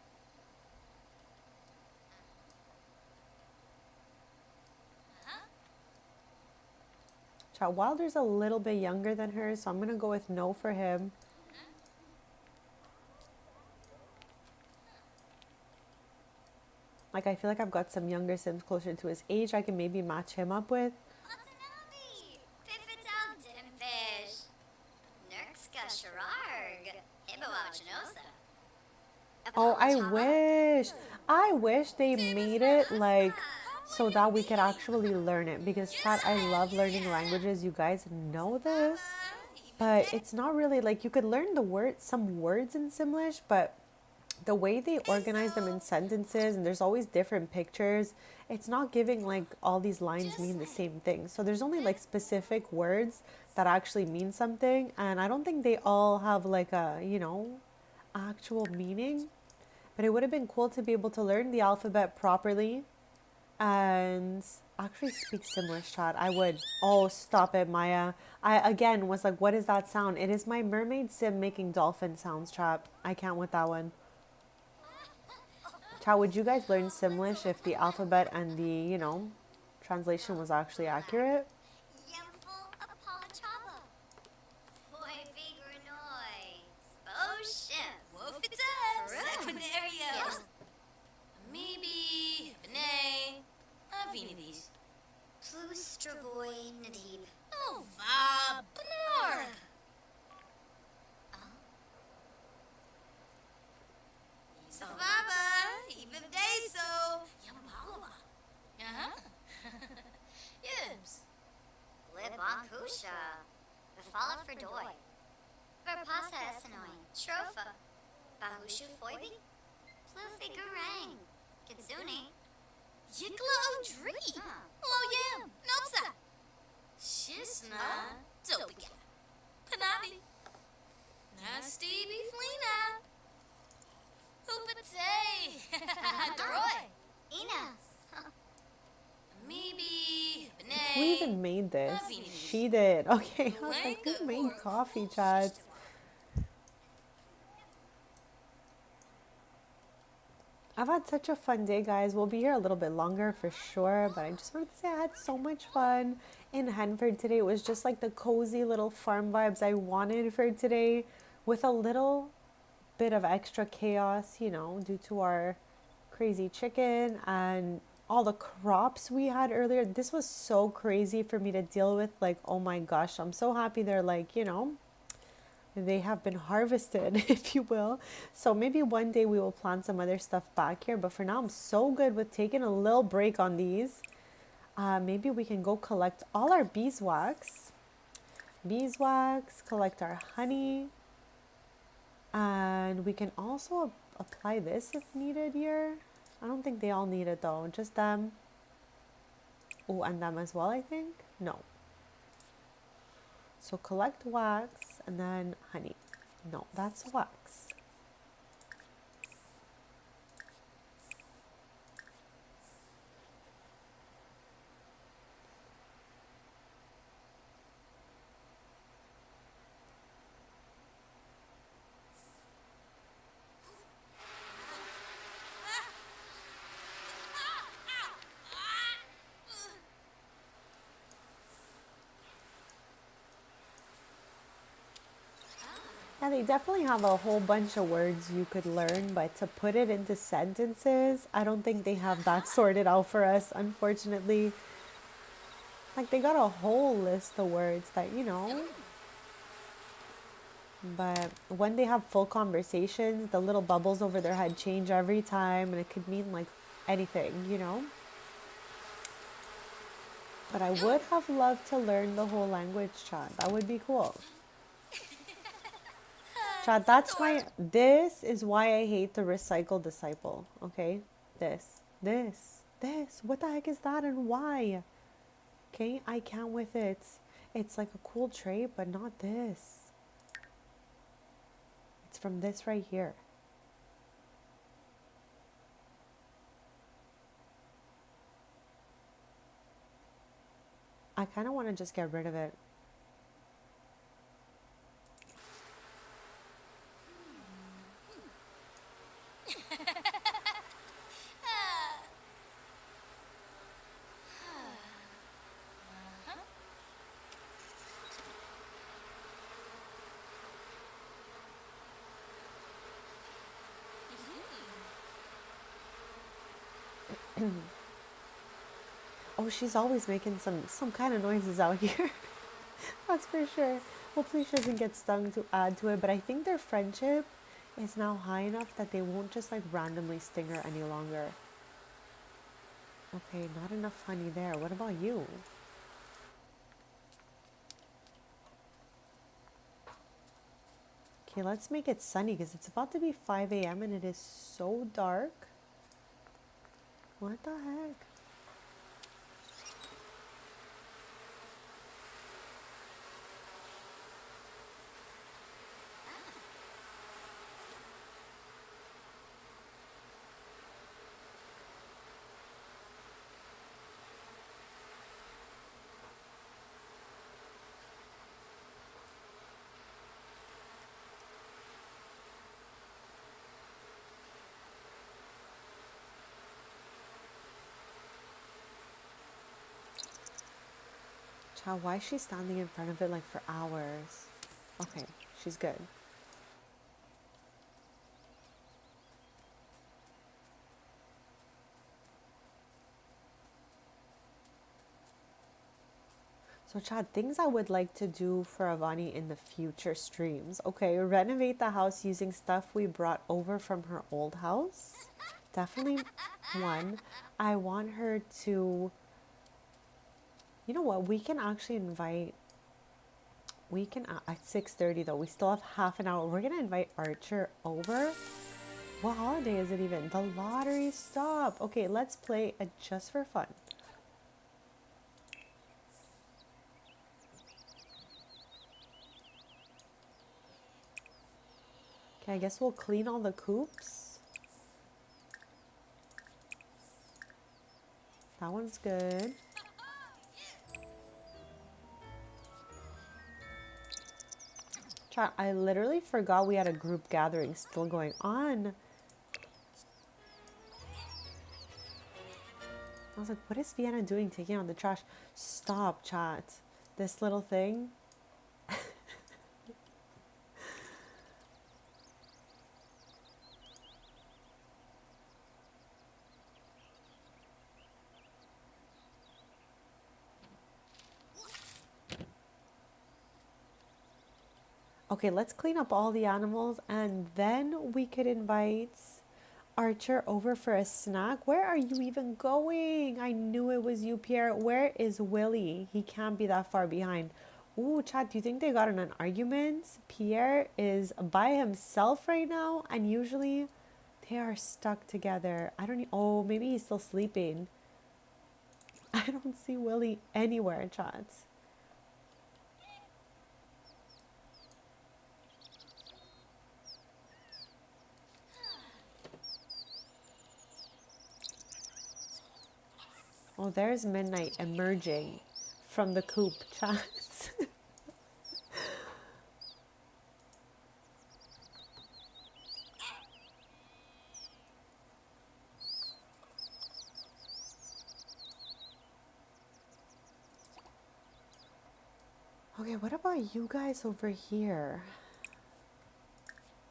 Chad, Wilder's a little bit younger than her, so I'm gonna go with no for him. Like, I feel like I've got some younger Sims closer to his age I can maybe match him up with. Oh, I wish they made it like so that we could actually learn it, because chat, I love learning languages. You guys know this, but it's not really like you could learn the words, some words in Simlish, but the way they organize them in sentences, and there's always different pictures, it's not giving like all these lines mean the same thing. So there's only like specific words that actually mean something, and I don't think they all have like a, you know, actual meaning. But it would have been cool to be able to learn the alphabet properly and actually speak Simlish, chat. I would. Oh, stop it, Maya. I again was like, what is that sound? It is my mermaid sim making dolphin sounds, chat. I can't with that one. Chat, would you guys learn Simlish if the alphabet and the, you know, translation was actually accurate? Who even made this? She did. Okay, I was like, who made coffee, chat? I've had such a fun day, guys. We'll be here a little bit longer for sure, but I just wanted to say I had so much fun in Henford today. It was just like the cozy little farm vibes I wanted for today, with a little bit of extra chaos, you know, due to our crazy chicken and all the crops we had earlier. This was so crazy for me to deal with. Like, oh my gosh, I'm so happy they're like, you know, they have been harvested, if you will. So maybe one day we will plant some other stuff back here. But for now, I'm so good with taking a little break on these. Maybe we can go collect all our beeswax. Beeswax, collect our honey. And we can also apply this if needed here. I don't think they all need it though, just them. Oh, and them as well, I think. No. So collect wax and then honey. No, that's wax. Yeah, they definitely have a whole bunch of words you could learn, but to put it into sentences, I don't think they have that sorted out for us, unfortunately. Like, they got a whole list of words that, but when they have full conversations, the little bubbles over their head change every time, and it could mean like anything. But I would have loved to learn the whole language, Chad. That would be cool. Chad, this is why I hate the recycle disciple, okay? This. What the heck is that and why? Okay, I can't with it. It's like a cool trait, but not this. It's from this right here. I kind of want to just get rid of it. Oh, she's always making some kind of noises out here. That's for sure. Hopefully she doesn't get stung to add to it, but I think their friendship is now high enough that they won't just like randomly sting her any longer. Okay, not enough honey there. What about you? Okay, let's make it sunny because it's about to be 5 a.m. and it is so dark. What the heck? Child, why is she standing in front of it like for hours? Okay, she's good. So Chad, things I would like to do for Avani in the future streams. Okay, renovate the house using stuff we brought over from her old house. Definitely one. I want her to, you know what, we can actually invite, at 6:30 though, we still have half an hour. We're gonna invite Archer over. What holiday is it even? The lottery, stop. Okay, let's play it just for fun. Okay, I guess we'll clean all the coops. That one's good. Chat, I literally forgot we had a group gathering still going on. I was like, what is Vienna doing taking out the trash? Stop, chat. This little thing. Okay, let's clean up all the animals and then we could invite Archer over for a snack. Where are you even going? I knew it was you, Pierre. Where is Willie? He can't be that far behind. Ooh, chat, do you think they got in an argument? Pierre is by himself right now, and usually they are stuck together. I don't. Oh, maybe he's still sleeping. I don't see Willie anywhere, chat. Oh, there's Midnight emerging from the coop, chat. Okay, what about you guys over here?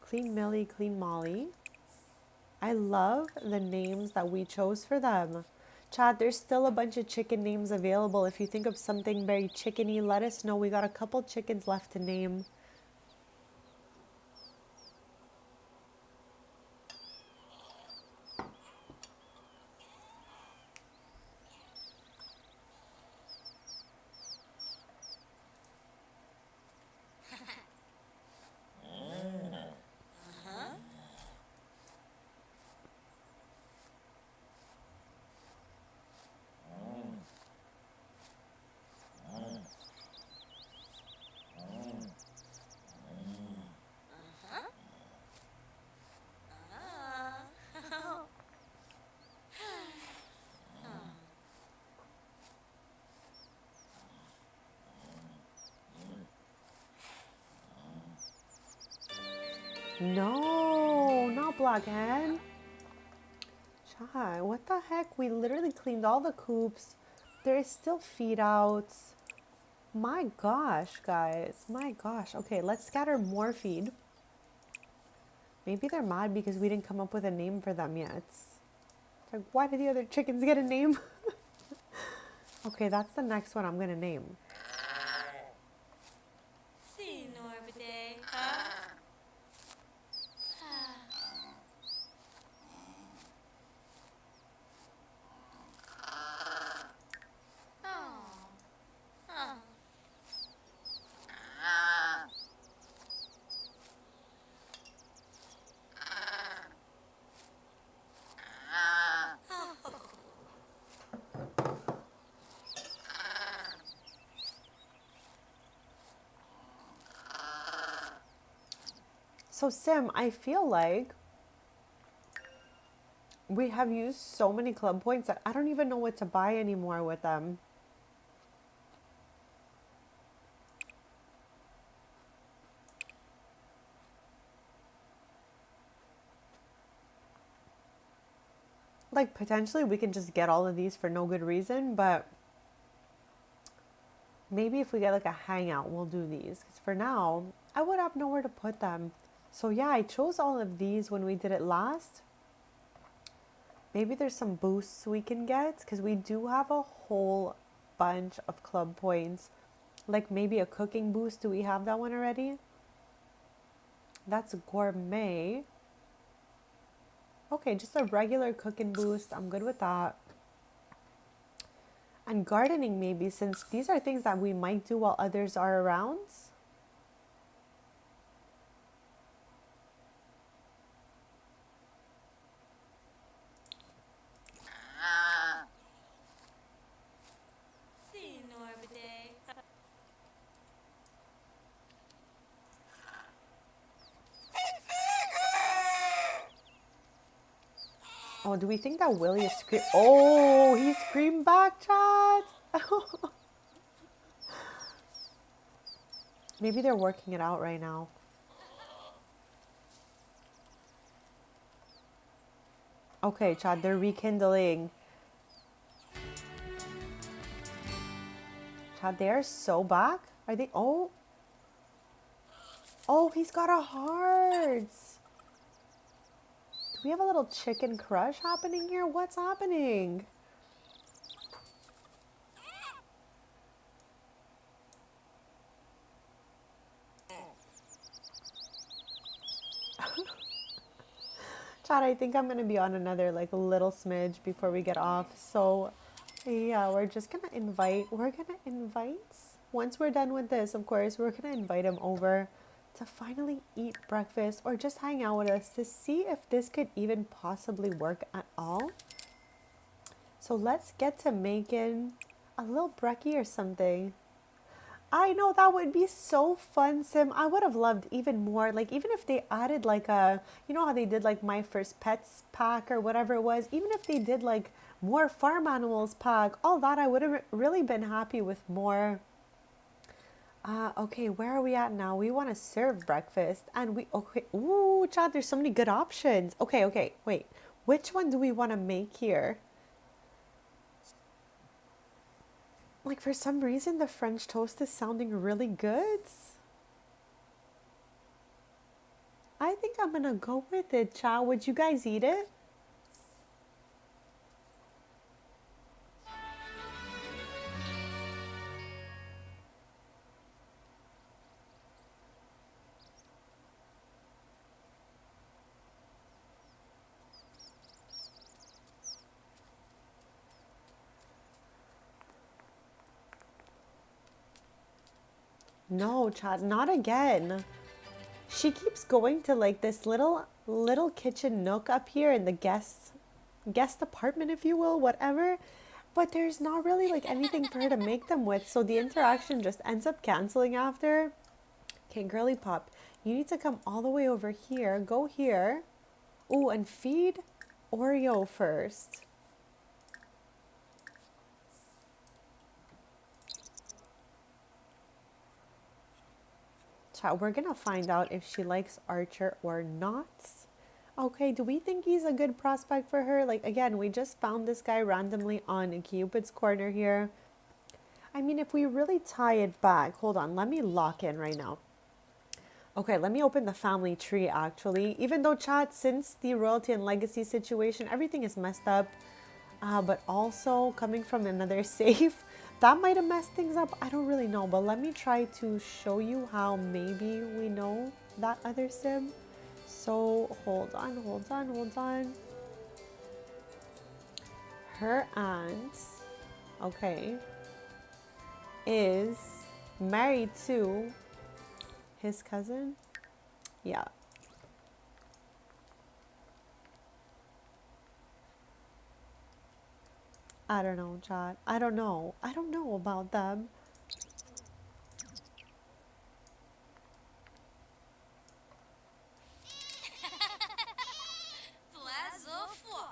Clean Millie, Clean Molly. I love the names that we chose for them. Chad, there's still a bunch of chicken names available. If you think of something very chickeny, let us know. We got a couple chickens left to name. No, not Blackhead. Chad, what the heck? We literally cleaned all the coops. There is still feed outs. My gosh, guys. My gosh. Okay, let's scatter more feed. Maybe they're mad because we didn't come up with a name for them yet. It's like, why did the other chickens get a name? Okay, that's the next one I'm going to name. So Sim, I feel like we have used so many club points that I don't even know what to buy anymore with them. Like potentially we can just get all of these for no good reason, but maybe if we get like a hangout, we'll do these. Because for now, I would have nowhere to put them. So yeah, I chose all of these when we did it last. Maybe there's some boosts we can get because we do have a whole bunch of club points. Like maybe a cooking boost. Do we have that one already? That's gourmet. Okay, just a regular cooking boost. I'm good with that. And gardening maybe, since these are things that we might do while others are around. Oh, do we think that Willie is scream? Oh, he screamed back, chat. Maybe they're working it out right now. Okay, Chad, they're rekindling. Chad, they are so back. Are they? Oh. Oh, he's got a heart. Do we have a little chicken crush happening here? What's happening? Chad, I think I'm gonna be on another like little smidge before we get off. So yeah, we're gonna invite, once we're done with this, of course, we're gonna invite him over to finally eat breakfast or just hang out with us to see if this could even possibly work at all. So let's get to making a little brekkie or something. I know that would be so fun, Sim. I would have loved even more. Like, even if they added like a, you know how they did like My First Pets pack or whatever it was, even if they did like more farm animals pack, all that, I would have really been happy with more. Okay, where are we at now? We want to serve breakfast and okay, ooh, Chad, there's so many good options. Okay, wait. Which one do we want to make here? Like, for some reason, the French toast is sounding really good. I think I'm gonna go with it, Chow. Would you guys eat it? No, Chad, not again. She keeps going to like this little kitchen nook up here in the guest apartment, if you will, whatever. But there's not really like anything for her to make them with, so the interaction just ends up canceling after. Okay, girly pop, you need to come all the way over here. Go here. Ooh, and feed Oreo first. Chat, we're gonna find out if she likes Archer or not. Okay, do we think he's a good prospect for her? Like, again, we just found this guy randomly on Cupid's Corner here. I mean, if we really tie it back, hold on, let me lock in right now. Okay, let me open the family tree actually. Even though, chat, since the royalty and legacy situation, everything is messed up. But also coming from another safe, that might have messed things up. I don't really know, but let me try to show you how maybe we know that other sim. So hold on. Her aunt, okay, is married to his cousin. Yeah. I don't know, chat. I don't know about them. Plazofoa.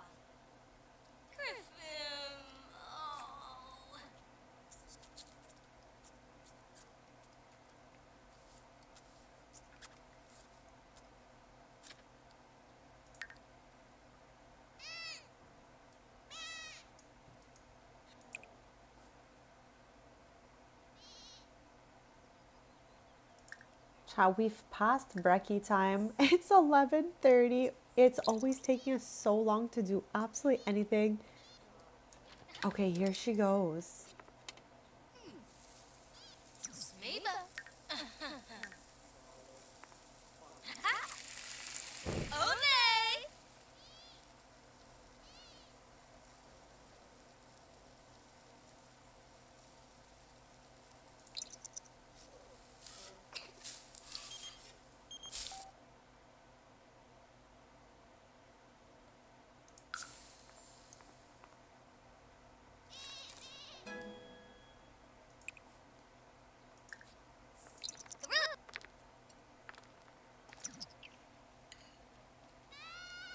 Griffin. Oh. Chat, we've passed brekkie time. It's 11:30. It's always taking us so long to do absolutely anything. Okay, here she goes. Smeba. Ole.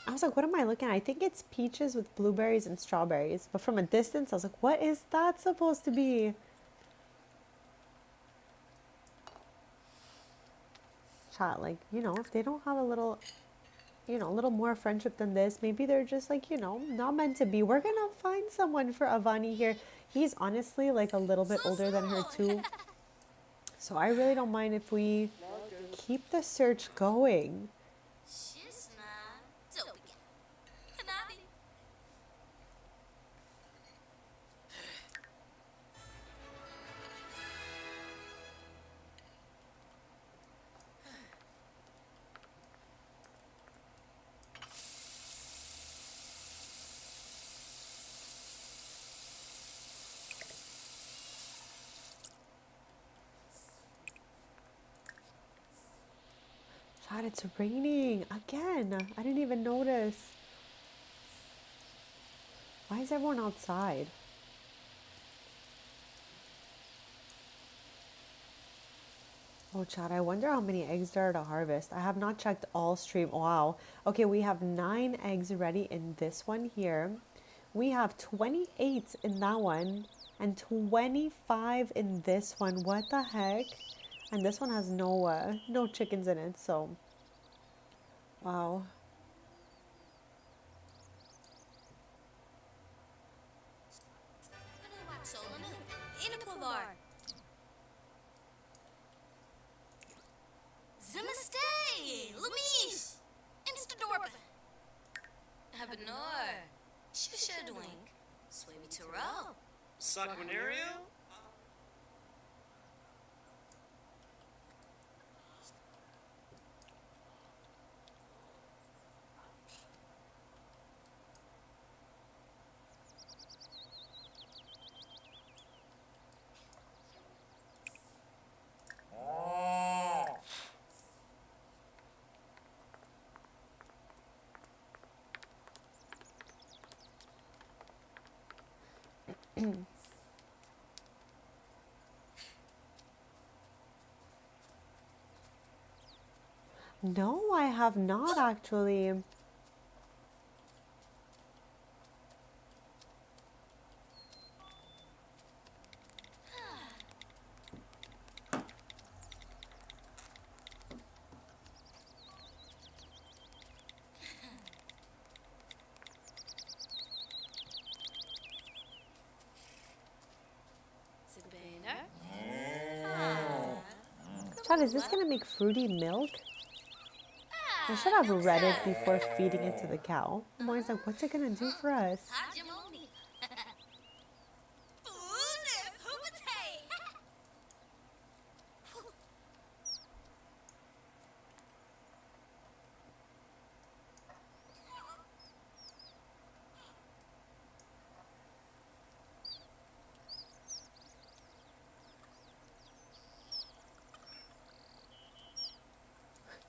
I was like, what am I looking at? I think it's peaches with blueberries and strawberries. But from a distance, I was like, what is that supposed to be? Chat, like, if they don't have a little, a little more friendship than this, maybe they're just like, not meant to be. We're gonna find someone for Avani here. He's honestly like a little bit older than her too. So I really don't mind if we keep the search going. Shisna. Topica. Hanabi. God, it's raining again. I didn't even notice. Why is everyone outside? Oh, Chad, I wonder how many eggs there are to harvest. I have not checked all stream. Wow. Okay, we have 9 eggs ready in this one here. We have 28 in that one and 25 in this one. What the heck? And this one has no chickens in it, so wow. Zimastay, Lamis, Instadorp, Habanor, Shushadwink, Swami Taro. Saquinario? No, I have not actually. Sabina. Chad, is this gonna make fruity milk? I should have read it before feeding it to the cow. I'm always like, what's it gonna do for us? Hajimoni. Ulif, Hubatay.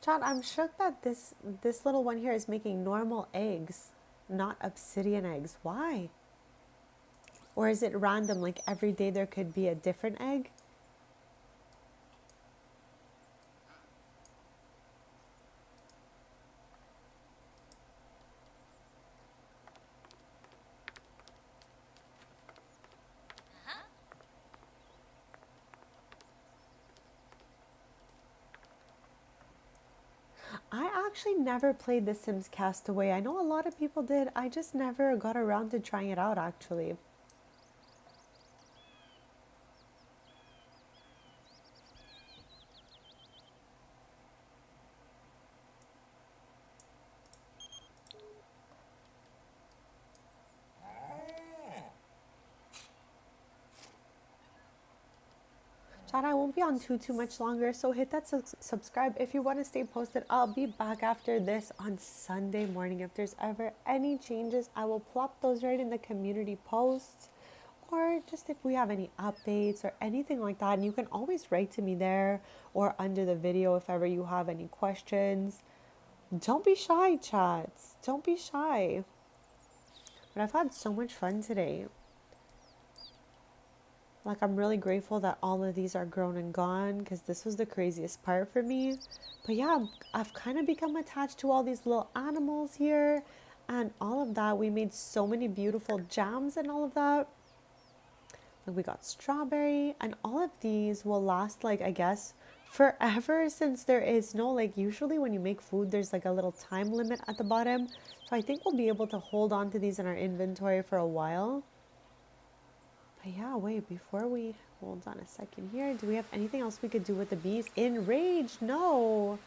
Chad, I'm shook that this little one here is making normal eggs, not obsidian eggs. Why? Or is it random, like every day there could be a different egg? I actually never played The Sims Castaway. I know a lot of people did. I just never got around to trying it out actually. Chad, I won't be on too much longer, so hit that subscribe if you want to stay posted. I'll be back after this on Sunday morning. If there's ever any changes, I will plop those right in the community posts, or just if we have any updates or anything like that. And you can always write to me there or under the video if ever you have any questions. Don't be shy, chats. Don't be shy. But I've had so much fun today. Like, I'm really grateful that all of these are grown and gone, because this was the craziest part for me. But yeah, I've kind of become attached to all these little animals here and all of that. We made so many beautiful jams and all of that. Like, we got strawberry, and all of these will last, like, I guess forever, since there is no, like, usually when you make food there's like a little time limit at the bottom. So I think we'll be able to hold on to these in our inventory for a while. But yeah, wait, before we hold on a second here, do we have anything else we could do with the bees? Enraged? No.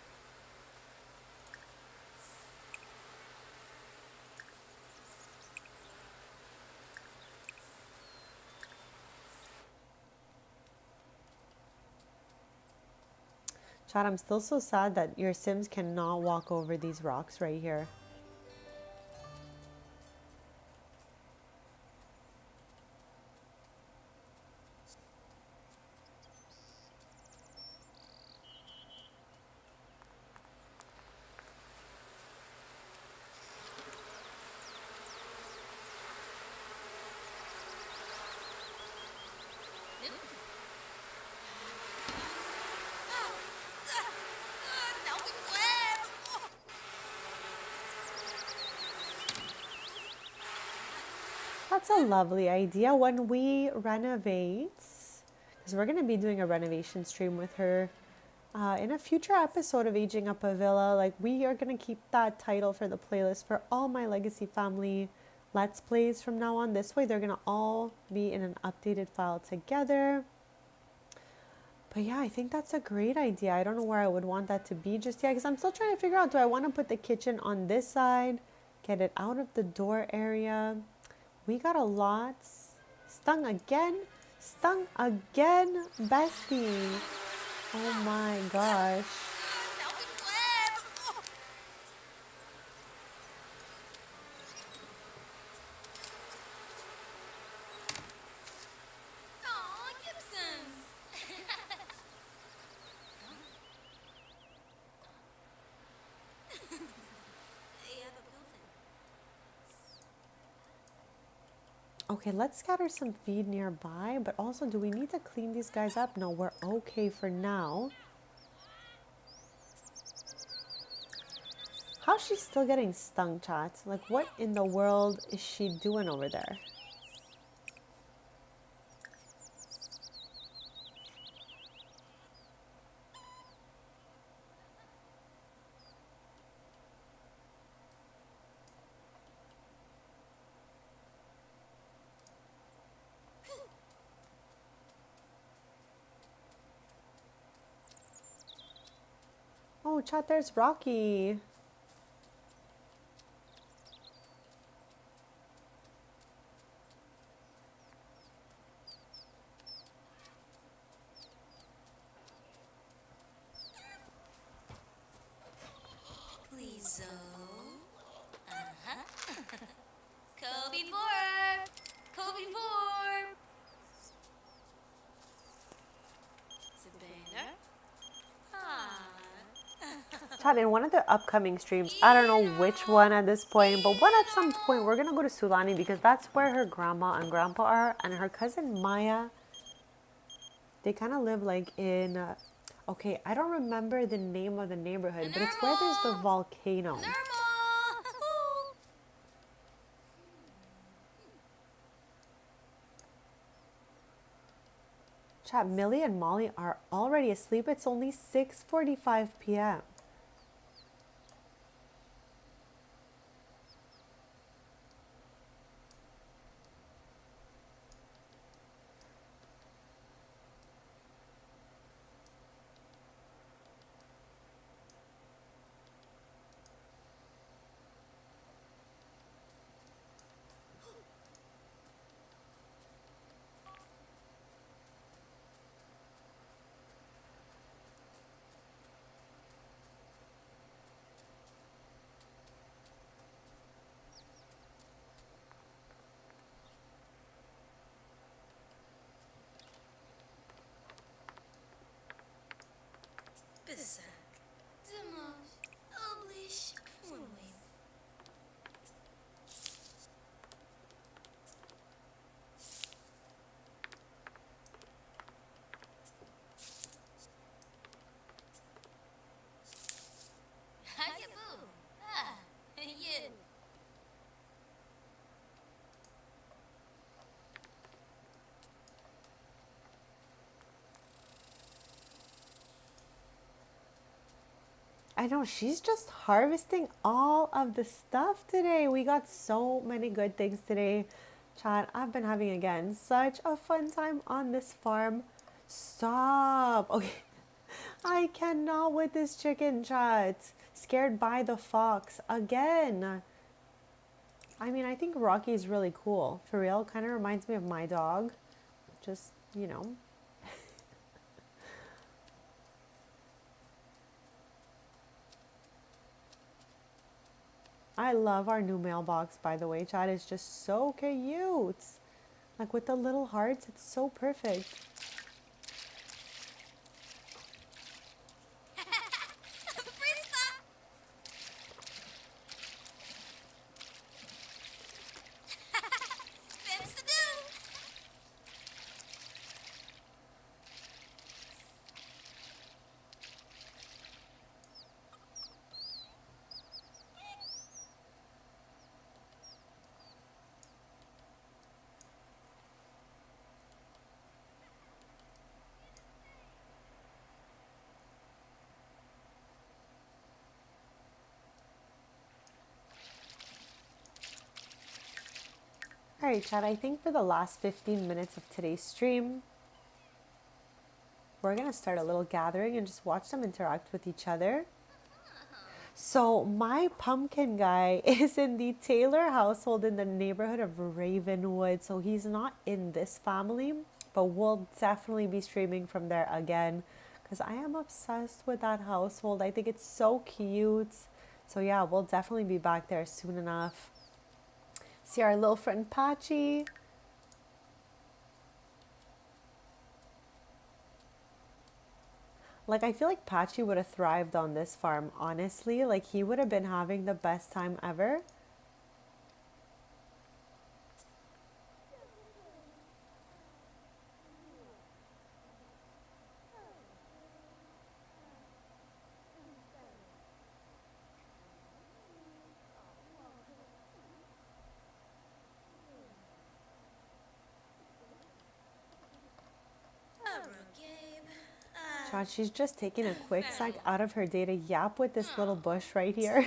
Chad, I'm still so sad that your Sims cannot walk over these rocks right here. that's a lovely idea. When we renovate, because we're going to be doing a renovation stream with her in a future episode of Aging Up Avila, like we are going to keep that title for the playlist for all my Legacy family Let's Plays from now on. This way they're going to all be in an updated file together. But yeah, I think that's a great idea. I don't know where I would want that to be just yet, because I'm still trying to figure out, do I want to put the kitchen on this side, get it out of the door area? We got a lot. Stung again? Stung again? Bestie. Oh my gosh. Now we bled. Aw, Gibsons. They have a building. Okay, let's scatter some feed nearby, but also, do we need to clean these guys up? No, we're okay for now. How's she still getting stung, chat? Like, what in the world is she doing over there? Oh, chat, there's Rocky. Please, Zoe. Kobe 4. Kobe 4. Sabina. Chat, in one of the upcoming streams, I don't know which one at this point, but one at some point, we're gonna go to Sulani because that's where her grandma and grandpa are, and her cousin Maya, they kind of live like in, okay, I don't remember the name of the neighborhood, but it's where there's the volcano. Normal. Chat, Millie and Molly are already asleep. It's only 6:45 p.m. Bessak. Dimanche. Oblish. Formally. Hayaboo. Yeah. I know, she's just harvesting all of the stuff today. We got so many good things today. Chat, I've been having, again, such a fun time on this farm. Stop. Okay. I cannot with this chicken, chat. Scared by the fox again. I mean, I think Rocky is really cool. For real, kind of reminds me of my dog. Just, you know. I love our new mailbox, by the way, chat. It's just so cute. Like with the little hearts, it's so perfect. All right, Chad, I think for the last 15 minutes of today's stream, we're going to start a little gathering and just watch them interact with each other. So my pumpkin guy is in the Taylor household in the neighborhood of Ravenwood. So he's not in this family, but we'll definitely be streaming from there again because I am obsessed with that household. I think it's so cute. So yeah, we'll definitely be back there soon enough. See our little friend Patchy. Like, I feel like Patchy would have thrived on this farm, honestly. Like, he would have been having the best time ever. Chad, she's just taking a quick sec out of her day to yap with this little bush right here.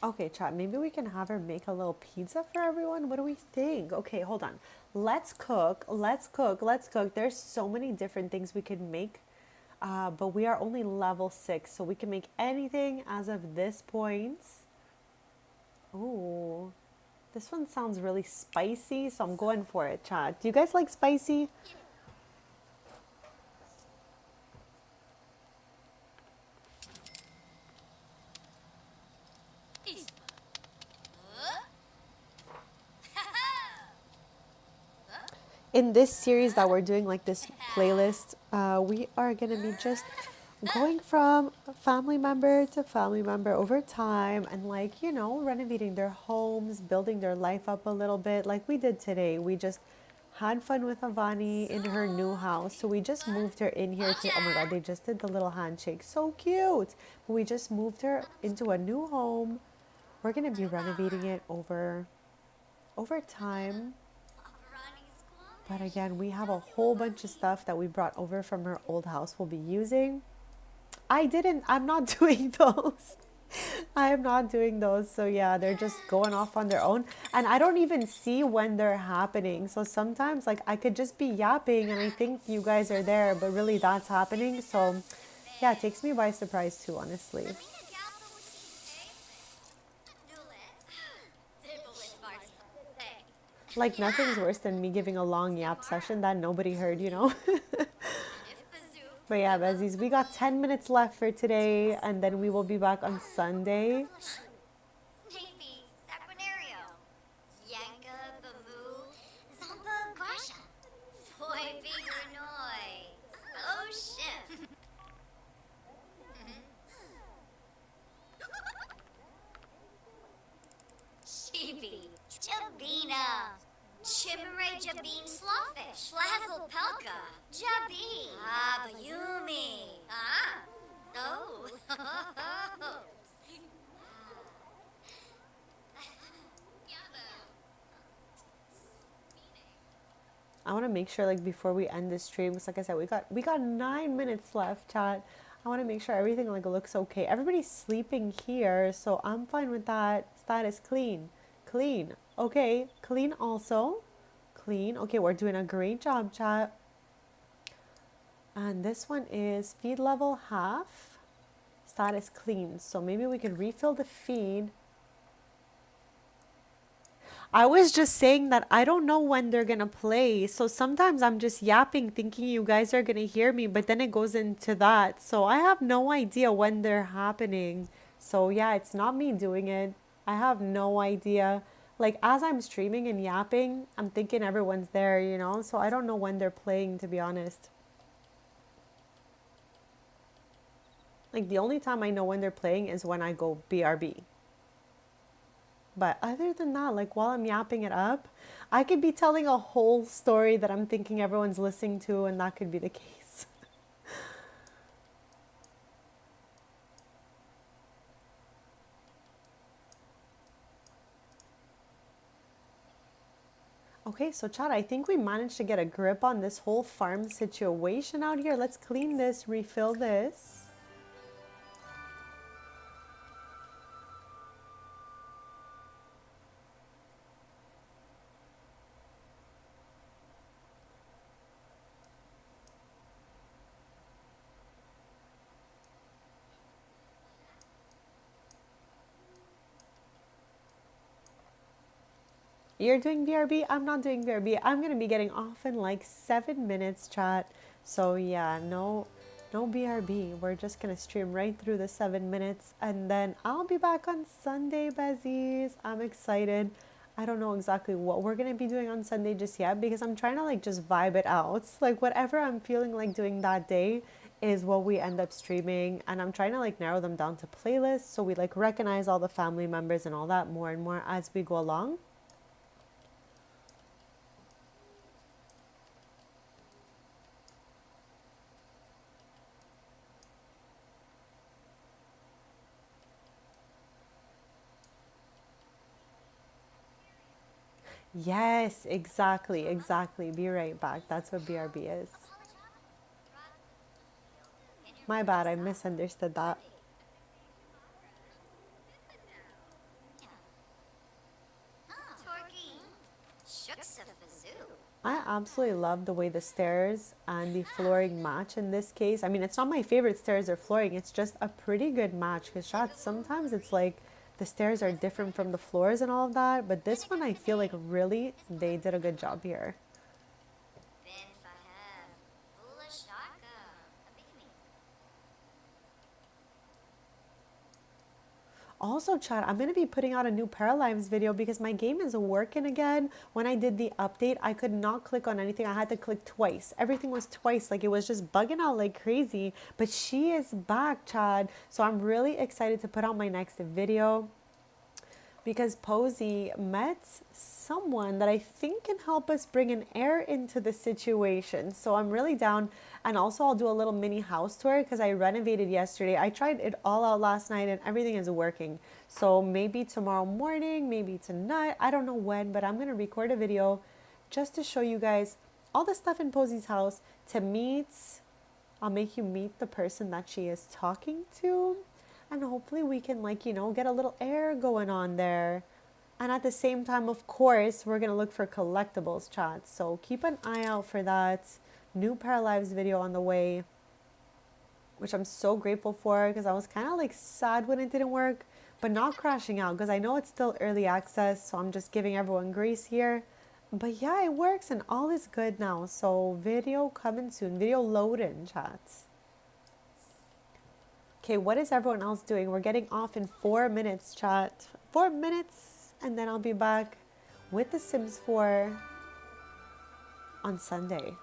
Okay, chat, maybe we can have her make a little pizza for everyone. What do we think? Okay, hold on. Let's cook. Let's cook. Let's cook. There's so many different things we could make, but we are only level 6, so we can make anything as of this point. Ooh, this one sounds really spicy, so I'm going for it, chat. Do you guys like spicy? In this series that we're doing, like this playlist, we are going to be just going from family member to family member over time and, like, you know, renovating their homes, building their life up a little bit like we did today. We just had fun with Avani in her new house. So we just moved her in here to, oh my God, they just did the little handshake. So cute. But we just moved her into a new home. We're going to be renovating it over time. But again, we have a whole bunch of stuff that we brought over from her old house we'll be using. I'm not doing those. I am not doing those. So yeah, they're just going off on their own. And I don't even see when they're happening. So sometimes, like, I could just be yapping and I think you guys are there, but really that's happening. So yeah, it takes me by surprise too, honestly. Like, nothing's worse than me giving a long yap session that nobody heard, you know? But yeah, Besties, we got 10 minutes left for today, and then we will be back on Sunday. Jabina. Chimere Jabin Slawfish. Flazzle Pelka. Jabi. Bayumi. Oh. I want to make sure, like, before we end this stream, because like I said, we got 9 minutes left, chat. I want to make sure everything, like, looks okay. Everybody's sleeping here, so I'm fine with that. Status clean. Clean. Okay, clean also. Clean. Okay, we're doing a great job, chat. And this one is feed level half. Status clean. So maybe we can refill the feed. I was just saying that I don't know when they're gonna play. So sometimes I'm just yapping thinking you guys are gonna hear me, but then it goes into that. So I have no idea when they're happening. So yeah, it's not me doing it. I have no idea. Like, as I'm streaming and yapping, I'm thinking everyone's there, you know? So I don't know when they're playing, to be honest. Like the only time I know when they're playing is when I go BRB. But other than that, like while I'm yapping it up, I could be telling a whole story that I'm thinking everyone's listening to, and that could be the case. Okay, so Chad, I think we managed to get a grip on this whole farm situation out here. Let's clean this, refill this. You're doing BRB, I'm not doing BRB. I'm gonna be getting off in like 7 minutes, chat. So yeah, no BRB. We're just gonna stream right through the 7 minutes, and then I'll be back on Sunday, Besties. I'm excited. I don't know exactly what we're gonna be doing on Sunday just yet because I'm trying to like just vibe it out. Like whatever I'm feeling like doing that day is what we end up streaming, and I'm trying to like narrow them down to playlists so we like recognize all the family members and all that more and more as we go along. Yes, exactly, exactly. Be right back. That's what BRB is. My bad, I misunderstood that. Torky. Shooks of Fazoo. I absolutely love the way the stairs and the flooring match in this case. I mean, it's not my favorite stairs or flooring, it's just a pretty good match because shots sometimes it's like the stairs are different from the floors and all of that, but this one I feel like really they did a good job here. Ben Faheb. Bula Shaka. Abimi. Also, Chad, I'm going to be putting out a new Paralives video because my game is working again. When I did the update, I could not click on anything. I had to click twice. Everything was twice. Like it was just bugging out like crazy. But she is back, Chad. So I'm really excited to put out my next video because Posey met someone that I think can help us bring an heir into the situation. So I'm really down. And also I'll do a little mini house tour because I renovated yesterday. I tried it all out last night and everything is working. So maybe tomorrow morning, maybe tonight, I don't know when, but I'm going to record a video just to show you guys all the stuff in Posey's house to meet. I'll make you meet the person that she is talking to. And hopefully we can like, get a little air going on there. And at the same time, of course, we're going to look for collectibles, chat. So keep an eye out for that. New Paralives video on the way, which I'm so grateful for because I was kind of like sad when it didn't work, but not crashing out because I know it's still early access. So I'm just giving everyone grace here. But yeah, it works and all is good now. So video coming soon. Video loading, chats. Okay, what is everyone else doing? We're getting off in 4 minutes, chat. 4 minutes, and then I'll be back with The Sims 4 on Sunday.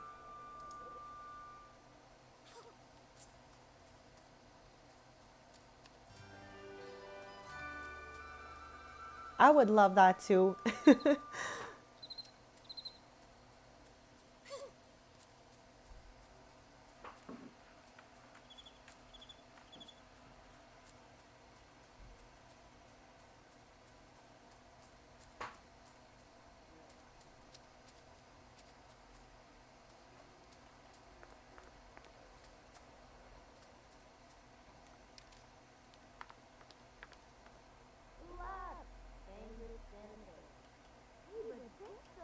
I would love that too.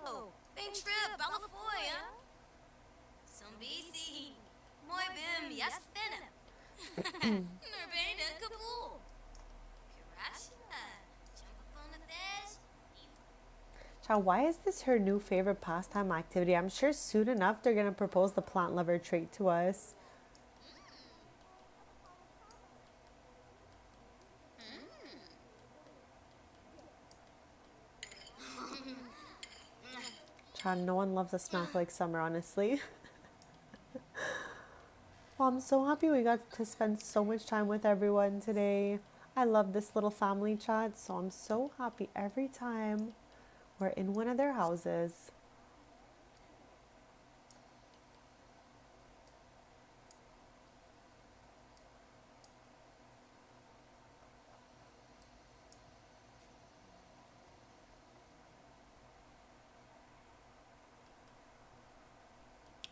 Oh, bem trip, Balafoy, huh? Some BC. Moi bim, yes, Fenna. Nurbana, Kabul. Kirasha. Jump up on the bed. Child, why is this her new favorite pastime activity? I'm sure soon enough they're going to propose the plant lover trait to us. Child, no one loves a snack like summer, honestly. Well, I'm so happy we got to spend so much time with everyone today. I love this little family chat, so I'm so happy every time we're in one of their houses.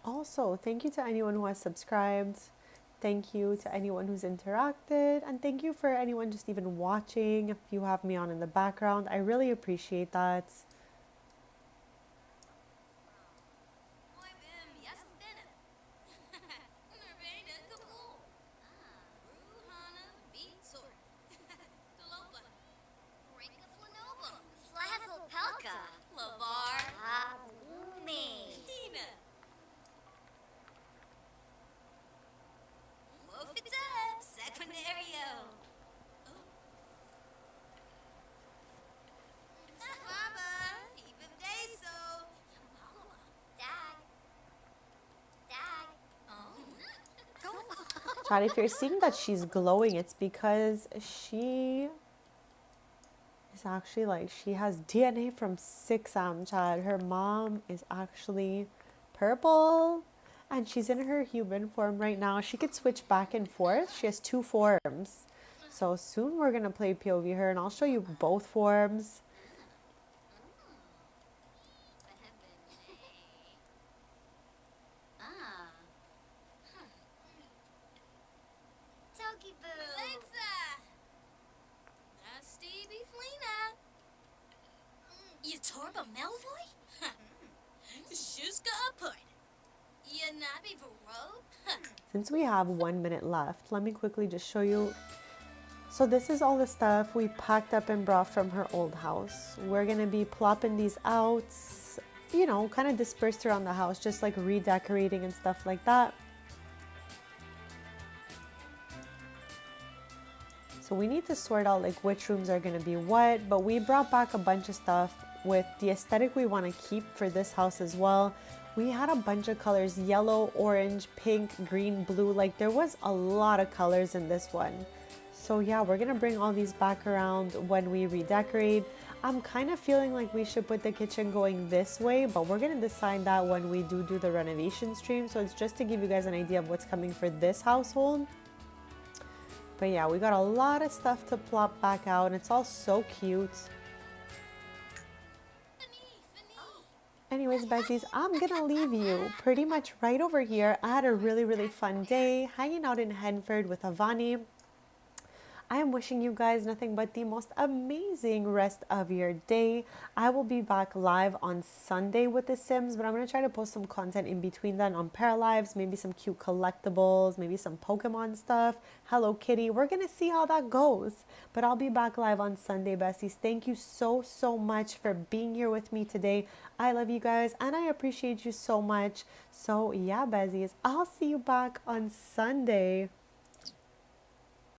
Also, thank you to anyone who has subscribed. Thank you to anyone who's interacted. And thank you for anyone just even watching. If you have me on in the background, I really appreciate that. Chad, if you're seeing that she's glowing, it's because she is actually like, she has DNA from 6M, Chad. Her mom is actually purple and she's in her human form right now. She could switch back and forth. She has 2 forms. So soon we're going to play POV her and I'll show you both forms. Since we have 1 minute left, let me quickly just show you. So this is all the stuff we packed up and brought from her old house. We're going to be plopping these out, you know, kind of dispersed around the house, just like redecorating and stuff like that. So we need to sort out like which rooms are going to be what, but we brought back a bunch of stuff with the aesthetic we want to keep for this house as well. We had a bunch of colors: yellow, orange, pink, green, blue. Like there was a lot of colors in this one. So yeah, we're gonna bring all these back around when we redecorate. I'm kind of feeling like we should put the kitchen going this way, but we're gonna decide that when we do the renovation stream. So it's just to give you guys an idea of what's coming for this household. But yeah, we got a lot of stuff to plop back out and it's all so cute. Anyways, besties, I'm gonna leave you pretty much right over here. I had a really fun day hanging out in Henford with Avani. I am wishing you guys nothing but the most amazing rest of your day. I will be back live on Sunday with The Sims, but I'm going to try to post some content in between then on Paralives, maybe some cute collectibles, maybe some Pokemon stuff, Hello Kitty. We're going to see how that goes, but I'll be back live on Sunday, besties. Thank you so much for being here with me today. I love you guys and I appreciate you so much. So yeah, besties, I'll see you back on Sunday.